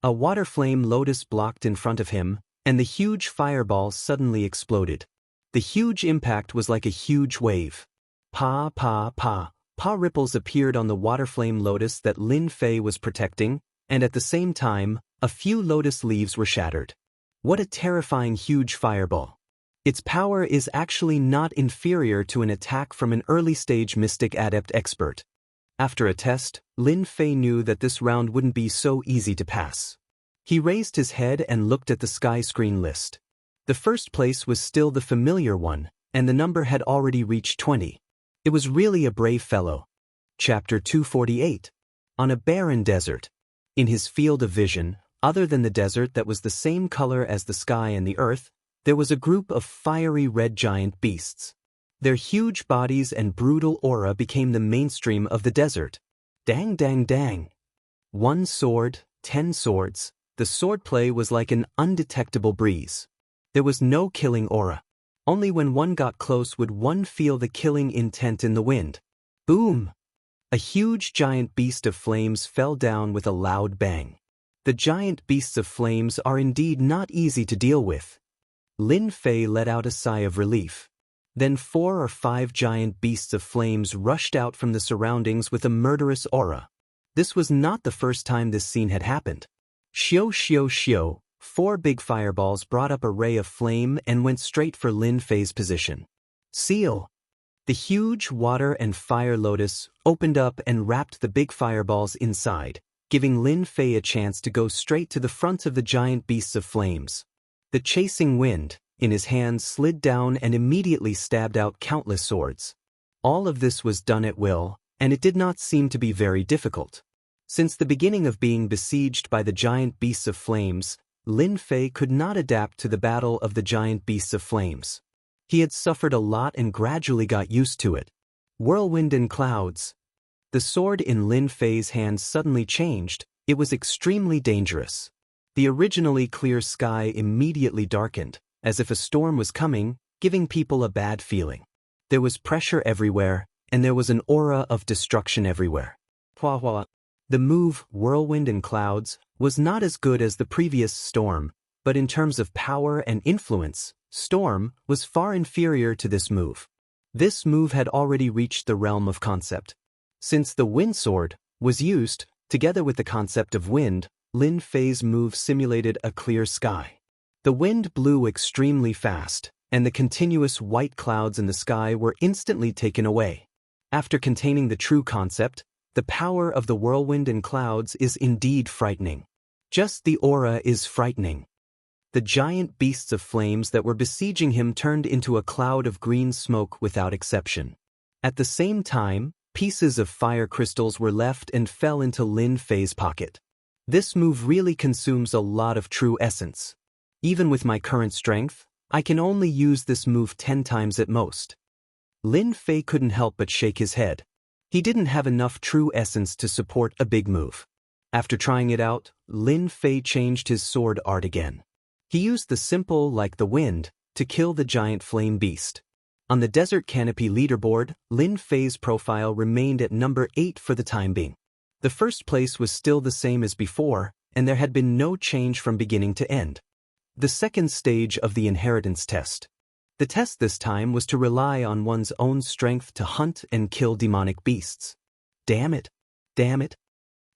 A waterflame lotus blocked in front of him, and the huge fireball suddenly exploded. The huge impact was like a huge wave. Pa pa pa. Pa ripples appeared on the waterflame lotus that Lin Fei was protecting, and at the same time, a few lotus leaves were shattered. What a terrifying huge fireball. Its power is actually not inferior to an attack from an early-stage mystic adept expert. After a test, Lin Fei knew that this round wouldn't be so easy to pass. He raised his head and looked at the sky screen list. The first place was still the familiar one, and the number had already reached 20. It was really a brave fellow. Chapter 248. On a barren desert. In his field of vision, other than the desert that was the same color as the sky and the earth, there was a group of fiery red giant beasts. Their huge bodies and brutal aura became the mainstream of the desert. Dang dang dang. 1 sword, 10 swords, the swordplay was like an undetectable breeze. There was no killing aura. Only when one got close would one feel the killing intent in the wind. Boom! A huge giant beast of flames fell down with a loud bang. The giant beasts of flames are indeed not easy to deal with. Lin Fei let out a sigh of relief. Then 4 or 5 giant beasts of flames rushed out from the surroundings with a murderous aura. This was not the first time this scene had happened. Xiao xiao xiao, 4 big fireballs brought up a ray of flame and went straight for Lin Fei's position. Seal! The huge water and fire lotus opened up and wrapped the big fireballs inside, giving Lin Fei a chance to go straight to the front of the giant beasts of flames. The chasing wind, in his hands, slid down and immediately stabbed out countless swords. All of this was done at will, and it did not seem to be very difficult. Since the beginning of being besieged by the giant beasts of flames, Lin Fei could not adapt to the battle of the giant beasts of flames. He had suffered a lot and gradually got used to it. Whirlwind and clouds. The sword in Lin Fei's hand suddenly changed. It was extremely dangerous. The originally clear sky immediately darkened, as if a storm was coming, giving people a bad feeling. There was pressure everywhere, and there was an aura of destruction everywhere. Hua hua. The move, Whirlwind and Clouds, was not as good as the previous Storm, but in terms of power and influence, Storm was far inferior to this move. This move had already reached the realm of concept. Since the Wind Sword was used, Together with the concept of wind, Lin Fei's move simulated a clear sky. The wind blew extremely fast, and the continuous white clouds in the sky were instantly taken away. After containing the true concept, the power of the whirlwind and clouds is indeed frightening. Just the aura is frightening. The giant beasts of flames that were besieging him turned into a cloud of green smoke without exception. At the same time, pieces of fire crystals were left and fell into Lin Fei's pocket. This move really consumes a lot of true essence. Even with my current strength, I can only use this move 10 times at most. Lin Fei couldn't help but shake his head. He didn't have enough true essence to support a big move. After trying it out, Lin Fei changed his sword art again. He used the simple like the wind to kill the giant flame beast. On the desert canopy leaderboard, Lin Fei's profile remained at number 8 for the time being. The first place was still the same as before, and there had been no change from beginning to end. The second stage of the inheritance test. The test this time was to rely on one's own strength to hunt and kill demonic beasts. Damn it! Damn it!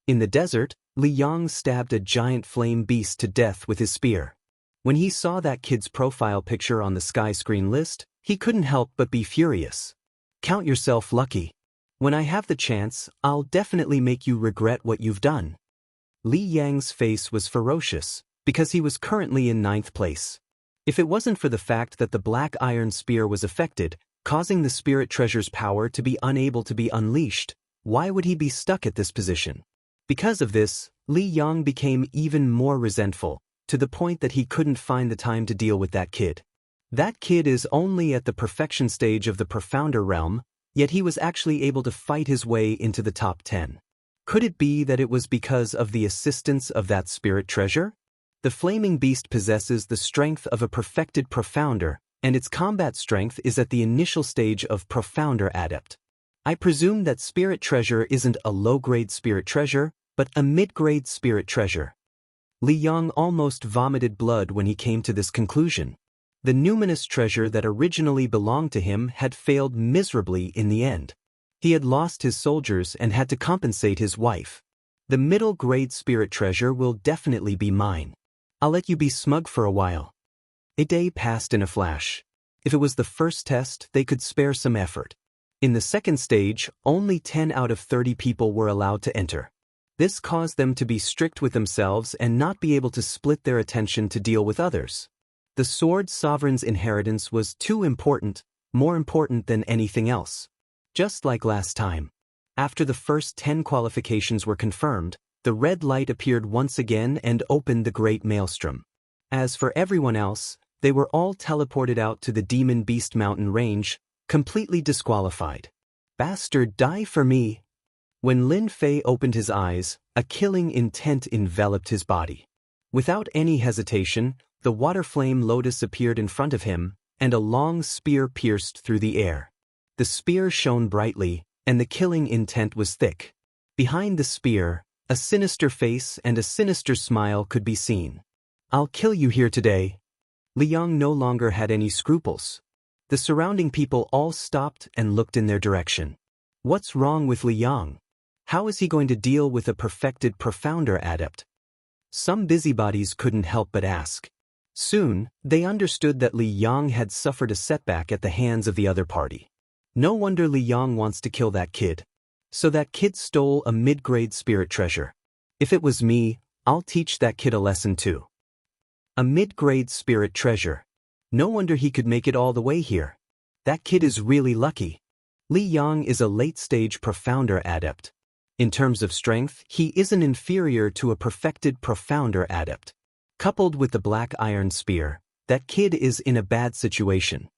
In the desert, Li Yang stabbed a giant flame beast to death with his spear. When he saw that kid's profile picture on the sky screen list, he couldn't help but be furious. Count yourself lucky. When I have the chance, I'll definitely make you regret what you've done. Li Yang's face was ferocious, because he was currently in 9th place. If it wasn't for the fact that the black iron spear was affected, causing the spirit treasure's power to be unable to be unleashed, why would he be stuck at this position? Because of this, Li Yang became even more resentful, to the point that he couldn't find the time to deal with that kid. That kid is only at the perfection stage of the profounder realm, yet he was actually able to fight his way into the top 10. Could it be that it was because of the assistance of that spirit treasure? The flaming beast possesses the strength of a perfected profounder, and its combat strength is at the initial stage of profounder adept. I presume that spirit treasure isn't a low-grade spirit treasure, but a mid-grade spirit treasure. Li Yang almost vomited blood when he came to this conclusion. The numinous treasure that originally belonged to him had failed miserably in the end. He had lost his soldiers and had to compensate his wife. The middle-grade spirit treasure will definitely be mine. I'll let you be smug for a while. A day passed in a flash. If it was the first test, they could spare some effort. In the second stage, only 10 out of 30 people were allowed to enter. This caused them to be strict with themselves and not be able to split their attention to deal with others. The Sword Sovereign's inheritance was too important, more important than anything else. Just like last time. After the first 10 qualifications were confirmed, the red light appeared once again and opened the Great Maelstrom. As for everyone else, they were all teleported out to the Demon Beast Mountain range, completely disqualified. Bastard, die for me! When Lin Fei opened his eyes, a killing intent enveloped his body. Without any hesitation, the water flame lotus appeared in front of him, and a long spear pierced through the air. The spear shone brightly, and the killing intent was thick. Behind the spear, a sinister face and a sinister smile could be seen. I'll kill you here today. Li Yang no longer had any scruples. The surrounding people all stopped and looked in their direction. What's wrong with Li Yang? How is he going to deal with a perfected profounder adept? Some busybodies couldn't help but ask. Soon, they understood that Li Yang had suffered a setback at the hands of the other party. No wonder Li Yang wants to kill that kid. So that kid stole a mid-grade spirit treasure. If it was me, I'll teach that kid a lesson too. A mid-grade spirit treasure. No wonder he could make it all the way here. That kid is really lucky. Li Yang is a late-stage profounder adept. In terms of strength, he isn't inferior to a perfected profounder adept. Coupled with the black iron spear, that kid is in a bad situation.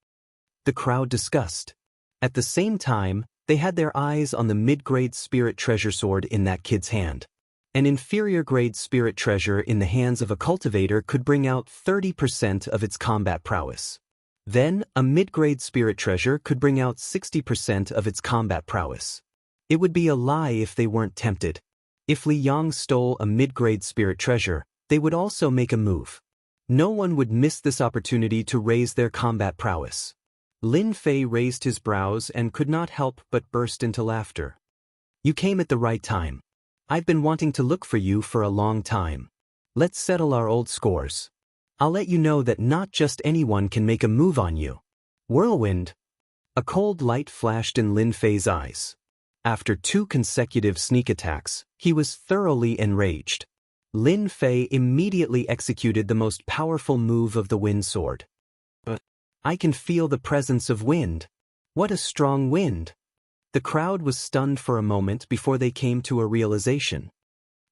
The crowd discussed. At the same time, they had their eyes on the mid-grade spirit treasure sword in that kid's hand. An inferior-grade spirit treasure in the hands of a cultivator could bring out 30% of its combat prowess. Then, a mid-grade spirit treasure could bring out 60% of its combat prowess. It would be a lie if they weren't tempted. If Li Yang stole a mid-grade spirit treasure, they would also make a move. No one would miss this opportunity to raise their combat prowess. Lin Fei raised his brows and could not help but burst into laughter. You came at the right time. I've been wanting to look for you for a long time. Let's settle our old scores. I'll let you know that not just anyone can make a move on you. Whirlwind. A cold light flashed in Lin Fei's eyes. After 2 consecutive sneak attacks, he was thoroughly enraged. Lin Fei immediately executed the most powerful move of the wind sword. But I can feel the presence of wind. What a strong wind! The crowd was stunned for a moment before they came to a realization.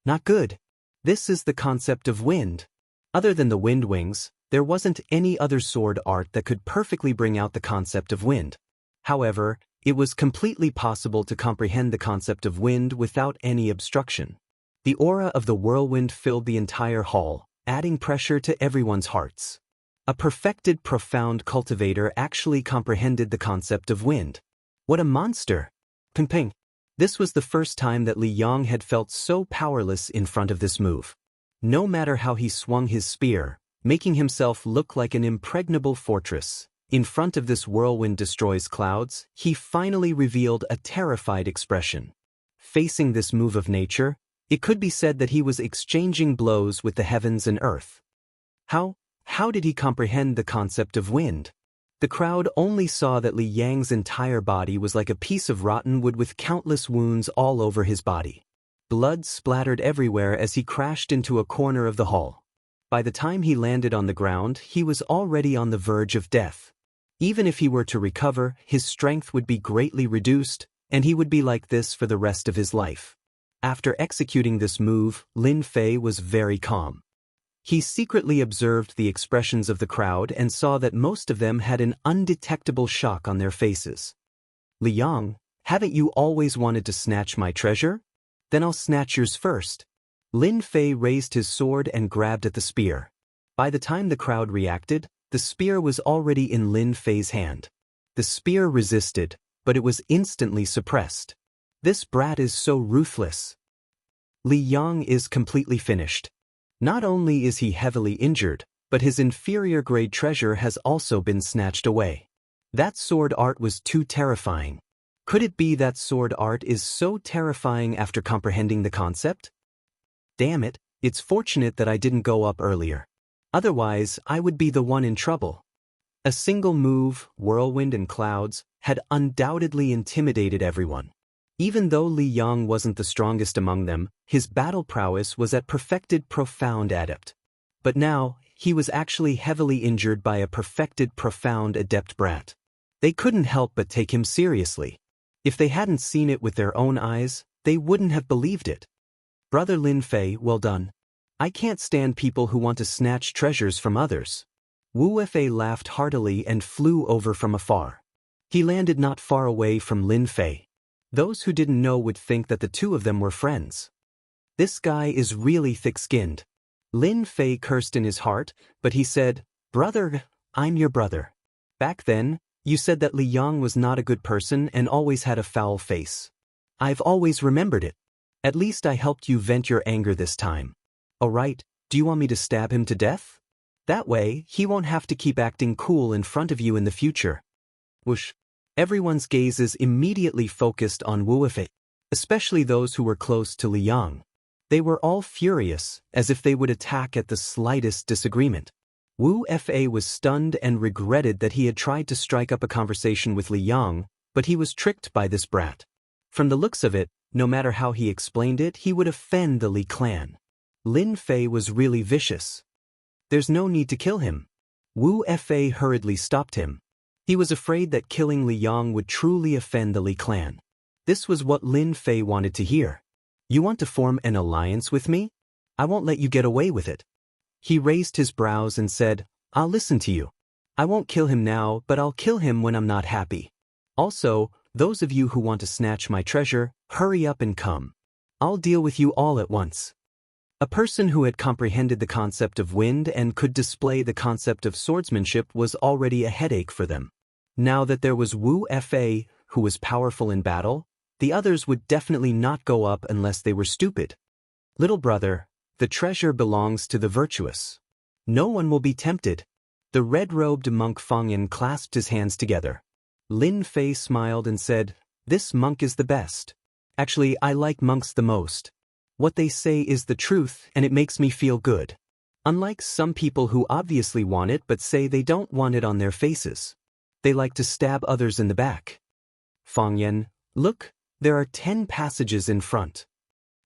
Not good. This is the concept of wind. Other than the wind wings, there wasn't any other sword art that could perfectly bring out the concept of wind. However, it was completely possible to comprehend the concept of wind without any obstruction. The aura of the whirlwind filled the entire hall, adding pressure to everyone's hearts. A perfected profound cultivator actually comprehended the concept of wind. What a monster! Ping ping. This was the first time that Li Yang had felt so powerless in front of this move. No matter how he swung his spear, making himself look like an impregnable fortress, in front of this whirlwind destroys clouds, he finally revealed a terrified expression. Facing this move of nature, it could be said that he was exchanging blows with the heavens and earth. How did he comprehend the concept of wind? The crowd only saw that Li Yang's entire body was like a piece of rotten wood with countless wounds all over his body. Blood splattered everywhere as he crashed into a corner of the hall. By the time he landed on the ground, he was already on the verge of death. Even if he were to recover, his strength would be greatly reduced, and he would be like this for the rest of his life. After executing this move, Lin Fei was very calm. He secretly observed the expressions of the crowd and saw that most of them had an undetectable shock on their faces. Li Yang, haven't you always wanted to snatch my treasure? Then I'll snatch yours first. Lin Fei raised his sword and grabbed at the spear. By the time the crowd reacted, the spear was already in Lin Fei's hand. The spear resisted, but it was instantly suppressed. This brat is so ruthless. Li Yang is completely finished. Not only is he heavily injured, but his inferior-grade treasure has also been snatched away. That sword art was too terrifying. Could it be that sword art is so terrifying after comprehending the concept? Damn it, it's fortunate that I didn't go up earlier. Otherwise, I would be the one in trouble. A single move, whirlwind and clouds, had undoubtedly intimidated everyone. Even though Li Yang wasn't the strongest among them, his battle prowess was at perfected profound adept. But now, he was actually heavily injured by a perfected profound adept brat. They couldn't help but take him seriously. If they hadn't seen it with their own eyes, they wouldn't have believed it. Brother Lin Fei, well done. I can't stand people who want to snatch treasures from others. Wu Fei laughed heartily and flew over from afar. He landed not far away from Lin Fei. Those who didn't know would think that the two of them were friends. This guy is really thick-skinned. Lin Fei cursed in his heart, but he said, "Brother, I'm your brother. Back then, you said that Li Yang was not a good person and always had a foul face. I've always remembered it. At least I helped you vent your anger this time. Alright, do you want me to stab him to death? That way, he won't have to keep acting cool in front of you in the future." Whoosh. Everyone's gazes immediately focused on Wu Fei, especially those who were close to Li Yang. They were all furious, as if they would attack at the slightest disagreement. Wu Fei was stunned and regretted that he had tried to strike up a conversation with Li Yang, but he was tricked by this brat. From the looks of it, no matter how he explained it, he would offend the Li clan. Lin Fei was really vicious. There's no need to kill him. Wu Fei hurriedly stopped him. He was afraid that killing Li Yang would truly offend the Li clan. This was what Lin Fei wanted to hear. You want to form an alliance with me? I won't let you get away with it. He raised his brows and said, I'll listen to you. I won't kill him now, but I'll kill him when I'm not happy. Also, those of you who want to snatch my treasure, hurry up and come. I'll deal with you all at once. A person who had comprehended the concept of wind and could display the concept of swordsmanship was already a headache for them. Now that there was Wu Fei, who was powerful in battle, the others would definitely not go up unless they were stupid. Little brother, the treasure belongs to the virtuous. No one will be tempted. The red-robed monk Fangyan clasped his hands together. Lin Fei smiled and said, This monk is the best. Actually, I like monks the most. What they say is the truth and it makes me feel good. Unlike some people who obviously want it but say they don't want it on their faces. They like to stab others in the back. Fangyan, look, there are 10 passages in front.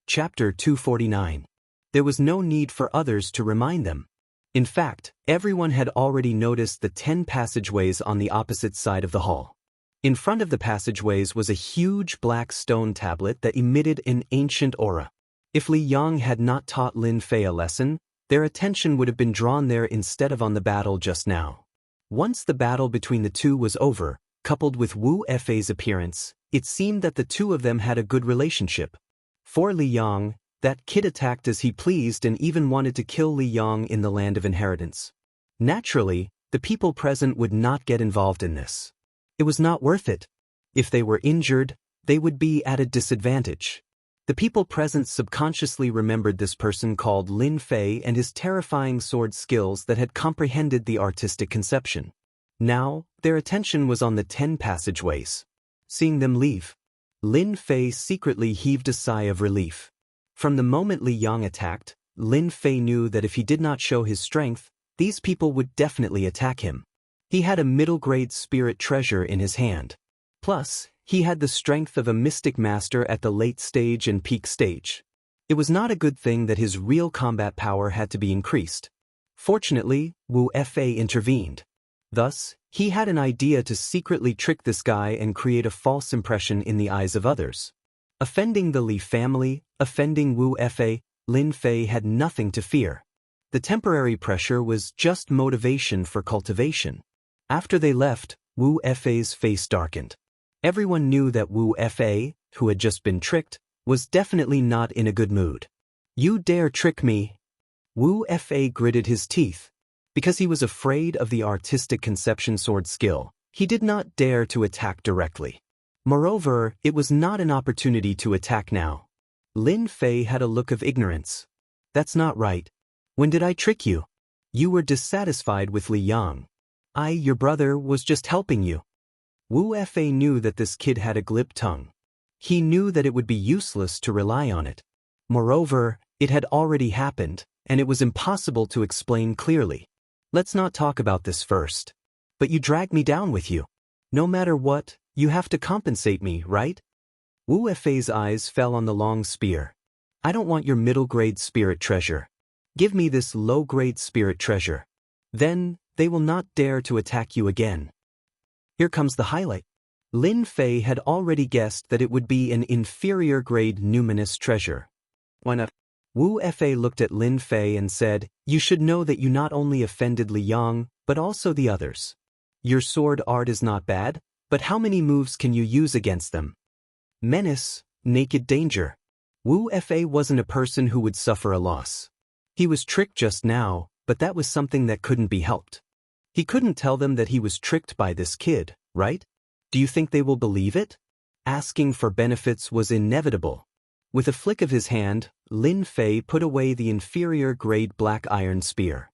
Chapter 249. There was no need for others to remind them. In fact, everyone had already noticed the 10 passageways on the opposite side of the hall. In front of the passageways was a huge black stone tablet that emitted an ancient aura. If Li Yang had not taught Lin Fei a lesson, their attention would have been drawn there instead of on the battle just now. Once the battle between the two was over, coupled with Wu Fei's appearance, it seemed that the two of them had a good relationship. For Li Yang, that kid attacked as he pleased and even wanted to kill Li Yang in the land of inheritance. Naturally, the people present would not get involved in this. It was not worth it. If they were injured, they would be at a disadvantage. The people present subconsciously remembered this person called Lin Fei and his terrifying sword skills that had comprehended the artistic conception. Now, their attention was on the 10 passageways. Seeing them leave, Lin Fei secretly heaved a sigh of relief. From the moment Li Yang attacked, Lin Fei knew that if he did not show his strength, these people would definitely attack him. He had a middle-grade spirit treasure in his hand. Plus, he had the strength of a mystic master at the late stage and peak stage. It was not a good thing that his real combat power had to be increased. Fortunately, Wu Fei intervened. Thus, he had an idea to secretly trick this guy and create a false impression in the eyes of others. Offending the Li family, offending Wu Fei, Lin Fei had nothing to fear. The temporary pressure was just motivation for cultivation. After they left, Wu Fei's face darkened. Everyone knew that Wu Fei, who had just been tricked, was definitely not in a good mood. You dare trick me? Wu Fei gritted his teeth. Because he was afraid of the artistic conception sword skill, he did not dare to attack directly. Moreover, it was not an opportunity to attack now. Lin Fei had a look of ignorance. That's not right. When did I trick you? You were dissatisfied with Li Yang. I, your brother, was just helping you. Wu Fei knew that this kid had a glib tongue. He knew that it would be useless to rely on it. Moreover, it had already happened, and it was impossible to explain clearly. Let's not talk about this first. But you dragged me down with you. No matter what, you have to compensate me, right? Wu Fei's eyes fell on the long spear. I don't want your middle-grade spirit treasure. Give me this low-grade spirit treasure. Then, they will not dare to attack you again. Here comes the highlight. Lin Fei had already guessed that it would be an inferior-grade numinous treasure. Why not? Wu Fei looked at Lin Fei and said, You should know that you not only offended Li Yang, but also the others. Your sword art is not bad, but how many moves can you use against them? Menace, naked danger. Wu Fei wasn't a person who would suffer a loss. He was tricked just now, but that was something that couldn't be helped. He couldn't tell them that he was tricked by this kid, right? Do you think they will believe it? Asking for benefits was inevitable. With a flick of his hand, Lin Fei put away the inferior-grade black iron spear.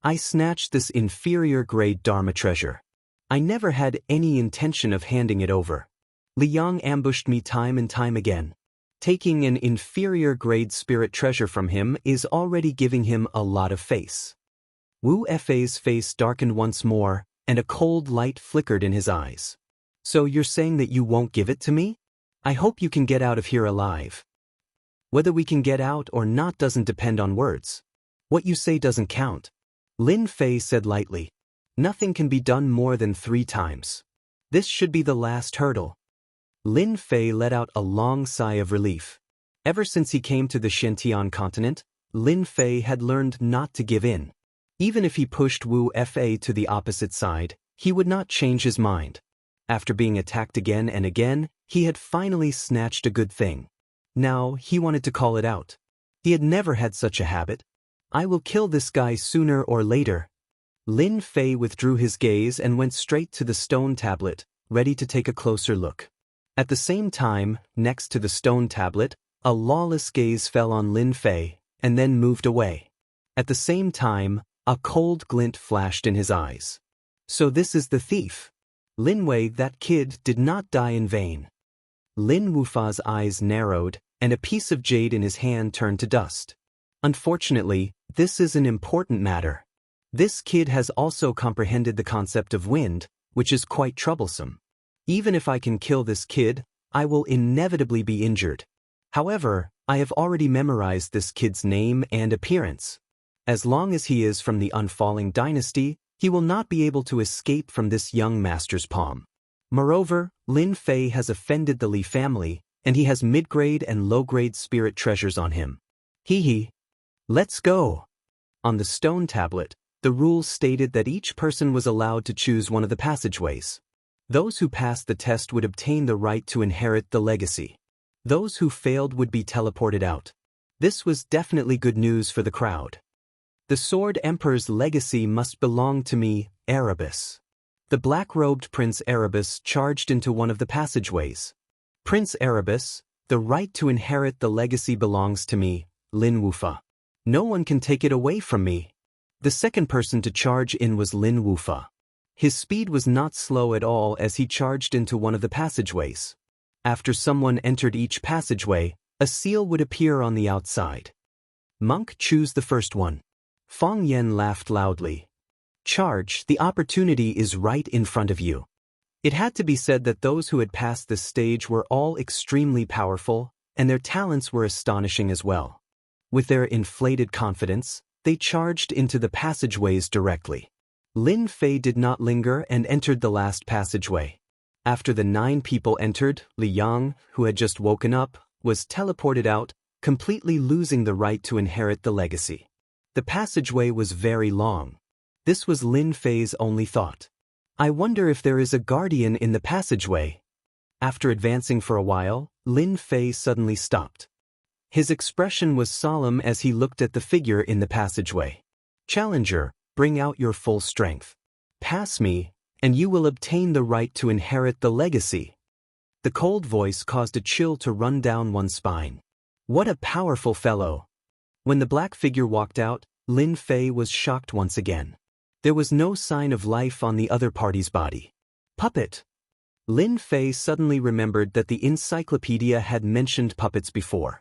I snatched this inferior-grade Dharma treasure. I never had any intention of handing it over. Li Yang ambushed me time and time again. Taking an inferior-grade spirit treasure from him is already giving him a lot of face. Wu Fei's face darkened once more, and a cold light flickered in his eyes. So you're saying that you won't give it to me? I hope you can get out of here alive. Whether we can get out or not doesn't depend on words. What you say doesn't count. Lin Fei said lightly. Nothing can be done more than 3 times. This should be the last hurdle. Lin Fei let out a long sigh of relief. Ever since he came to the Xianxia continent, Lin Fei had learned not to give in. Even if he pushed Wu Fei to the opposite side, he would not change his mind. After being attacked again and again, he had finally snatched a good thing. Now, he wanted to call it out. He had never had such a habit. I will kill this guy sooner or later. Lin Fei withdrew his gaze and went straight to the stone tablet, ready to take a closer look. At the same time, next to the stone tablet, a lawless gaze fell on Lin Fei, and then moved away. At the same time, a cold glint flashed in his eyes. So this is the thief. Lin Wei, that kid, did not die in vain. Lin Wufa's eyes narrowed, and a piece of jade in his hand turned to dust. Unfortunately, this is an important matter. This kid has also comprehended the concept of wind, which is quite troublesome. Even if I can kill this kid, I will inevitably be injured. However, I have already memorized this kid's name and appearance. As long as he is from the Unfalling Dynasty, he will not be able to escape from this young master's palm. Moreover, Lin Fei has offended the Li family, and he has mid-grade and low-grade spirit treasures on him. Hee. Let's go. On the stone tablet, the rules stated that each person was allowed to choose one of the passageways. Those who passed the test would obtain the right to inherit the legacy. Those who failed would be teleported out. This was definitely good news for the crowd. The Sword Emperor's legacy must belong to me, Erebus. The black-robed Prince Erebus charged into one of the passageways. Prince Erebus, the right to inherit the legacy belongs to me, Lin Wufa. No one can take it away from me. The second person to charge in was Lin Wufa. His speed was not slow at all as he charged into one of the passageways. After someone entered each passageway, a seal would appear on the outside. Monk, choose the first one. Fang Yen laughed loudly. Charge, the opportunity is right in front of you. It had to be said that those who had passed this stage were all extremely powerful, and their talents were astonishing as well. With their inflated confidence, they charged into the passageways directly. Lin Fei did not linger and entered the last passageway. After the 9 people entered, Li Yang, who had just woken up, was teleported out, completely losing the right to inherit the legacy. The passageway was very long. This was Lin Fei's only thought. I wonder if there is a guardian in the passageway. After advancing for a while, Lin Fei suddenly stopped. His expression was solemn as he looked at the figure in the passageway. Challenger, bring out your full strength. Pass me, and you will obtain the right to inherit the legacy. The cold voice caused a chill to run down one's spine. What a powerful fellow! When the black figure walked out, Lin Fei was shocked once again. There was no sign of life on the other party's body. Puppet! Lin Fei suddenly remembered that the encyclopedia had mentioned puppets before.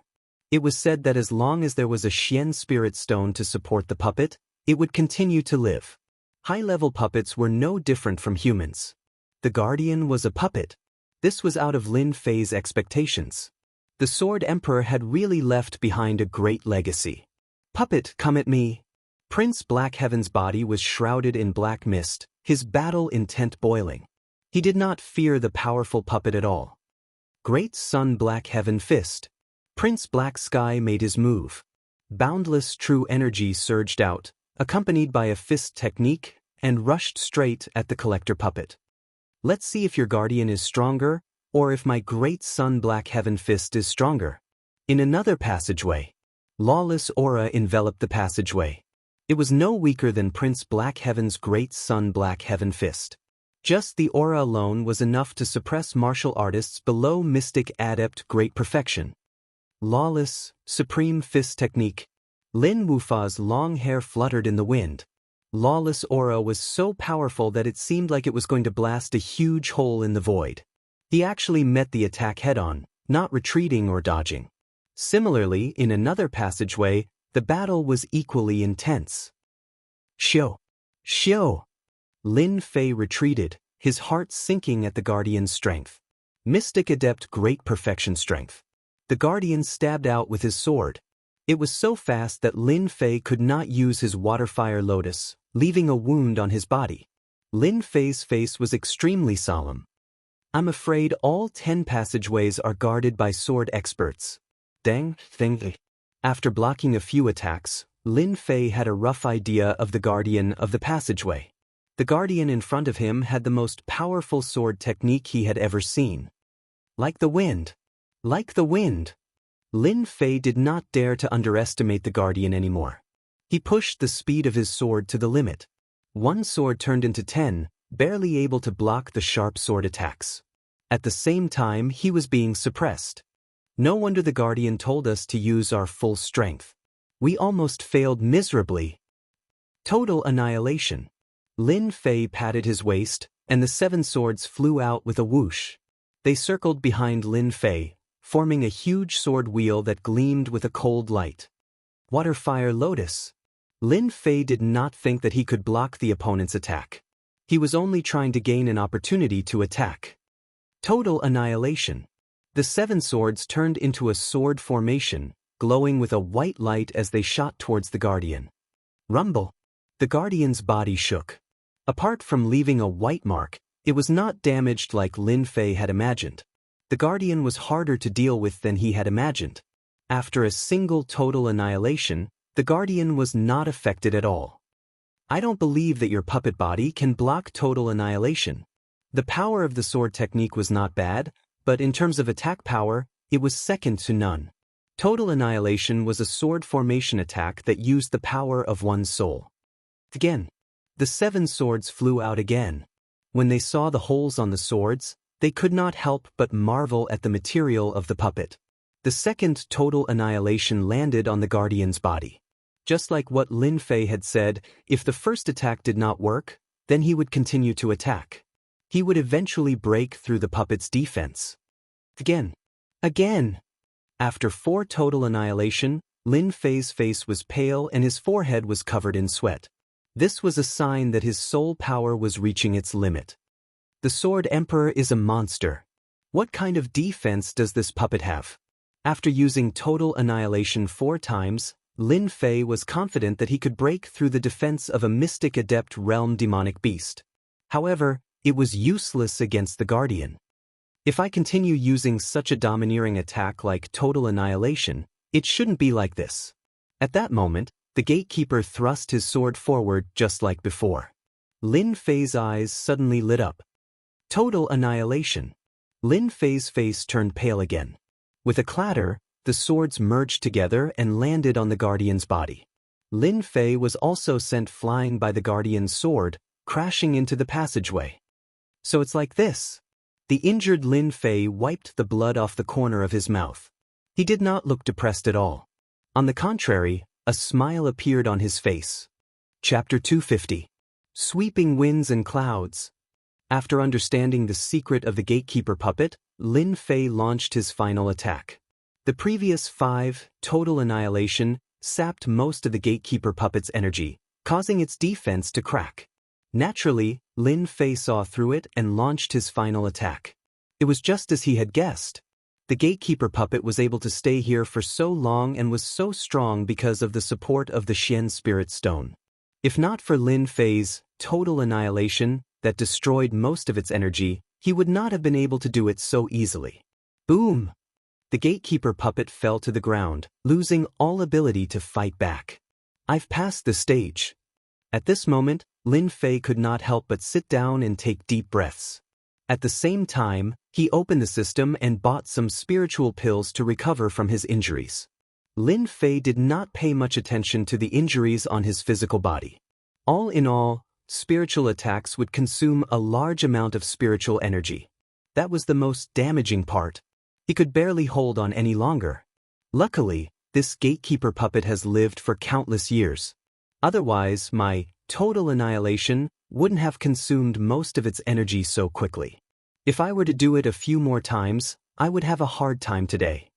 It was said that as long as there was a Xian spirit stone to support the puppet, it would continue to live. High-level puppets were no different from humans. The guardian was a puppet. This was out of Lin Fei's expectations. The Sword Emperor had really left behind a great legacy. Puppet, come at me. Prince Blackheaven's body was shrouded in black mist, his battle intent boiling. He did not fear the powerful puppet at all. Great Sun Blackheaven Fist. Prince Black Sky made his move. Boundless true energy surged out, accompanied by a fist technique, and rushed straight at the collector puppet. Let's see if your guardian is stronger, or if my Great Sun Blackheaven Fist is stronger. In another passageway, lawless aura enveloped the passageway. It was no weaker than Prince Blackheaven's Great Sun Blackheaven Fist. Just the aura alone was enough to suppress martial artists below Mystic Adept Great Perfection. Lawless, Supreme Fist Technique. Lin Wufa's long hair fluttered in the wind. Lawless aura was so powerful that it seemed like it was going to blast a huge hole in the void. He actually met the attack head-on, not retreating or dodging. Similarly, in another passageway, the battle was equally intense. Xiao! Xiao! Lin Fei retreated, his heart sinking at the Guardian's strength. Mystic Adept Great Perfection Strength. The Guardian stabbed out with his sword. It was so fast that Lin Fei could not use his Waterfire Lotus, leaving a wound on his body. Lin Fei's face was extremely solemn. I'm afraid all 10 passageways are guarded by sword experts. Deng. After blocking a few attacks, Lin Fei had a rough idea of the guardian of the passageway. The guardian in front of him had the most powerful sword technique he had ever seen. Like the wind. Like the wind. Lin Fei did not dare to underestimate the guardian anymore. He pushed the speed of his sword to the limit. One sword turned into 10, barely able to block the sharp sword attacks. At the same time, he was being suppressed. No wonder the guardian told us to use our full strength. We almost failed miserably. Total annihilation. Lin Fei patted his waist, and the 7 swords flew out with a whoosh. They circled behind Lin Fei, forming a huge sword wheel that gleamed with a cold light. Water Fire Lotus. Lin Fei did not think that he could block the opponent's attack. He was only trying to gain an opportunity to attack. Total Annihilation. The 7 swords turned into a sword formation, glowing with a white light as they shot towards the Guardian. Rumble. The Guardian's body shook. Apart from leaving a white mark, it was not damaged like Lin Fei had imagined. The Guardian was harder to deal with than he had imagined. After a single total annihilation, the Guardian was not affected at all. I don't believe that your puppet body can block total annihilation. The power of the sword technique was not bad, but in terms of attack power, it was second to none. Total Annihilation was a sword formation attack that used the power of one's soul. Again, the 7 swords flew out again. When they saw the holes on the swords, they could not help but marvel at the material of the puppet. The second Total Annihilation landed on the Guardian's body. Just like what Lin Fei had said, if the first attack did not work, then he would continue to attack. He would eventually break through the puppet's defense. Again. After 4 Total Annihilation, Lin Fei's face was pale and his forehead was covered in sweat. This was a sign that his soul power was reaching its limit. The Sword Emperor is a monster. What kind of defense does this puppet have? After using Total Annihilation 4 times, Lin Fei was confident that he could break through the defense of a Mystic Adept Realm demonic beast. However, it was useless against the Guardian. If I continue using such a domineering attack like Total Annihilation, it shouldn't be like this. At that moment, the gatekeeper thrust his sword forward just like before. Lin Fei's eyes suddenly lit up. Total Annihilation. Lin Fei's face turned pale again. With a clatter, the swords merged together and landed on the Guardian's body. Lin Fei was also sent flying by the Guardian's sword, crashing into the passageway. So it's like this. The injured Lin Fei wiped the blood off the corner of his mouth. He did not look depressed at all. On the contrary, a smile appeared on his face. Chapter 250. Sweeping Winds and Clouds. After understanding the secret of the gatekeeper puppet, Lin Fei launched his final attack. The previous 5, Total Annihilation, sapped most of the gatekeeper puppet's energy, causing its defense to crack. Naturally, Lin Fei saw through it and launched his final attack. It was just as he had guessed. The gatekeeper puppet was able to stay here for so long and was so strong because of the support of the Xian Spirit Stone. If not for Lin Fei's Total Annihilation that destroyed most of its energy, he would not have been able to do it so easily. Boom! The gatekeeper puppet fell to the ground, losing all ability to fight back. I've passed the stage. At this moment, Lin Fei could not help but sit down and take deep breaths. At the same time, he opened the system and bought some spiritual pills to recover from his injuries. Lin Fei did not pay much attention to the injuries on his physical body. All in all, spiritual attacks would consume a large amount of spiritual energy. That was the most damaging part. He could barely hold on any longer. Luckily, this gatekeeper puppet has lived for countless years. Otherwise, my Total Annihilation wouldn't have consumed most of its energy so quickly. If I were to do it a few more times, I would have a hard time today.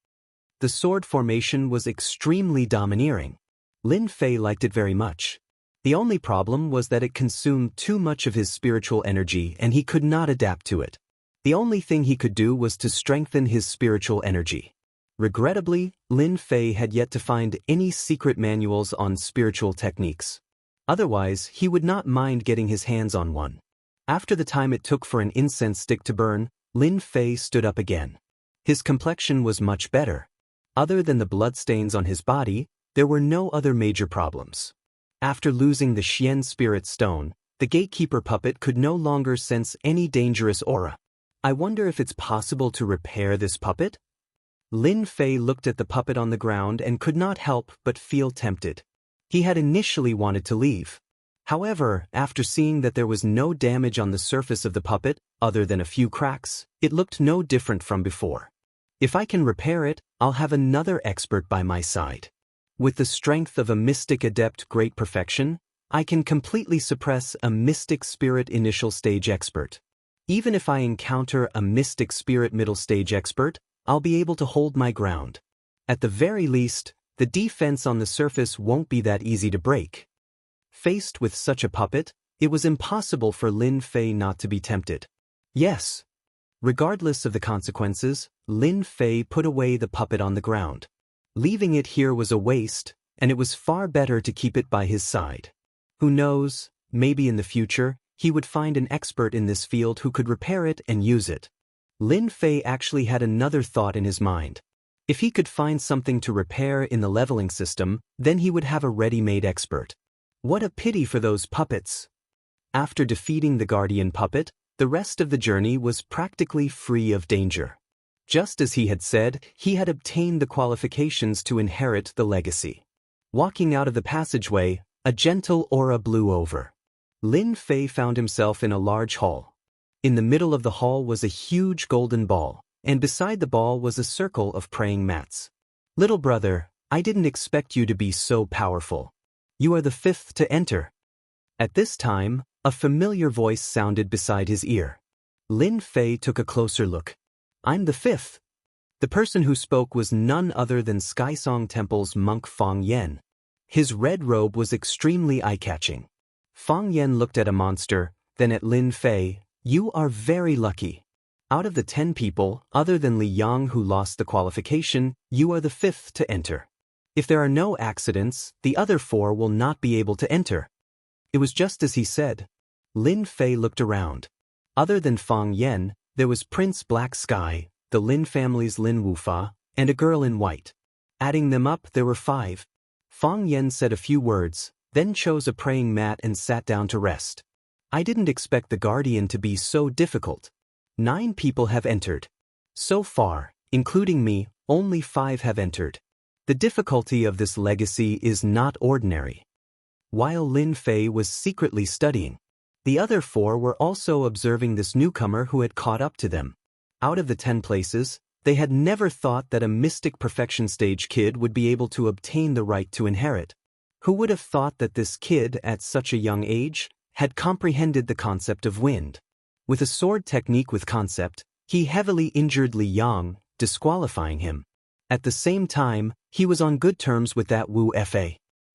The sword formation was extremely domineering. Lin Fei liked it very much. The only problem was that it consumed too much of his spiritual energy and he could not adapt to it. The only thing he could do was to strengthen his spiritual energy. Regrettably, Lin Fei had yet to find any secret manuals on spiritual techniques. Otherwise, he would not mind getting his hands on one. After the time it took for an incense stick to burn, Lin Fei stood up again. His complexion was much better. Other than the bloodstains on his body, there were no other major problems. After losing the Xian Spirit Stone, the gatekeeper puppet could no longer sense any dangerous aura. I wonder if it's possible to repair this puppet? Lin Fei looked at the puppet on the ground and could not help but feel tempted. He had initially wanted to leave. However, after seeing that there was no damage on the surface of the puppet, other than a few cracks, it looked no different from before. If I can repair it, I'll have another expert by my side. With the strength of a Mystic Adept Great Perfection, I can completely suppress a Mystic Spirit Initial Stage Expert. Even if I encounter a Mystic Spirit Middle Stage Expert, I'll be able to hold my ground. At the very least, the defense on the surface won't be that easy to break. Faced with such a puppet, it was impossible for Lin Fei not to be tempted. Yes. Regardless of the consequences, Lin Fei put away the puppet on the ground. Leaving it here was a waste, and it was far better to keep it by his side. Who knows, maybe in the future, he would find an expert in this field who could repair it and use it. Lin Fei actually had another thought in his mind. If he could find something to repair in the leveling system, then he would have a ready-made expert. What a pity for those puppets. After defeating the guardian puppet, the rest of the journey was practically free of danger. Just as he had said, he had obtained the qualifications to inherit the legacy. Walking out of the passageway, a gentle aura blew over. Lin Fei found himself in a large hall. In the middle of the hall was a huge golden ball, and beside the ball was a circle of praying mats. Little brother, I didn't expect you to be so powerful. You are the fifth to enter. At this time, a familiar voice sounded beside his ear. Lin Fei took a closer look. I'm the fifth. The person who spoke was none other than Skysong Temple's monk Fang Yen. His red robe was extremely eye-catching. Fang Yen looked at a monster, then at Lin Fei. You are very lucky. Out of the 10 people, other than Li Yang who lost the qualification, you are the fifth to enter. If there are no accidents, the other 4 will not be able to enter. It was just as he said. Lin Fei looked around. Other than Fang Yen, there was Prince Black Sky, the Lin family's Lin Wufa, and a girl in white. Adding them up, there were 5. Fang Yen said a few words, then chose a praying mat and sat down to rest. I didn't expect the guardian to be so difficult. 9 people have entered. So far, including me, only 5 have entered. The difficulty of this legacy is not ordinary. While Lin Fei was secretly studying, the other 4 were also observing this newcomer who had caught up to them. Out of the 10 places, they had never thought that a mystic perfection stage kid would be able to obtain the right to inherit. Who would have thought that this kid, at such a young age, had comprehended the concept of wind? With a sword technique with concept, he heavily injured Li Yang, disqualifying him. At the same time, he was on good terms with that Wu Fa.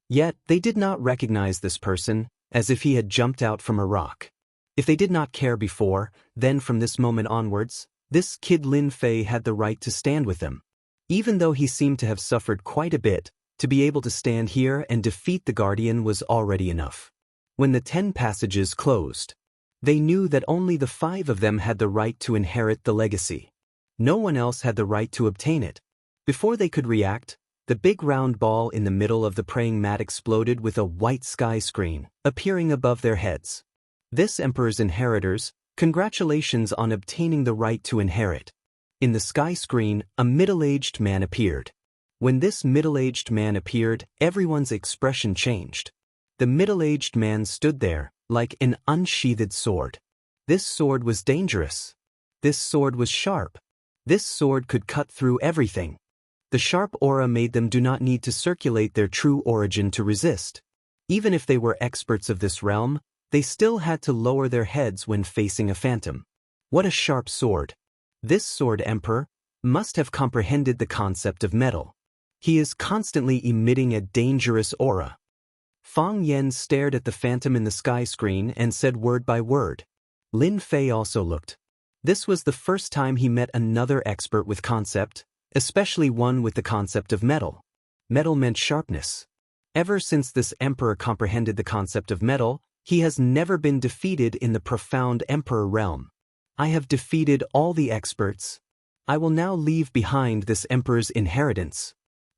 Yet, they did not recognize this person, as if he had jumped out from a rock. If they did not care before, then from this moment onwards, this kid Lin Fei had the right to stand with them. Even though he seemed to have suffered quite a bit, to be able to stand here and defeat the guardian was already enough. When the 10 passages closed, they knew that only the 5 of them had the right to inherit the legacy. No one else had the right to obtain it. Before they could react, the big round ball in the middle of the praying mat exploded with a white sky screen, appearing above their heads. This emperor's inheritors, congratulations on obtaining the right to inherit. In the sky screen, a middle-aged man appeared. When this middle-aged man appeared, everyone's expression changed. The middle-aged man stood there, like an unsheathed sword. This sword was dangerous. This sword was sharp. This sword could cut through everything. The sharp aura made them do not need to circulate their true origin to resist. Even if they were experts of this realm, they still had to lower their heads when facing a phantom. What a sharp sword. This sword emperor must have comprehended the concept of metal. He is constantly emitting a dangerous aura. Fang Yen stared at the phantom in the sky screen and said word by word. Lin Fei also looked. This was the first time he met another expert with concept, especially one with the concept of metal. Metal meant sharpness. Ever since this emperor comprehended the concept of metal, he has never been defeated in the profound emperor realm. I have defeated all the experts. I will now leave behind this emperor's inheritance.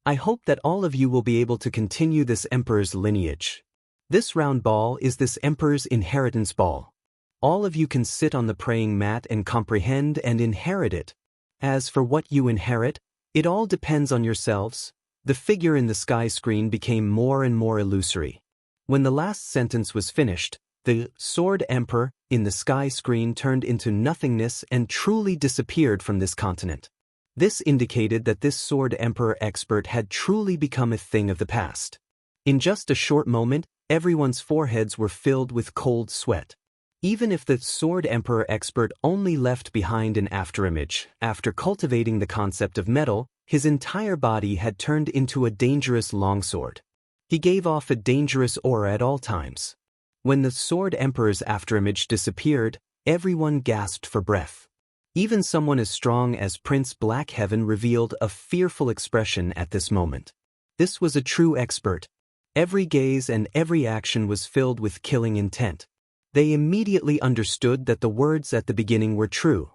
I hope that all of you will be able to continue this emperor's lineage. This round ball is this emperor's inheritance ball. All of you can sit on the praying mat and comprehend and inherit it. As for what you inherit, it all depends on yourselves. The figure in the sky screen became more and more illusory. When the last sentence was finished, the sword emperor in the sky screen turned into nothingness and truly disappeared from this continent. This indicated that this sword emperor expert had truly become a thing of the past. In just a short moment, everyone's foreheads were filled with cold sweat. Even if the Sword Emperor expert only left behind an afterimage, after cultivating the concept of metal, his entire body had turned into a dangerous longsword. He gave off a dangerous aura at all times. When the Sword Emperor's afterimage disappeared, everyone gasped for breath. Even someone as strong as Prince Blackheaven revealed a fearful expression at this moment. This was a true expert. Every gaze and every action was filled with killing intent. They immediately understood that the words at the beginning were true.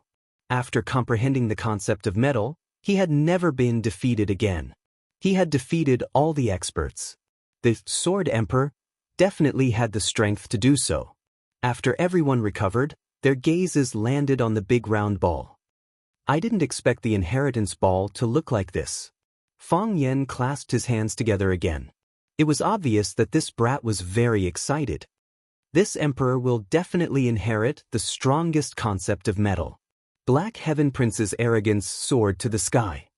After comprehending the concept of metal, he had never been defeated again. He had defeated all the experts. The Sword Emperor definitely had the strength to do so. After everyone recovered, their gazes landed on the big round ball. I didn't expect the inheritance ball to look like this. Feng Yan clasped his hands together again. It was obvious that this brat was very excited. This emperor will definitely inherit the strongest concept of metal. Blackheaven Prince's arrogance soared to the sky.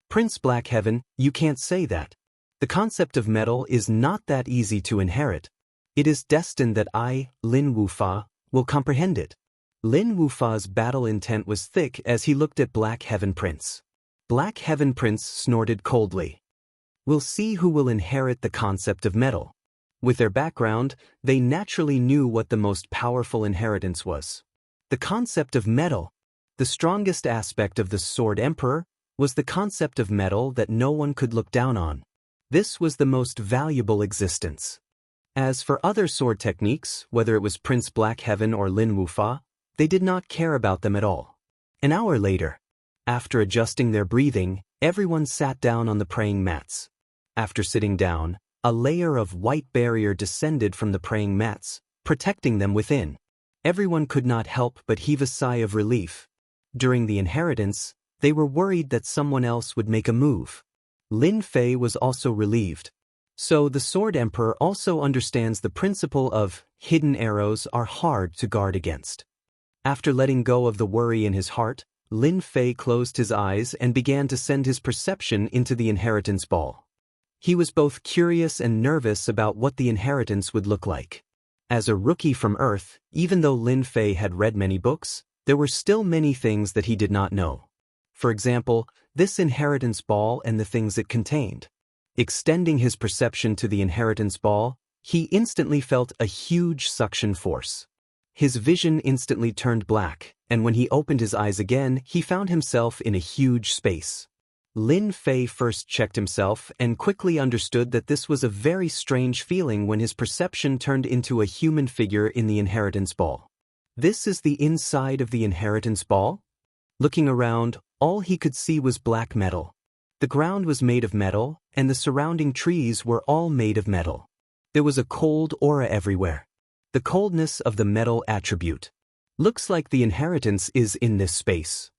Prince Blackheaven, you can't say that. The concept of metal is not that easy to inherit. It is destined that I, Lin Wufa, will comprehend it. Lin Wufa's battle intent was thick as he looked at Blackheaven Prince. Blackheaven Prince snorted coldly. We'll see who will inherit the concept of metal. With their background, they naturally knew what the most powerful inheritance was. The concept of metal. The strongest aspect of the Sword Emperor was the concept of metal that no one could look down on. This was the most valuable existence. As for other sword techniques, whether it was Prince Blackheaven or Lin Wufa, they did not care about them at all. An hour later, after adjusting their breathing, everyone sat down on the praying mats. After sitting down, a layer of white barrier descended from the praying mats, protecting them within. Everyone could not help but heave a sigh of relief. During the inheritance, they were worried that someone else would make a move. Lin Fei was also relieved. So the Sword Emperor also understands the principle of hidden arrows are hard to guard against. After letting go of the worry in his heart, Lin Fei closed his eyes and began to send his perception into the inheritance ball. He was both curious and nervous about what the inheritance would look like. As a rookie from Earth, even though Lin Fei had read many books, there were still many things that he did not know. For example, this inheritance ball and the things it contained. Extending his perception to the inheritance ball, he instantly felt a huge suction force. His vision instantly turned black, and when he opened his eyes again, he found himself in a huge space. Lin Fei first checked himself and quickly understood that this was a very strange feeling when his perception turned into a human figure in the inheritance ball. This is the inside of the inheritance ball? Looking around, all he could see was black metal. The ground was made of metal, and the surrounding trees were all made of metal. There was a cold aura everywhere. The coldness of the metal attribute. Looks like the inheritance is in this space.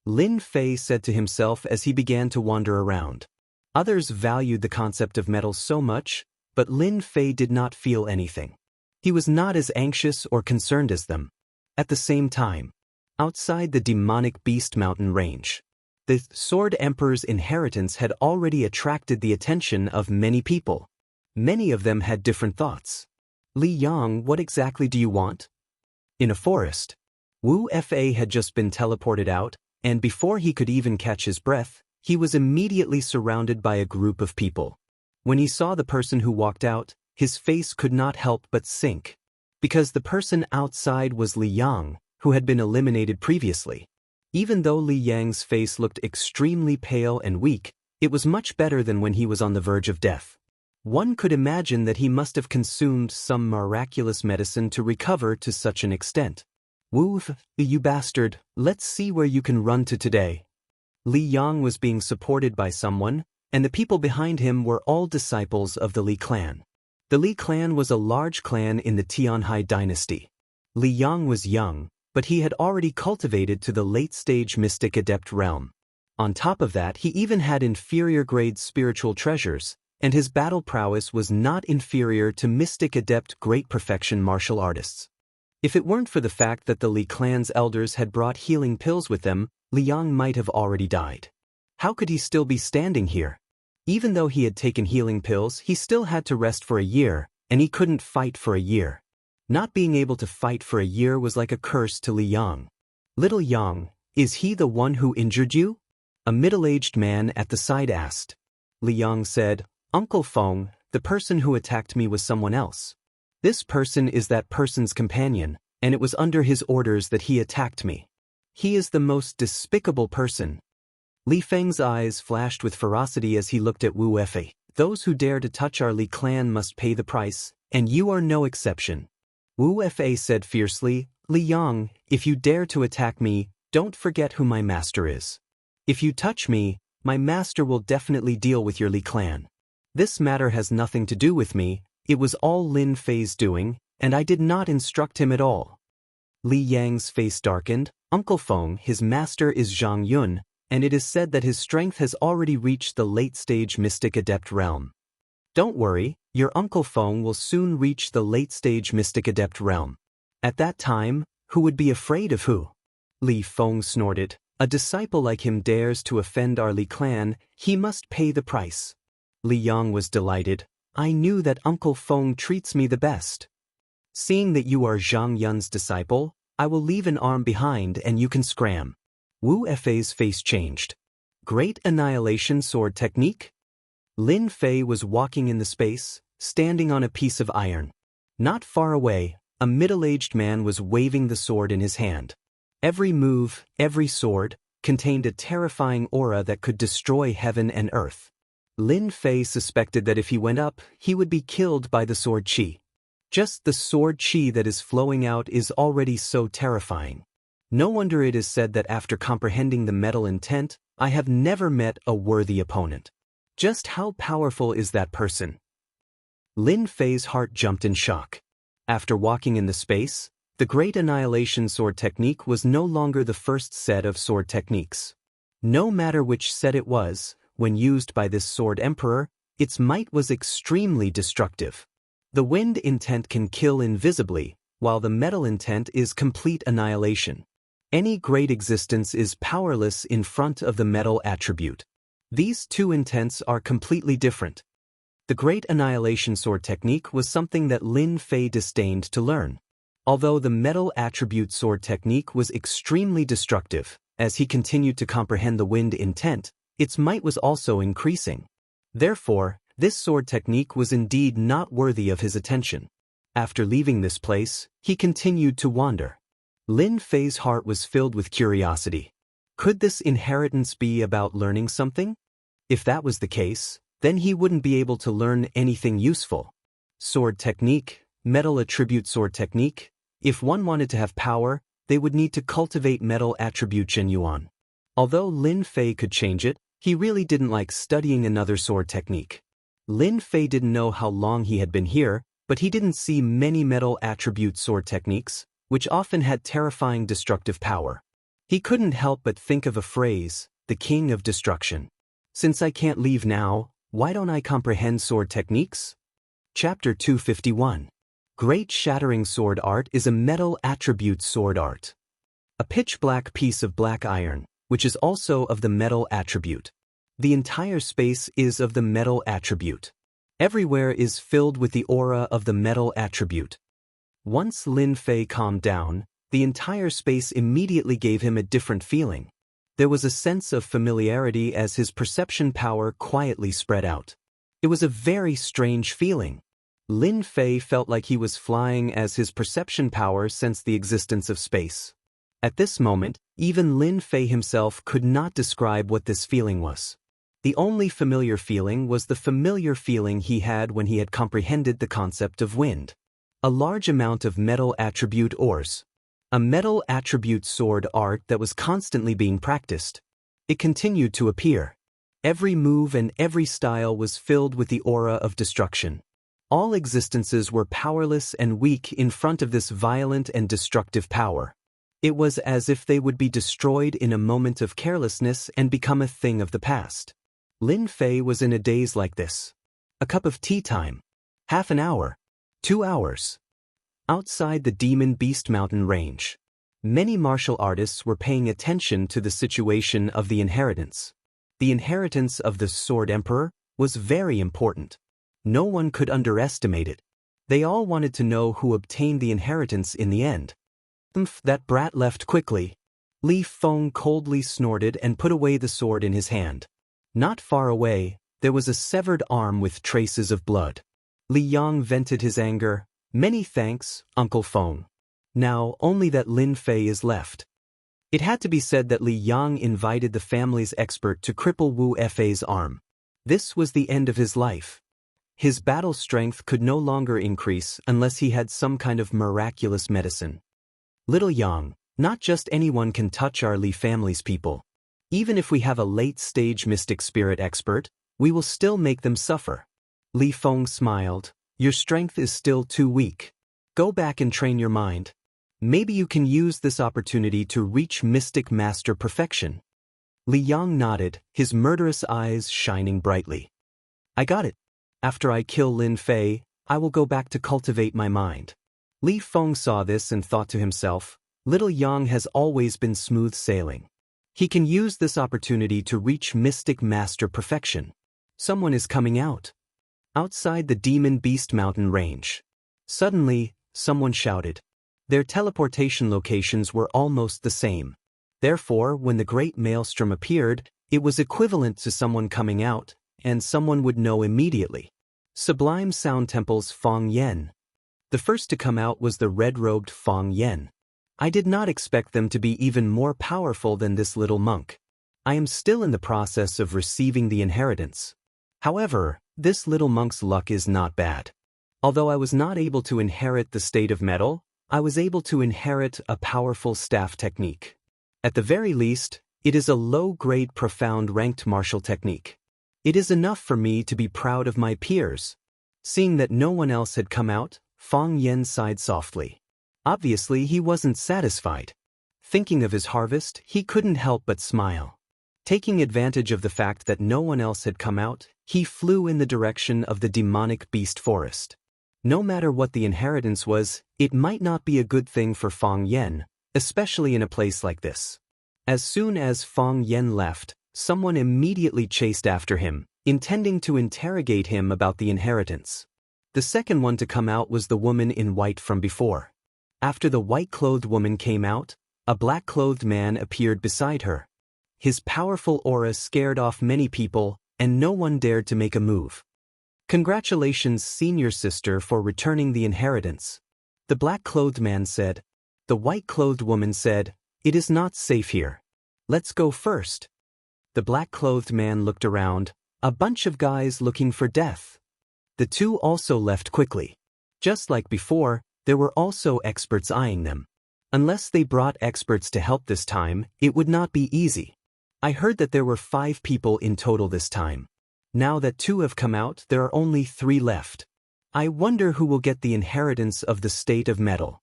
Lin Fei said to himself as he began to wander around. Others valued the concept of metal so much, but Lin Fei did not feel anything. He was not as anxious or concerned as them. At the same time, outside the demonic Beast Mountain range, the Sword Emperor's inheritance had already attracted the attention of many people. Many of them had different thoughts. Li Yang, what exactly do you want? In a forest, Wu Fa had just been teleported out, and before he could even catch his breath, he was immediately surrounded by a group of people. When he saw the person who walked out, his face could not help but sink. Because the person outside was Li Yang, who had been eliminated previously. Even though Li Yang's face looked extremely pale and weak, it was much better than when he was on the verge of death. One could imagine that he must have consumed some miraculous medicine to recover to such an extent. Wu, you bastard, let's see where you can run to today. Li Yang was being supported by someone, and the people behind him were all disciples of the Li clan. The Li clan was a large clan in the Tianhai dynasty. Li Yang was young, but he had already cultivated to the late-stage mystic adept realm. On top of that, he even had inferior-grade spiritual treasures, and his battle prowess was not inferior to mystic adept great perfection martial artists. If it weren't for the fact that the Li clan's elders had brought healing pills with them, Li Yang might have already died. How could he still be standing here? Even though he had taken healing pills, he still had to rest for a year, and he couldn't fight for a year. Not being able to fight for a year was like a curse to Li Yang. Little Yang, is he the one who injured you? A middle-aged man at the side asked. Li Yang said, Uncle Feng, the person who attacked me was someone else. This person is that person's companion, and it was under his orders that he attacked me. He is the most despicable person. Li Feng's eyes flashed with ferocity as he looked at Wu Fei. Those who dare to touch our Li clan must pay the price, and you are no exception. Wu Fei said fiercely, Li Yang, if you dare to attack me, don't forget who my master is. If you touch me, my master will definitely deal with your Li clan. This matter has nothing to do with me, it was all Lin Fei's doing, and I did not instruct him at all. Li Yang's face darkened. Uncle Feng, his master is Zhang Yun, and it is said that his strength has already reached the late-stage mystic adept realm. Don't worry, your Uncle Feng will soon reach the late-stage mystic adept realm. At that time, who would be afraid of who? Li Feng snorted. A disciple like him dares to offend our Li clan, he must pay the price. Li Yang was delighted. I knew that Uncle Feng treats me the best. Seeing that you are Zhang Yun's disciple, I will leave an arm behind and you can scram. Wu Fei's face changed. Great Annihilation Sword Technique? Lin Fei was walking in the space, standing on a piece of iron. Not far away, a middle-aged man was waving the sword in his hand. Every move, every sword, contained a terrifying aura that could destroy heaven and earth. Lin Fei suspected that if he went up, he would be killed by the sword qi. Just the sword qi that is flowing out is already so terrifying. No wonder it is said that after comprehending the metal intent, I have never met a worthy opponent. Just how powerful is that person? Lin Fei's heart jumped in shock. After walking in the space, the Great Annihilation Sword Technique was no longer the first set of sword techniques. No matter which set it was, when used by this sword emperor, its might was extremely destructive. The wind intent can kill invisibly, while the metal intent is complete annihilation. Any great existence is powerless in front of the metal attribute. These two intents are completely different. The Great Annihilation Sword Technique was something that Lin Fei disdained to learn. Although the metal attribute sword technique was extremely destructive, as he continued to comprehend the wind intent, its might was also increasing. Therefore, this sword technique was indeed not worthy of his attention. After leaving this place, he continued to wander. Lin Fei's heart was filled with curiosity. Could this inheritance be about learning something? If that was the case, then he wouldn't be able to learn anything useful. Sword technique, metal attribute sword technique. If one wanted to have power, they would need to cultivate metal attribute Zhenyuan. Although Lin Fei could change it, he really didn't like studying another sword technique. Lin Fei didn't know how long he had been here, but he didn't see many metal attribute sword techniques, which often had terrifying destructive power. He couldn't help but think of a phrase, the king of destruction. Since I can't leave now, why don't I comprehend sword techniques? Chapter 251. Great Shattering Sword Art is a metal attribute sword art. A pitch-black piece of black iron, which is also of the metal attribute. The entire space is of the metal attribute. Everywhere is filled with the aura of the metal attribute. Once Lin Fei calmed down, the entire space immediately gave him a different feeling. There was a sense of familiarity as his perception power quietly spread out. It was a very strange feeling. Lin Fei felt like he was flying as his perception power sensed the existence of space. At this moment, even Lin Fei himself could not describe what this feeling was. The only familiar feeling was the familiar feeling he had when he had comprehended the concept of wind. A large amount of metal attribute ores. A metal attribute sword art that was constantly being practiced. It continued to appear. Every move and every style was filled with the aura of destruction. All existences were powerless and weak in front of this violent and destructive power. It was as if they would be destroyed in a moment of carelessness and become a thing of the past. Lin Fei was in a daze like this. A cup of tea time. Half an hour. 2 hours. Outside the Demon Beast Mountain range, many martial artists were paying attention to the situation of the inheritance. The inheritance of the Sword Emperor was very important. No one could underestimate it. They all wanted to know who obtained the inheritance in the end. That brat left quickly. Li Feng coldly snorted and put away the sword in his hand. Not far away, there was a severed arm with traces of blood. Li Yang vented his anger. Many thanks, Uncle Feng. Now only that Lin Fei is left. It had to be said that Li Yang invited the family's expert to cripple Wu Fei's arm. This was the end of his life. His battle strength could no longer increase unless he had some kind of miraculous medicine. Little Yang, not just anyone can touch our Li family's people. Even if we have a late-stage mystic spirit expert, we will still make them suffer. Li Feng smiled. Your strength is still too weak. Go back and train your mind. Maybe you can use this opportunity to reach mystic master perfection. Li Yang nodded, his murderous eyes shining brightly. I got it. After I kill Lin Fei, I will go back to cultivate my mind. Li Feng saw this and thought to himself, Little Yang has always been smooth sailing. He can use this opportunity to reach mystic master perfection. Someone is coming out. Outside the Demon Beast Mountain range. Suddenly, someone shouted. Their teleportation locations were almost the same. Therefore, when the Great Maelstrom appeared, it was equivalent to someone coming out, and someone would know immediately. Sublime Sound Temple's Feng Yen. The first to come out was the red-robed Feng Yen. I did not expect them to be even more powerful than this little monk. I am still in the process of receiving the inheritance. However, this little monk's luck is not bad. Although I was not able to inherit the state of metal, I was able to inherit a powerful staff technique. At the very least, it is a low-grade profound ranked martial technique. It is enough for me to be proud of my peers. Seeing that no one else had come out, Feng Yen sighed softly. Obviously, he wasn't satisfied. Thinking of his harvest, he couldn't help but smile. Taking advantage of the fact that no one else had come out, he flew in the direction of the demonic beast forest. No matter what the inheritance was, it might not be a good thing for Feng Yen, especially in a place like this. As soon as Feng Yen left, someone immediately chased after him, intending to interrogate him about the inheritance. The second one to come out was the woman in white from before. After the white-clothed woman came out, a black-clothed man appeared beside her. His powerful aura scared off many people, and no one dared to make a move. Congratulations, senior sister, for returning the inheritance. The black-clothed man said. The white-clothed woman said, It is not safe here. Let's go first. The black-clothed man looked around, a bunch of guys looking for death. The two also left quickly. Just like before, there were also experts eyeing them. Unless they brought experts to help this time, it would not be easy. I heard that there were 5 people in total this time. Now that 2 have come out, there are only 3 left. I wonder who will get the inheritance of the state of metal.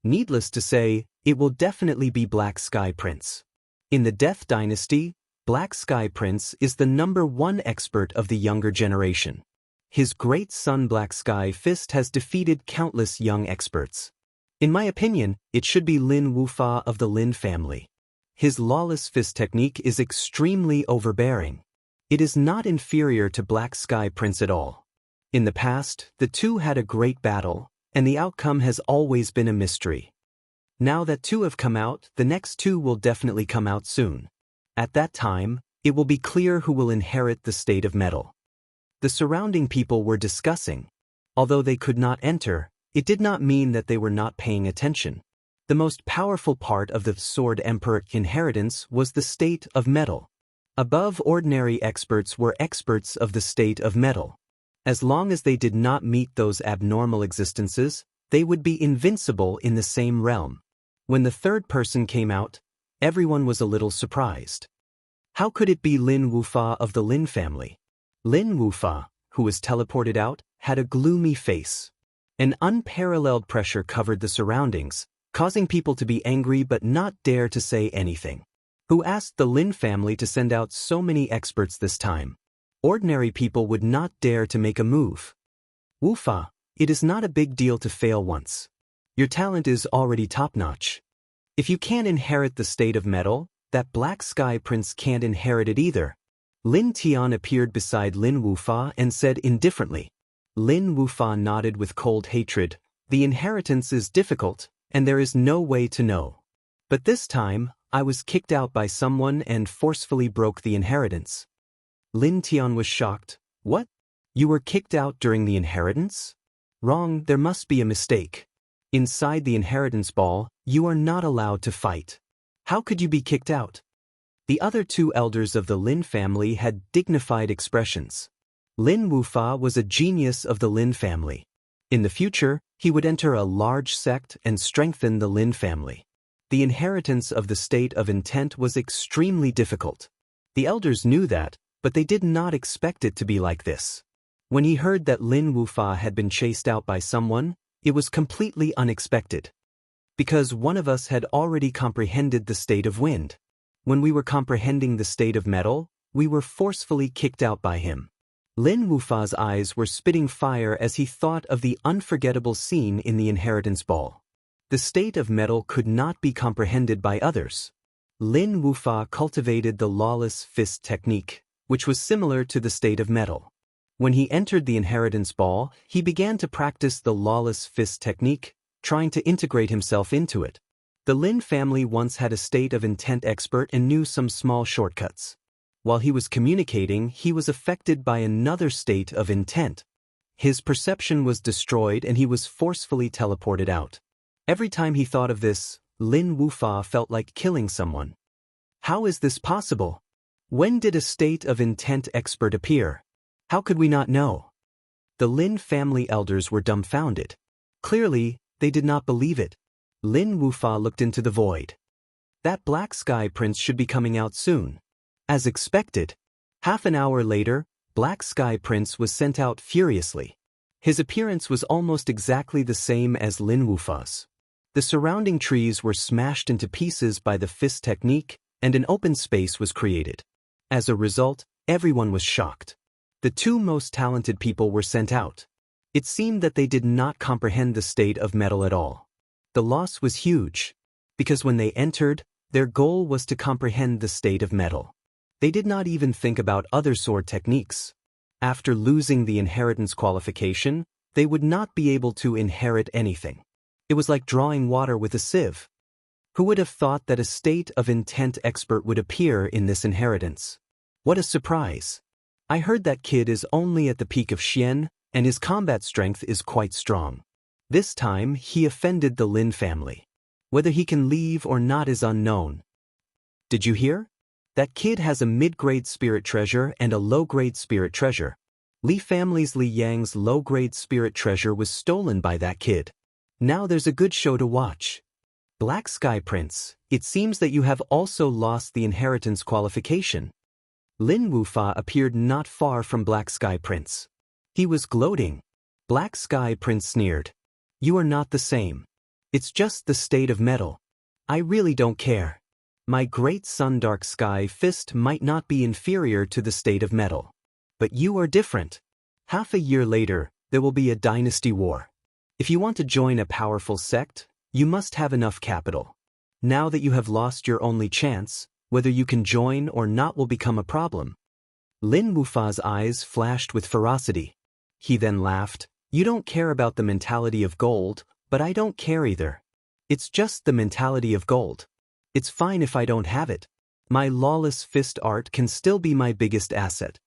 Needless to say, it will definitely be Black Sky Prince. In the Death Dynasty, Black Sky Prince is the #1 expert of the younger generation. His great son Black Sky Fist has defeated countless young experts. In my opinion, it should be Lin Wufa of the Lin family. His lawless fist technique is extremely overbearing. It is not inferior to Black Sky Prince at all. In the past, the two had a great battle, and the outcome has always been a mystery. Now that 2 have come out, the next 2 will definitely come out soon. At that time, it will be clear who will inherit the state of metal. The surrounding people were discussing. Although they could not enter, it did not mean that they were not paying attention. The most powerful part of the Sword Emperor inheritance was the state of metal. Above ordinary experts were experts of the state of metal. As long as they did not meet those abnormal existences, they would be invincible in the same realm. When the third person came out, everyone was a little surprised. How could it be Lin Wufa of the Lin family? Lin Wufa, who was teleported out, had a gloomy face. An unparalleled pressure covered the surroundings, causing people to be angry but not dare to say anything. Who asked the Lin family to send out so many experts this time? Ordinary people would not dare to make a move. Wufa, it is not a big deal to fail once. Your talent is already top-notch. If you can't inherit the state of metal, that Black Sky Prince can't inherit it either. Lin Tian appeared beside Lin Wufa and said indifferently, Lin Wufa nodded with cold hatred. The inheritance is difficult, and there is no way to know. But this time, I was kicked out by someone and forcefully broke the inheritance. Lin Tian was shocked. What? You were kicked out during the inheritance? Wrong, there must be a mistake. Inside the inheritance ball, you are not allowed to fight. How could you be kicked out? The other two elders of the Lin family had dignified expressions. Lin Wufa was a genius of the Lin family. In the future, he would enter a large sect and strengthen the Lin family. The inheritance of the state of intent was extremely difficult. The elders knew that, but they did not expect it to be like this. When he heard that Lin Wufa had been chased out by someone, it was completely unexpected. Because one of us had already comprehended the state of wind. When we were comprehending the state of metal, we were forcefully kicked out by him. Lin Wufa's eyes were spitting fire as he thought of the unforgettable scene in the inheritance ball. The state of metal could not be comprehended by others. Lin Wufa cultivated the lawless fist technique, which was similar to the state of metal. When he entered the inheritance ball, he began to practice the lawless fist technique, trying to integrate himself into it. The Lin family once had a state of intent expert and knew some small shortcuts. While he was communicating, he was affected by another state of intent. His perception was destroyed and he was forcefully teleported out. Every time he thought of this, Lin Wufa felt like killing someone. How is this possible? When did a state of intent expert appear? How could we not know? The Lin family elders were dumbfounded. Clearly, they did not believe it. Lin Wufa looked into the void. That Black Sky Prince should be coming out soon. As expected. Half an hour later, Black Sky Prince was sent out furiously. His appearance was almost exactly the same as Lin Wufa's. The surrounding trees were smashed into pieces by the fist technique, and an open space was created. As a result, everyone was shocked. The two most talented people were sent out. It seemed that they did not comprehend the state of metal at all. The loss was huge, because when they entered, their goal was to comprehend the state of metal. They did not even think about other sword techniques. After losing the inheritance qualification, they would not be able to inherit anything. It was like drawing water with a sieve. Who would have thought that a state of intent expert would appear in this inheritance? What a surprise! I heard that kid is only at the peak of Xian, and his combat strength is quite strong. This time, he offended the Lin family. Whether he can leave or not is unknown. Did you hear? That kid has a mid-grade spirit treasure and a low-grade spirit treasure. Li family's Li Yang's low-grade spirit treasure was stolen by that kid. Now there's a good show to watch. Black Sky Prince, it seems that you have also lost the inheritance qualification. Lin Wufa appeared not far from Black Sky Prince. He was gloating. Black Sky Prince sneered. You are not the same. It's just the state of metal. I really don't care. My great sun Dark Sky Fist might not be inferior to the state of metal. But you are different. Half a year later, there will be a dynasty war. If you want to join a powerful sect, you must have enough capital. Now that you have lost your only chance, whether you can join or not will become a problem. Lin Wufa's eyes flashed with ferocity. He then laughed. You don't care about the mentality of gold, but I don't care either. It's just the mentality of gold. It's fine if I don't have it. My lawless fist art can still be my biggest asset.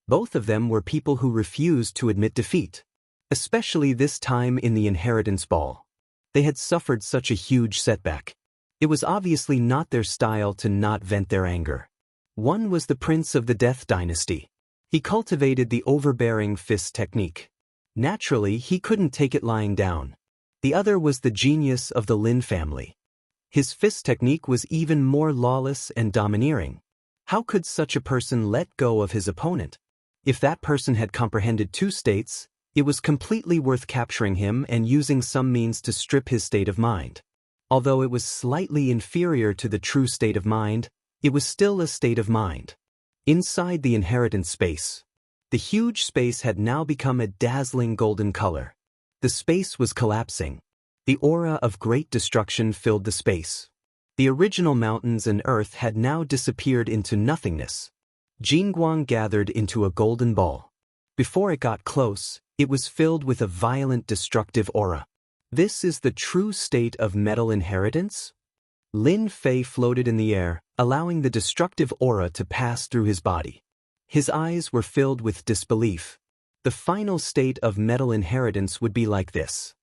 Both of them were people who refused to admit defeat. Especially this time in the inheritance ball. They had suffered such a huge setback. It was obviously not their style to not vent their anger. One was the prince of the Death Dynasty. He cultivated the overbearing fist technique. Naturally, he couldn't take it lying down. The other was the genius of the Lin family. His fist technique was even more lawless and domineering. How could such a person let go of his opponent? If that person had comprehended two states, it was completely worth capturing him and using some means to strip his state of mind. Although it was slightly inferior to the true state of mind, it was still a state of mind. Inside the inheritance space, the huge space had now become a dazzling golden color. The space was collapsing. The aura of great destruction filled the space. The original mountains and earth had now disappeared into nothingness. Jingguang gathered into a golden ball. Before it got close, It was filled with a violent, destructive aura. This is the true state of metal inheritance? Lin Fei floated in the air, allowing the destructive aura to pass through his body. His eyes were filled with disbelief. The final state of metal inheritance would be like this.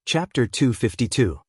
Chapter 252.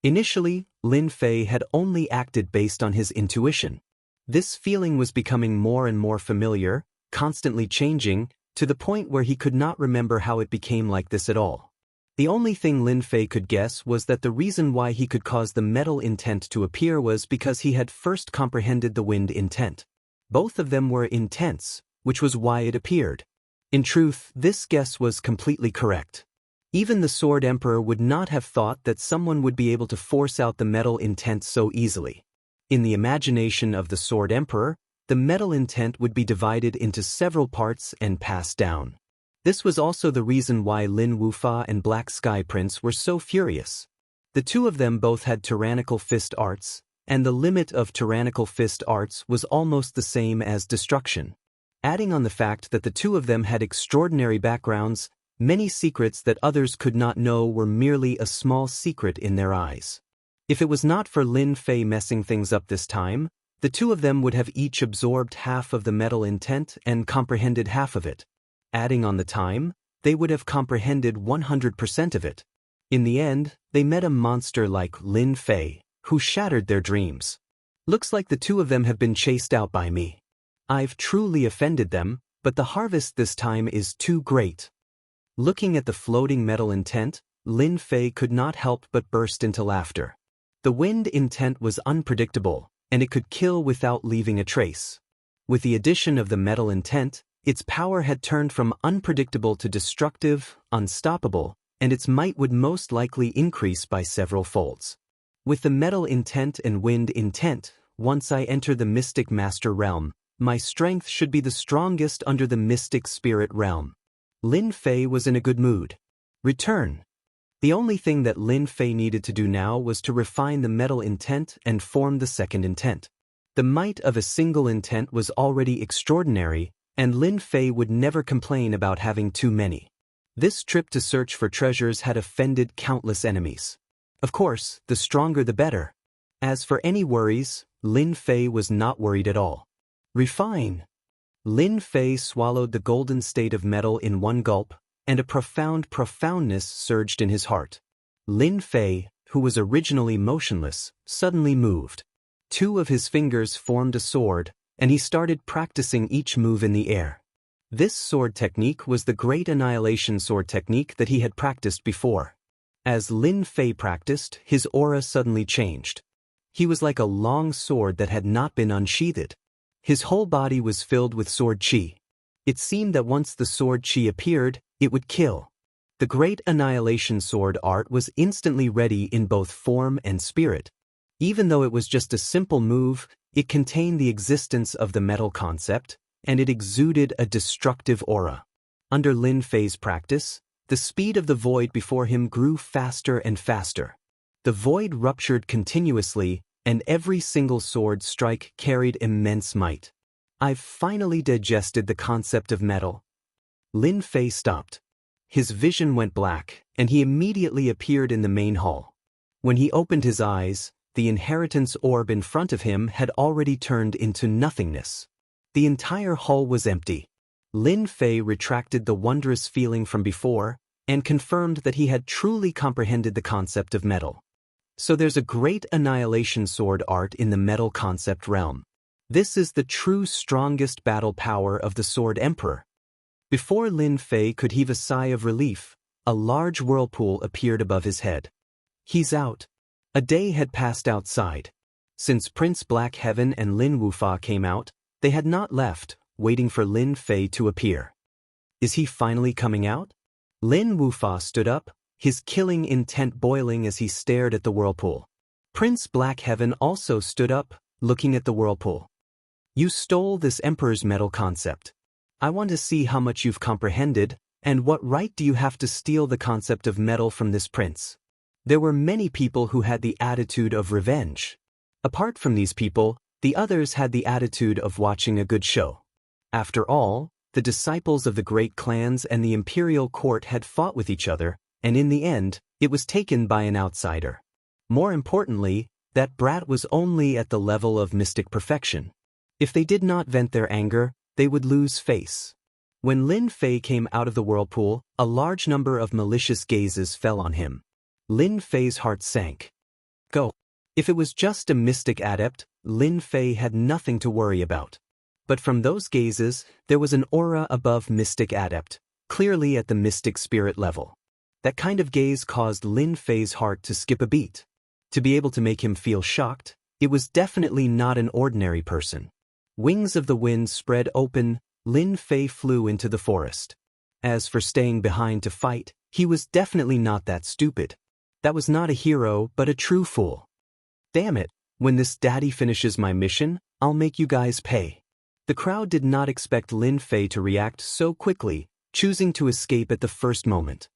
Initially, Lin Fei had only acted based on his intuition. This feeling was becoming more and more familiar, constantly changing, to the point where he could not remember how it became like this at all. The only thing Lin Fei could guess was that the reason why he could cause the metal intent to appear was because he had first comprehended the wind intent. Both of them were intense, which was why it appeared. In truth, this guess was completely correct. Even the Sword Emperor would not have thought that someone would be able to force out the metal intent so easily. In the imagination of the Sword Emperor, the metal intent would be divided into several parts and passed down. This was also the reason why Lin Wufa and Black Sky Prince were so furious. The two of them both had tyrannical fist arts, and the limit of tyrannical fist arts was almost the same as destruction. Adding on the fact that the two of them had extraordinary backgrounds, many secrets that others could not know were merely a small secret in their eyes. If it was not for Lin Fei messing things up this time, the two of them would have each absorbed half of the metal intent and comprehended half of it. Adding on the time, they would have comprehended 100% of it. In the end, they met a monster like Lin Fei, who shattered their dreams. Looks like the two of them have been chased out by me. I've truly offended them, but the harvest this time is too great. Looking at the floating metal intent, Lin Fei could not help but burst into laughter. The wind intent was unpredictable, and it could kill without leaving a trace. With the addition of the metal intent, its power had turned from unpredictable to destructive, unstoppable, and its might would most likely increase by several folds. With the metal intent and wind intent, once I enter the Mystic Master realm, my strength should be the strongest under the Mystic Spirit realm. Lin Fei was in a good mood. Return. The only thing that Lin Fei needed to do now was to refine the metal intent and form the second intent. The might of a single intent was already extraordinary, and Lin Fei would never complain about having too many. This trip to search for treasures had offended countless enemies. Of course, the stronger the better. As for any worries, Lin Fei was not worried at all. Refine. Lin Fei swallowed the golden state of metal in one gulp, and a profoundness surged in his heart. Lin Fei, who was originally motionless, suddenly moved. Two of his fingers formed a sword, and he started practicing each move in the air. This sword technique was the great annihilation sword technique that he had practiced before. As Lin Fei practiced, his aura suddenly changed. He was like a long sword that had not been unsheathed. His whole body was filled with sword chi. It seemed that once the sword chi appeared, it would kill. The great annihilation sword art was instantly ready in both form and spirit. Even though it was just a simple move, it contained the existence of the metal concept, and it exuded a destructive aura. Under Lin Fei's practice, the speed of the void before him grew faster and faster. The void ruptured continuously, and every single sword strike carried immense might. I've finally digested the concept of metal. Lin Fei stopped. His vision went black, and he immediately appeared in the main hall. When he opened his eyes, the inheritance orb in front of him had already turned into nothingness. The entire hall was empty. Lin Fei retracted the wondrous feeling from before, and confirmed that he had truly comprehended the concept of metal. So there's a great annihilation sword art in the metal concept realm. This is the true strongest battle power of the Sword Emperor. Before Lin Fei could heave a sigh of relief, a large whirlpool appeared above his head. He's out. A day had passed outside. Since Prince Black Heaven and Lin Wufa came out, they had not left, waiting for Lin Fei to appear. Is he finally coming out? Lin Wufa stood up, his killing intent boiling as he stared at the whirlpool. Prince Black Heaven also stood up, looking at the whirlpool. You stole this Emperor's metal concept. I want to see how much you've comprehended, and what right do you have to steal the concept of metal from this prince? There were many people who had the attitude of revenge. Apart from these people, the others had the attitude of watching a good show. After all, The disciples of the great clans and the imperial court had fought with each other, and in the end, it was taken by an outsider. More importantly, that brat was only at the level of mystic perfection. If they did not vent their anger, they would lose face. When Lin Fei came out of the whirlpool, a large number of malicious gazes fell on him. Lin Fei's heart sank. Go. If it was just a mystic adept, Lin Fei had nothing to worry about. But from those gazes, there was an aura above mystic adept, clearly at the mystic spirit level. That kind of gaze caused Lin Fei's heart to skip a beat. To be able to make him feel shocked, it was definitely not an ordinary person. Wings of the wind spread open, Lin Fei flew into the forest. As for staying behind to fight, he was definitely not that stupid. That was not a hero, but a true fool. Damn it, when this daddy finishes my mission, I'll make you guys pay. The crowd did not expect Lin Fei to react so quickly, choosing to escape at the first moment.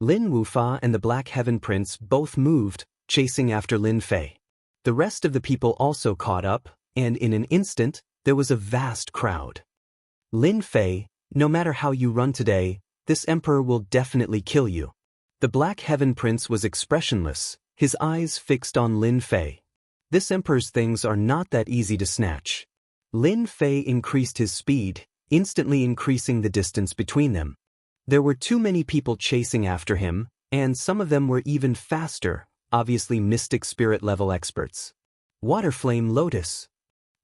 Lin Wufa and the Black Heaven Prince both moved, chasing after Lin Fei. The rest of the people also caught up, and in an instant, there was a vast crowd. Lin Fei, no matter how you run today, this emperor will definitely kill you. The Black Heaven Prince was expressionless, his eyes fixed on Lin Fei. This emperor's things are not that easy to snatch. Lin Fei increased his speed, instantly increasing the distance between them. There were too many people chasing after him, and some of them were even faster, obviously mystic spirit level experts. Waterflame Lotus.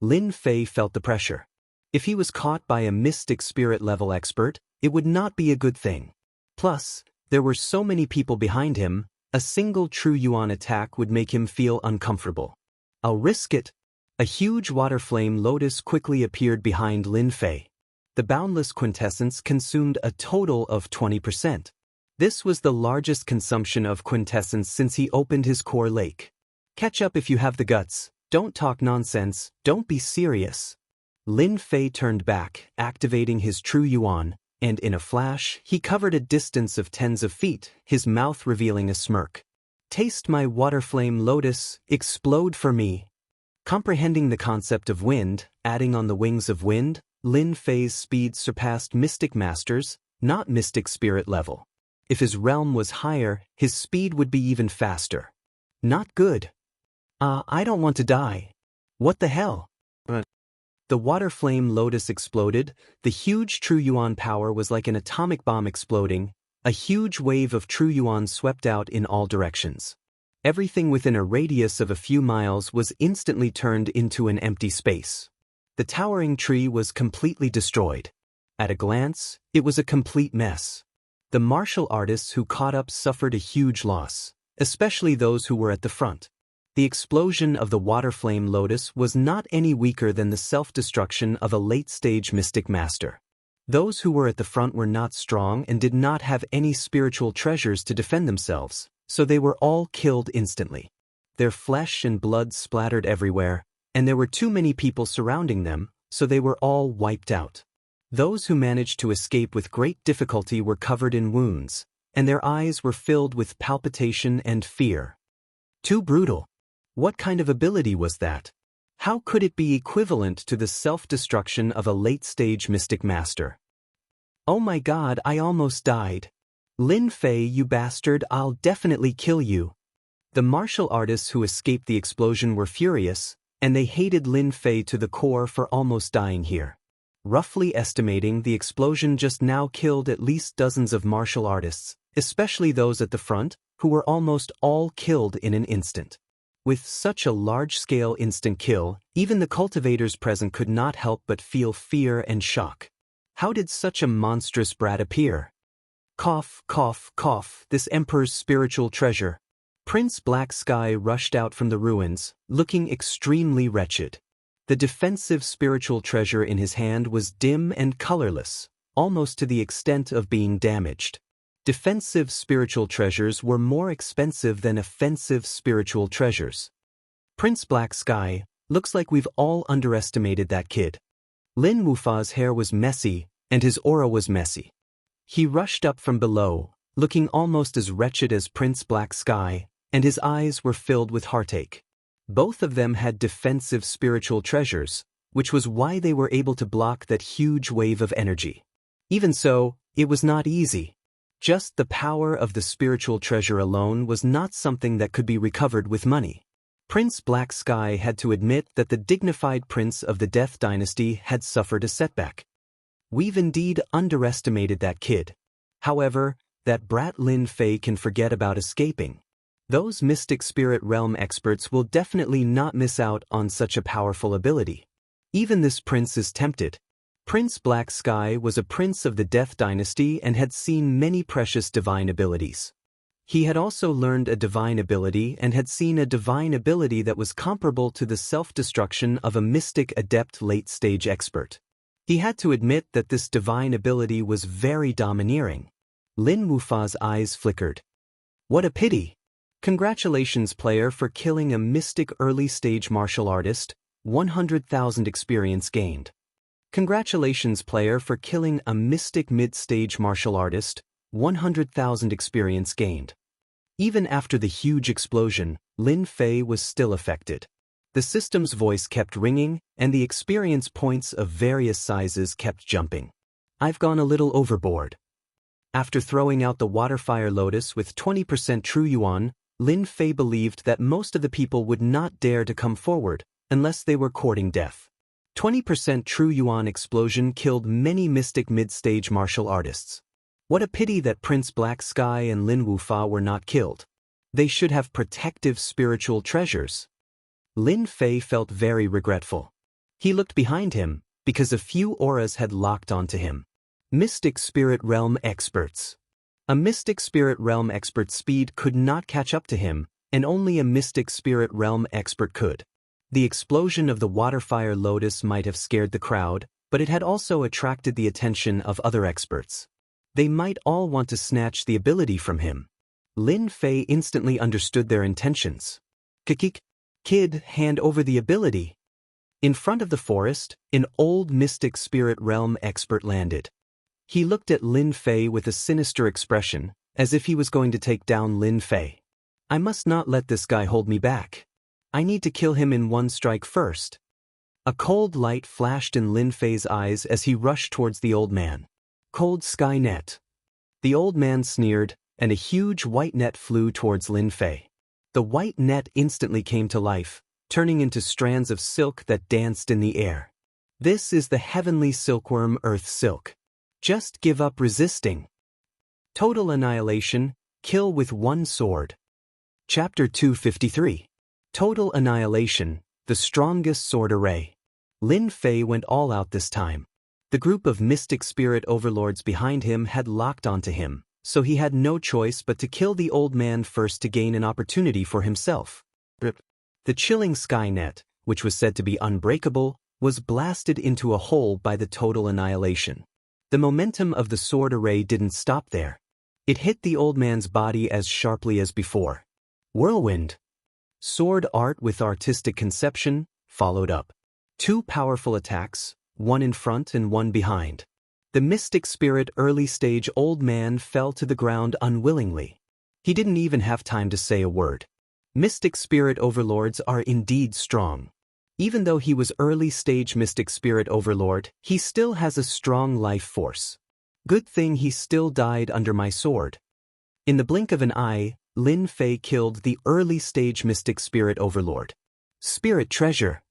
Lin Fei felt the pressure. If he was caught by a mystic spirit level expert, it would not be a good thing. Plus, there were so many people behind him, a single true yuan attack would make him feel uncomfortable. I'll risk it. A huge waterflame lotus quickly appeared behind Lin Fei. The boundless quintessence consumed a total of 20%. This was the largest consumption of quintessence since he opened his core lake. Catch up if you have the guts, don't talk nonsense, don't be serious. Lin Fei turned back, activating his true yuan, and in a flash, he covered a distance of tens of feet, his mouth revealing a smirk. Taste my waterflame lotus, explode for me. Comprehending the concept of wind, adding on the wings of wind, Lin Fei's speed surpassed Mystic Master's, not Mystic Spirit level. If his realm was higher, his speed would be even faster. Not good. I don't want to die. What the hell? The water flame lotus exploded, the huge True Yuan power was like an atomic bomb exploding, a huge wave of True Yuan swept out in all directions. Everything within a radius of a few miles was instantly turned into an empty space. The towering tree was completely destroyed. At a glance, it was a complete mess. The martial artists who caught up suffered a huge loss, especially those who were at the front. The explosion of the water flame lotus was not any weaker than the self-destruction of a late-stage mystic master. Those who were at the front were not strong and did not have any spiritual treasures to defend themselves, so they were all killed instantly. Their flesh and blood splattered everywhere, and there were too many people surrounding them, so they were all wiped out. Those who managed to escape with great difficulty were covered in wounds, and their eyes were filled with palpitation and fear. Too brutal. What kind of ability was that? How could it be equivalent to the self-destruction of a late-stage mystic master? Oh my god, I almost died. Lin Fei, you bastard, I'll definitely kill you. The martial artists who escaped the explosion were furious, and they hated Lin Fei to the core for almost dying here. Roughly estimating, the explosion just now killed at least dozens of martial artists, especially those at the front, who were almost all killed in an instant. With such a large-scale instant kill, even the cultivators present could not help but feel fear and shock. How did such a monstrous brat appear? Cough, cough, cough, this emperor's spiritual treasure. Prince Black Sky rushed out from the ruins, looking extremely wretched. The defensive spiritual treasure in his hand was dim and colorless, almost to the extent of being damaged. Defensive spiritual treasures were more expensive than offensive spiritual treasures. Prince Black Sky, looks like we've all underestimated that kid. Lin Wufa's hair was messy, and his aura was messy. He rushed up from below, looking almost as wretched as Prince Black Sky, and his eyes were filled with heartache. Both of them had defensive spiritual treasures, which was why they were able to block that huge wave of energy. Even so, it was not easy. Just the power of the spiritual treasure alone was not something that could be recovered with money. Prince Black Sky had to admit that the dignified prince of the Death Dynasty had suffered a setback. We've indeed underestimated that kid. However, that brat Lin Fei can forget about escaping. Those Mystic Spirit Realm experts will definitely not miss out on such a powerful ability. Even this prince is tempted. Prince Black Sky was a prince of the Death Dynasty and had seen many precious divine abilities. He had also learned a divine ability and had seen a divine ability that was comparable to the self-destruction of a mystic adept late-stage expert. He had to admit that this divine ability was very domineering. Lin Wufa's eyes flickered. What a pity! Congratulations, player, for killing a mystic early-stage martial artist, 100,000 experience gained. Congratulations, player, for killing a mystic mid-stage martial artist, 100,000 experience gained. Even after the huge explosion, Lin Fei was still affected. The system's voice kept ringing, and the experience points of various sizes kept jumping. I've gone a little overboard. After throwing out the Waterfire Lotus with 20% True Yuan, Lin Fei believed that most of the people would not dare to come forward unless they were courting death. 20% True Yuan explosion killed many mystic mid-stage martial artists. What a pity that Prince Black Sky and Lin Wufa were not killed. They should have protective spiritual treasures. Lin Fei felt very regretful. He looked behind him, because a few auras had locked onto him. Mystic Spirit Realm experts. A Mystic Spirit Realm expert's speed could not catch up to him, and only a Mystic Spirit Realm expert could. The explosion of the Waterfire Lotus might have scared the crowd, but it had also attracted the attention of other experts. They might all want to snatch the ability from him. Lin Fei instantly understood their intentions. Kid, hand over the ability. In front of the forest, an old Mystic Spirit Realm expert landed. He looked at Lin Fei with a sinister expression, as if he was going to take down Lin Fei. I must not let this guy hold me back. I need to kill him in one strike first. A cold light flashed in Lin Fei's eyes as he rushed towards the old man. Cold Sky Net. The old man sneered, and a huge white net flew towards Lin Fei. The white net instantly came to life, turning into strands of silk that danced in the air. This is the heavenly silkworm Earth Silk. Just give up resisting. Total Annihilation, kill with one sword. Chapter 253. Total Annihilation, the strongest sword array. Lin Fei went all out this time. The group of Mystic Spirit Overlords behind him had locked onto him, so he had no choice but to kill the old man first to gain an opportunity for himself. The chilling sky net, which was said to be unbreakable, was blasted into a hole by the total annihilation. The momentum of the sword array didn't stop there. It hit the old man's body as sharply as before. Whirlwind. Sword art with artistic conception followed up. Two powerful attacks, one in front and one behind. The Mystic Spirit early-stage old man fell to the ground unwillingly. He didn't even have time to say a word. Mystic Spirit Overlords are indeed strong. Even though he was early-stage Mystic Spirit Overlord, he still has a strong life force. Good thing he still died under my sword. In the blink of an eye, Lin Fei killed the early-stage Mystic Spirit Overlord. Spirit Treasure.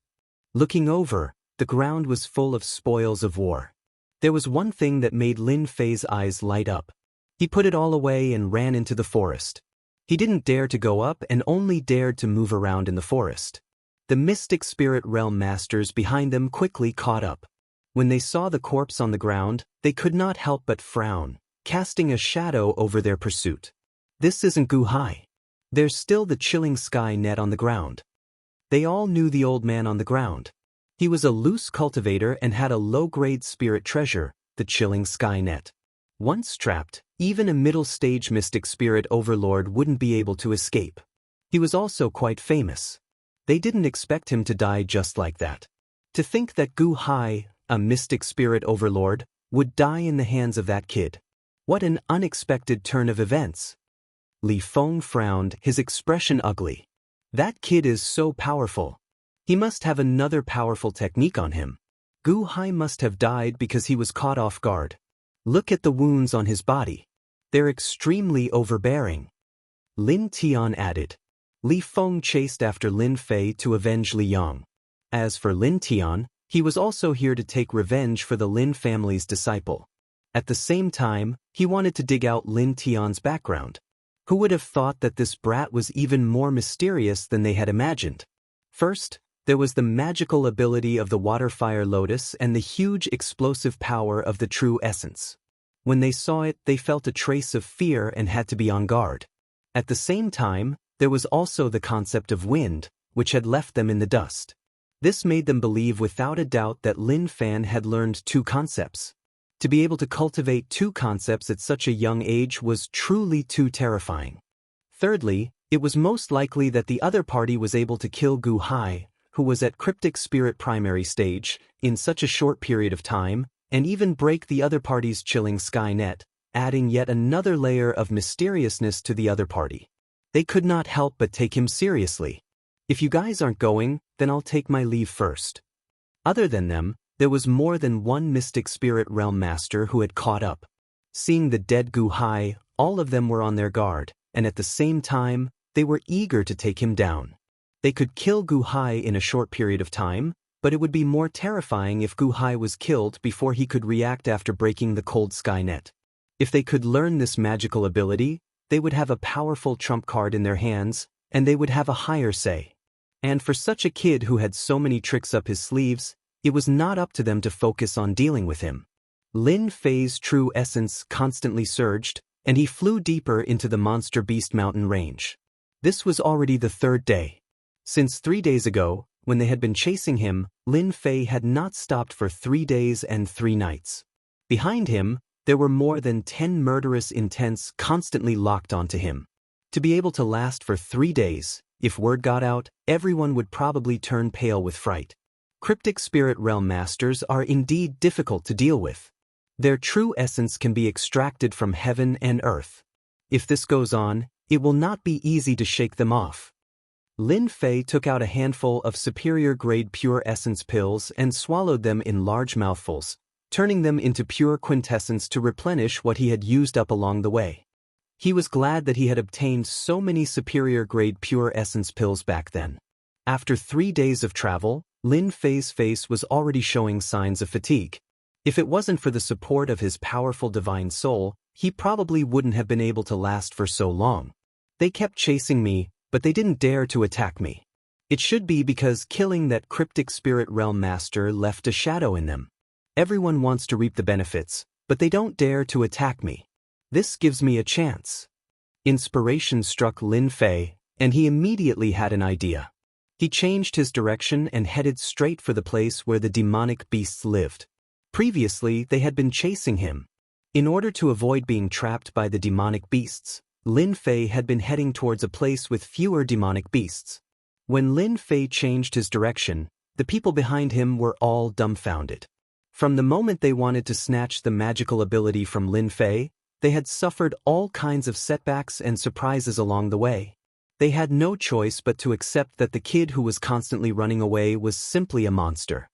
Looking over, the ground was full of spoils of war. There was one thing that made Lin Fei's eyes light up. He put it all away and ran into the forest. He didn't dare to go up and only dared to move around in the forest. The Mystic Spirit Realm Masters behind them quickly caught up. When they saw the corpse on the ground, they could not help but frown, casting a shadow over their pursuit. This isn't Gu Hai. There's still the chilling sky net on the ground. They all knew the old man on the ground. He was a loose cultivator and had a low-grade spirit treasure, the chilling sky net. Once trapped, even a middle-stage Mystic Spirit Overlord wouldn't be able to escape. He was also quite famous. They didn't expect him to die just like that. To think that Gu Hai, a Mystic Spirit Overlord, would die in the hands of that kid. What an unexpected turn of events. Li Feng frowned, his expression ugly. That kid is so powerful. He must have another powerful technique on him. Gu Hai must have died because he was caught off guard. Look at the wounds on his body. They're extremely overbearing. Lin Tian added. Li Feng chased after Lin Fei to avenge Li Yang. As for Lin Tian, he was also here to take revenge for the Lin family's disciple. At the same time, he wanted to dig out Lin Tian's background. Who would have thought that this brat was even more mysterious than they had imagined? First, there was the magical ability of the water-fire lotus and the huge explosive power of the true essence. When they saw it, they felt a trace of fear and had to be on guard. At the same time, there was also the concept of wind, which had left them in the dust. This made them believe without a doubt that Lin Fan had learned two concepts. To be able to cultivate two concepts at such a young age was truly too terrifying. Thirdly, it was most likely that the other party was able to kill Gu Hai, who was at cryptic spirit primary stage, in such a short period of time, and even break the other party's chilling sky net, adding yet another layer of mysteriousness to the other party. They could not help but take him seriously. If you guys aren't going, then I'll take my leave first. Other than them, there was more than one mystic spirit realm master who had caught up. Seeing the dead Gu Hai, all of them were on their guard, and at the same time, they were eager to take him down. They could kill Gu Hai in a short period of time, but it would be more terrifying if Gu Hai was killed before he could react after breaking the cold sky net. If they could learn this magical ability, they would have a powerful trump card in their hands, and they would have a higher say. And for such a kid who had so many tricks up his sleeves, it was not up to them to focus on dealing with him. Lin Fei's true essence constantly surged, and he flew deeper into the monster beast mountain range. This was already the third day. Since 3 days ago, when they had been chasing him, Lin Fei had not stopped for 3 days and 3 nights. Behind him, there were more than 10 murderous intents constantly locked onto him. To be able to last for 3 days, if word got out, everyone would probably turn pale with fright. Cryptic spirit realm masters are indeed difficult to deal with. Their true essence can be extracted from heaven and earth. If this goes on, it will not be easy to shake them off. Lin Fei took out a handful of superior-grade pure essence pills and swallowed them in large mouthfuls, turning them into pure quintessence to replenish what he had used up along the way. He was glad that he had obtained so many superior-grade pure essence pills back then. After 3 days of travel, Lin Fei's face was already showing signs of fatigue. If it wasn't for the support of his powerful divine soul, he probably wouldn't have been able to last for so long. They kept chasing me, but they didn't dare to attack me. It should be because killing that cryptic spirit realm master left a shadow in them. Everyone wants to reap the benefits, but they don't dare to attack me. This gives me a chance. Inspiration struck Lin Fei, and he immediately had an idea. He changed his direction and headed straight for the place where the demonic beasts lived. Previously, they had been chasing him. In order to avoid being trapped by the demonic beasts, Lin Fei had been heading towards a place with fewer demonic beasts. When Lin Fei changed his direction, the people behind him were all dumbfounded. From the moment they wanted to snatch the magical ability from Lin Fei, they had suffered all kinds of setbacks and surprises along the way. They had no choice but to accept that the kid who was constantly running away was simply a monster.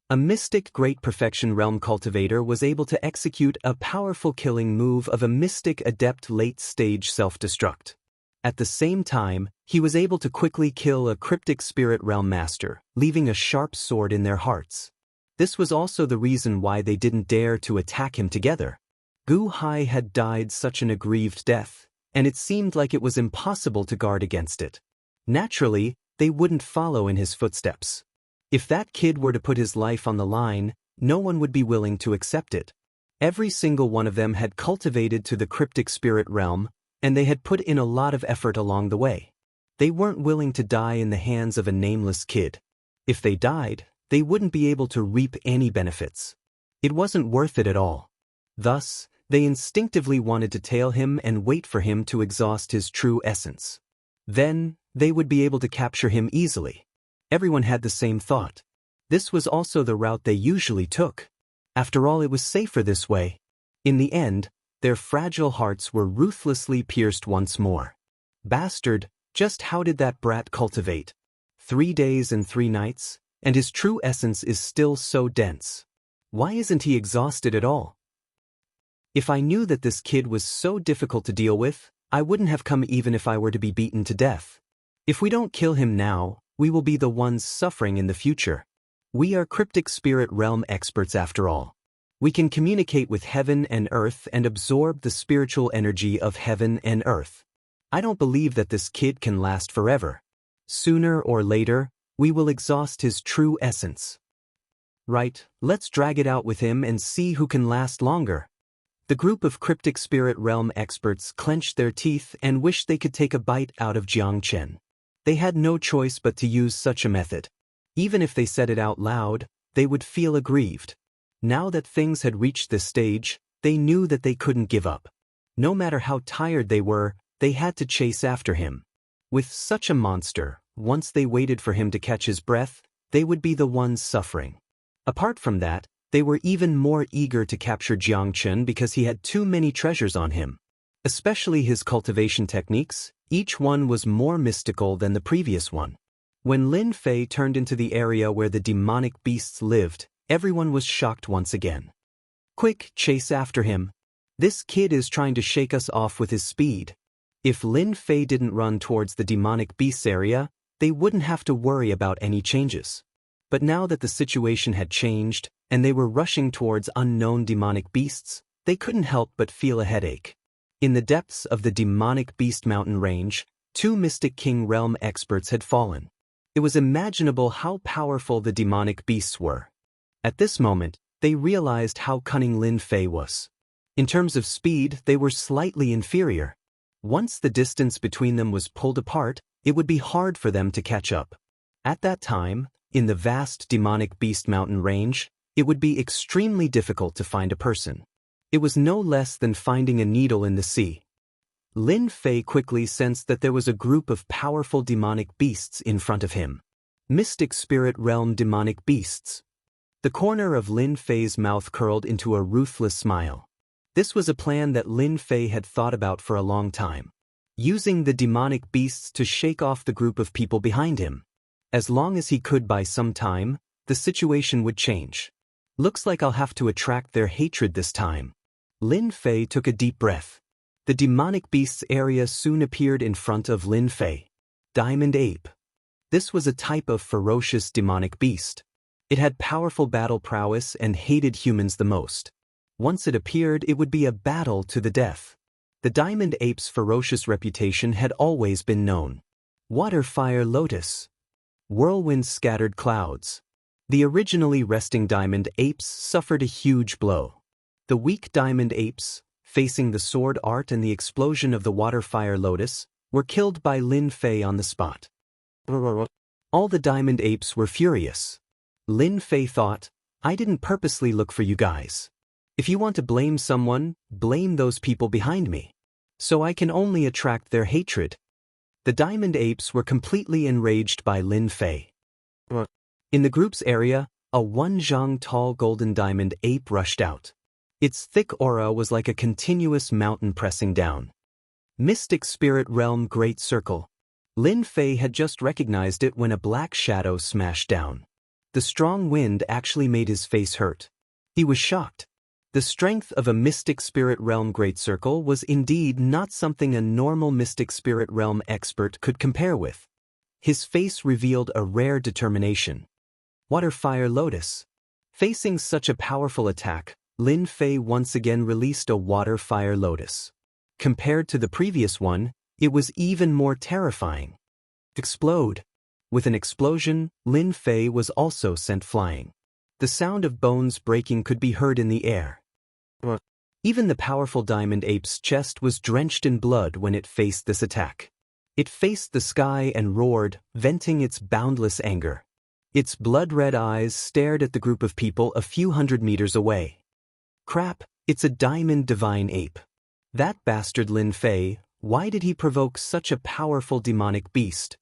A mystic great perfection realm cultivator was able to execute a powerful killing move of a mystic adept late-stage self-destruct. At the same time, he was able to quickly kill a cryptic spirit realm master, leaving a sharp sword in their hearts. This was also the reason why they didn't dare to attack him together. Gu Hai had died such an aggrieved death, and it seemed like it was impossible to guard against it. Naturally, they wouldn't follow in his footsteps. If that kid were to put his life on the line, no one would be willing to accept it. Every single one of them had cultivated to the cryptic spirit realm, and they had put in a lot of effort along the way. They weren't willing to die in the hands of a nameless kid. If they died, they wouldn't be able to reap any benefits. It wasn't worth it at all. Thus, they instinctively wanted to tail him and wait for him to exhaust his true essence. Then, they would be able to capture him easily. Everyone had the same thought. This was also the route they usually took. After all, it was safer this way. In the end, their fragile hearts were ruthlessly pierced once more. Bastard, just how did that brat cultivate 3 days and 3 nights, and his true essence is still so dense. Why isn't he exhausted at all? If I knew that this kid was so difficult to deal with, I wouldn't have come even if I were to be beaten to death. If we don't kill him now, we will be the ones suffering in the future. We are cryptic spirit realm experts after all. We can communicate with heaven and earth and absorb the spiritual energy of heaven and earth. I don't believe that this kid can last forever. Sooner or later, we will exhaust his true essence. Right, let's drag it out with him and see who can last longer. The group of cryptic spirit realm experts clenched their teeth and wished they could take a bite out of Xianxia. They had no choice but to use such a method. Even if they said it out loud, they would feel aggrieved. Now that things had reached this stage, they knew that they couldn't give up. No matter how tired they were, they had to chase after him. With such a monster, once they waited for him to catch his breath, they would be the ones suffering. Apart from that, they were even more eager to capture Xianxia because he had too many treasures on him. Especially his cultivation techniques, each one was more mystical than the previous one. When Lin Fei turned into the area where the demonic beasts lived, everyone was shocked once again. Quick, chase after him. This kid is trying to shake us off with his speed. If Lin Fei didn't run towards the demonic beasts area, they wouldn't have to worry about any changes. But now that the situation had changed, and they were rushing towards unknown demonic beasts, they couldn't help but feel a headache. In the depths of the demonic beast mountain range, 2 Mystic King realm experts had fallen. It was imaginable how powerful the demonic beasts were. At this moment, they realized how cunning Lin Fei was. In terms of speed, they were slightly inferior. Once the distance between them was pulled apart, it would be hard for them to catch up. At that time, in the vast demonic beast mountain range, it would be extremely difficult to find a person. It was no less than finding a needle in the sea. Lin Fei quickly sensed that there was a group of powerful demonic beasts in front of him. Mystic spirit realm demonic beasts. The corner of Lin Fei's mouth curled into a ruthless smile. This was a plan that Lin Fei had thought about for a long time. Using the demonic beasts to shake off the group of people behind him. As long as he could buy some time, the situation would change. Looks like I'll have to attract their hatred this time. Lin Fei took a deep breath. The demonic beasts area soon appeared in front of Lin Fei. Diamond Ape. This was a type of ferocious demonic beast. It had powerful battle prowess and hated humans the most. Once it appeared, it would be a battle to the death. The Diamond Ape's ferocious reputation had always been known. Water Fire Lotus. Whirlwind scattered clouds. The originally resting Diamond Apes suffered a huge blow. The weak Diamond Apes, facing the sword art and the explosion of the Water Fire Lotus, were killed by Lin Fei on the spot. All the Diamond Apes were furious. Lin Fei thought, I didn't purposely look for you guys. If you want to blame someone, blame those people behind me. So I can only attract their hatred. The Diamond Apes were completely enraged by Lin Fei. In the group's area, a 1 zhang tall golden diamond ape rushed out. Its thick aura was like a continuous mountain pressing down. Mystic Spirit Realm Great Circle. Lin Fei had just recognized it when a black shadow smashed down. The strong wind actually made his face hurt. He was shocked. The strength of a Mystic Spirit Realm Great Circle was indeed not something a normal Mystic Spirit Realm expert could compare with. His face revealed a rare determination. Water Fire Lotus. Facing such a powerful attack, Lin Fei once again released a Water Fire Lotus. Compared to the previous one, it was even more terrifying. Explode. With an explosion, Lin Fei was also sent flying. The sound of bones breaking could be heard in the air. Even the powerful Diamond Ape's chest was drenched in blood when it faced this attack. It faced the sky and roared, venting its boundless anger. Its blood-red eyes stared at the group of people a few hundred meters away. Crap, it's a Diamond Divine Ape. That bastard Lin Fei, why did he provoke such a powerful demonic beast?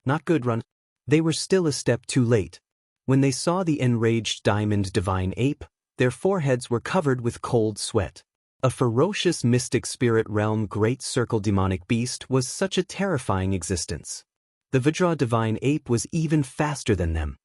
Not good, run. They were still a step too late. When they saw the enraged Diamond Divine Ape, their foreheads were covered with cold sweat. A ferocious Mystic Spirit Realm Great Circle demonic beast was such a terrifying existence. The Vajra divine ape was even faster than them.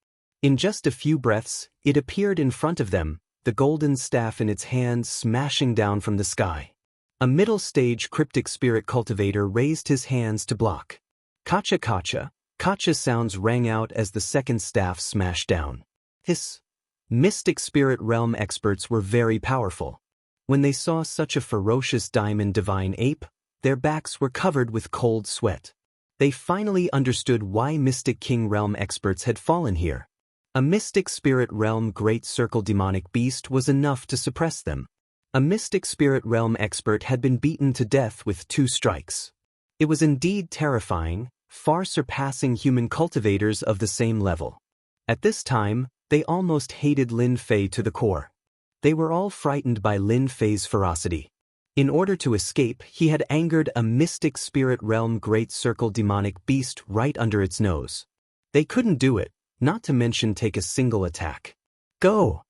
In just a few breaths, it appeared in front of them, the golden staff in its hand smashing down from the sky. A middle-stage cryptic spirit cultivator raised his hands to block. Kacha kacha, kacha sounds rang out as the second staff smashed down. Hiss. Mystic spirit realm experts were very powerful. When they saw such a ferocious diamond divine ape, their backs were covered with cold sweat. They finally understood why Mystic King realm experts had fallen here. A Mystic Spirit Realm Great Circle demonic beast was enough to suppress them. A Mystic Spirit Realm expert had been beaten to death with 2 strikes. It was indeed terrifying, far surpassing human cultivators of the same level. At this time, they almost hated Lin Fei to the core. They were all frightened by Lin Fei's ferocity. In order to escape, he had angered a Mystic Spirit Realm Great Circle demonic beast right under its nose. They couldn't do it, not to mention take a single attack. Go!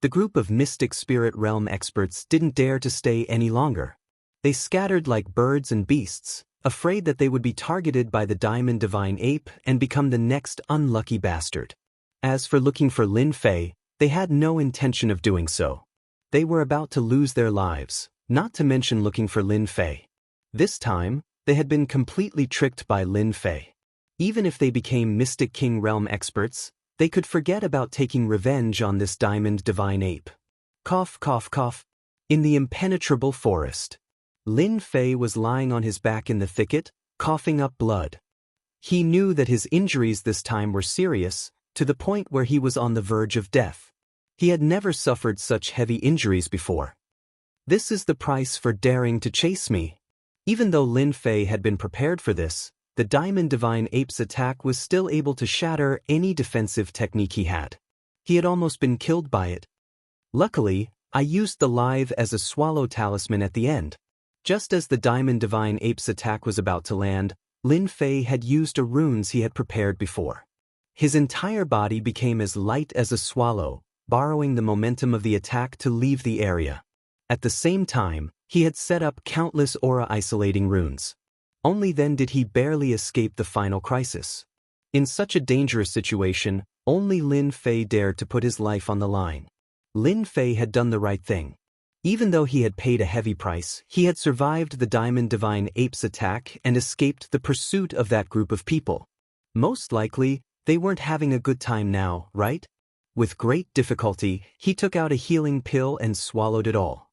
The group of Mystic Spirit Realm experts didn't dare to stay any longer. They scattered like birds and beasts, afraid that they would be targeted by the Diamond Divine Ape and become the next unlucky bastard. As for looking for Lin Fei, they had no intention of doing so. They were about to lose their lives, not to mention looking for Lin Fei. This time, they had been completely tricked by Lin Fei. Even if they became Mystic King Realm experts, they could forget about taking revenge on this Diamond Divine Ape. Cough, cough, cough. In the impenetrable forest, Lin Fei was lying on his back in the thicket, coughing up blood. He knew that his injuries this time were serious, to the point where he was on the verge of death. He had never suffered such heavy injuries before. This is the price for daring to chase me. Even though Lin Fei had been prepared for this, the Diamond Divine Ape's attack was still able to shatter any defensive technique he had. He had almost been killed by it. Luckily, I used the lithe as a swallow talisman at the end. Just as the Diamond Divine Ape's attack was about to land, Lin Fei had used a runes he had prepared before. His entire body became as light as a swallow, borrowing the momentum of the attack to leave the area. At the same time, he had set up countless aura-isolating runes. Only then did he barely escape the final crisis. In such a dangerous situation, only Lin Fei dared to put his life on the line. Lin Fei had done the right thing. Even though he had paid a heavy price, he had survived the Diamond Divine Ape's attack and escaped the pursuit of that group of people. Most likely, they weren't having a good time now, right? With great difficulty, he took out a healing pill and swallowed it all.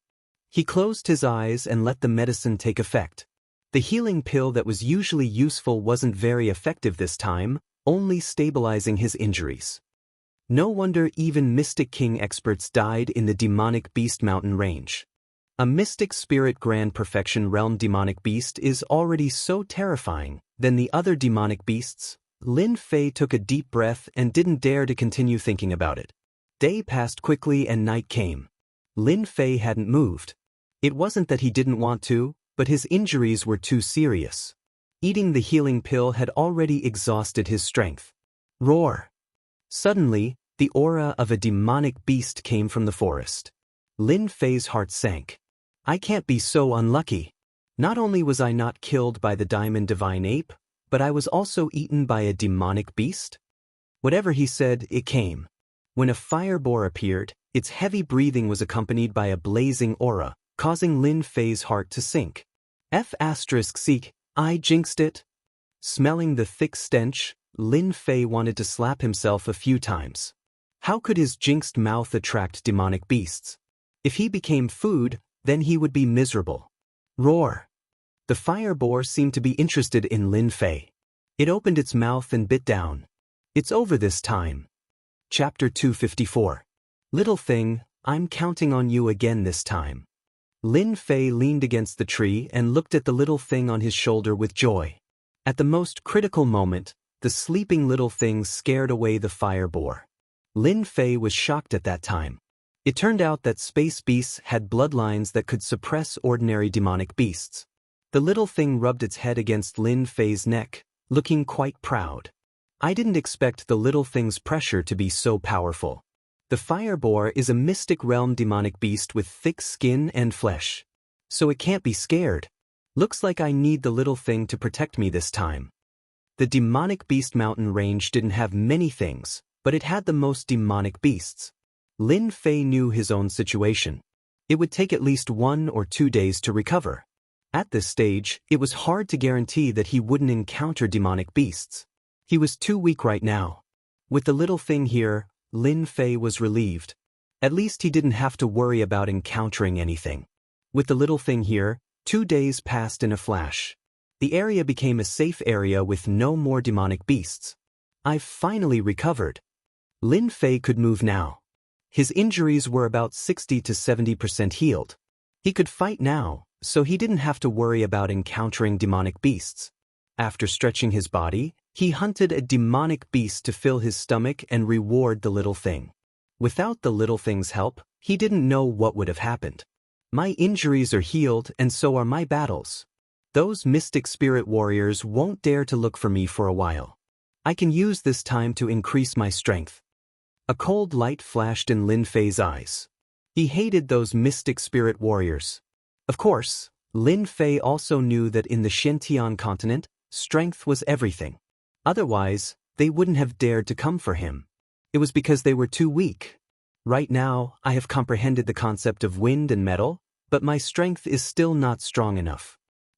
He closed his eyes and let the medicine take effect. The healing pill that was usually useful wasn't very effective this time, only stabilizing his injuries. No wonder even Mystic King experts died in the demonic beast mountain range. A Mystic Spirit Grand Perfection Realm demonic beast is already so terrifying than the other demonic beasts. Lin Fei took a deep breath and didn't dare to continue thinking about it. Day passed quickly and night came. Lin Fei hadn't moved. It wasn't that he didn't want to, but his injuries were too serious. Eating the healing pill had already exhausted his strength. Roar! Suddenly, the aura of a demonic beast came from the forest. Lin Fei's heart sank. I can't be so unlucky. Not only was I not killed by the Diamond Divine Ape, but I was also eaten by a demonic beast? Whatever he said, it came. When a fire boar appeared, its heavy breathing was accompanied by a blazing aura, causing Lin Fei's heart to sink. F***seek, I jinxed it. Smelling the thick stench, Lin Fei wanted to slap himself a few times. How could his jinxed mouth attract demonic beasts? If he became food, then he would be miserable. Roar! The fire boar seemed to be interested in Lin Fei. It opened its mouth and bit down. It's over this time. Chapter 254. Little thing, I'm counting on you again this time. Lin Fei leaned against the tree and looked at the little thing on his shoulder with joy. At the most critical moment, the sleeping little thing scared away the fire boar. Lin Fei was shocked at that time. It turned out that space beasts had bloodlines that could suppress ordinary demonic beasts. The little thing rubbed its head against Lin Fei's neck, looking quite proud. I didn't expect the little thing's pressure to be so powerful. The fire boar is a mystic realm demonic beast with thick skin and flesh. So it can't be scared. Looks like I need the little thing to protect me this time. The demonic beast mountain range didn't have many things, but it had the most demonic beasts. Lin Fei knew his own situation. It would take at least 1 or 2 days to recover. At this stage, it was hard to guarantee that he wouldn't encounter demonic beasts. He was too weak right now. With the little thing here, Lin Fei was relieved. At least he didn't have to worry about encountering anything. With the little thing here, 2 days passed in a flash. The area became a safe area with no more demonic beasts. I've finally recovered. Lin Fei could move now. His injuries were about 60 to 70% healed. He could fight now, so he didn't have to worry about encountering demonic beasts. After stretching his body, he hunted a demonic beast to fill his stomach and reward the little thing. Without the little thing's help, he didn't know what would have happened. My injuries are healed and so are my battles. Those mystic spirit warriors won't dare to look for me for a while. I can use this time to increase my strength. A cold light flashed in Lin Fei's eyes. He hated those mystic spirit warriors. Of course, Lin Fei also knew that in the Xianxia continent, strength was everything. Otherwise, they wouldn't have dared to come for him. It was because they were too weak. Right now, I have comprehended the concept of wind and metal, but my strength is still not strong enough.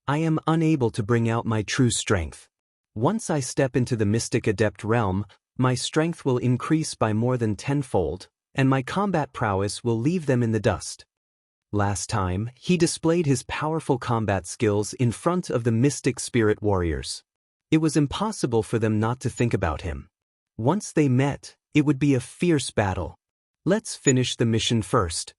I am unable to bring out my true strength. Once I step into the mystic adept realm, my strength will increase by more than 10-fold, and my combat prowess will leave them in the dust. Last time, he displayed his powerful combat skills in front of the mystic spirit warriors. It was impossible for them not to think about him. Once they met, it would be a fierce battle. Let's finish the mission first.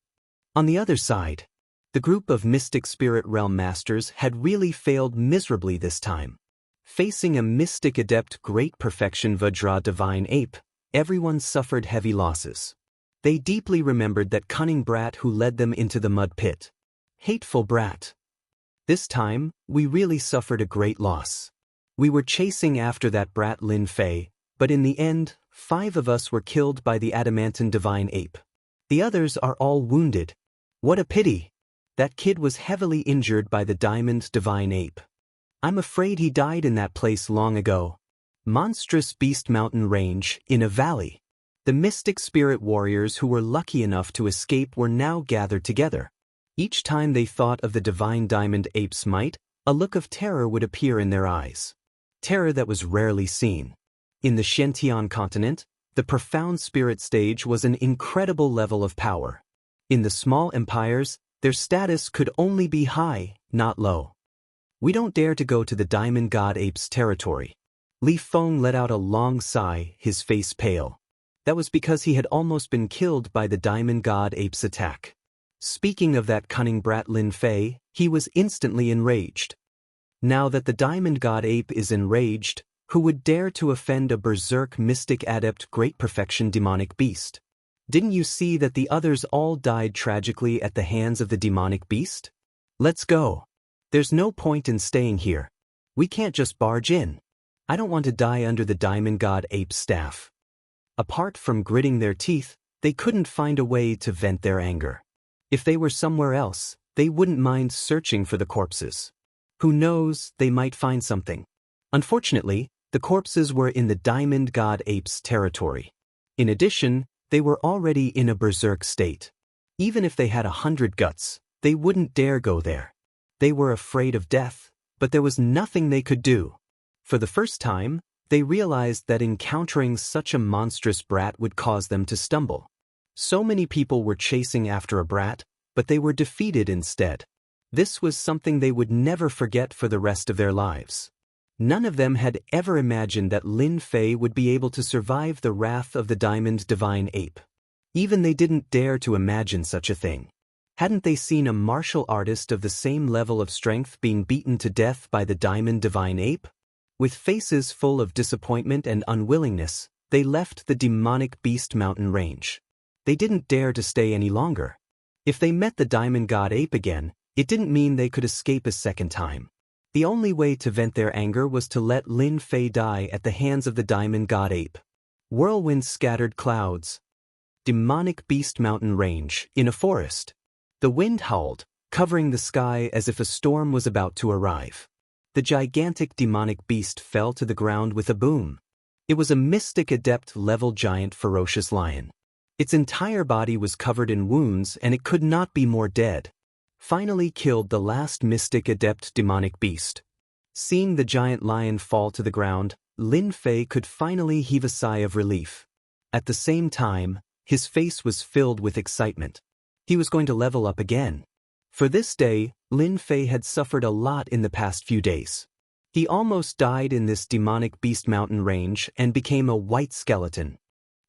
On the other side, the group of mystic spirit realm masters had really failed miserably this time. Facing a mystic adept great perfection Vajra divine ape, everyone suffered heavy losses. They deeply remembered that cunning brat who led them into the mud pit. Hateful brat. This time, we really suffered a great loss. We were chasing after that brat Lin Fei, but in the end, 5 of us were killed by the adamantine divine ape. The others are all wounded. What a pity! That kid was heavily injured by the diamond divine ape. I'm afraid he died in that place long ago. Monstrous Beast Mountain Range, in a valley. The mystic spirit warriors who were lucky enough to escape were now gathered together. Each time they thought of the divine diamond ape's might, a look of terror would appear in their eyes. Terror that was rarely seen. In the Xianxia continent, the profound spirit stage was an incredible level of power. In the small empires, their status could only be high, not low. We don't dare to go to the Diamond God Ape's territory. Li Feng let out a long sigh, his face pale. That was because he had almost been killed by the Diamond God Ape's attack. Speaking of that cunning brat Lin Fei, he was instantly enraged. Now that the Diamond God Ape is enraged, who would dare to offend a berserk mystic adept great perfection demonic beast? Didn't you see that the others all died tragically at the hands of the demonic beast? Let's go. There's no point in staying here. We can't just barge in. I don't want to die under the Diamond God Ape's staff. Apart from gritting their teeth, they couldn't find a way to vent their anger. If they were somewhere else, they wouldn't mind searching for the corpses. Who knows, they might find something. Unfortunately, the corpses were in the Diamond God Ape's territory. In addition, they were already in a berserk state. Even if they had 100 guts, they wouldn't dare go there. They were afraid of death, but there was nothing they could do. For the first time, they realized that encountering such a monstrous brat would cause them to stumble. So many people were chasing after a brat, but they were defeated instead. This was something they would never forget for the rest of their lives. None of them had ever imagined that Lin Fei would be able to survive the wrath of the Diamond Divine Ape. Even they didn't dare to imagine such a thing. Hadn't they seen a martial artist of the same level of strength being beaten to death by the Diamond Divine Ape? With faces full of disappointment and unwillingness, they left the demonic Beast Mountain Range. They didn't dare to stay any longer. If they met the Diamond God Ape again, it didn't mean they could escape a second time. The only way to vent their anger was to let Lin Fei die at the hands of the Diamond God Ape. Whirlwind scattered clouds. Demonic Beast Mountain Range, in a forest. The wind howled, covering the sky as if a storm was about to arrive. the gigantic demonic beast fell to the ground with a boom. It was a mystic adept-level giant ferocious lion. Its entire body was covered in wounds and it could not be more dead. Finally killed the last mystic adept demonic beast. Seeing the giant lion fall to the ground, Lin Fei could finally heave a sigh of relief. At the same time, his face was filled with excitement. He was going to level up again. For this day, Lin Fei had suffered a lot in the past few days. He almost died in this demonic beast mountain range and became a white skeleton.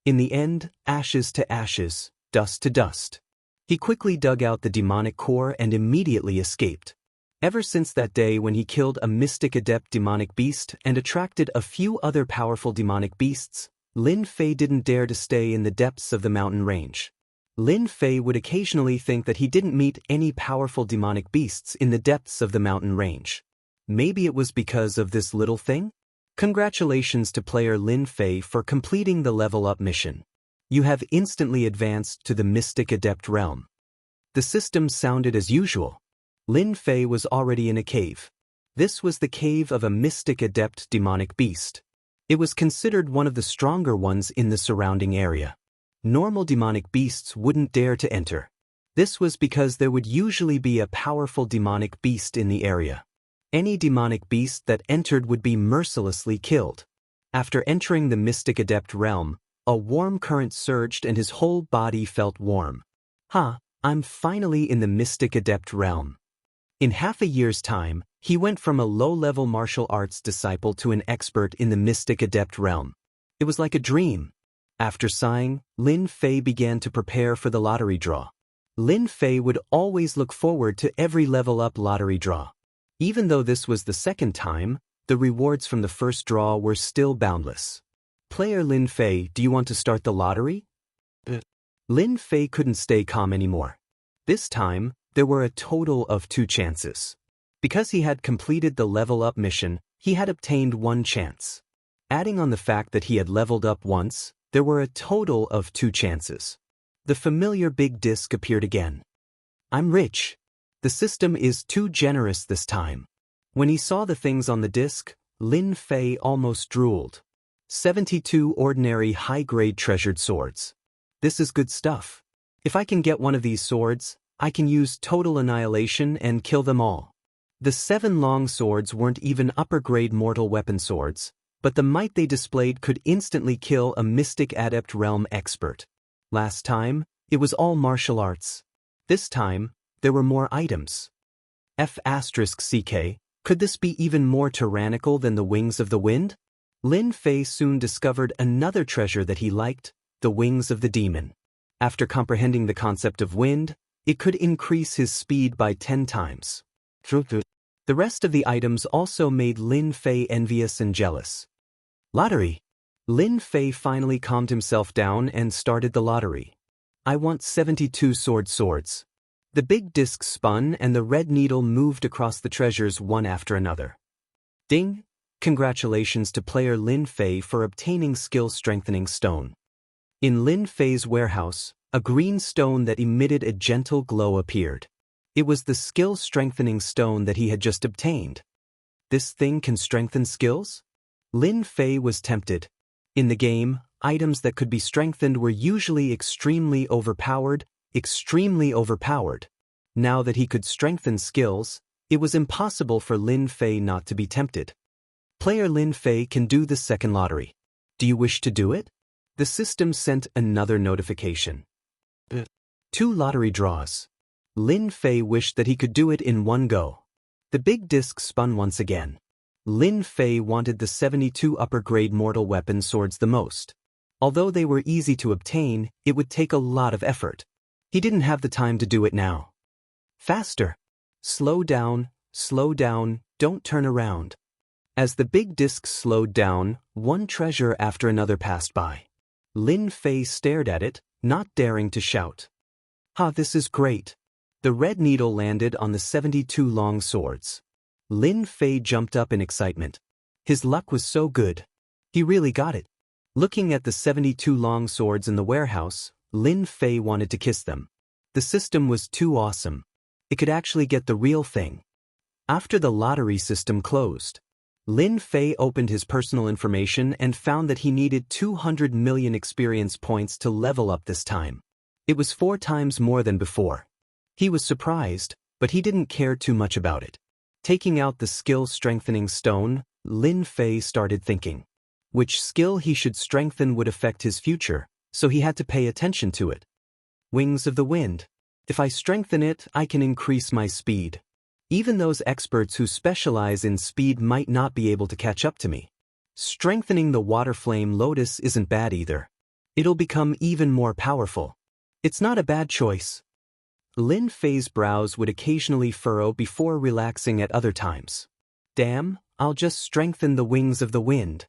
In the end, ashes to ashes, dust to dust. He quickly dug out the demonic core and immediately escaped. Ever since that day when he killed a mystic adept demonic beast and attracted a few other powerful demonic beasts, Lin Fei didn't dare to stay in the depths of the mountain range. Lin Fei would occasionally think that he didn't meet any powerful demonic beasts in the depths of the mountain range. Maybe it was because of this little thing? Congratulations to player Lin Fei for completing the level up mission. You have instantly advanced to the Mystic Adept realm. The system sounded as usual. Lin Fei was already in a cave. This was the cave of a Mystic Adept demonic beast. It was considered one of the stronger ones in the surrounding area. Normal demonic beasts wouldn't dare to enter. This was because there would usually be a powerful demonic beast in the area. Any demonic beast that entered would be mercilessly killed. After entering the Mystic Adept realm, a warm current surged and his whole body felt warm. I'm finally in the Mystic Adept realm. In half a year's time, he went from a low-level martial arts disciple to an expert in the Mystic Adept realm. It was like a dream. After sighing, Lin Fei began to prepare for the lottery draw. Lin Fei would always look forward to every level-up lottery draw. Even though this was the second time, the rewards from the first draw were still boundless. Player Lin Fei, do you want to start the lottery? Lin Fei couldn't stay calm anymore. This time, there were a total of 2 chances. Because he had completed the level-up mission, he had obtained 1 chance. Adding on the fact that he had leveled up once, there were a total of 2 chances. The familiar big disc appeared again. I'm rich. The system is too generous this time. When he saw the things on the disc, Lin Fei almost drooled. 72 ordinary high-grade treasured swords. This is good stuff. If I can get one of these swords, I can use total annihilation and kill them all. The 7 long swords weren't even upper-grade mortal weapon swords, but the might they displayed could instantly kill a Mystic Adept realm expert. Last time, it was all martial arts. This time, there were more items. F***CK, could this be even more tyrannical than the Wings of the Wind? Lin Fei soon discovered another treasure that he liked, the Wings of the Demon. After comprehending the concept of wind, it could increase his speed by 10 times. The rest of the items also made Lin Fei envious and jealous. Lottery. Lin Fei finally calmed himself down and started the lottery. I want 72 swords. The big disc spun and the red needle moved across the treasures one after another. Ding! Congratulations to player Lin Fei for obtaining skill strengthening stone. In Lin Fei's warehouse, a green stone that emitted a gentle glow appeared. It was the skill strengthening stone that he had just obtained. This thing can strengthen skills? Lin Fei was tempted. In the game, items that could be strengthened were usually extremely overpowered. Now that he could strengthen skills, it was impossible for Lin Fei not to be tempted. Player Lin Fei can do the second lottery. Do you wish to do it? The system sent another notification. 2 lottery draws. Lin Fei wished that he could do it in one go. The big disc spun once again. Lin Fei wanted the 72 upper-grade mortal weapon swords the most. Although they were easy to obtain, it would take a lot of effort. He didn't have the time to do it now. Faster. Slow down, don't turn around. As the big disc slowed down, one treasure after another passed by. Lin Fei stared at it, not daring to shout. This is great. The red needle landed on the 72 long swords. Lin Fei jumped up in excitement. His luck was so good. He really got it. Looking at the 72 long swords in the warehouse, Lin Fei wanted to kiss them. The system was too awesome. It could actually get the real thing. After the lottery system closed, Lin Fei opened his personal information and found that he needed 200 million experience points to level up this time. It was 4 times more than before. He was surprised, but he didn't care too much about it. Taking out the skill strengthening stone, Lin Fei started thinking. Which skill he should strengthen would affect his future, so he had to pay attention to it. Wings of the Wind. If I strengthen it, I can increase my speed. Even those experts who specialize in speed might not be able to catch up to me. Strengthening the Water Flame Lotus isn't bad either. It'll become even more powerful. It's not a bad choice. Lin Fei's brows would occasionally furrow before relaxing at other times. Damn, I'll just strengthen the Wings of the Wind.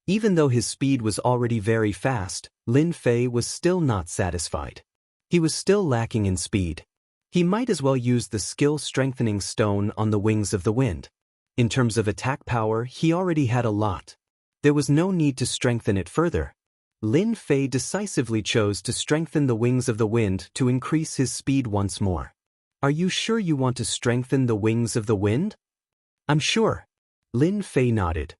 Even though his speed was already very fast, Lin Fei was still not satisfied. He was still lacking in speed. He might as well use the skill strengthening stone on the Wings of the Wind. In terms of attack power, he already had a lot. There was no need to strengthen it further. Lin Fei decisively chose to strengthen the Wings of the Wind to increase his speed once more. Are you sure you want to strengthen the Wings of the Wind? I'm sure. Lin Fei nodded.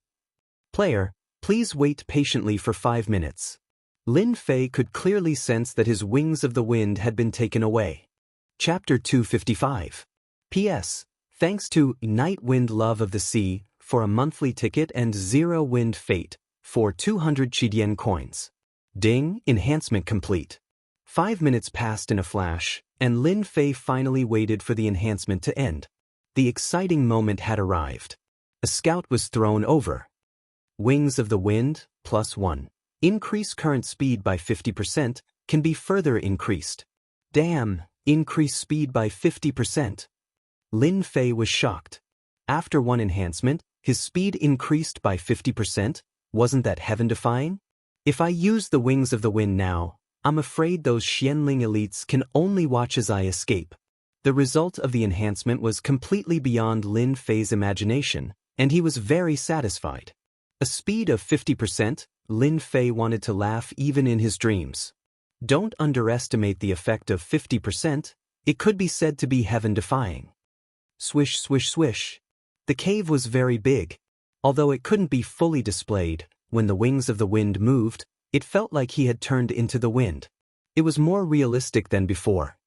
Player, please wait patiently for 5 minutes. Lin Fei could clearly sense that his Wings of the Wind had been taken away. Chapter 255. P.S. Thanks to Night Wind Love of the Sea for a monthly ticket and Zero Wind Fate for 200 Qidian coins. Ding, enhancement complete. 5 minutes passed in a flash, and Lin Fei finally waited for the enhancement to end. The exciting moment had arrived. A scout was thrown over. Wings of the Wind, +1. Increase current speed by 50%, can be further increased. Damn, increase speed by 50%. Lin Fei was shocked. After one enhancement, his speed increased by 50%? Wasn't that heaven-defying? If I use the Wings of the Wind now, I'm afraid those Xianling elites can only watch as I escape. The result of the enhancement was completely beyond Lin Fei's imagination, and he was very satisfied. A speed of 50%, Lin Fei wanted to laugh even in his dreams. Don't underestimate the effect of 50%, it could be said to be heaven-defying. Swish, swish, swish. The cave was very big. Although it couldn't be fully displayed, when the Wings of the Wind moved, it felt like he had turned into the wind. It was more realistic than before.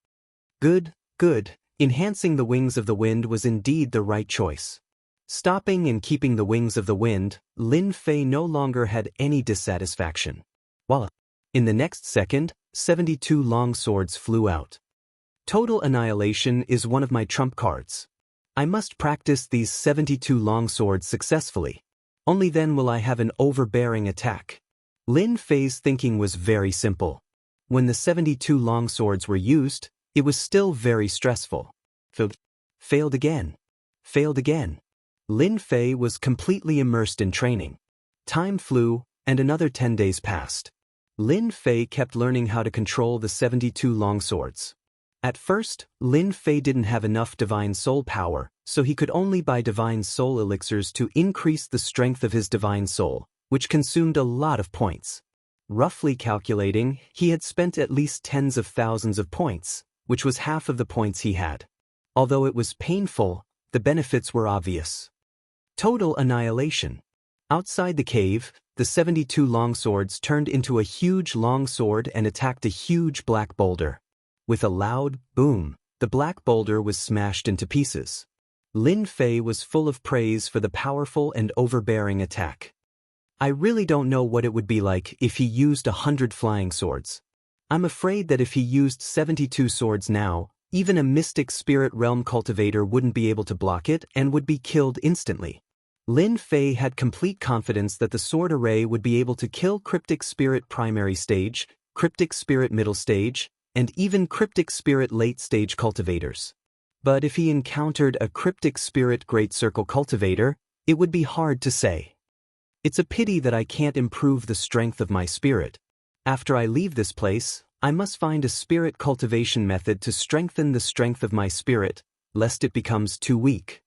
Good, good, enhancing the Wings of the Wind was indeed the right choice. Stopping and keeping the Wings of the Wind, Lin Fei no longer had any dissatisfaction. Voila! In the next second, 72 long swords flew out. Total Annihilation is one of my trump cards. I must practice these 72 long swords successfully. Only then will I have an overbearing attack. Lin Fei's thinking was very simple. When the 72 long swords were used, it was still very stressful. Failed again. Failed again. Lin Fei was completely immersed in training. Time flew, and another 10 days passed. Lin Fei kept learning how to control the 72 long swords. At first, Lin Fei didn't have enough divine soul power, so he could only buy divine soul elixirs to increase the strength of his divine soul, which consumed a lot of points. Roughly calculating, he had spent at least tens of thousands of points, which was half of the points he had. Although it was painful, the benefits were obvious. Total Annihilation. Outside the cave, the 72 longswords turned into a huge longsword and attacked a huge black boulder. With a loud boom, the black boulder was smashed into pieces. Lin Fei was full of praise for the powerful and overbearing attack. I really don't know what it would be like if he used 100 flying swords. I'm afraid that if he used 72 swords now, even a mystic spirit realm cultivator wouldn't be able to block it and would be killed instantly. Lin Fei had complete confidence that the sword array would be able to kill Cryptic Spirit Primary Stage, Cryptic Spirit Middle Stage, and even Cryptic Spirit Late Stage cultivators. But if he encountered a Cryptic Spirit Great Circle cultivator, it would be hard to say. It's a pity that I can't improve the strength of my spirit. After I leave this place, I must find a spirit cultivation method to strengthen the strength of my spirit, lest it becomes too weak.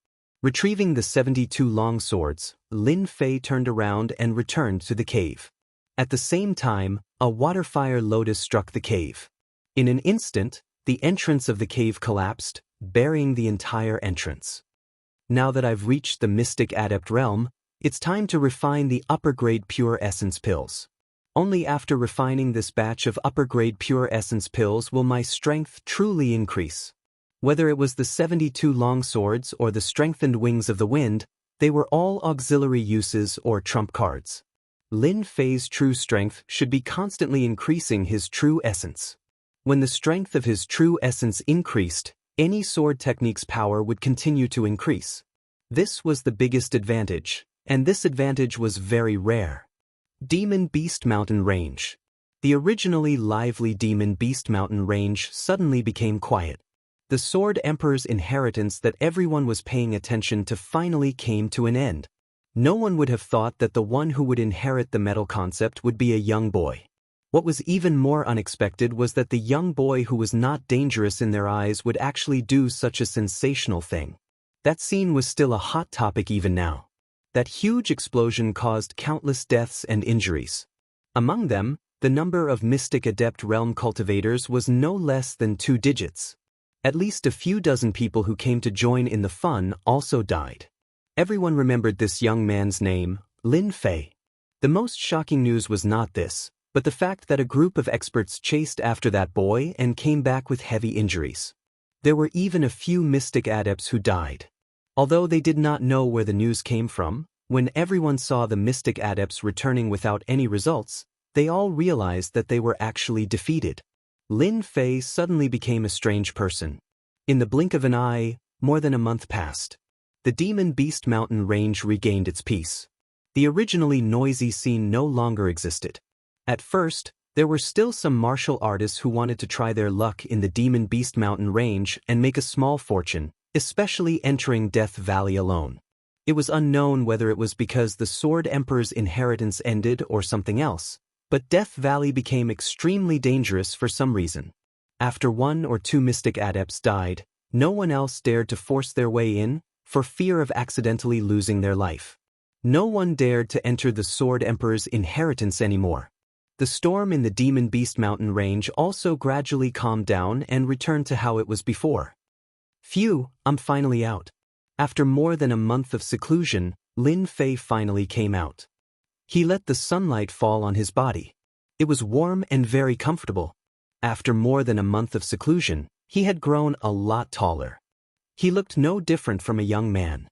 Retrieving the 72 long swords, Lin Fei turned around and returned to the cave. At the same time, a water-fire lotus struck the cave. In an instant, the entrance of the cave collapsed, burying the entire entrance. Now that I've reached the Mystic Adept realm, it's time to refine the upper-grade Pure Essence pills. Only after refining this batch of upper-grade Pure Essence pills will my strength truly increase. Whether it was the 72 long swords or the strengthened wings of the wind, they were all auxiliary uses or trump cards. Lin Fei's true strength should be constantly increasing his true essence. When the strength of his true essence increased, any sword technique's power would continue to increase. This was the biggest advantage, and this advantage was very rare. Demon Beast Mountain Range. The originally lively Demon Beast Mountain Range suddenly became quiet. The Sword Emperor's inheritance that everyone was paying attention to finally came to an end. No one would have thought that the one who would inherit the metal concept would be a young boy. What was even more unexpected was that the young boy who was not dangerous in their eyes would actually do such a sensational thing. That scene was still a hot topic even now. That huge explosion caused countless deaths and injuries. Among them, the number of Mystic Adept Realm cultivators was no less than 2 digits. At least a few dozen people who came to join in the fun also died. Everyone remembered this young man's name, Lin Fei. The most shocking news was not this, but the fact that a group of experts chased after that boy and came back with heavy injuries. There were even a few Mystic Adepts who died. Although they did not know where the news came from, when everyone saw the Mystic Adepts returning without any results, they all realized that they were actually defeated. Lin Fei suddenly became a strange person. In the blink of an eye, more than a month passed. The Demon Beast Mountain Range regained its peace. The originally noisy scene no longer existed. At first, there were still some martial artists who wanted to try their luck in the Demon Beast Mountain Range and make a small fortune, especially entering Death Valley alone. It was unknown whether it was because the Sword Emperor's inheritance ended or something else, but Death Valley became extremely dangerous for some reason. After 1 or 2 Mystic Adepts died, no one else dared to force their way in, for fear of accidentally losing their life. No one dared to enter the Sword Emperor's inheritance anymore. The storm in the Demon Beast Mountain Range also gradually calmed down and returned to how it was before. Phew, I'm finally out. After more than a month of seclusion, Lin Fei finally came out. He let the sunlight fall on his body. It was warm and very comfortable. After more than a month of seclusion, he had grown a lot taller. He looked no different from a young man.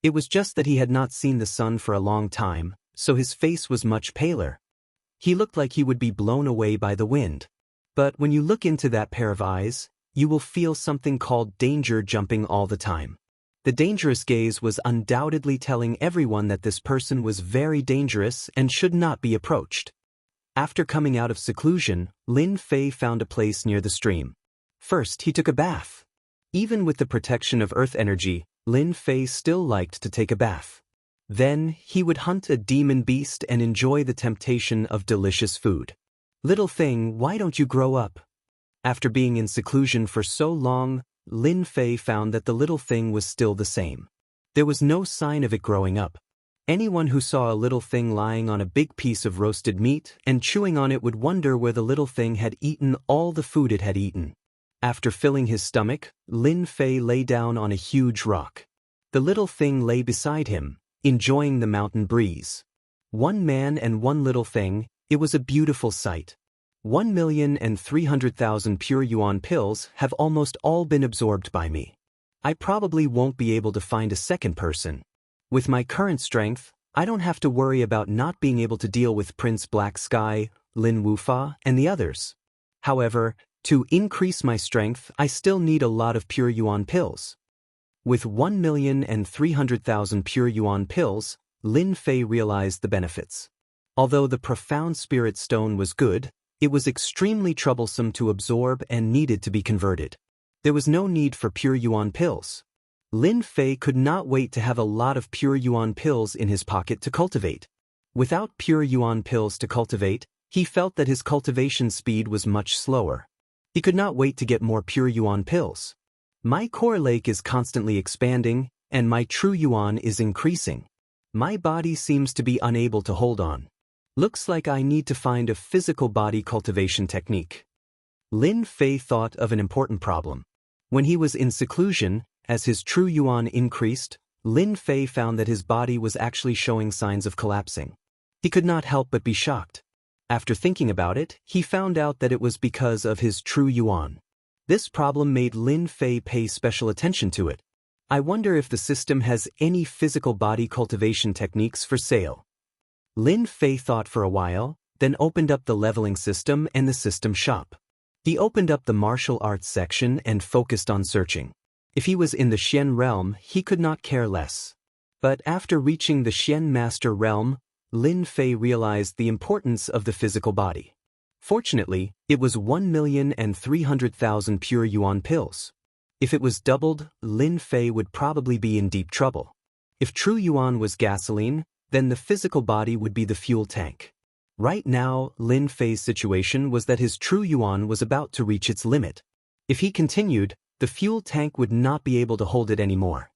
It was just that he had not seen the sun for a long time, so his face was much paler. He looked like he would be blown away by the wind. But when you look into that pair of eyes, you will feel something called danger jumping all the time. The dangerous gaze was undoubtedly telling everyone that this person was very dangerous and should not be approached. After coming out of seclusion, Lin Fei found a place near the stream. First, he took a bath. Even with the protection of earth energy, Lin Fei still liked to take a bath. Then, he would hunt a demon beast and enjoy the temptation of delicious food. Little thing, why don't you grow up? After being in seclusion for so long, Lin Fei found that the little thing was still the same. There was no sign of it growing up. Anyone who saw a little thing lying on a big piece of roasted meat and chewing on it would wonder where the little thing had eaten all the food it had eaten. After filling his stomach, Lin Fei lay down on a huge rock. The little thing lay beside him, enjoying the mountain breeze. 1 man and 1 little thing, it was a beautiful sight. 1,300,000 pure yuan pills have almost all been absorbed by me. I probably won't be able to find a second person. With my current strength, I don't have to worry about not being able to deal with Prince Black Sky, Lin Wufa, and the others. However, to increase my strength, I still need a lot of pure yuan pills. With 1,300,000 pure yuan pills, Lin Fei realized the benefits. Although the profound spirit stone was good, it was extremely troublesome to absorb and needed to be converted. There was no need for pure yuan pills. Lin Fei could not wait to have a lot of pure yuan pills in his pocket to cultivate. Without pure yuan pills to cultivate, he felt that his cultivation speed was much slower. He could not wait to get more pure yuan pills. My core lake is constantly expanding, and my true yuan is increasing. My body seems to be unable to hold on. Looks like I need to find a physical body cultivation technique. Lin Fei thought of an important problem. When he was in seclusion, as his true yuan increased, Lin Fei found that his body was actually showing signs of collapsing. He could not help but be shocked. After thinking about it, he found out that it was because of his true yuan. This problem made Lin Fei pay special attention to it. I wonder if the system has any physical body cultivation techniques for sale. Lin Fei thought for a while, then opened up the leveling system and the system shop. He opened up the martial arts section and focused on searching. If he was in the Xian realm, he could not care less. But after reaching the Xian master realm, Lin Fei realized the importance of the physical body. Fortunately, it was 1,300,000 pure yuan pills. If it was doubled, Lin Fei would probably be in deep trouble. If true yuan was gasoline, then the physical body would be the fuel tank. Right now, Lin Fei's situation was that his true yuan was about to reach its limit. If he continued, the fuel tank would not be able to hold it anymore.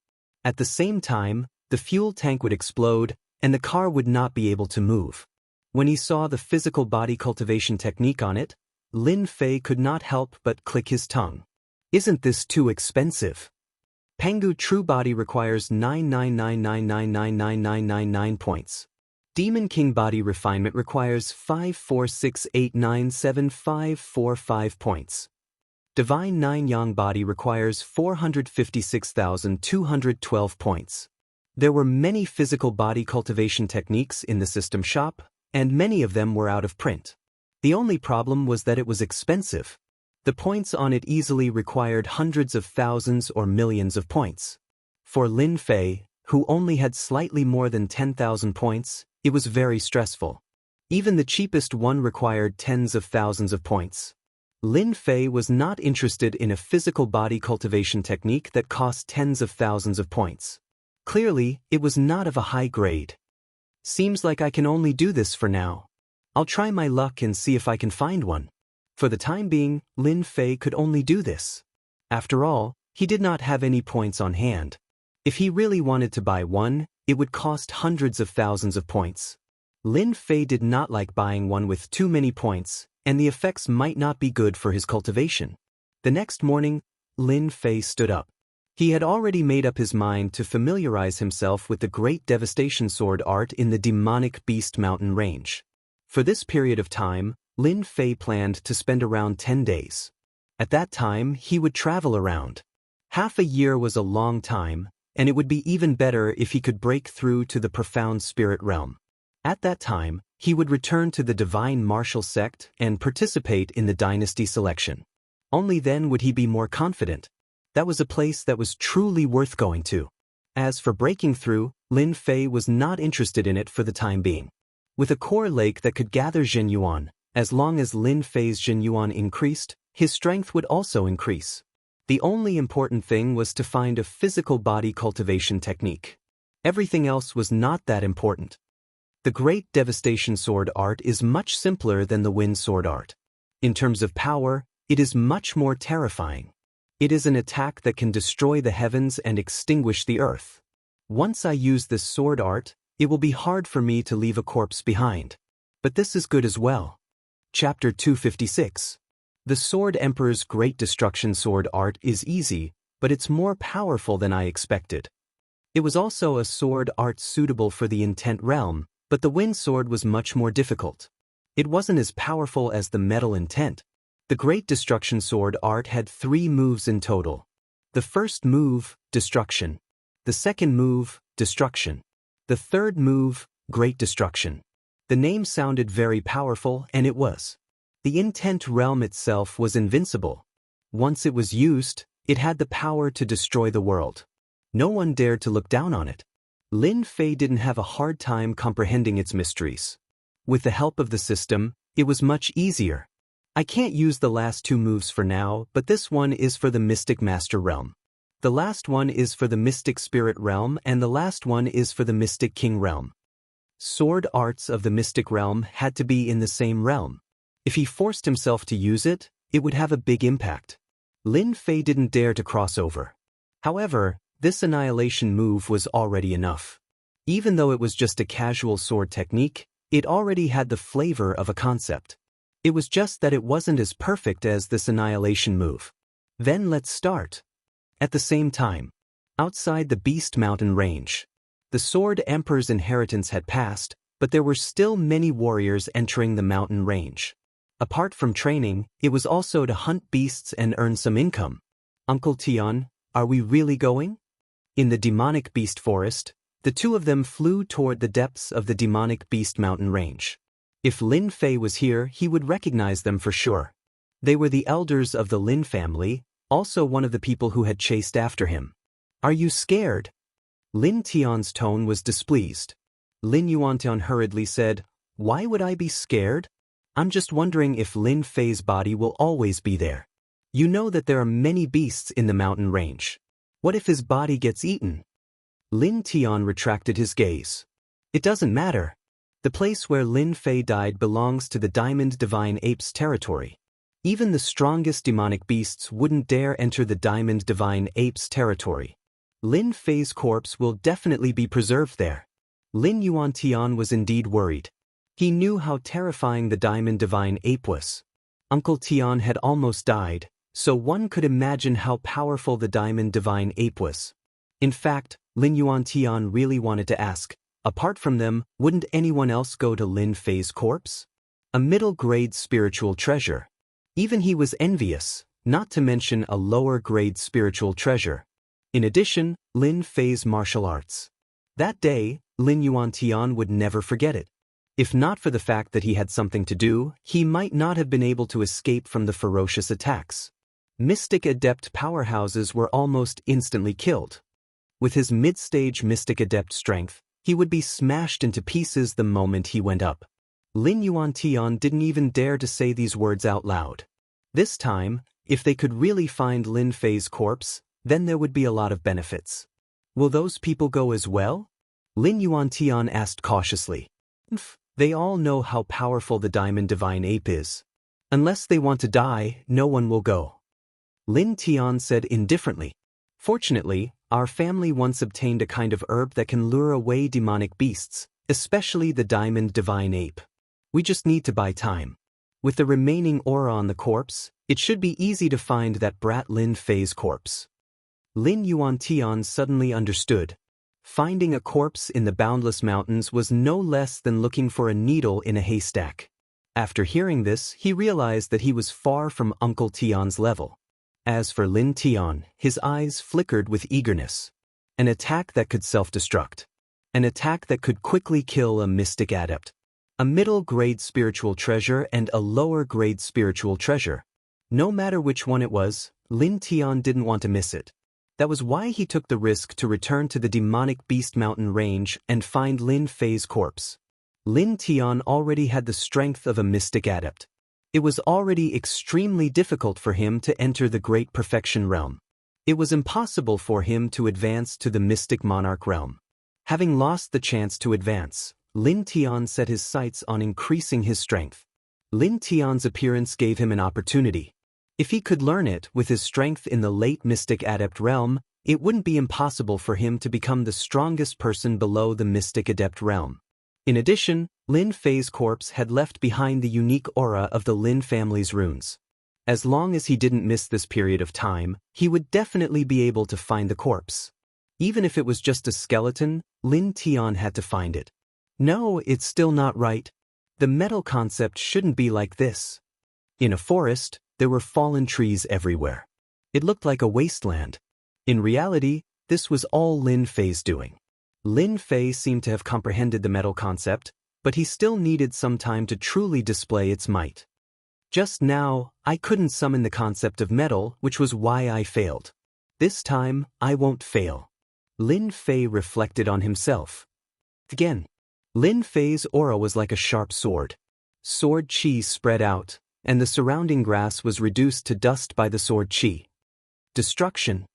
At the same time, the fuel tank would explode, and the car would not be able to move. When he saw the physical body cultivation technique on it, Lin Fei could not help but click his tongue. Isn't this too expensive? Pengu True Body requires 999999999 points. Demon King Body Refinement requires 546897545 points. Divine Nine Yang Body requires 456,212 points. There were many physical body cultivation techniques in the system shop, and many of them were out of print. The only problem was that it was expensive. The points on it easily required hundreds of thousands or millions of points. For Lin Fei, who only had slightly more than 10,000 points, it was very stressful. Even the cheapest one required tens of thousands of points. Lin Fei was not interested in a physical body cultivation technique that cost tens of thousands of points. Clearly, it was not of a high grade. Seems like I can only do this for now. I'll try my luck and see if I can find one. For the time being, Lin Fei could only do this. After all, he did not have any points on hand. If he really wanted to buy one, it would cost hundreds of thousands of points. Lin Fei did not like buying one with too many points, and the effects might not be good for his cultivation. The next morning, Lin Fei stood up. He had already made up his mind to familiarize himself with the Great Devastation Sword art in the Demonic Beast Mountain range. For this period of time, Lin Fei planned to spend around 10 days. At that time, he would travel around. Half a year was a long time, and it would be even better if he could break through to the profound spirit realm. At that time, he would return to the divine martial sect and participate in the dynasty selection. Only then would he be more confident. That was a place that was truly worth going to. As for breaking through, Lin Fei was not interested in it for the time being. With a core lake that could gather Zhenyuan, as long as Lin Fei's Zhenyuan increased, his strength would also increase. The only important thing was to find a physical body cultivation technique. Everything else was not that important. The Great Devastation Sword art is much simpler than the Wind Sword art. In terms of power, it is much more terrifying. It is an attack that can destroy the heavens and extinguish the earth. Once I use this sword art, it will be hard for me to leave a corpse behind. But this is good as well. Chapter 256. The Sword Emperor's Great Destruction Sword art is easy, but it's more powerful than I expected. It was also a sword art suitable for the Intent realm, but the Wind Sword was much more difficult. It wasn't as powerful as the Metal Intent. The Great Destruction Sword art had 3 moves in total. The first move, Destruction. The second move, Destruction. The third move, Great Destruction. The name sounded very powerful, and it was. The Intent realm itself was invincible. Once it was used, it had the power to destroy the world. No one dared to look down on it. Lin Fei didn't have a hard time comprehending its mysteries. With the help of the system, it was much easier. I can't use the last 2 moves for now, but this one is for the Mystic Master realm. The last one is for the Mystic Spirit realm, and the last one is for the Mystic King realm. Sword arts of the Mystic realm had to be in the same realm. If he forced himself to use it, it would have a big impact. Lin Fei didn't dare to cross over. However, this annihilation move was already enough. Even though it was just a casual sword technique, it already had the flavor of a concept. It was just that it wasn't as perfect as this annihilation move. Then let's start. At the same time, outside the Beast Mountain range. The Sword Emperor's inheritance had passed, but there were still many warriors entering the mountain range. Apart from training, it was also to hunt beasts and earn some income. Uncle Tian, are we really going? In the demonic beast forest, the two of them flew toward the depths of the demonic beast mountain range. If Lin Fei was here, he would recognize them for sure. They were the elders of the Lin family, also one of the people who had chased after him. Are you scared? Lin Tian's tone was displeased. Lin Yuantian hurriedly said, Why would I be scared? I'm just wondering if Lin Fei's body will always be there. You know that there are many beasts in the mountain range. What if his body gets eaten? Lin Tian retracted his gaze. It doesn't matter. The place where Lin Fei died belongs to the Diamond Divine Ape's territory. Even the strongest demonic beasts wouldn't dare enter the Diamond Divine Ape's territory. Lin Fei's corpse will definitely be preserved there. Lin Yuantian was indeed worried. He knew how terrifying the Diamond Divine Ape was. Uncle Tian had almost died, so one could imagine how powerful the Diamond Divine Ape was. In fact, Lin Yuantian really wanted to ask, apart from them, wouldn't anyone else go to Lin Fei's corpse? A middle-grade spiritual treasure. Even he was envious, not to mention a lower-grade spiritual treasure. In addition, Lin Fei's martial arts. That day, Lin Yuantian would never forget it. If not for the fact that he had something to do, he might not have been able to escape from the ferocious attacks. Mystic Adept powerhouses were almost instantly killed. With his mid-stage Mystic Adept strength, he would be smashed into pieces the moment he went up. Lin Yuantian didn't even dare to say these words out loud. This time, if they could really find Lin Fei's corpse, then there would be a lot of benefits. Will those people go as well? Lin Yuantian asked cautiously. They all know how powerful the Diamond Divine Ape is. Unless they want to die, no one will go. Lin Tian said indifferently. Fortunately, our family once obtained a kind of herb that can lure away demonic beasts, especially the Diamond Divine Ape. We just need to buy time. With the remaining aura on the corpse, it should be easy to find that brat Lin Fei's corpse. Lin Yuantian suddenly understood. Finding a corpse in the boundless mountains was no less than looking for a needle in a haystack. After hearing this, he realized that he was far from Uncle Tian's level. As for Lin Tian, his eyes flickered with eagerness. An attack that could self-destruct. An attack that could quickly kill a mystic adept. A middle-grade spiritual treasure and a lower-grade spiritual treasure. No matter which one it was, Lin Tian didn't want to miss it. That was why he took the risk to return to the demonic Beast Mountain range and find Lin Fei's corpse. Lin Tian already had the strength of a mystic adept. It was already extremely difficult for him to enter the Great Perfection realm. It was impossible for him to advance to the Mystic Monarch realm. Having lost the chance to advance, Lin Tian set his sights on increasing his strength. Lin Tian's appearance gave him an opportunity. If he could learn it with his strength in the late Mystic Adept realm, it wouldn't be impossible for him to become the strongest person below the Mystic Adept realm. In addition, Lin Fei's corpse had left behind the unique aura of the Lin family's runes. As long as he didn't miss this period of time, he would definitely be able to find the corpse. Even if it was just a skeleton, Lin Tian had to find it. No, it's still not right. The metal concept shouldn't be like this. In a forest, there were fallen trees everywhere. It looked like a wasteland. In reality, this was all Lin Fei's doing. Lin Fei seemed to have comprehended the metal concept, but he still needed some time to truly display its might. Just now, I couldn't summon the concept of metal, which was why I failed. This time, I won't fail. Lin Fei reflected on himself. Again, Lin Fei's aura was like a sharp sword. Sword chi spread out, and the surrounding grass was reduced to dust by the sword chi. Destruction.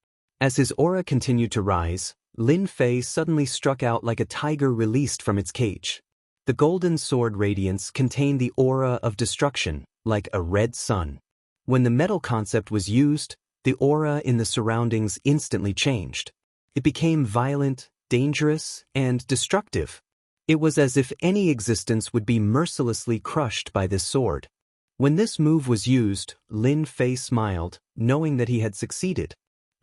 As his aura continued to rise, Lin Fei suddenly struck out like a tiger released from its cage. The golden sword radiance contained the aura of destruction, like a red sun. When the metal concept was used, the aura in the surroundings instantly changed. It became violent, dangerous, and destructive. It was as if any existence would be mercilessly crushed by this sword. When this move was used, Lin Fei smiled, knowing that he had succeeded.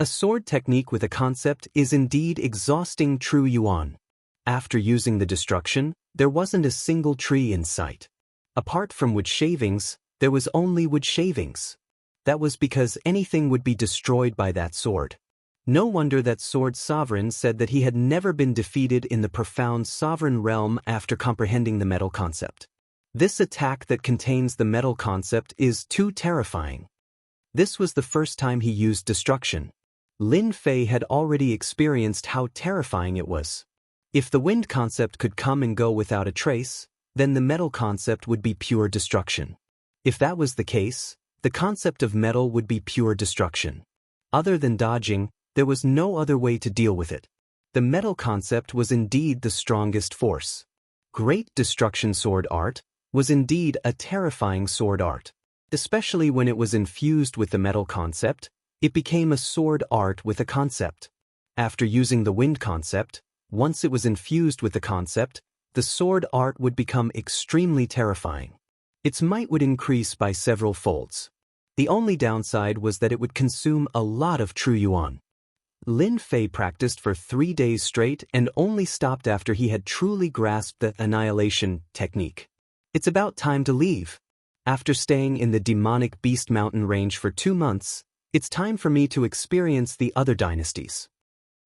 A sword technique with a concept is indeed exhausting true yuan. After using the destruction, there wasn't a single tree in sight. Apart from wood shavings, there was only wood shavings. That was because anything would be destroyed by that sword. No wonder that sword sovereign said that he had never been defeated in the profound sovereign realm after comprehending the metal concept. This attack that contains the metal concept is too terrifying. This was the first time he used destruction. Lin Fei had already experienced how terrifying it was. If the wind concept could come and go without a trace, then the metal concept would be pure destruction. If that was the case, the concept of metal would be pure destruction. Other than dodging, there was no other way to deal with it. The metal concept was indeed the strongest force. Great destruction sword art was indeed a terrifying sword art. Especially when it was infused with the metal concept, it became a sword art with a concept. After using the wind concept, once it was infused with the concept, the sword art would become extremely terrifying. Its might would increase by several folds. The only downside was that it would consume a lot of true yuan. Lin Fei practiced for 3 days straight and only stopped after he had truly grasped the annihilation technique. It's about time to leave. After staying in the demonic beast mountain range for 2 months, it's time for me to experience the other dynasties.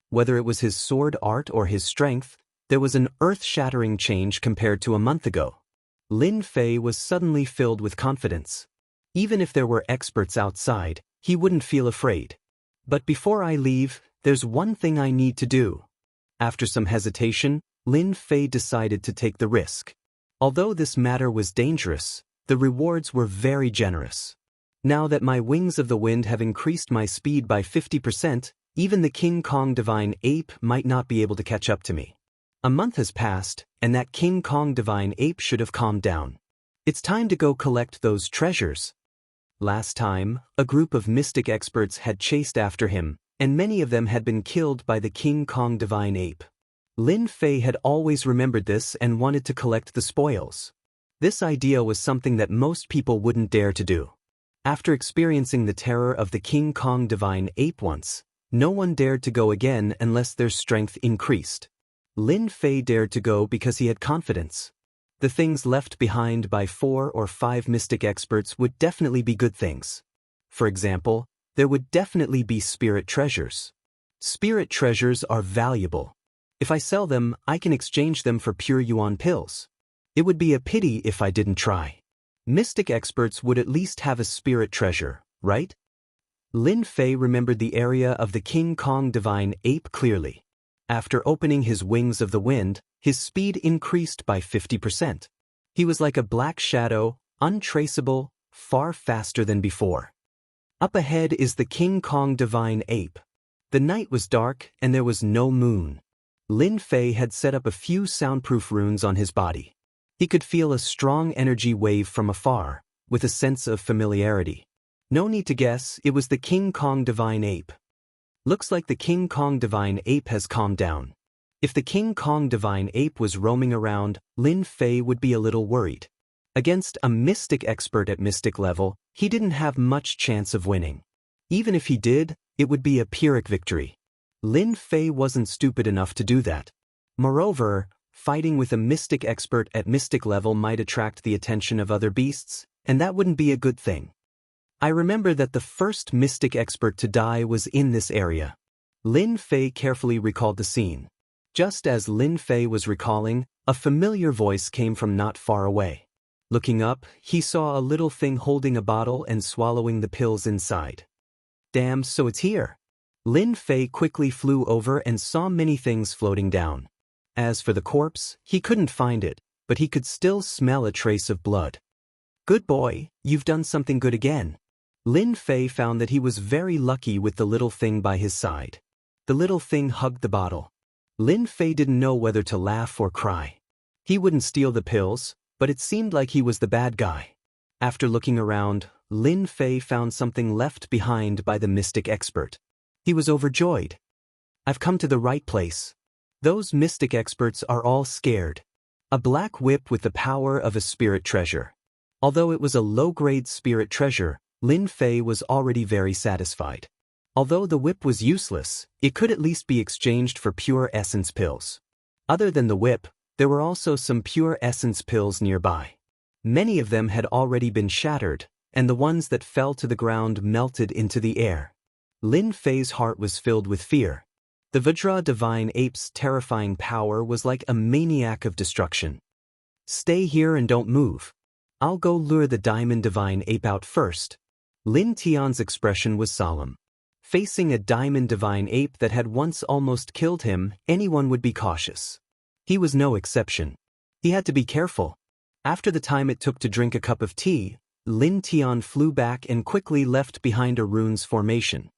Whether it was his sword art or his strength, there was an earth-shattering change compared to a month ago. Lin Fei was suddenly filled with confidence. Even if there were experts outside, he wouldn't feel afraid. But before I leave, there's one thing I need to do. After some hesitation, Lin Fei decided to take the risk. Although this matter was dangerous, the rewards were very generous. Now that my wings of the wind have increased my speed by 50%, even the King Kong Divine Ape might not be able to catch up to me. A month has passed, and that King Kong Divine Ape should have calmed down. It's time to go collect those treasures. Last time, a group of mystic experts had chased after him, and many of them had been killed by the King Kong Divine Ape. Lin Fei had always remembered this and wanted to collect the spoils. This idea was something that most people wouldn't dare to do. After experiencing the terror of the King Kong Divine Ape once, no one dared to go again unless their strength increased. Lin Fei dared to go because he had confidence. The things left behind by 4 or 5 mystic experts would definitely be good things. For example, there would definitely be spirit treasures. Spirit treasures are valuable. If I sell them, I can exchange them for pure yuan pills. It would be a pity if I didn't try. Mystic experts would at least have a spirit treasure, right? Lin Fei remembered the area of the King Kong Divine Ape clearly. After opening his wings of the wind, his speed increased by 50%. He was like a black shadow, untraceable, far faster than before. Up ahead is the King Kong Divine Ape. The night was dark and there was no moon. Lin Fei had set up a few soundproof runes on his body. He could feel a strong energy wave from afar, with a sense of familiarity. No need to guess, it was the King Kong Divine Ape. Looks like the King Kong Divine Ape has calmed down. If the King Kong Divine Ape was roaming around, Lin Fei would be a little worried. Against a mystic expert at mystic level, he didn't have much chance of winning. Even if he did, it would be a Pyrrhic victory. Lin Fei wasn't stupid enough to do that. Moreover, fighting with a mystic expert at mystic level might attract the attention of other beasts, and that wouldn't be a good thing. I remember that the first mystic expert to die was in this area. Lin Fei carefully recalled the scene. Just as Lin Fei was recalling, a familiar voice came from not far away. Looking up, he saw a little thing holding a bottle and swallowing the pills inside. Damn, so it's here. Lin Fei quickly flew over and saw many things floating down. As for the corpse, he couldn't find it, but he could still smell a trace of blood. Good boy, you've done something good again. Lin Fei found that he was very lucky with the little thing by his side. The little thing hugged the bottle. Lin Fei didn't know whether to laugh or cry. He wouldn't steal the pills, but it seemed like he was the bad guy. After looking around, Lin Fei found something left behind by the mystic expert. He was overjoyed. I've come to the right place. Those mystic experts are all scared. A black whip with the power of a spirit treasure. Although it was a low-grade spirit treasure, Lin Fei was already very satisfied. Although the whip was useless, it could at least be exchanged for pure essence pills. Other than the whip, there were also some pure essence pills nearby. Many of them had already been shattered, and the ones that fell to the ground melted into the air. Lin Fei's heart was filled with fear. The Vajra Divine Ape's terrifying power was like a maniac of destruction. Stay here and don't move. I'll go lure the Diamond Divine Ape out first. Lin Tian's expression was solemn. Facing a Diamond Divine Ape that had once almost killed him, anyone would be cautious. He was no exception. He had to be careful. After the time it took to drink a cup of tea, Lin Tian flew back and quickly left behind a rune's formation.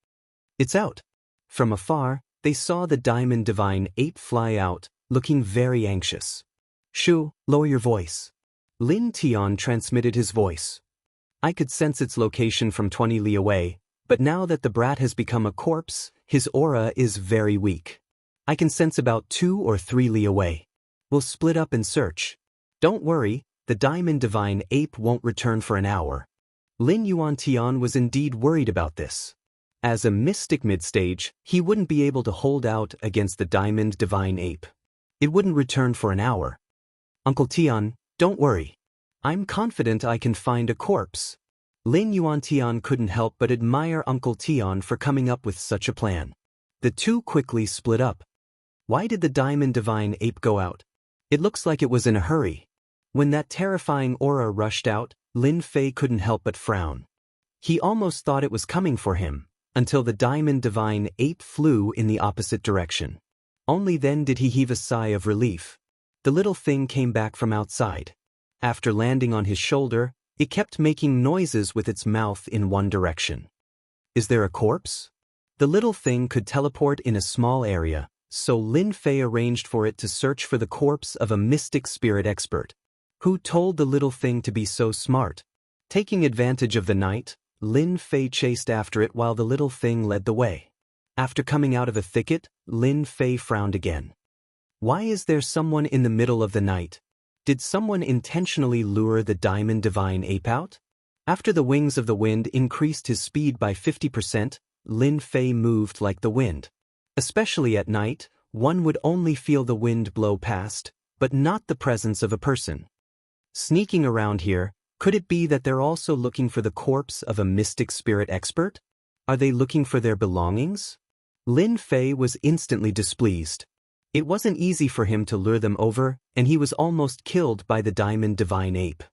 It's out. From afar, they saw the Diamond Divine Ape fly out, looking very anxious. Shu, lower your voice. Lin Tian transmitted his voice. I could sense its location from 20 li away, but now that the brat has become a corpse, his aura is very weak. I can sense about 2 or 3 li away. We'll split up and search. Don't worry, the Diamond Divine Ape won't return for an hour. Lin Yuantian was indeed worried about this. As a mystic mid-stage, he wouldn't be able to hold out against the Diamond Divine Ape. It wouldn't return for an hour. Uncle Tian, don't worry. I'm confident I can find a corpse. Lin Yuantian couldn't help but admire Uncle Tian for coming up with such a plan. The two quickly split up. Why did the Diamond Divine Ape go out? It looks like it was in a hurry. When that terrifying aura rushed out, Lin Fei couldn't help but frown. He almost thought it was coming for him, until the Diamond Divine Ape flew in the opposite direction. Only then did he heave a sigh of relief. The little thing came back from outside. After landing on his shoulder, it kept making noises with its mouth in one direction. Is there a corpse? The little thing could teleport in a small area, so Lin Fei arranged for it to search for the corpse of a mystic spirit expert. Who told the little thing to be so smart? Taking advantage of the night, Lin Fei chased after it while the little thing led the way. After coming out of a thicket, Lin Fei frowned again. Why is there someone in the middle of the night? Did someone intentionally lure the Diamond Divine Ape out? After the wings of the wind increased his speed by 50%, Lin Fei moved like the wind. Especially at night, one would only feel the wind blow past, but not the presence of a person. Sneaking around here, could it be that they're also looking for the corpse of a mystic spirit expert? Are they looking for their belongings? Lin Fei was instantly displeased. It wasn't easy for him to lure them over, and he was almost killed by the Diamond Divine Ape.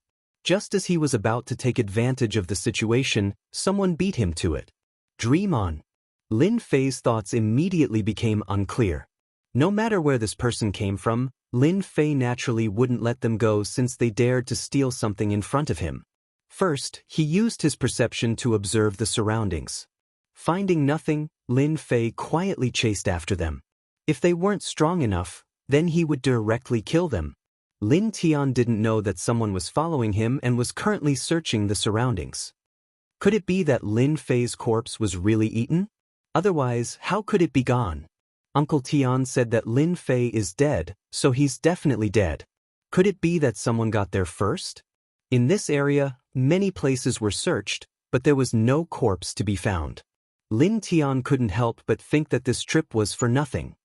Just as he was about to take advantage of the situation, someone beat him to it. Dream on. Lin Fei's thoughts immediately became unclear. No matter where this person came from, Lin Fei naturally wouldn't let them go since they dared to steal something in front of him. First, he used his perception to observe the surroundings. Finding nothing, Lin Fei quietly chased after them. If they weren't strong enough, then he would directly kill them. Lin Tian didn't know that someone was following him and was currently searching the surroundings. Could it be that Lin Fei's corpse was really eaten? Otherwise, how could it be gone? Uncle Tian said that Lin Fei is dead, so he's definitely dead. Could it be that someone got there first? In this area, many places were searched, but there was no corpse to be found. Lin Tian couldn't help but think that this trip was for nothing.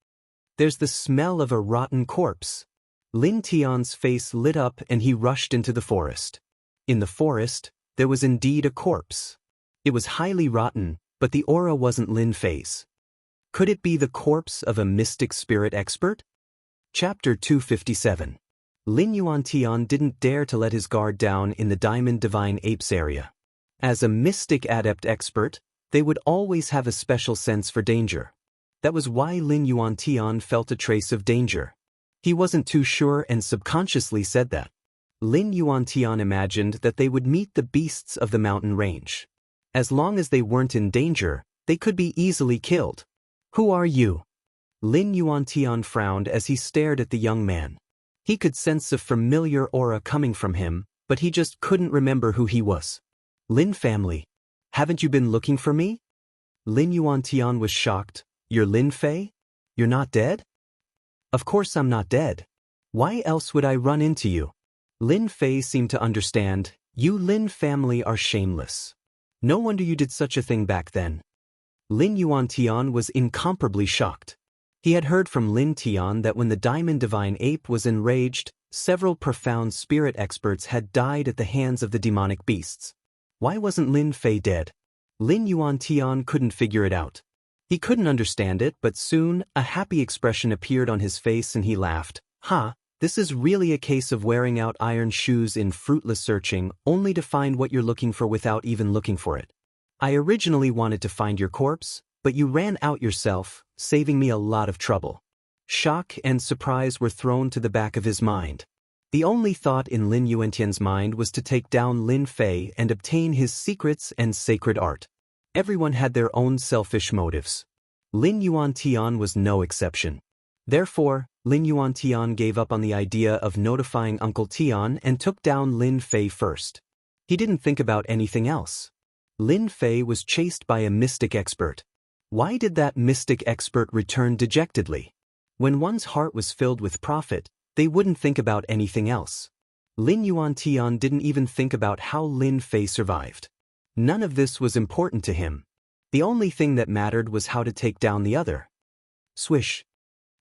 There's the smell of a rotten corpse. Lin Tian's face lit up and he rushed into the forest. In the forest, there was indeed a corpse. It was highly rotten, but the aura wasn't Lin Fei's. Could it be the corpse of a mystic spirit expert? Chapter 257. Lin Yuantian didn't dare to let his guard down in the Diamond Divine Apes area. As a mystic adept expert, they would always have a special sense for danger. That was why Lin Yuantian felt a trace of danger. He wasn't too sure and subconsciously said that. Lin Yuantian imagined that they would meet the beasts of the mountain range. As long as they weren't in danger, they could be easily killed. Who are you? Lin Yuantian frowned as he stared at the young man. He could sense a familiar aura coming from him, but he just couldn't remember who he was. Lin family. Haven't you been looking for me? Lin Yuantian was shocked. You're Lin Fei? You're not dead? Of course I'm not dead. Why else would I run into you? Lin Fei seemed to understand. You Lin family are shameless. No wonder you did such a thing back then. Lin Yuantian was incomparably shocked. He had heard from Lin Tian that when the Diamond Divine Ape was enraged, several profound spirit experts had died at the hands of the demonic beasts. Why wasn't Lin Fei dead? Lin Yuantian couldn't figure it out. He couldn't understand it, but soon, a happy expression appeared on his face and he laughed. "Ha, this is really a case of wearing out iron shoes in fruitless searching, only to find what you're looking for without even looking for it. I originally wanted to find your corpse, but you ran out yourself, saving me a lot of trouble." Shock and surprise were thrown to the back of his mind. The only thought in Lin Yuantian's mind was to take down Lin Fei and obtain his secrets and sacred art. Everyone had their own selfish motives. Lin Yuantian was no exception. Therefore, Lin Yuantian gave up on the idea of notifying Uncle Tian and took down Lin Fei first. He didn't think about anything else. Lin Fei was chased by a mystic expert. Why did that mystic expert return dejectedly? When one's heart was filled with profit, they wouldn't think about anything else. Lin Yuantian didn't even think about how Lin Fei survived. None of this was important to him. The only thing that mattered was how to take down the other. Swish.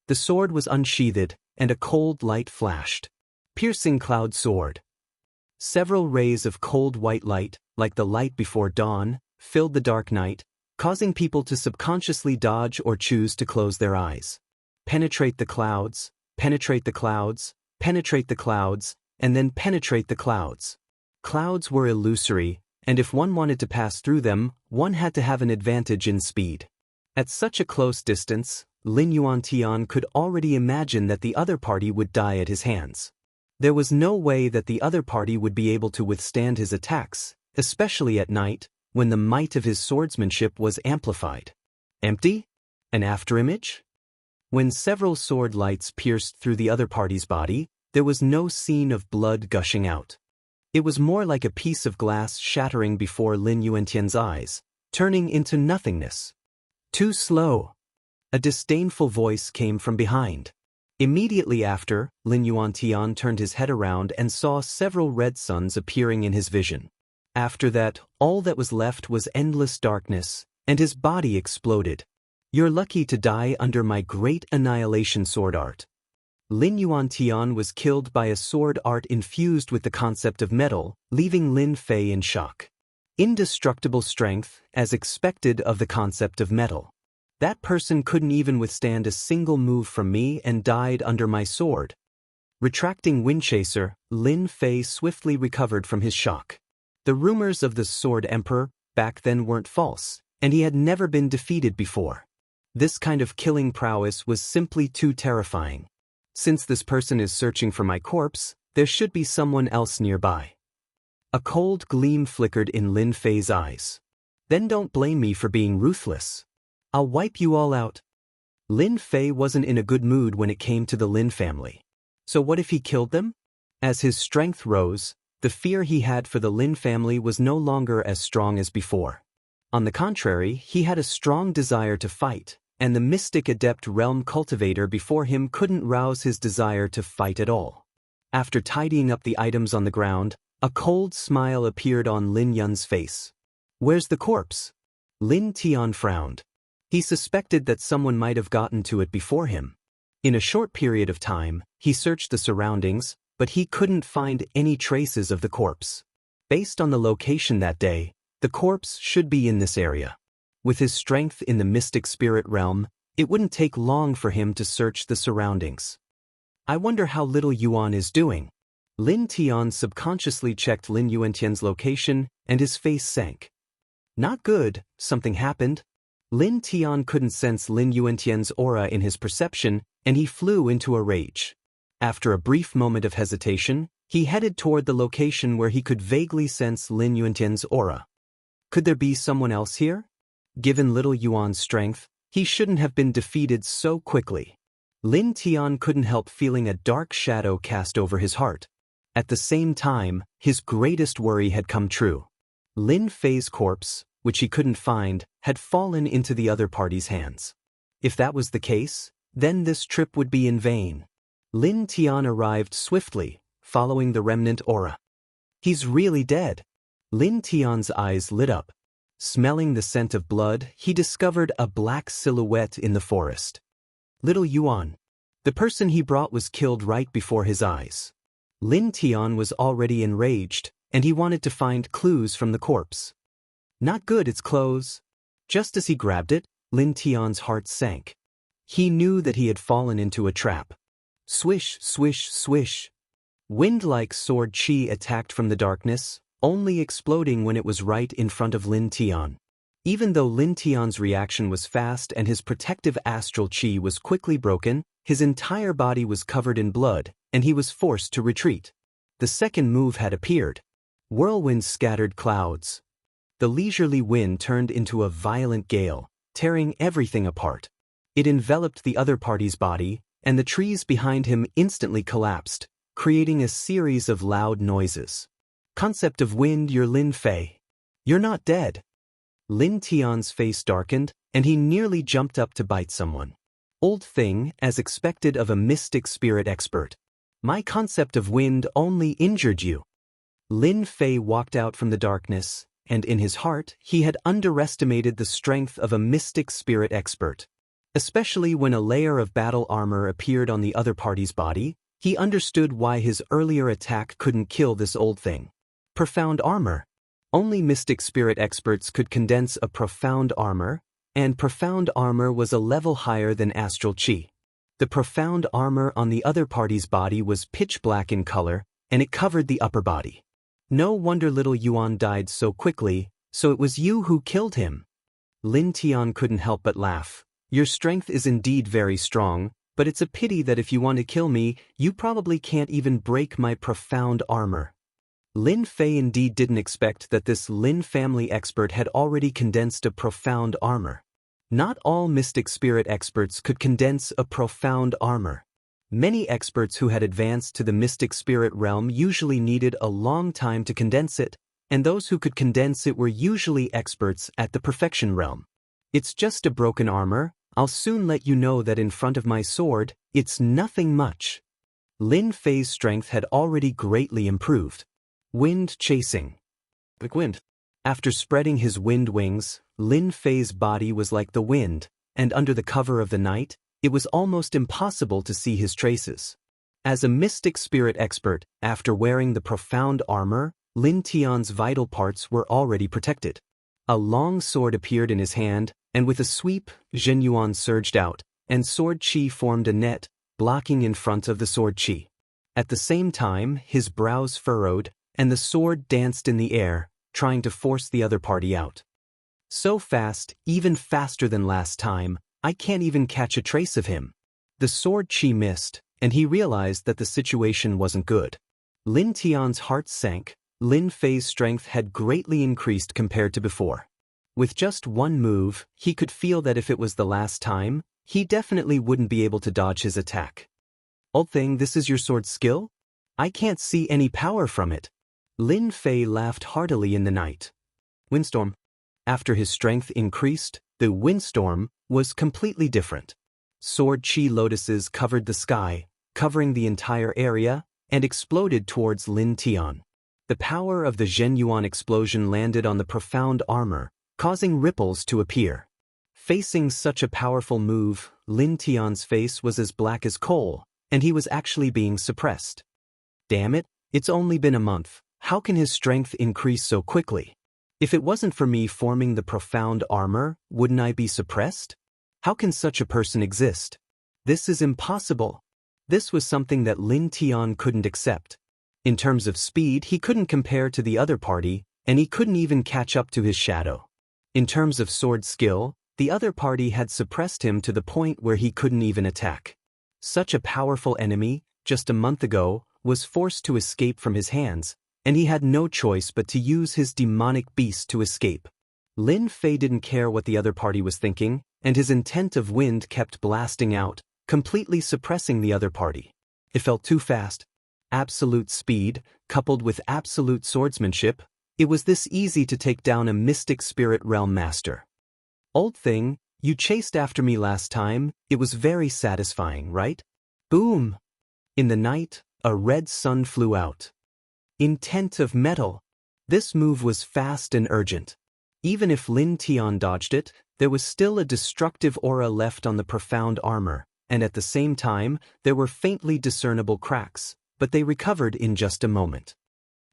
The sword was unsheathed, and a cold light flashed. Piercing cloud sword. Several rays of cold white light, like the light before dawn, filled the dark night, causing people to subconsciously dodge or choose to close their eyes. Penetrate the clouds, penetrate the clouds, penetrate the clouds, and then penetrate the clouds. Clouds were illusory, and if one wanted to pass through them, one had to have an advantage in speed. At such a close distance, Lin Yuantian could already imagine that the other party would die at his hands. There was no way that the other party would be able to withstand his attacks, especially at night, when the might of his swordsmanship was amplified. Empty? An afterimage? When several sword lights pierced through the other party's body, there was no scene of blood gushing out. It was more like a piece of glass shattering before Lin Yuantian's eyes, turning into nothingness. Too slow. A disdainful voice came from behind. Immediately after, Lin Yuantian turned his head around and saw several red suns appearing in his vision. After that, all that was left was endless darkness, and his body exploded. "You're lucky to die under my great annihilation sword art." Lin Yuantian was killed by a sword art infused with the concept of metal, leaving Lin Fei in shock. Indestructible strength, as expected of the concept of metal. That person couldn't even withstand a single move from me and died under my sword. Retracting Windchaser, Lin Fei swiftly recovered from his shock. The rumors of the Sword Emperor back then weren't false, and he had never been defeated before. This kind of killing prowess was simply too terrifying. Since this person is searching for my corpse, there should be someone else nearby. A cold gleam flickered in Lin Fei's eyes. "Then don't blame me for being ruthless. I'll wipe you all out." Lin Fei wasn't in a good mood when it came to the Lin family. So what if he killed them? As his strength rose, the fear he had for the Lin family was no longer as strong as before. On the contrary, he had a strong desire to fight, and the mystic adept realm cultivator before him couldn't rouse his desire to fight at all. After tidying up the items on the ground, a cold smile appeared on Lin Yun's face. "Where's the corpse?" Lin Tian frowned. He suspected that someone might have gotten to it before him. In a short period of time, he searched the surroundings, but he couldn't find any traces of the corpse. Based on the location that day, the corpse should be in this area. With his strength in the mystic spirit realm, it wouldn't take long for him to search the surroundings. "I wonder how little Yuan is doing." Lin Tian subconsciously checked Lin Yuantian's location, and his face sank. Not good, something happened. Lin Tian couldn't sense Lin Yuantian's aura in his perception, and he flew into a rage. After a brief moment of hesitation, he headed toward the location where he could vaguely sense Lin Yuantian's aura. Could there be someone else here? Given little Yuan's strength, he shouldn't have been defeated so quickly. Lin Tian couldn't help feeling a dark shadow cast over his heart. At the same time, his greatest worry had come true. Lin Fei's corpse, which he couldn't find, had fallen into the other party's hands. If that was the case, then this trip would be in vain. Lin Tian arrived swiftly, following the remnant aura. "He's really dead." Lin Tian's eyes lit up. Smelling the scent of blood, he discovered a black silhouette in the forest. Little Yuan. The person he brought was killed right before his eyes. Lin Tian was already enraged, and he wanted to find clues from the corpse. Not good, it's clothes. Just as he grabbed it, Lin Tian's heart sank. He knew that he had fallen into a trap. Swish, swish, swish. Wind-like sword chi attacked from the darkness, only exploding when it was right in front of Lin Tian. Even though Lin Tian's reaction was fast and his protective astral chi was quickly broken, his entire body was covered in blood, and he was forced to retreat. The second move had appeared. Whirlwind scattered clouds. The leisurely wind turned into a violent gale, tearing everything apart. It enveloped the other party's body, and the trees behind him instantly collapsed, creating a series of loud noises. Concept of wind, you're Lin Fei. You're not dead. Lin Tian's face darkened, and he nearly jumped up to bite someone. Old thing, as expected of a mystic spirit expert. My concept of wind only injured you. Lin Fei walked out from the darkness, and in his heart he had underestimated the strength of a mystic spirit expert. Especially when a layer of battle armor appeared on the other party's body, he understood why his earlier attack couldn't kill this old thing. Profound armor. Only mystic spirit experts could condense a profound armor, and profound armor was a level higher than astral chi. The profound armor on the other party's body was pitch black in color, and it covered the upper body. No wonder little Yuan died so quickly, so it was you who killed him. Lin Tian couldn't help but laugh. Your strength is indeed very strong, but it's a pity that if you want to kill me, you probably can't even break my profound armor. Lin Fei indeed didn't expect that this Lin family expert had already condensed a profound armor. Not all mystic spirit experts could condense a profound armor. Many experts who had advanced to the mystic spirit realm usually needed a long time to condense it, and those who could condense it were usually experts at the perfection realm. It's just a broken armor. I'll soon let you know that in front of my sword, it's nothing much. Lin Fei's strength had already greatly improved. Wind chasing. Quick wind. After spreading his wind wings, Lin Fei's body was like the wind, and under the cover of the night, it was almost impossible to see his traces. As a mystic spirit expert, after wearing the profound armor, Lin Tian's vital parts were already protected. A long sword appeared in his hand, and with a sweep, Zhen Yuan surged out, and sword chi formed a net, blocking in front of the sword chi. At the same time, his brows furrowed, and the sword danced in the air, trying to force the other party out. So fast, even faster than last time, I can't even catch a trace of him. The sword chi missed, and he realized that the situation wasn't good. Lin Tian's heart sank. Lin Fei's strength had greatly increased compared to before. With just one move, he could feel that if it was the last time, he definitely wouldn't be able to dodge his attack. Old thing, this is your sword skill? I can't see any power from it. Lin Fei laughed heartily in the night. Windstorm. After his strength increased, the windstorm was completely different. Sword chi lotuses covered the sky, covering the entire area, and exploded towards Lin Tian. The power of the Zhen Yuan explosion landed on the profound armor, causing ripples to appear. Facing such a powerful move, Lin Tian's face was as black as coal, and he was actually being suppressed. Damn it, it's only been a month. How can his strength increase so quickly? If it wasn't for me forming the profound armor, wouldn't I be suppressed? How can such a person exist? This is impossible. This was something that Lin Tian couldn't accept. In terms of speed, he couldn't compare to the other party, and he couldn't even catch up to his shadow. In terms of sword skill, the other party had suppressed him to the point where he couldn't even attack. Such a powerful enemy, just a month ago, was forced to escape from his hands, and he had no choice but to use his demonic beast to escape. Lin Fei didn't care what the other party was thinking, and his intent of wind kept blasting out, completely suppressing the other party. It felt too fast. Absolute speed, coupled with absolute swordsmanship, it was this easy to take down a mystic spirit realm master. Old thing, you chased after me last time, it was very satisfying, right? Boom! In the night, a red sun flew out. Intent of metal. This move was fast and urgent. Even if Lin Tian dodged it, there was still a destructive aura left on the profound armor, and at the same time, there were faintly discernible cracks, but they recovered in just a moment.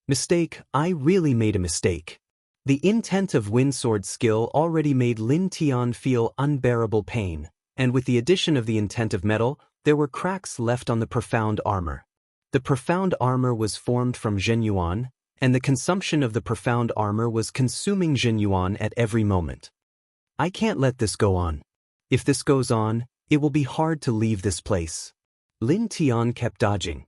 Mistake, I really made a mistake. The intent of Windsword skill already made Lin Tian feel unbearable pain, and with the addition of the intent of metal, there were cracks left on the profound armor. The profound armor was formed from Zhenyuan, and the consumption of the profound armor was consuming Zhenyuan at every moment. I can't let this go on. If this goes on, it will be hard to leave this place. Lin Tian kept dodging.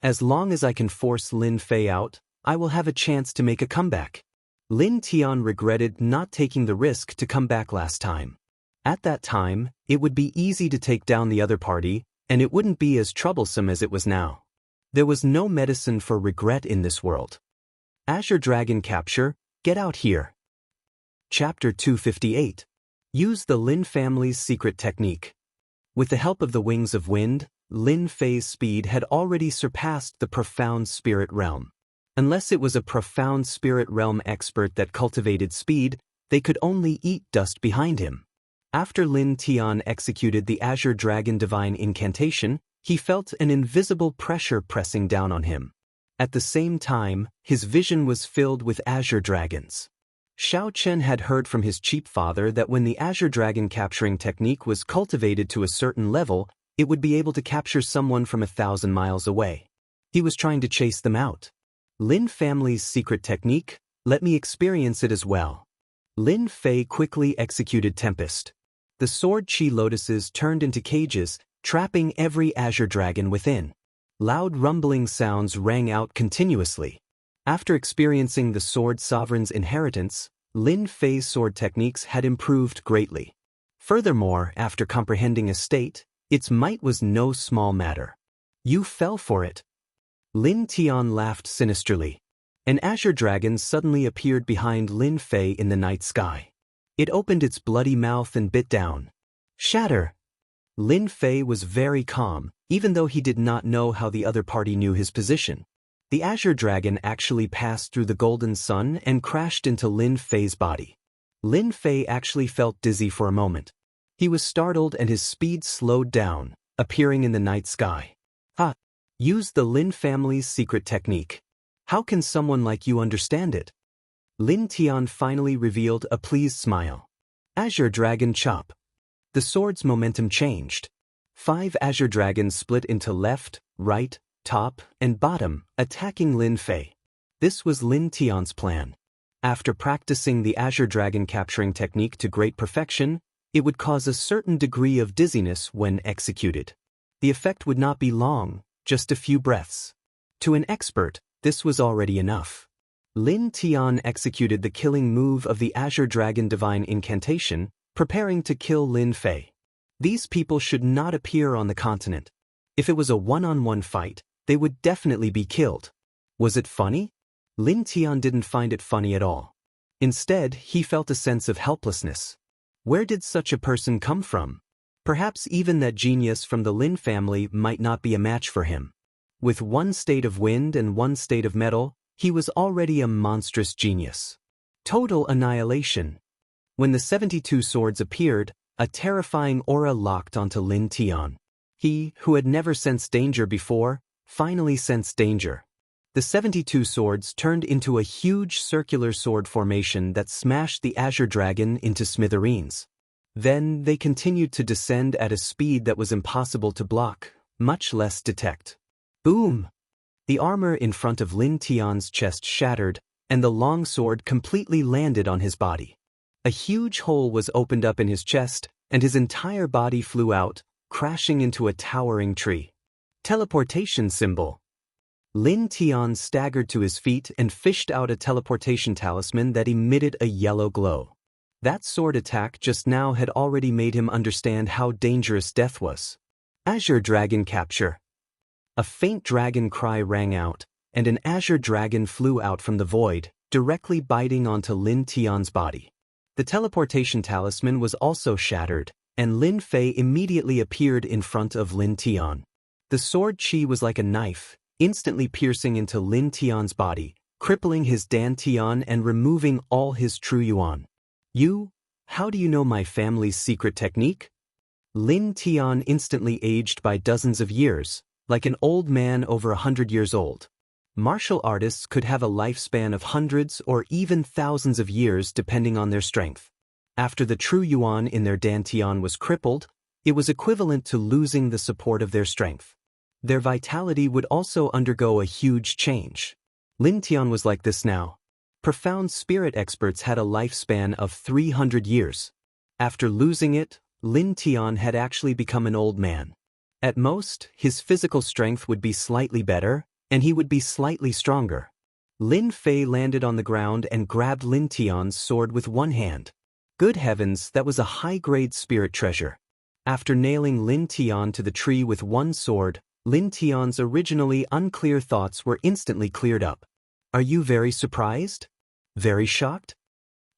As long as I can force Lin Fei out, I will have a chance to make a comeback. Lin Tian regretted not taking the risk to come back last time. At that time, it would be easy to take down the other party, and it wouldn't be as troublesome as it was now. There was no medicine for regret in this world. Azure Dragon Capture, get out here. Chapter 258. Use the Lin family's secret technique. With the help of the Wings of Wind, Lin Fei's speed had already surpassed the Profound Spirit Realm. Unless it was a Profound Spirit Realm expert that cultivated speed, they could only eat dust behind him. After Lin Tian executed the Azure Dragon Divine Incantation, he felt an invisible pressure pressing down on him. At the same time, his vision was filled with Azure Dragons. Xiao Chen had heard from his chief father that when the Azure Dragon capturing technique was cultivated to a certain level, it would be able to capture someone from 1,000 miles away. He was trying to chase them out. Lin family's secret technique, let me experience it as well. Lin Fei quickly executed Tempest. The sword chi lotuses turned into cages, trapping every Azure Dragon within. Loud rumbling sounds rang out continuously. After experiencing the Sword Sovereign's inheritance, Lin Fei's sword techniques had improved greatly. Furthermore, after comprehending a state, its might was no small matter. You fell for it. Lin Tian laughed sinisterly. An Azure Dragon suddenly appeared behind Lin Fei in the night sky. It opened its bloody mouth and bit down. Shatter! Lin Fei was very calm, even though he did not know how the other party knew his position. The Azure Dragon actually passed through the golden sun and crashed into Lin Fei's body. Lin Fei actually felt dizzy for a moment. He was startled and his speed slowed down, appearing in the night sky. Ha! Use the Lin family's secret technique. How can someone like you understand it? Lin Tian finally revealed a pleased smile. Azure Dragon Chop. The sword's momentum changed. 5 Azure Dragons split into left, right, top, and bottom, attacking Lin Fei. This was Lin Tian's plan. After practicing the Azure Dragon capturing technique to great perfection, it would cause a certain degree of dizziness when executed. The effect would not be long, just a few breaths. To an expert, this was already enough. Lin Tian executed the killing move of the Azure Dragon Divine Incantation, preparing to kill Lin Fei. These people should not appear on the continent. If it was a one-on-one fight, they would definitely be killed. Was it funny? Lin Tian didn't find it funny at all. Instead, he felt a sense of helplessness. Where did such a person come from? Perhaps even that genius from the Lin family might not be a match for him. With 1 state of wind and 1 state of metal, he was already a monstrous genius. Total annihilation. When the 72 swords appeared, a terrifying aura locked onto Lin Tian. He, who had never sensed danger before, finally sensed danger. The 72 swords turned into a huge circular sword formation that smashed the Azure Dragon into smithereens. Then they continued to descend at a speed that was impossible to block, much less detect. Boom! The armor in front of Lin Tian's chest shattered, and the long sword completely landed on his body. A huge hole was opened up in his chest, and his entire body flew out, crashing into a towering tree. Teleportation symbol. Lin Tian staggered to his feet and fished out a teleportation talisman that emitted a yellow glow. That sword attack just now had already made him understand how dangerous death was. Azure Dragon Capture. A faint dragon cry rang out, and an Azure Dragon flew out from the void, directly biting onto Lin Tian's body. The teleportation talisman was also shattered, and Lin Fei immediately appeared in front of Lin Tian. The sword chi was like a knife, instantly piercing into Lin Tian's body, crippling his dantian and removing all his true yuan. How do you know my family's secret technique? Lin Tian instantly aged by dozens of years, like an old man over 100 years old. Martial artists could have a lifespan of hundreds or even thousands of years depending on their strength. After the true yuan in their dantian was crippled, it was equivalent to losing the support of their strength. Their vitality would also undergo a huge change. Lin Tian was like this now. Profound spirit experts had a lifespan of 300 years. After losing it, Lin Tian had actually become an old man. At most, his physical strength would be slightly better, and he would be slightly stronger. Lin Fei landed on the ground and grabbed Lin Tian's sword with one hand. Good heavens, that was a high-grade spirit treasure. After nailing Lin Tian to the tree with one sword, Lin Tian's originally unclear thoughts were instantly cleared up. Are you very surprised? Very shocked?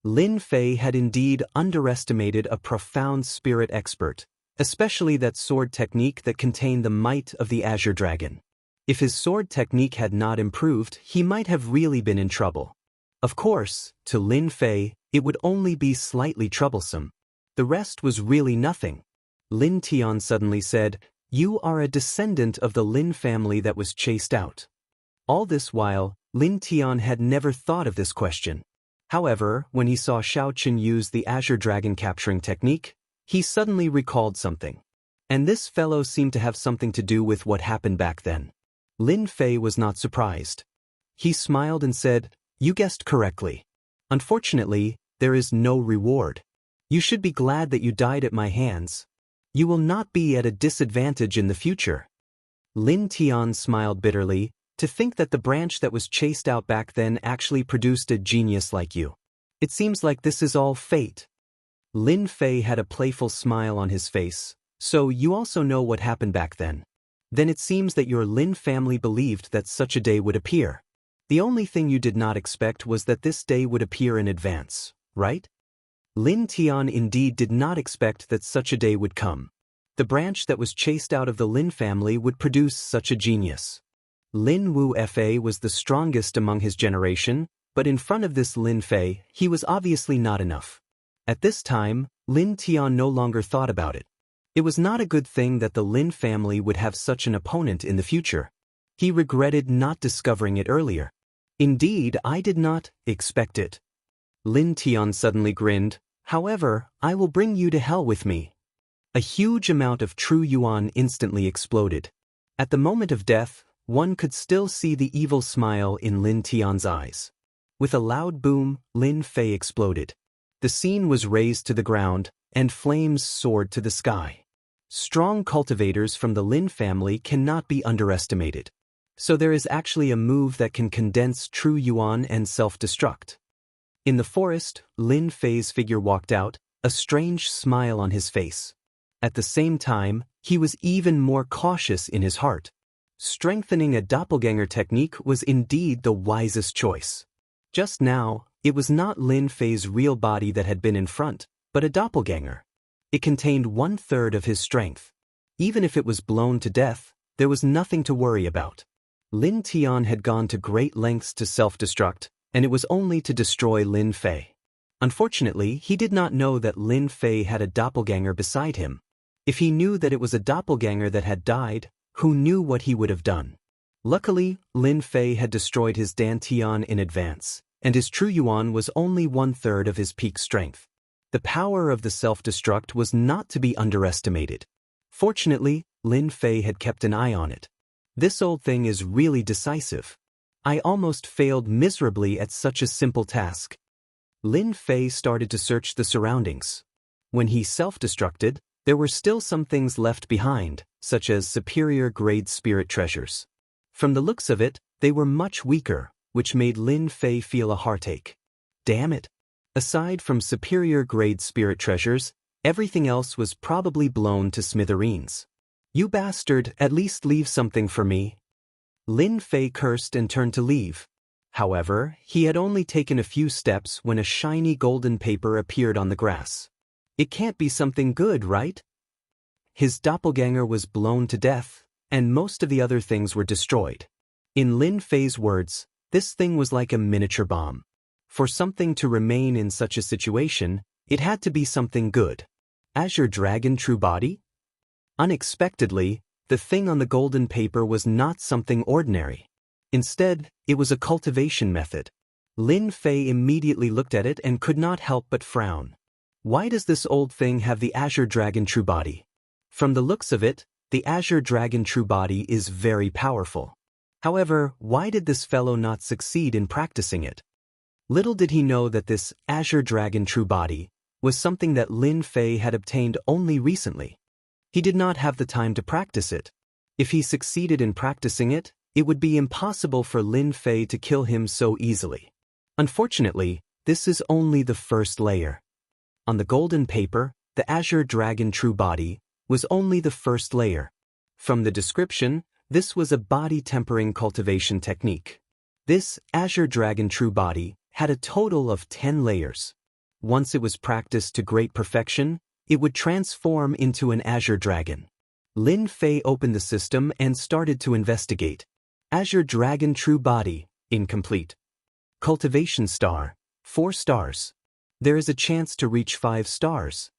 Lin Fei had indeed underestimated a profound spirit expert, especially that sword technique that contained the might of the Azure Dragon. If his sword technique had not improved, he might have really been in trouble. Of course, to Lin Fei, it would only be slightly troublesome. The rest was really nothing. Lin Tian suddenly said, "You are a descendant of the Lin family that was chased out." All this while, Lin Tian had never thought of this question. However, when he saw Xiaoqun use the Azure Dragon capturing technique, he suddenly recalled something. And this fellow seemed to have something to do with what happened back then. Lin Fei was not surprised. He smiled and said, "You guessed correctly. Unfortunately, there is no reward. You should be glad that you died at my hands. You will not be at a disadvantage in the future." Lin Tian smiled bitterly. To think that the branch that was chased out back then actually produced a genius like you. It seems like this is all fate. Lin Fei had a playful smile on his face. So you also know what happened back then. Then it seems that your Lin family believed that such a day would appear. The only thing you did not expect was that this day would appear in advance, right? Lin Tian indeed did not expect that such a day would come. The branch that was chased out of the Lin family would produce such a genius. Lin Wu Fa was the strongest among his generation, but in front of this Lin Fei, he was obviously not enough. At this time, Lin Tian no longer thought about it. It was not a good thing that the Lin family would have such an opponent in the future. He regretted not discovering it earlier. Indeed, I did not expect it. Lin Tian suddenly grinned. However, I will bring you to hell with me. A huge amount of true yuan instantly exploded. At the moment of death, one could still see the evil smile in Lin Tian's eyes. With a loud boom, Lin Fei exploded. The scene was razed to the ground, and flames soared to the sky. Strong cultivators from the Lin family cannot be underestimated. So there is actually a move that can condense true yuan and self-destruct. In the forest, Lin Fei's figure walked out, a strange smile on his face. At the same time, he was even more cautious in his heart. Strengthening a doppelganger technique was indeed the wisest choice. Just now, it was not Lin Fei's real body that had been in front, but a doppelganger. It contained 1/3 of his strength. Even if it was blown to death, there was nothing to worry about. Lin Tian had gone to great lengths to self-destruct, and it was only to destroy Lin Fei. Unfortunately, he did not know that Lin Fei had a doppelganger beside him. If he knew that it was a doppelganger that had died, who knew what he would have done? Luckily, Lin Fei had destroyed his dantian in advance, and his true yuan was only 1/3 of his peak strength. The power of the self-destruct was not to be underestimated. Fortunately, Lin Fei had kept an eye on it. This old thing is really decisive. I almost failed miserably at such a simple task. Lin Fei started to search the surroundings. When he self-destructed, there were still some things left behind, such as superior-grade spirit treasures. From the looks of it, they were much weaker, which made Lin Fei feel a heartache. Damn it! Aside from superior-grade spirit treasures, everything else was probably blown to smithereens. You bastard, at least leave something for me. Lin Fei cursed and turned to leave. However, he had only taken a few steps when a shiny golden paper appeared on the grass. It can't be something good, right? His doppelganger was blown to death, and most of the other things were destroyed. In Lin Fei's words, This thing was like a miniature bomb. For something to remain in such a situation, it had to be something good. Azure Dragon True Body? Unexpectedly, the thing on the golden paper was not something ordinary. Instead, it was a cultivation method. Lin Fei immediately looked at it and could not help but frown. Why does this old thing have the Azure Dragon True Body? From the looks of it, the Azure Dragon True Body is very powerful. However, why did this fellow not succeed in practicing it? Little did he know that this Azure Dragon True Body was something that Lin Fei had obtained only recently. He did not have the time to practice it. If he succeeded in practicing it, it would be impossible for Lin Fei to kill him so easily. Unfortunately, this is only the first layer. On the golden paper, the Azure Dragon True Body was only the first layer. From the description, this was a body tempering cultivation technique. This Azure Dragon True Body had a total of 10 layers. Once it was practiced to great perfection, it would transform into an Azure Dragon. Lin Fei opened the system and started to investigate. Azure Dragon True Body, incomplete. Cultivation star, 4 stars. There is a chance to reach 5 stars.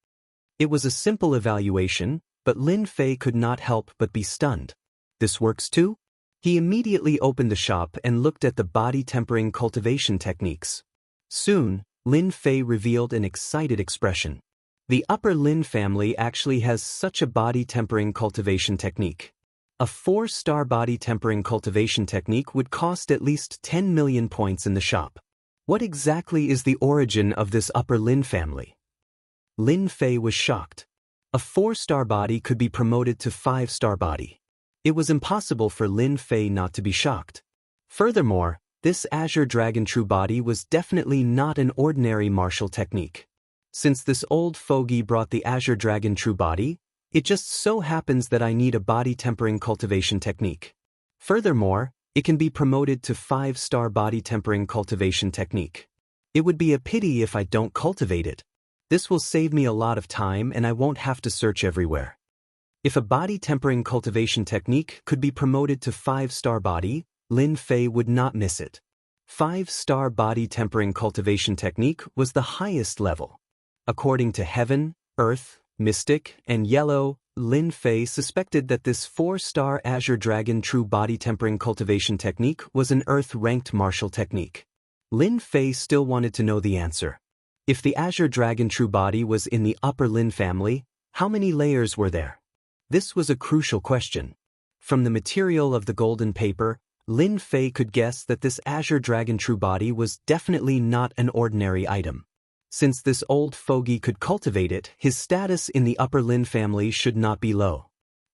It was a simple evaluation, but Lin Fei could not help but be stunned. This works too? He immediately opened the shop and looked at the body tempering cultivation techniques. Soon, Lin Fei revealed an excited expression. The upper Lin family actually has such a body tempering cultivation technique. A 4-star body tempering cultivation technique would cost at least 10 million points in the shop. What exactly is the origin of this upper Lin family? Lin Fei was shocked. A 4-star body could be promoted to 5-star body. It was impossible for Lin Fei not to be shocked. Furthermore, this Azure Dragon True Body was definitely not an ordinary martial technique. Since this old fogey brought the Azure Dragon True Body, it just so happens that I need a body tempering cultivation technique. Furthermore, it can be promoted to 5-star body tempering cultivation technique. It would be a pity if I don't cultivate it. This will save me a lot of time and I won't have to search everywhere. If a body tempering cultivation technique could be promoted to 5-star body, Lin Fei would not miss it. 5-star body tempering cultivation technique was the highest level. According to Heaven, Earth, Mystic, and Yellow, Lin Fei suspected that this 4-star Azure Dragon True Body Tempering Cultivation technique was an Earth-ranked martial technique. Lin Fei still wanted to know the answer. If the Azure Dragon True Body was in the upper Lin family, how many layers were there? This was a crucial question. From the material of the golden paper, Lin Fei could guess that this Azure Dragon True Body was definitely not an ordinary item. Since this old fogey could cultivate it, his status in the upper Lin family should not be low.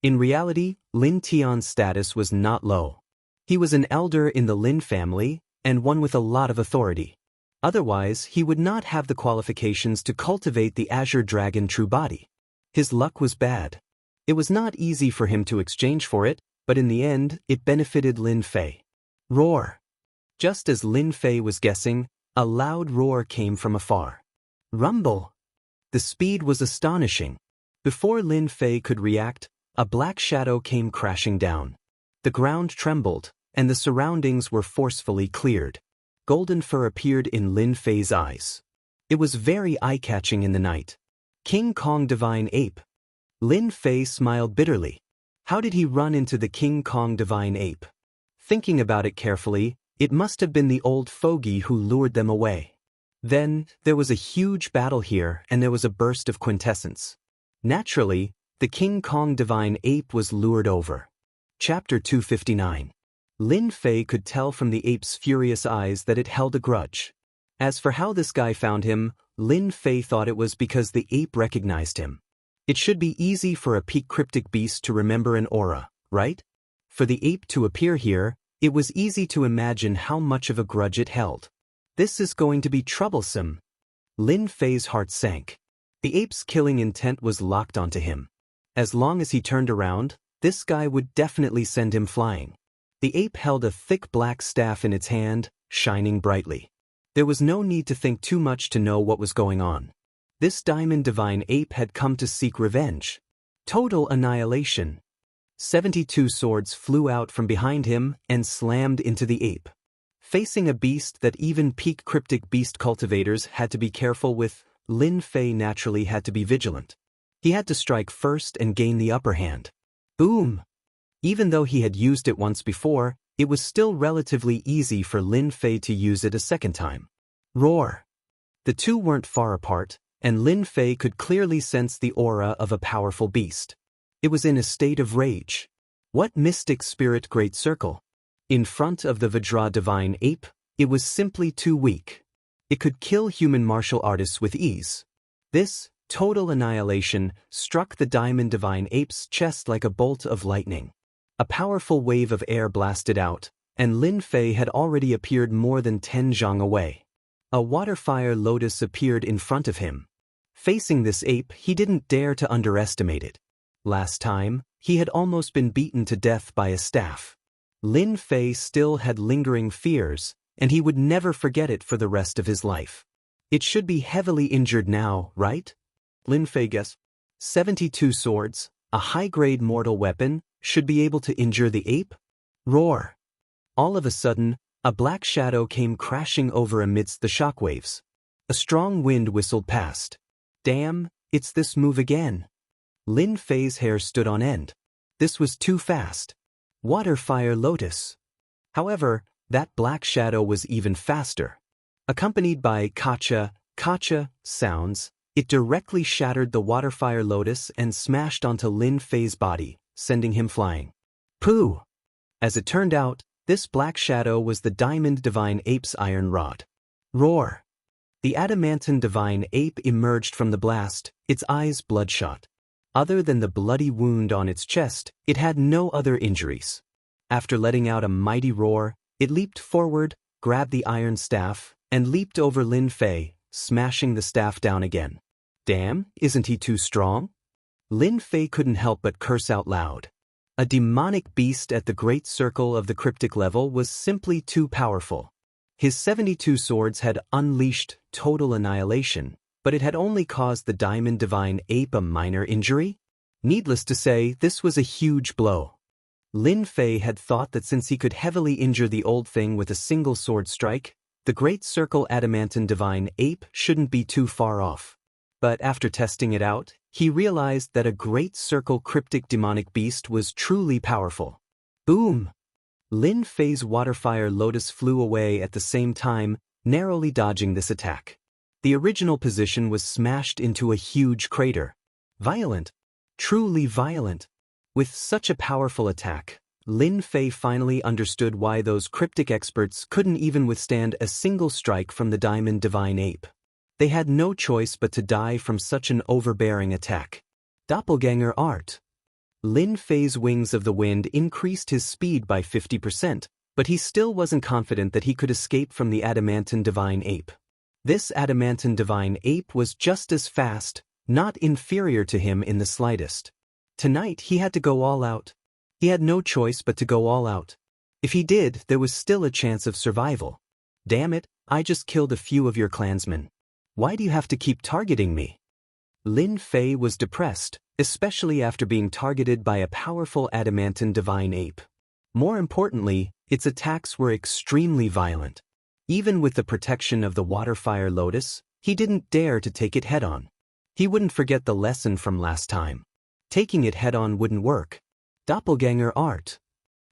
In reality, Lin Tian's status was not low. He was an elder in the Lin family, and one with a lot of authority. Otherwise, he would not have the qualifications to cultivate the Azure Dragon True Body. His luck was bad. It was not easy for him to exchange for it, but in the end, it benefited Lin Fei. Roar! Just as Lin Fei was guessing, a loud roar came from afar. Rumble! The speed was astonishing. Before Lin Fei could react, a black shadow came crashing down. The ground trembled, and the surroundings were forcefully cleared. Golden fur appeared in Lin Fei's eyes. It was very eye-catching in the night. King Kong Divine Ape. Lin Fei smiled bitterly. How did he run into the King Kong Divine Ape? Thinking about it carefully, it must have been the old fogey who lured them away. Then, there was a huge battle here and there was a burst of quintessence. Naturally, the King Kong Divine Ape was lured over. Chapter 259. Lin Fei could tell from the ape's furious eyes that it held a grudge. As for how this guy found him, Lin Fei thought it was because the ape recognized him. It should be easy for a peak cryptic beast to remember an aura, right? For the ape to appear here, it was easy to imagine how much of a grudge it held. This is going to be troublesome. Lin Fei's heart sank. The ape's killing intent was locked onto him. As long as he turned around, this guy would definitely send him flying. The ape held a thick black staff in its hand, shining brightly. There was no need to think too much to know what was going on. This diamond divine ape had come to seek revenge. Total annihilation. 72 swords flew out from behind him and slammed into the ape. Facing a beast that even peak cryptic beast cultivators had to be careful with, Lin Fei naturally had to be vigilant. He had to strike first and gain the upper hand. Boom! Even though he had used it once before, it was still relatively easy for Lin Fei to use it a second time. Roar! The two weren't far apart, and Lin Fei could clearly sense the aura of a powerful beast. It was in a state of rage. What mystic spirit great circle? In front of the Vajra divine ape, it was simply too weak. It could kill human martial artists with ease. This total annihilation struck the diamond divine ape's chest like a bolt of lightning. A powerful wave of air blasted out, and Lin Fei had already appeared more than 10 zhang away. A water-fire lotus appeared in front of him. Facing this ape, he didn't dare to underestimate it. Last time, he had almost been beaten to death by a staff. Lin Fei still had lingering fears, and he would never forget it for the rest of his life. It should be heavily injured now, right? Lin Fei guessed. 72 swords, a high-grade mortal weapon, should be able to injure the ape? Roar! All of a sudden, a black shadow came crashing over amidst the shockwaves. A strong wind whistled past. Damn, it's this move again. Lin Fei's hair stood on end. This was too fast. Water-fire lotus. However, that black shadow was even faster. Accompanied by kacha sounds, it directly shattered the water-fire lotus and smashed onto Lin Fei's body, sending him flying. Pooh! As it turned out, this black shadow was the diamond divine ape's iron rod. Roar! The adamantine divine ape emerged from the blast, its eyes bloodshot. Other than the bloody wound on its chest, it had no other injuries. After letting out a mighty roar, it leaped forward, grabbed the iron staff, and leaped over Lin Fei, smashing the staff down again. Damn, isn't he too strong? Lin Fei couldn't help but curse out loud. A demonic beast at the great circle of the cryptic level was simply too powerful. His 72 swords had unleashed total annihilation, but it had only caused the diamond divine ape a minor injury? Needless to say, this was a huge blow. Lin Fei had thought that since he could heavily injure the old thing with a single sword strike, the great circle adamantine divine ape shouldn't be too far off. But after testing it out, he realized that a great circle cryptic demonic beast was truly powerful. Boom! Lin Fei's water-fire lotus flew away at the same time, narrowly dodging this attack. The original position was smashed into a huge crater. Violent. Truly violent. With such a powerful attack, Lin Fei finally understood why those cryptic experts couldn't even withstand a single strike from the diamond divine ape. They had no choice but to die from such an overbearing attack. Doppelganger art. Lin Fei's wings of the wind increased his speed by 50%, but he still wasn't confident that he could escape from the adamantine divine ape. This adamantine divine ape was just as fast, not inferior to him in the slightest. Tonight he had to go all out. He had no choice but to go all out. If he did, there was still a chance of survival. Damn it, I just killed a few of your clansmen. Why do you have to keep targeting me? Lin Fei was depressed, especially after being targeted by a powerful adamantine divine ape. More importantly, its attacks were extremely violent. Even with the protection of the water-fire lotus, he didn't dare to take it head-on. He wouldn't forget the lesson from last time. Taking it head-on wouldn't work. Doppelganger art.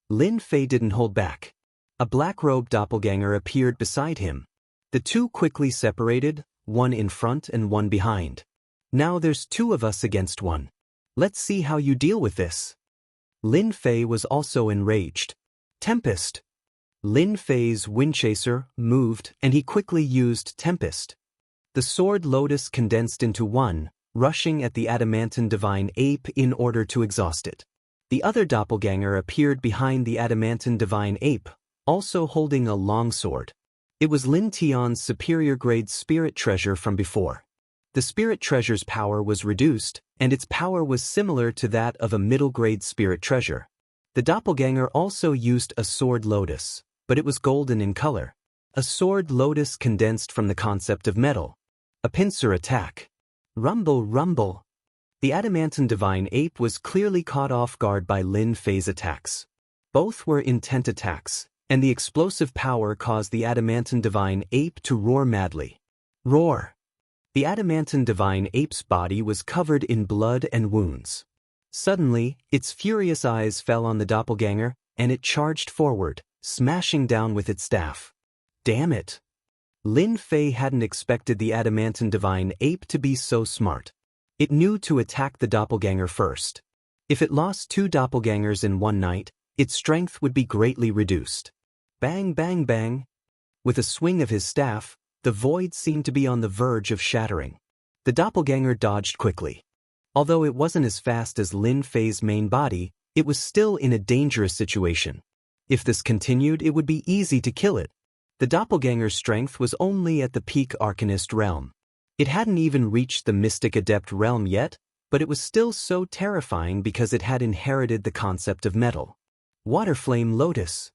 Lin Fei didn't hold back. A black-robed doppelganger appeared beside him. The two quickly separated, one in front and one behind. Now there's two of us against one. Let's see how you deal with this. Lin Fei was also enraged. Tempest. Lin Fei's Windchaser moved and he quickly used Tempest. The sword lotus condensed into one, rushing at the adamantine divine ape in order to exhaust it. The other doppelganger appeared behind the adamantine divine ape, also holding a long sword. It was Lin Tian's superior-grade spirit treasure from before. The spirit treasure's power was reduced, and its power was similar to that of a middle-grade spirit treasure. The doppelganger also used a sword lotus, but it was golden in color. A sword lotus condensed from the concept of metal. A pincer attack. Rumble, rumble. The adamantine divine ape was clearly caught off guard by Lin Fei's attacks. Both were intent attacks, and the explosive power caused the adamantine divine ape to roar madly. Roar! The adamantine divine ape's body was covered in blood and wounds. Suddenly, its furious eyes fell on the doppelganger, and it charged forward, smashing down with its staff. Damn it! Lin Fei hadn't expected the adamantine divine ape to be so smart. It knew to attack the doppelganger first. If it lost 2 doppelgangers in one night, its strength would be greatly reduced. Bang, bang, bang! With a swing of his staff, the void seemed to be on the verge of shattering. The doppelganger dodged quickly. Although it wasn't as fast as Lin Fei's main body, it was still in a dangerous situation. If this continued, it would be easy to kill it. The doppelganger's strength was only at the peak Arcanist realm. It hadn't even reached the Mystic Adept realm yet, but it was still so terrifying because it had inherited the concept of metal. Waterflame Lotus.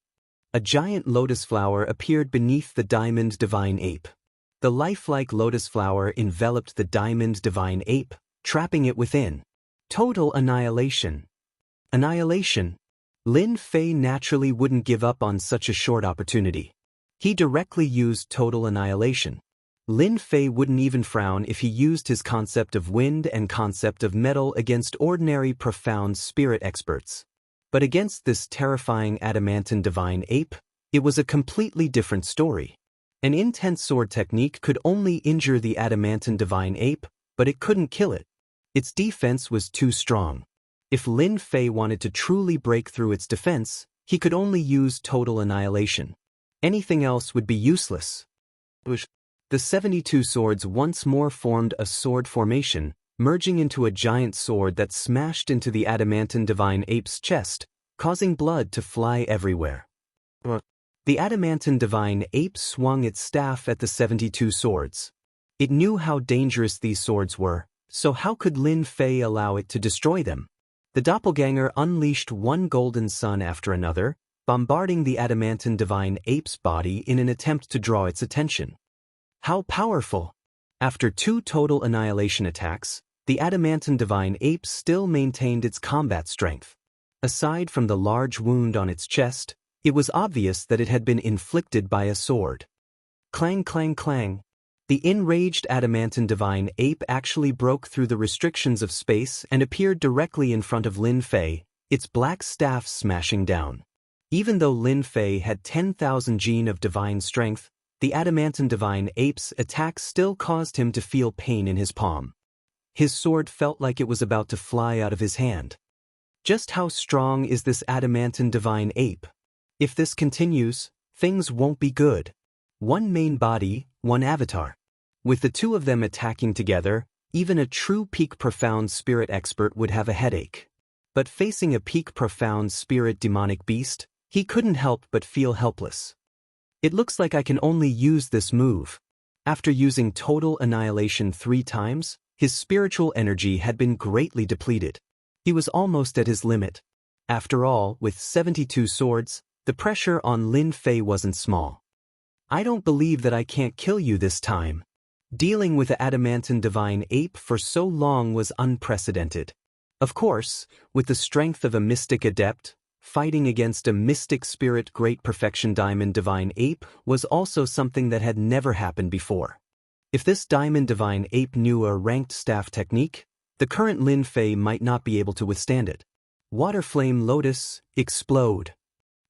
A giant lotus flower appeared beneath the diamond divine ape. The lifelike lotus flower enveloped the diamond divine ape, trapping it within. Total annihilation. Annihilation. Lin Fei naturally wouldn't give up on such a short opportunity. He directly used total annihilation. Lin Fei wouldn't even frown if he used his concept of wind and concept of metal against ordinary profound spirit experts. But against this terrifying adamantine divine ape, it was a completely different story. An intense sword technique could only injure the adamantine divine ape, but it couldn't kill it. Its defense was too strong. If Lin Fei wanted to truly break through its defense, he could only use total annihilation. Anything else would be useless. The 72 swords once more formed a sword formation, merging into a giant sword that smashed into the adamantine divine ape's chest, causing blood to fly everywhere. The adamantine divine ape swung its staff at the 72 swords. It knew how dangerous these swords were, so how could Lin Fei allow it to destroy them? The doppelganger unleashed one golden sun after another, bombarding the adamantine divine ape's body in an attempt to draw its attention. How powerful! After 2 total annihilation attacks, the adamantine divine ape still maintained its combat strength. Aside from the large wound on its chest, it was obvious that it had been inflicted by a sword. Clang, clang, clang. The enraged adamantine divine ape actually broke through the restrictions of space and appeared directly in front of Lin Fei, its black staff smashing down. Even though Lin Fei had 10,000 gene of divine strength, the adamantine divine ape's attack still caused him to feel pain in his palm. His sword felt like it was about to fly out of his hand. Just how strong is this adamantine divine ape? If this continues, things won't be good. One main body, one avatar. With the 2 of them attacking together, even a true peak profound spirit expert would have a headache. But facing a peak profound spirit demonic beast, he couldn't help but feel helpless. It looks like I can only use this move. After using total annihilation 3 times, his spiritual energy had been greatly depleted. He was almost at his limit. After all, with 72 swords, the pressure on Lin Fei wasn't small. I don't believe that I can't kill you this time. Dealing with the adamantine divine ape for so long was unprecedented. Of course, with the strength of a mystic adept, fighting against a mystic spirit great perfection diamond divine ape was also something that had never happened before. If this diamond divine ape knew a ranked staff technique, the current Lin Fei might not be able to withstand it. Waterflame Lotus, explode.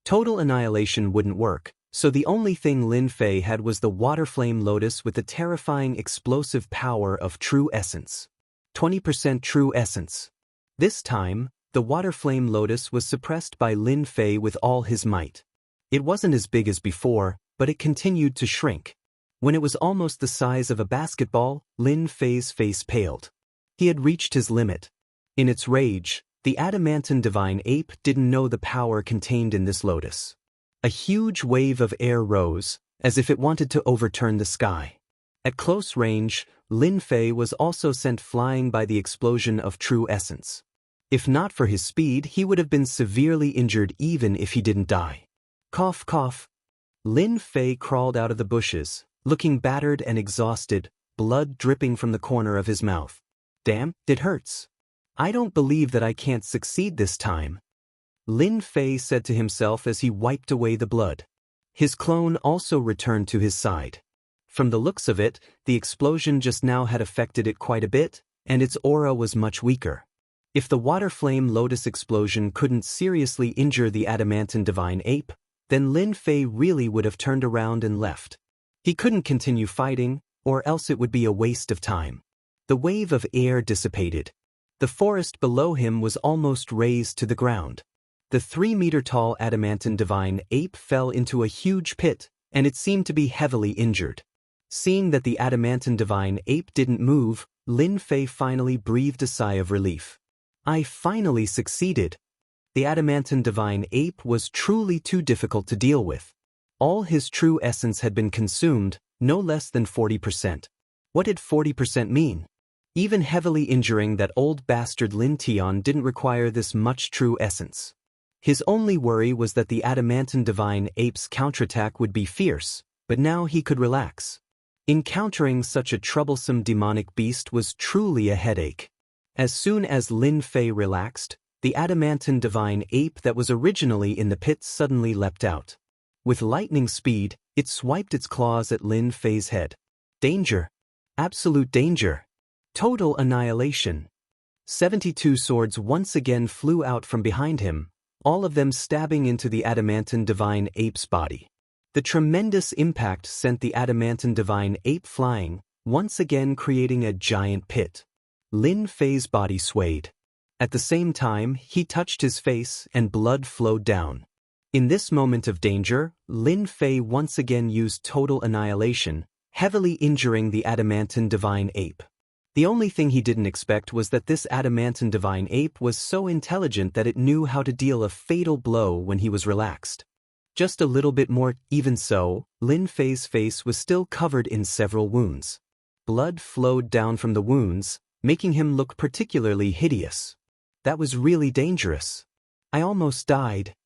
Total annihilation wouldn't work, so the only thing Lin Fei had was the Waterflame Lotus with the terrifying explosive power of True Essence. 20% True Essence. This time, the Waterflame Lotus was suppressed by Lin Fei with all his might. It wasn't as big as before, but it continued to shrink. When it was almost the size of a basketball, Lin Fei's face paled. He had reached his limit. In its rage, the adamantine divine ape didn't know the power contained in this lotus. A huge wave of air rose, as if it wanted to overturn the sky. At close range, Lin Fei was also sent flying by the explosion of True Essence. If not for his speed, he would have been severely injured even if he didn't die. Cough, cough. Lin Fei crawled out of the bushes, looking battered and exhausted, blood dripping from the corner of his mouth. Damn, it hurts. I don't believe that I can't succeed this time. Lin Fei said to himself as he wiped away the blood. His clone also returned to his side. From the looks of it, the explosion just now had affected it quite a bit, and its aura was much weaker. If the water flame lotus explosion couldn't seriously injure the adamantine divine ape, then Lin Fei really would have turned around and left. He couldn't continue fighting, or else it would be a waste of time. The wave of air dissipated. The forest below him was almost razed to the ground. The 3-meter-tall adamantine divine ape fell into a huge pit, and it seemed to be heavily injured. Seeing that the adamantine divine ape didn't move, Lin Fei finally breathed a sigh of relief. I finally succeeded. The adamantine divine ape was truly too difficult to deal with. All his true essence had been consumed, no less than 40%. What did 40% mean? Even heavily injuring that old bastard Lin Tian didn't require this much true essence. His only worry was that the adamantine divine ape's counterattack would be fierce, but now he could relax. Encountering such a troublesome demonic beast was truly a headache. As soon as Lin Fei relaxed, the adamantine divine ape that was originally in the pit suddenly leapt out. With lightning speed, it swiped its claws at Lin Fei's head. Danger. Absolute danger. Total annihilation. 72 swords once again flew out from behind him, all of them stabbing into the adamantine divine ape's body. The tremendous impact sent the adamantine divine ape flying, once again creating a giant pit. Lin Fei's body swayed. At the same time, he touched his face and blood flowed down. In this moment of danger, Lin Fei once again used total annihilation, heavily injuring the adamantine divine ape. The only thing he didn't expect was that this adamantine divine ape was so intelligent that it knew how to deal a fatal blow when he was relaxed. Just a little bit more. Even so, Lin Fei's face was still covered in several wounds. Blood flowed down from the wounds, making him look particularly hideous. That was really dangerous. I almost died.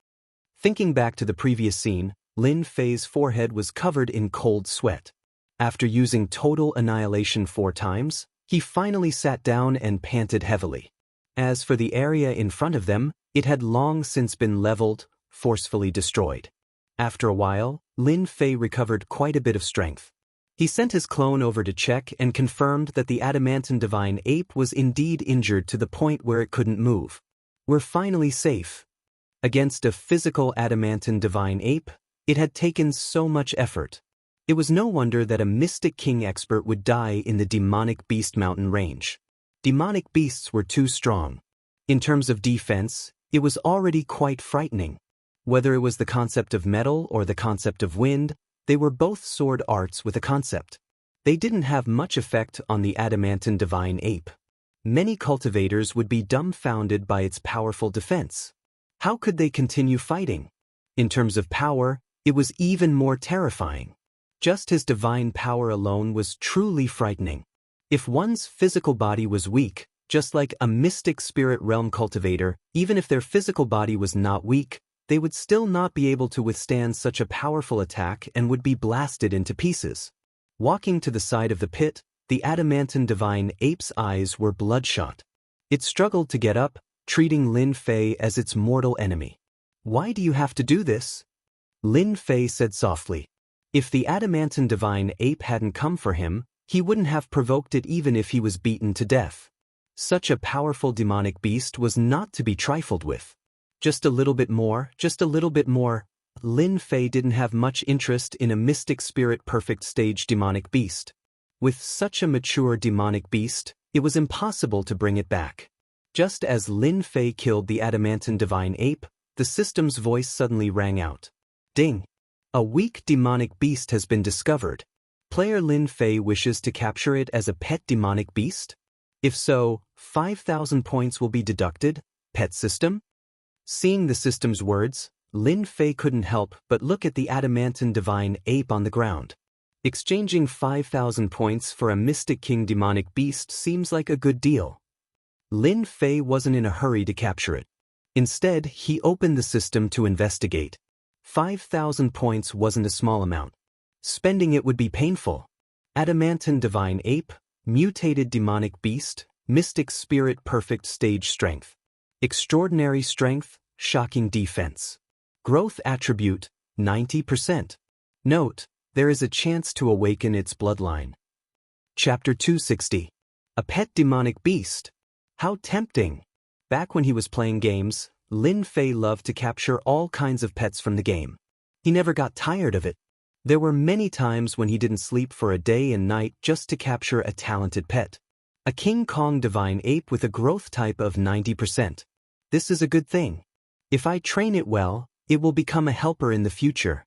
Thinking back to the previous scene, Lin Fei's forehead was covered in cold sweat. After using total annihilation 4 times, he finally sat down and panted heavily. As for the area in front of them, it had long since been leveled, forcefully destroyed. After a while, Lin Fei recovered quite a bit of strength. He sent his clone over to check and confirmed that the adamantine divine ape was indeed injured to the point where it couldn't move. We're finally safe. Against a physical adamantine divine ape, it had taken so much effort. It was no wonder that a Mystic King expert would die in the Demonic Beast Mountain range. Demonic beasts were too strong. In terms of defense, it was already quite frightening. Whether it was the concept of metal or the concept of wind, they were both sword arts with a concept. They didn't have much effect on the adamantine divine ape. Many cultivators would be dumbfounded by its powerful defense. How could they continue fighting? In terms of power, it was even more terrifying. Just his divine power alone was truly frightening. If one's physical body was weak, just like a mystic spirit realm cultivator, even if their physical body was not weak, they would still not be able to withstand such a powerful attack and would be blasted into pieces. Walking to the side of the pit, the adamantine divine ape's eyes were bloodshot. It struggled to get up, treating Lin Fei as its mortal enemy. Why do you have to do this? Lin Fei said softly. If the adamantine divine ape hadn't come for him, he wouldn't have provoked it even if he was beaten to death. Such a powerful demonic beast was not to be trifled with. Just a little bit more, just a little bit more. Lin Fei didn't have much interest in a mystic spirit perfect stage demonic beast. With such a mature demonic beast, it was impossible to bring it back. Just as Lin Fei killed the adamantine divine ape, the system's voice suddenly rang out. Ding! A weak demonic beast has been discovered. Player Lin Fei wishes to capture it as a pet demonic beast? If so, 5,000 points will be deducted. Pet system? Seeing the system's words, Lin Fei couldn't help but look at the adamantine divine ape on the ground. Exchanging 5,000 points for a Mystic King demonic beast seems like a good deal. Lin Fei wasn't in a hurry to capture it. Instead, he opened the system to investigate. 5,000 points wasn't a small amount. Spending it would be painful. Adamantine divine ape, mutated demonic beast, mystic spirit perfect stage strength. Extraordinary strength, shocking defense. Growth attribute, 90%. Note, there is a chance to awaken its bloodline. Chapter 260. A Pet Demonic Beast. How tempting! Back when he was playing games, Lin Fei loved to capture all kinds of pets from the game. He never got tired of it. There were many times when he didn't sleep for a day and night just to capture a talented pet. A King Kong divine ape with a growth type of 90%. This is a good thing. If I train it well, it will become a helper in the future.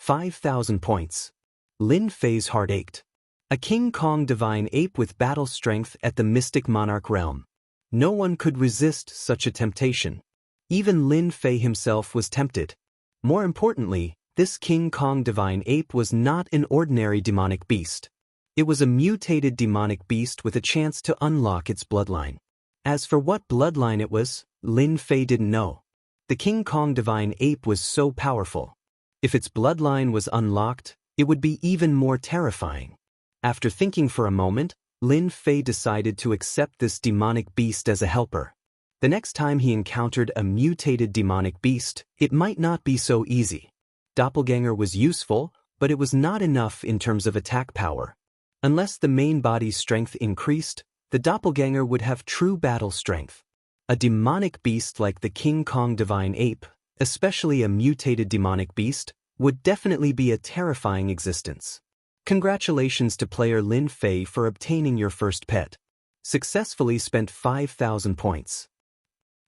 5,000 points. Lin Fei's heart ached. A King Kong divine ape with battle strength at the Mystic Monarch realm. No one could resist such a temptation. Even Lin Fei himself was tempted. More importantly, this King Kong divine ape was not an ordinary demonic beast. It was a mutated demonic beast with a chance to unlock its bloodline. As for what bloodline it was, Lin Fei didn't know. The King Kong divine ape was so powerful. If its bloodline was unlocked, it would be even more terrifying. After thinking for a moment, Lin Fei decided to accept this demonic beast as a helper. The next time he encountered a mutated demonic beast, it might not be so easy. Doppelganger was useful, but it was not enough in terms of attack power. Unless the main body's strength increased, the doppelganger would have true battle strength. A demonic beast like the King Kong divine ape, especially a mutated demonic beast, would definitely be a terrifying existence. Congratulations to player Lin Fei for obtaining your first pet. Successfully spent 5,000 points.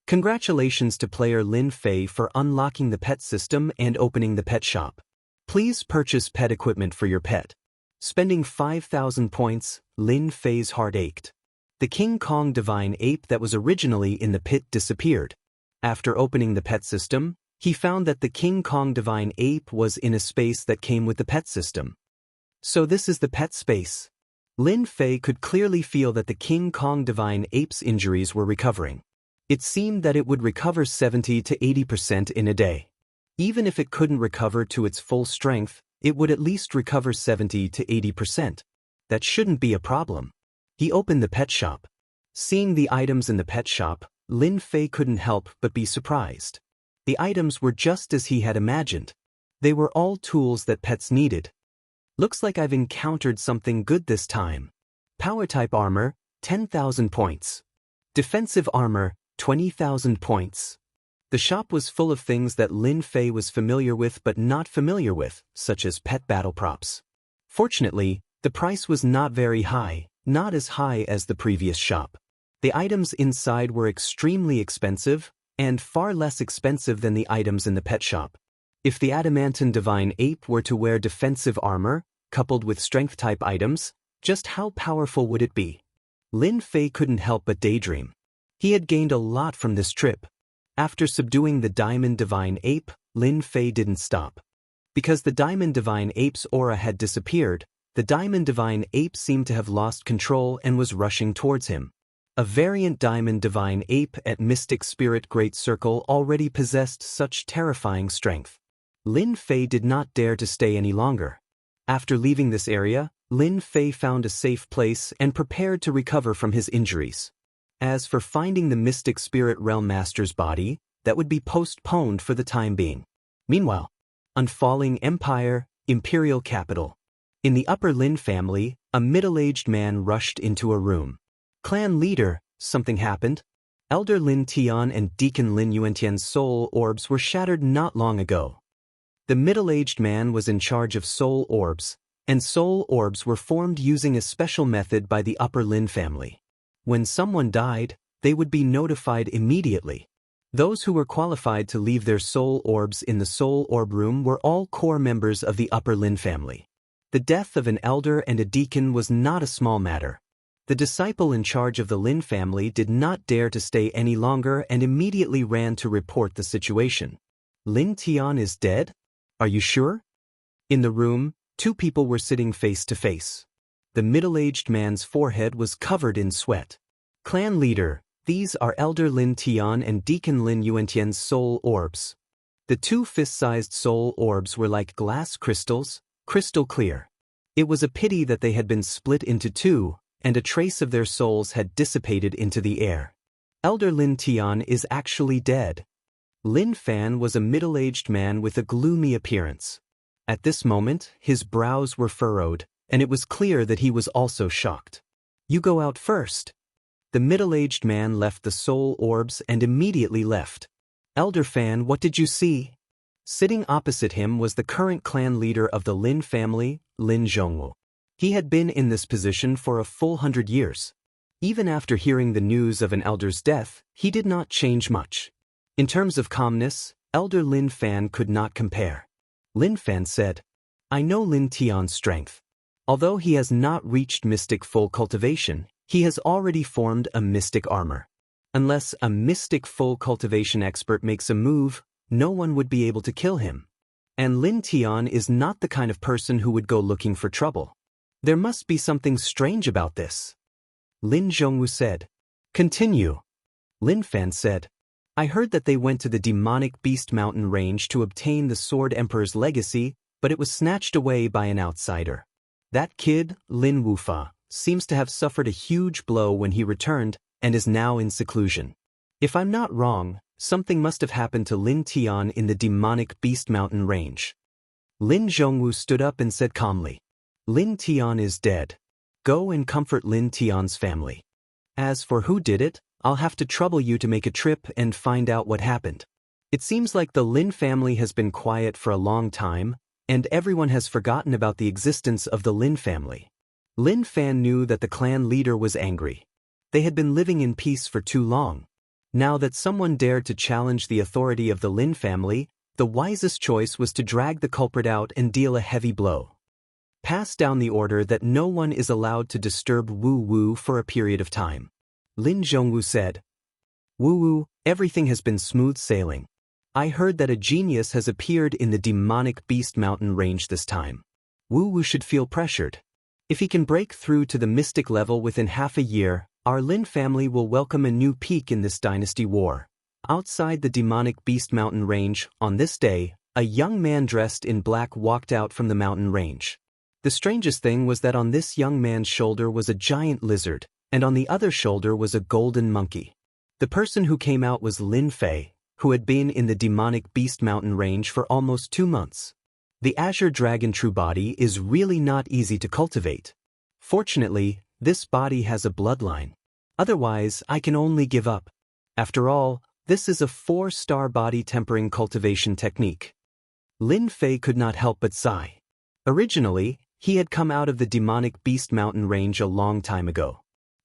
Congratulations to player Lin Fei for unlocking the pet system and opening the pet shop. Please purchase pet equipment for your pet. Spending 5,000 points, Lin Fei's heart ached. The King Kong divine ape that was originally in the pit disappeared. After opening the pet system, he found that the King Kong divine ape was in a space that came with the pet system. So this is the pet space. Lin Fei could clearly feel that the King Kong divine ape's injuries were recovering. It seemed that it would recover 70 to 80% in a day. Even if it couldn't recover to its full strength, it would at least recover 70 to 80%. That shouldn't be a problem. He opened the pet shop. Seeing the items in the pet shop, Lin Fei couldn't help but be surprised. The items were just as he had imagined. They were all tools that pets needed. Looks like I've encountered something good this time. Power-type armor, 10,000 points. Defensive armor, 20,000 points. The shop was full of things that Lin Fei was familiar with but not familiar with, such as pet battle props. Fortunately, the price was not very high, not as high as the previous shop. The items inside were extremely expensive, and far less expensive than the items in the pet shop. If the adamantine divine ape were to wear defensive armor, coupled with strength-type items, just how powerful would it be? Lin Fei couldn't help but daydream. He had gained a lot from this trip. After subduing the Diamond Divine Ape, Lin Fei didn't stop. Because the Diamond Divine Ape's aura had disappeared, the Diamond Divine Ape seemed to have lost control and was rushing towards him. A variant Diamond Divine Ape at Mystic Spirit Great Circle already possessed such terrifying strength. Lin Fei did not dare to stay any longer. After leaving this area, Lin Fei found a safe place and prepared to recover from his injuries. As for finding the Mystic Spirit Realm Master's body, that would be postponed for the time being. Meanwhile, on Falling Empire, Imperial Capital. In the Upper Lin family, a middle-aged man rushed into a room. Clan leader, something happened? Elder Lin Tian and Deacon Lin Yuantian's soul orbs were shattered not long ago. The middle-aged man was in charge of soul orbs, and soul orbs were formed using a special method by the Upper Lin family. When someone died, they would be notified immediately. Those who were qualified to leave their soul orbs in the soul orb room were all core members of the Upper Lin family. The death of an elder and a deacon was not a small matter. The disciple in charge of the Lin family did not dare to stay any longer and immediately ran to report the situation. Lin Tian is dead? Are you sure? In the room, two people were sitting face to face. The middle-aged man's forehead was covered in sweat. Clan leader, these are Elder Lin Tian and Deacon Lin Yuantian's soul orbs. The two fist-sized soul orbs were like glass crystals, crystal clear. It was a pity that they had been split into two, and a trace of their souls had dissipated into the air. Elder Lin Tian is actually dead. Lin Fan was a middle-aged man with a gloomy appearance. At this moment, his brows were furrowed, and it was clear that he was also shocked. "You go out first." The middle-aged man left the soul orbs and immediately left. "Elder Fan, what did you see?" Sitting opposite him was the current clan leader of the Lin family, Lin Zhongwu. He had been in this position for a full 100 years. Even after hearing the news of an elder's death, he did not change much. In terms of calmness, Elder Lin Fan could not compare. Lin Fan said, "I know Lin Tian's strength. Although he has not reached mystic full cultivation, he has already formed a mystic armor. Unless a mystic full cultivation expert makes a move, no one would be able to kill him. And Lin Tian is not the kind of person who would go looking for trouble. There must be something strange about this." Lin Zhongwu said. "Continue." Lin Fan said, "I heard that they went to the demonic beast mountain range to obtain the Sword Emperor's legacy, but it was snatched away by an outsider. That kid, Lin Wufa, seems to have suffered a huge blow when he returned and is now in seclusion. If I'm not wrong, something must have happened to Lin Tian in the demonic beast mountain range." Lin Zhongwu stood up and said calmly, "Lin Tian is dead. Go and comfort Lin Tian's family. As for who did it, I'll have to trouble you to make a trip and find out what happened. It seems like the Lin family has been quiet for a long time, and everyone has forgotten about the existence of the Lin family." Lin Fan knew that the clan leader was angry. They had been living in peace for too long. Now that someone dared to challenge the authority of the Lin family, the wisest choice was to drag the culprit out and deal a heavy blow. "Pass down the order that no one is allowed to disturb Wu Wu for a period of time." Lin Zhongwu said, "Wu Wu, everything has been smooth sailing. I heard that a genius has appeared in the demonic beast mountain range this time. Wu Wu should feel pressured. If he can break through to the mystic level within half a year, our Lin family will welcome a new peak in this dynasty war." Outside the demonic beast mountain range, on this day, a young man dressed in black walked out from the mountain range. The strangest thing was that on this young man's shoulder was a giant lizard, and on the other shoulder was a golden monkey. The person who came out was Lin Fei, who had been in the demonic beast mountain range for almost 2 months. The azure dragon true body is really not easy to cultivate. Fortunately, this body has a bloodline. Otherwise, I can only give up. After all, this is a 4-star body tempering cultivation technique. Lin Fei could not help but sigh. Originally, he had come out of the demonic beast mountain range a long time ago.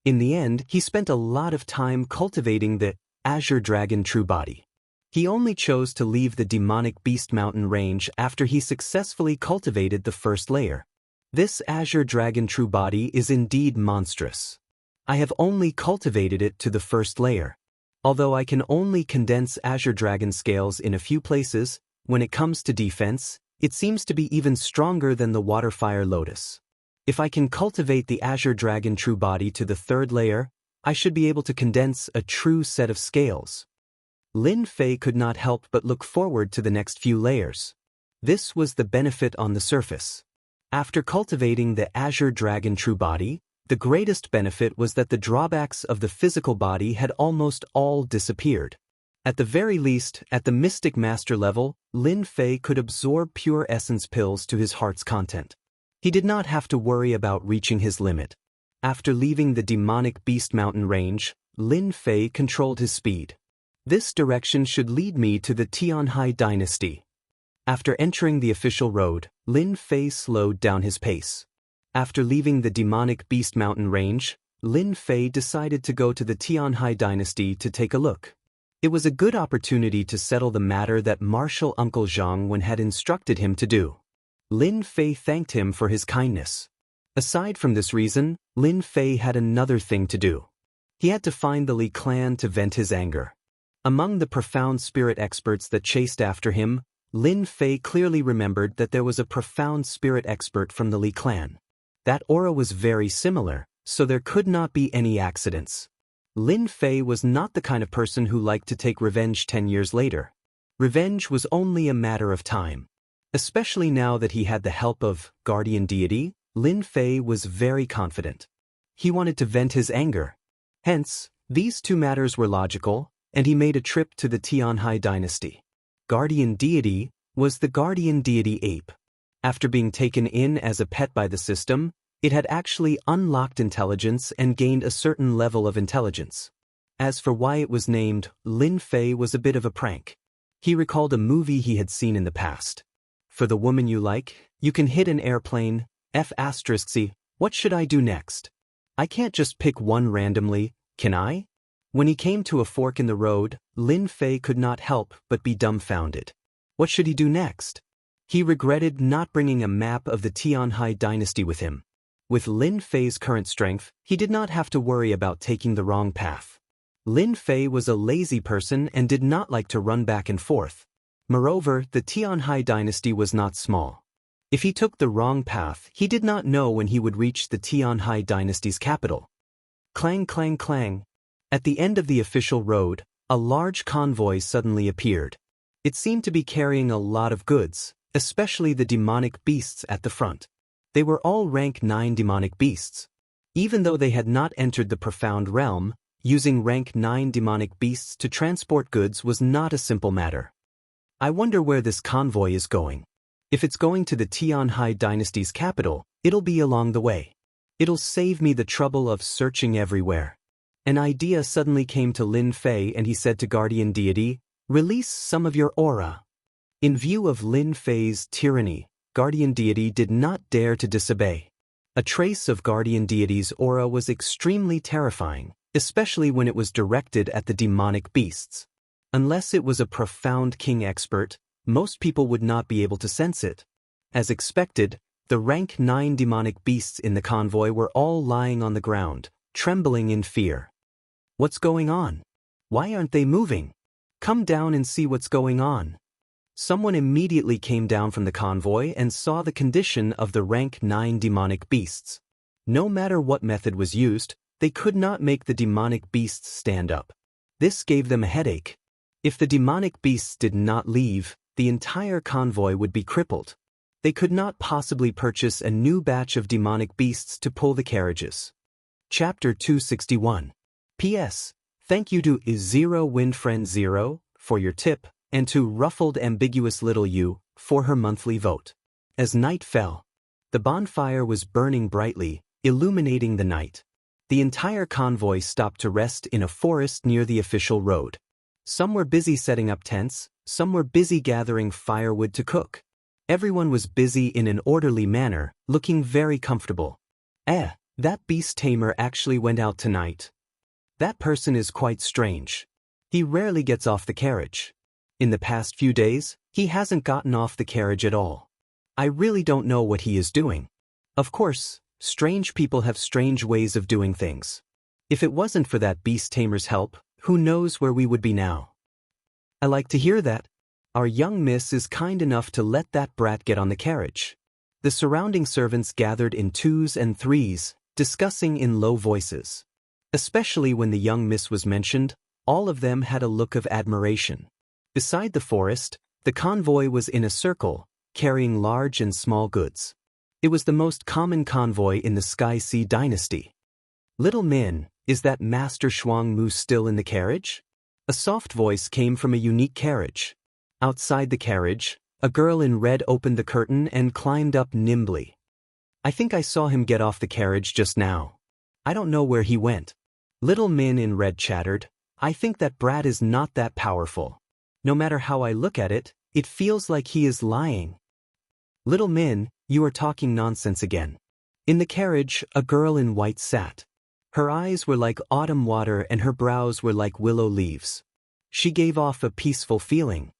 In the end, he spent a lot of time cultivating the azure dragon true body. He only chose to leave the demonic beast mountain range after he successfully cultivated the first layer. This azure dragon true body is indeed monstrous. I have only cultivated it to the first layer. Although I can only condense azure dragon scales in a few places, when it comes to defense, it seems to be even stronger than the water-fire lotus. If I can cultivate the azure dragon true body to the 3rd layer, I should be able to condense a true set of scales. Lin Fei could not help but look forward to the next few layers. This was the benefit on the surface. After cultivating the azure dragon true body, the greatest benefit was that the drawbacks of the physical body had almost all disappeared. At the very least, at the Mystic Master level, Lin Fei could absorb pure essence pills to his heart's content. He did not have to worry about reaching his limit. After leaving the demonic beast mountain range, Lin Fei controlled his speed. This direction should lead me to the Tianhai dynasty. After entering the official road, Lin Fei slowed down his pace. After leaving the demonic beast mountain range, Lin Fei decided to go to the Tianhai dynasty to take a look. It was a good opportunity to settle the matter that Marshal Uncle Zhang Wen had instructed him to do. Lin Fei thanked him for his kindness. Aside from this reason, Lin Fei had another thing to do. He had to find the Li clan to vent his anger. Among the profound spirit experts that chased after him, Lin Fei clearly remembered that there was a profound spirit expert from the Li clan. That aura was very similar, so there could not be any accidents. Lin Fei was not the kind of person who liked to take revenge 10 years later. Revenge was only a matter of time. Especially now that he had the help of guardian deity, Lin Fei was very confident. He wanted to vent his anger. Hence, these two matters were logical, and he made a trip to the Tianhai dynasty. Guardian deity was the guardian deity ape. After being taken in as a pet by the system, it had actually unlocked intelligence and gained a certain level of intelligence. As for why it was named, Lin Fei was a bit of a prank. He recalled a movie he had seen in the past. For the woman you like, you can hit an airplane, F***C, what should I do next? I can't just pick one randomly, can I? When he came to a fork in the road, Lin Fei could not help but be dumbfounded. What should he do next? He regretted not bringing a map of the Tianhai dynasty with him. With Lin Fei's current strength, he did not have to worry about taking the wrong path. Lin Fei was a lazy person and did not like to run back and forth. Moreover, the Tianhai dynasty was not small. If he took the wrong path, he did not know when he would reach the Tianhai dynasty's capital. Clang, clang, clang. At the end of the official road, a large convoy suddenly appeared. It seemed to be carrying a lot of goods, especially the demonic beasts at the front. They were all rank 9 demonic beasts. Even though they had not entered the profound realm, using rank 9 demonic beasts to transport goods was not a simple matter. I wonder where this convoy is going. If it's going to the Tianhai dynasty's capital, it'll be along the way. It'll save me the trouble of searching everywhere. An idea suddenly came to Lin Fei and he said to Guardian Deity, "Release some of your aura." In view of Lin Fei's tyranny, Guardian Deity did not dare to disobey. A trace of Guardian Deity's aura was extremely terrifying, especially when it was directed at the demonic beasts. Unless it was a profound king expert, most people would not be able to sense it. As expected, the rank 9 demonic beasts in the convoy were all lying on the ground, trembling in fear. What's going on? Why aren't they moving? Come down and see what's going on. Someone immediately came down from the convoy and saw the condition of the rank 9 demonic beasts. No matter what method was used, they could not make the demonic beasts stand up. This gave them a headache. If the demonic beasts did not leave, the entire convoy would be crippled. They could not possibly purchase a new batch of demonic beasts to pull the carriages. Chapter 261. P.S. Thank you to Is0WinFriend0 for your tip, and to Ruffled Ambiguous Little U for her monthly vote. As night fell, the bonfire was burning brightly, illuminating the night. The entire convoy stopped to rest in a forest near the official road. Some were busy setting up tents, some were busy gathering firewood to cook. Everyone was busy in an orderly manner, looking very comfortable. That beast tamer actually went out tonight. That person is quite strange. He rarely gets off the carriage. In the past few days, he hasn't gotten off the carriage at all. I really don't know what he is doing. Of course, strange people have strange ways of doing things. If it wasn't for that beast tamer's help, who knows where we would be now? I like to hear that. Our young miss is kind enough to let that brat get on the carriage. The surrounding servants gathered in 2s and 3s, discussing in low voices. Especially when the young miss was mentioned, all of them had a look of admiration. Beside the forest, the convoy was in a circle, carrying large and small goods. It was the most common convoy in the Sky Sea dynasty. Little Min, is that Master Shuang Mu still in the carriage? A soft voice came from a unique carriage. Outside the carriage, a girl in red opened the curtain and climbed up nimbly. I think I saw him get off the carriage just now. I don't know where he went. Little Min in red chattered, I think that brat is not that powerful. No matter how I look at it, it feels like he is lying. Little Min, you are talking nonsense again. In the carriage, a girl in white sat. Her eyes were like autumn water and her brows were like willow leaves. She gave off a peaceful feeling.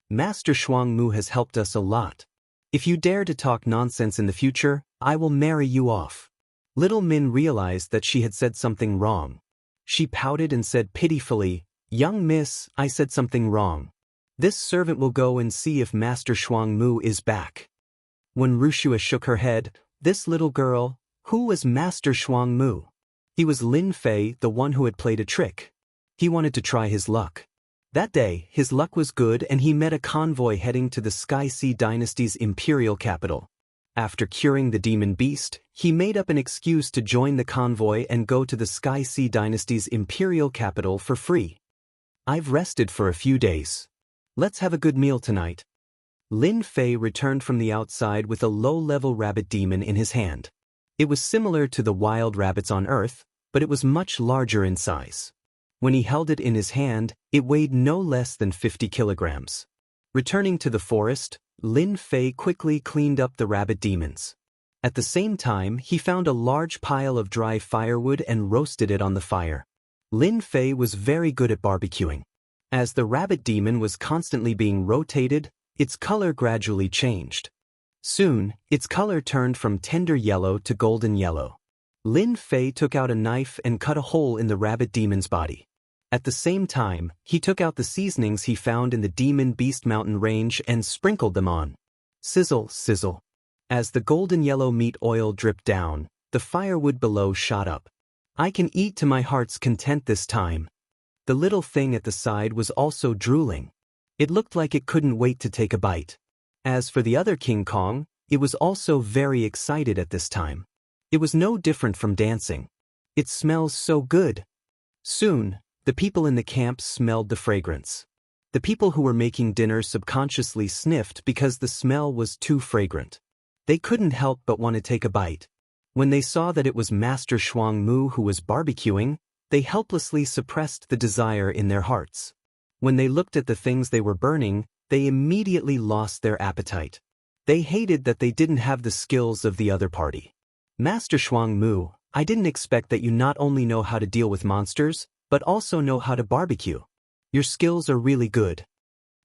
Master Shuang Mu has helped us a lot. If you dare to talk nonsense in the future, I will marry you off. Little Min realized that she had said something wrong. She pouted and said pitifully, Young miss, I said something wrong. This servant will go and see if Master Shuang Mu is back. When Wuxia shook her head, this little girl, who was Master Shuang Mu? He was Lin Fei, the one who had played a trick. He wanted to try his luck. That day, his luck was good and he met a convoy heading to the Sky Sea dynasty's imperial capital. After curing the demon beast, he made up an excuse to join the convoy and go to the Sky Sea dynasty's imperial capital for free. I've rested for a few days. Let's have a good meal tonight. Lin Fei returned from the outside with a low-level rabbit demon in his hand. It was similar to the wild rabbits on Earth, but it was much larger in size. When he held it in his hand, it weighed no less than 50 kilograms. Returning to the forest, Lin Fei quickly cleaned up the rabbit demons. At the same time, he found a large pile of dry firewood and roasted it on the fire. Lin Fei was very good at barbecuing. As the rabbit demon was constantly being rotated, its color gradually changed. Soon, its color turned from tender yellow to golden yellow. Lin Fei took out a knife and cut a hole in the rabbit demon's body. At the same time, he took out the seasonings he found in the Demon Beast Mountain range and sprinkled them on. Sizzle, sizzle. As the golden yellow meat oil dripped down, the firewood below shot up. I can eat to my heart's content this time. The little thing at the side was also drooling. It looked like it couldn't wait to take a bite. As for the other King Kong, it was also very excited at this time. It was no different from dancing. It smells so good. Soon, the people in the camp smelled the fragrance. The people who were making dinner subconsciously sniffed because the smell was too fragrant. They couldn't help but want to take a bite. When they saw that it was Master Shuang Mu who was barbecuing, they helplessly suppressed the desire in their hearts. When they looked at the things they were burning, they immediately lost their appetite. They hated that they didn't have the skills of the other party. Master Shuang Mu, I didn't expect that you not only know how to deal with monsters, but also know how to barbecue. Your skills are really good.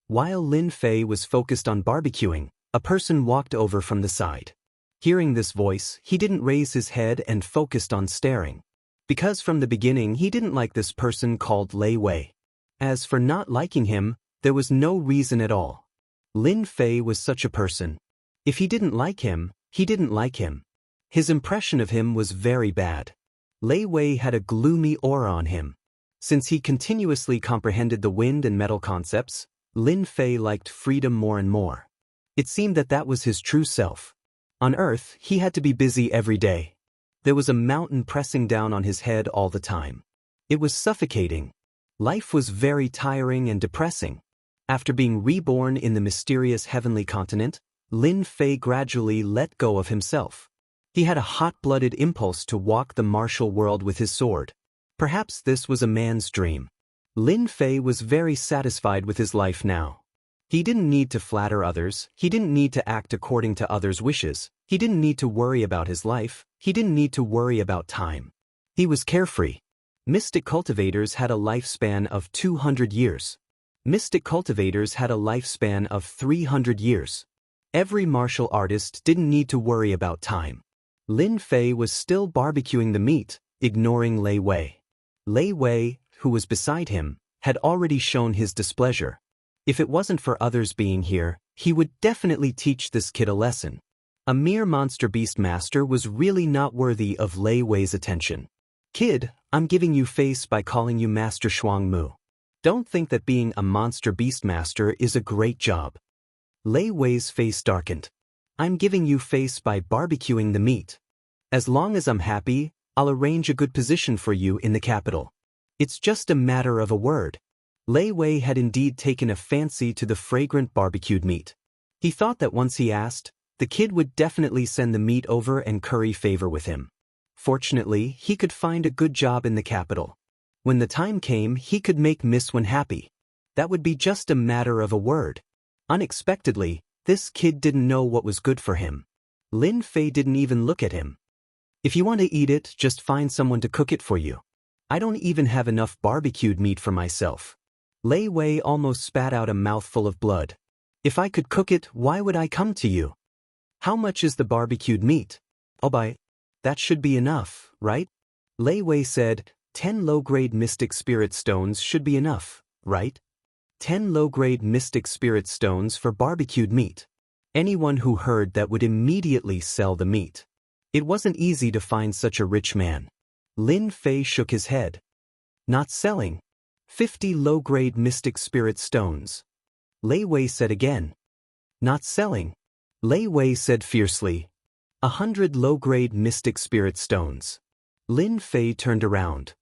While Lin Fei was focused on barbecuing, a person walked over from the side. Hearing this voice, he didn't raise his head and focused on staring. Because from the beginning he didn't like this person called Lei Wei. As for not liking him, there was no reason at all. Lin Fei was such a person. If he didn't like him, he didn't like him. His impression of him was very bad. Lei Wei had a gloomy aura on him. Since he continuously comprehended the wind and metal concepts, Lin Fei liked freedom more and more. It seemed that that was his true self. On Earth, he had to be busy every day. There was a mountain pressing down on his head all the time. It was suffocating. Life was very tiring and depressing. After being reborn in the mysterious heavenly continent, Lin Fei gradually let go of himself. He had a hot-blooded impulse to walk the martial world with his sword. Perhaps this was a man's dream. Lin Fei was very satisfied with his life now. He didn't need to flatter others, he didn't need to act according to others' wishes, he didn't need to worry about his life, he didn't need to worry about time. He was carefree. Mystic cultivators had a lifespan of 200 years. Mystic cultivators had a lifespan of 300 years. Every martial artist didn't need to worry about time. Lin Fei was still barbecuing the meat, ignoring Lei Wei. Lei Wei, who was beside him, had already shown his displeasure. If it wasn't for others being here, he would definitely teach this kid a lesson. A mere monster beast master was really not worthy of Lei Wei's attention. Kid, I'm giving you face by calling you Master Shuang Mu. Don't think that being a monster beast master is a great job. Lei Wei's face darkened. I'm giving you face by barbecuing the meat. As long as I'm happy, I'll arrange a good position for you in the capital. It's just a matter of a word. Lei Wei had indeed taken a fancy to the fragrant barbecued meat. He thought that once he asked, the kid would definitely send the meat over and curry favor with him. Fortunately, he could find a good job in the capital. When the time came, he could make Miss Wen happy. That would be just a matter of a word. Unexpectedly, this kid didn't know what was good for him. Lin Fei didn't even look at him. If you want to eat it, just find someone to cook it for you. I don't even have enough barbecued meat for myself. Lei Wei almost spat out a mouthful of blood. If I could cook it, why would I come to you? How much is the barbecued meat? I'll buy. That should be enough, right? Lei Wei said, 10 low-grade mystic spirit stones should be enough, right? 10 low-grade mystic spirit stones for barbecued meat. Anyone who heard that would immediately sell the meat. It wasn't easy to find such a rich man. Lin Fei shook his head. Not selling. 50 low-grade mystic spirit stones. Lei Wei said again. Not selling. Lei Wei said fiercely. 100 low-grade mystic spirit stones. Lin Fei turned around.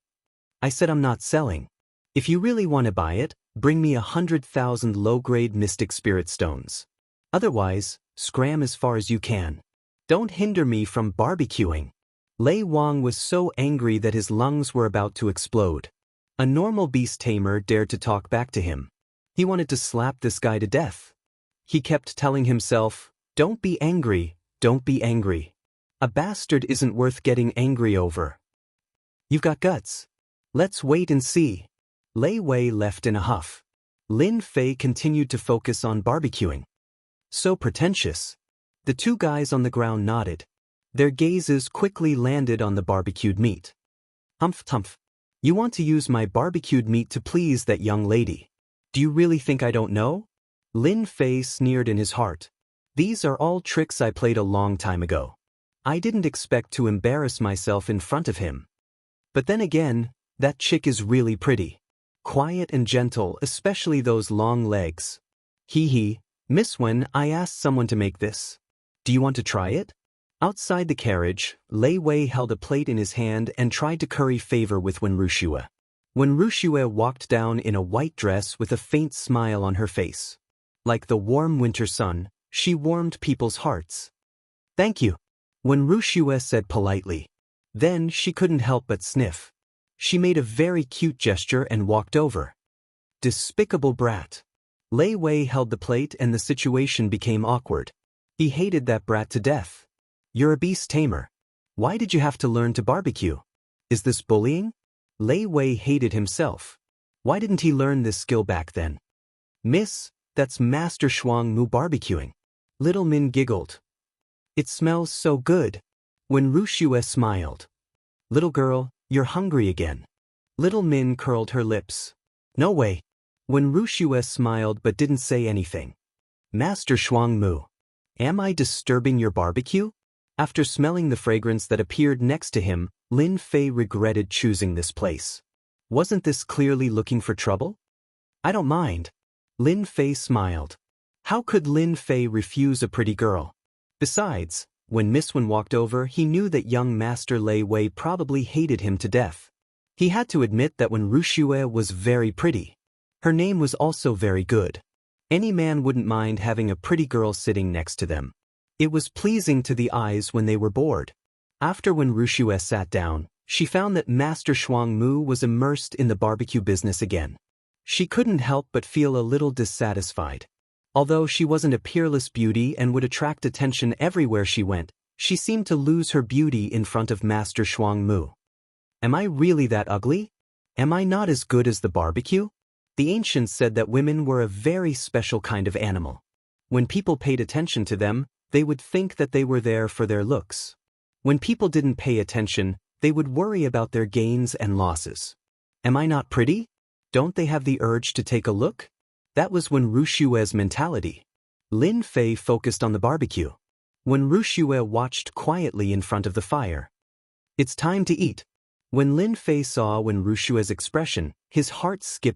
I said I'm not selling. If you really want to buy it, bring me 100,000 low-grade mystic spirit stones. Otherwise, scram as far as you can. Don't hinder me from barbecuing. Lei Wang was so angry that his lungs were about to explode. A normal beast tamer dared to talk back to him. He wanted to slap this guy to death. He kept telling himself, "Don't be angry, don't be angry. A bastard isn't worth getting angry over. You've got guts. Let's wait and see." Lei Wei left in a huff. Lin Fei continued to focus on barbecuing. So pretentious. The two guys on the ground nodded. Their gazes quickly landed on the barbecued meat. Humph. You want to use my barbecued meat to please that young lady. Do you really think I don't know? Lin Fei sneered in his heart. These are all tricks I played a long time ago. I didn't expect to embarrass myself in front of him. But then again, that chick is really pretty. Quiet and gentle, especially those long legs. Hee, Miss Wen, I asked someone to make this. Do you want to try it? Outside the carriage, Lei Wei held a plate in his hand and tried to curry favor with Wen Wuxia. Wen Wuxia walked down in a white dress with a faint smile on her face. Like the warm winter sun, she warmed people's hearts. Thank you, Wen Wuxia said politely. Then she couldn't help but sniff. She made a very cute gesture and walked over. Despicable brat. Lei Wei held the plate and the situation became awkward. He hated that brat to death. You're a beast tamer. Why did you have to learn to barbecue? Is this bullying? Lei Wei hated himself. Why didn't he learn this skill back then? Miss, that's Master Shuang Mu barbecuing. Little Min giggled. It smells so good. Wen Wuxia smiled. Little girl, you're hungry again. Little Min curled her lips. No way. Wen Wuxia smiled but didn't say anything. Master Shuang Mu. Am I disturbing your barbecue? After smelling the fragrance that appeared next to him, Lin Fei regretted choosing this place. Wasn't this clearly looking for trouble? I don't mind. Lin Fei smiled. How could Lin Fei refuse a pretty girl? Besides, when Miss Wen walked over, he knew that young Master Lei Wei probably hated him to death. He had to admit that Wen Wuxia was very pretty. Her name was also very good. Any man wouldn't mind having a pretty girl sitting next to them. It was pleasing to the eyes when they were bored. After Wen Wuxia sat down, she found that Master Shuang Mu was immersed in the barbecue business again. She couldn't help but feel a little dissatisfied. Although she wasn't a peerless beauty and would attract attention everywhere she went, she seemed to lose her beauty in front of Master Shuang Mu. Am I really that ugly? Am I not as good as the barbecue? The ancients said that women were a very special kind of animal. When people paid attention to them, they would think that they were there for their looks. When people didn't pay attention, they would worry about their gains and losses. Am I not pretty? Don't they have the urge to take a look? That was Wen Wuxia's mentality. Lin Fei focused on the barbecue. Wen Wuxia watched quietly in front of the fire. It's time to eat. When Lin Fei saw Wen Wuxia's expression, his heart skipped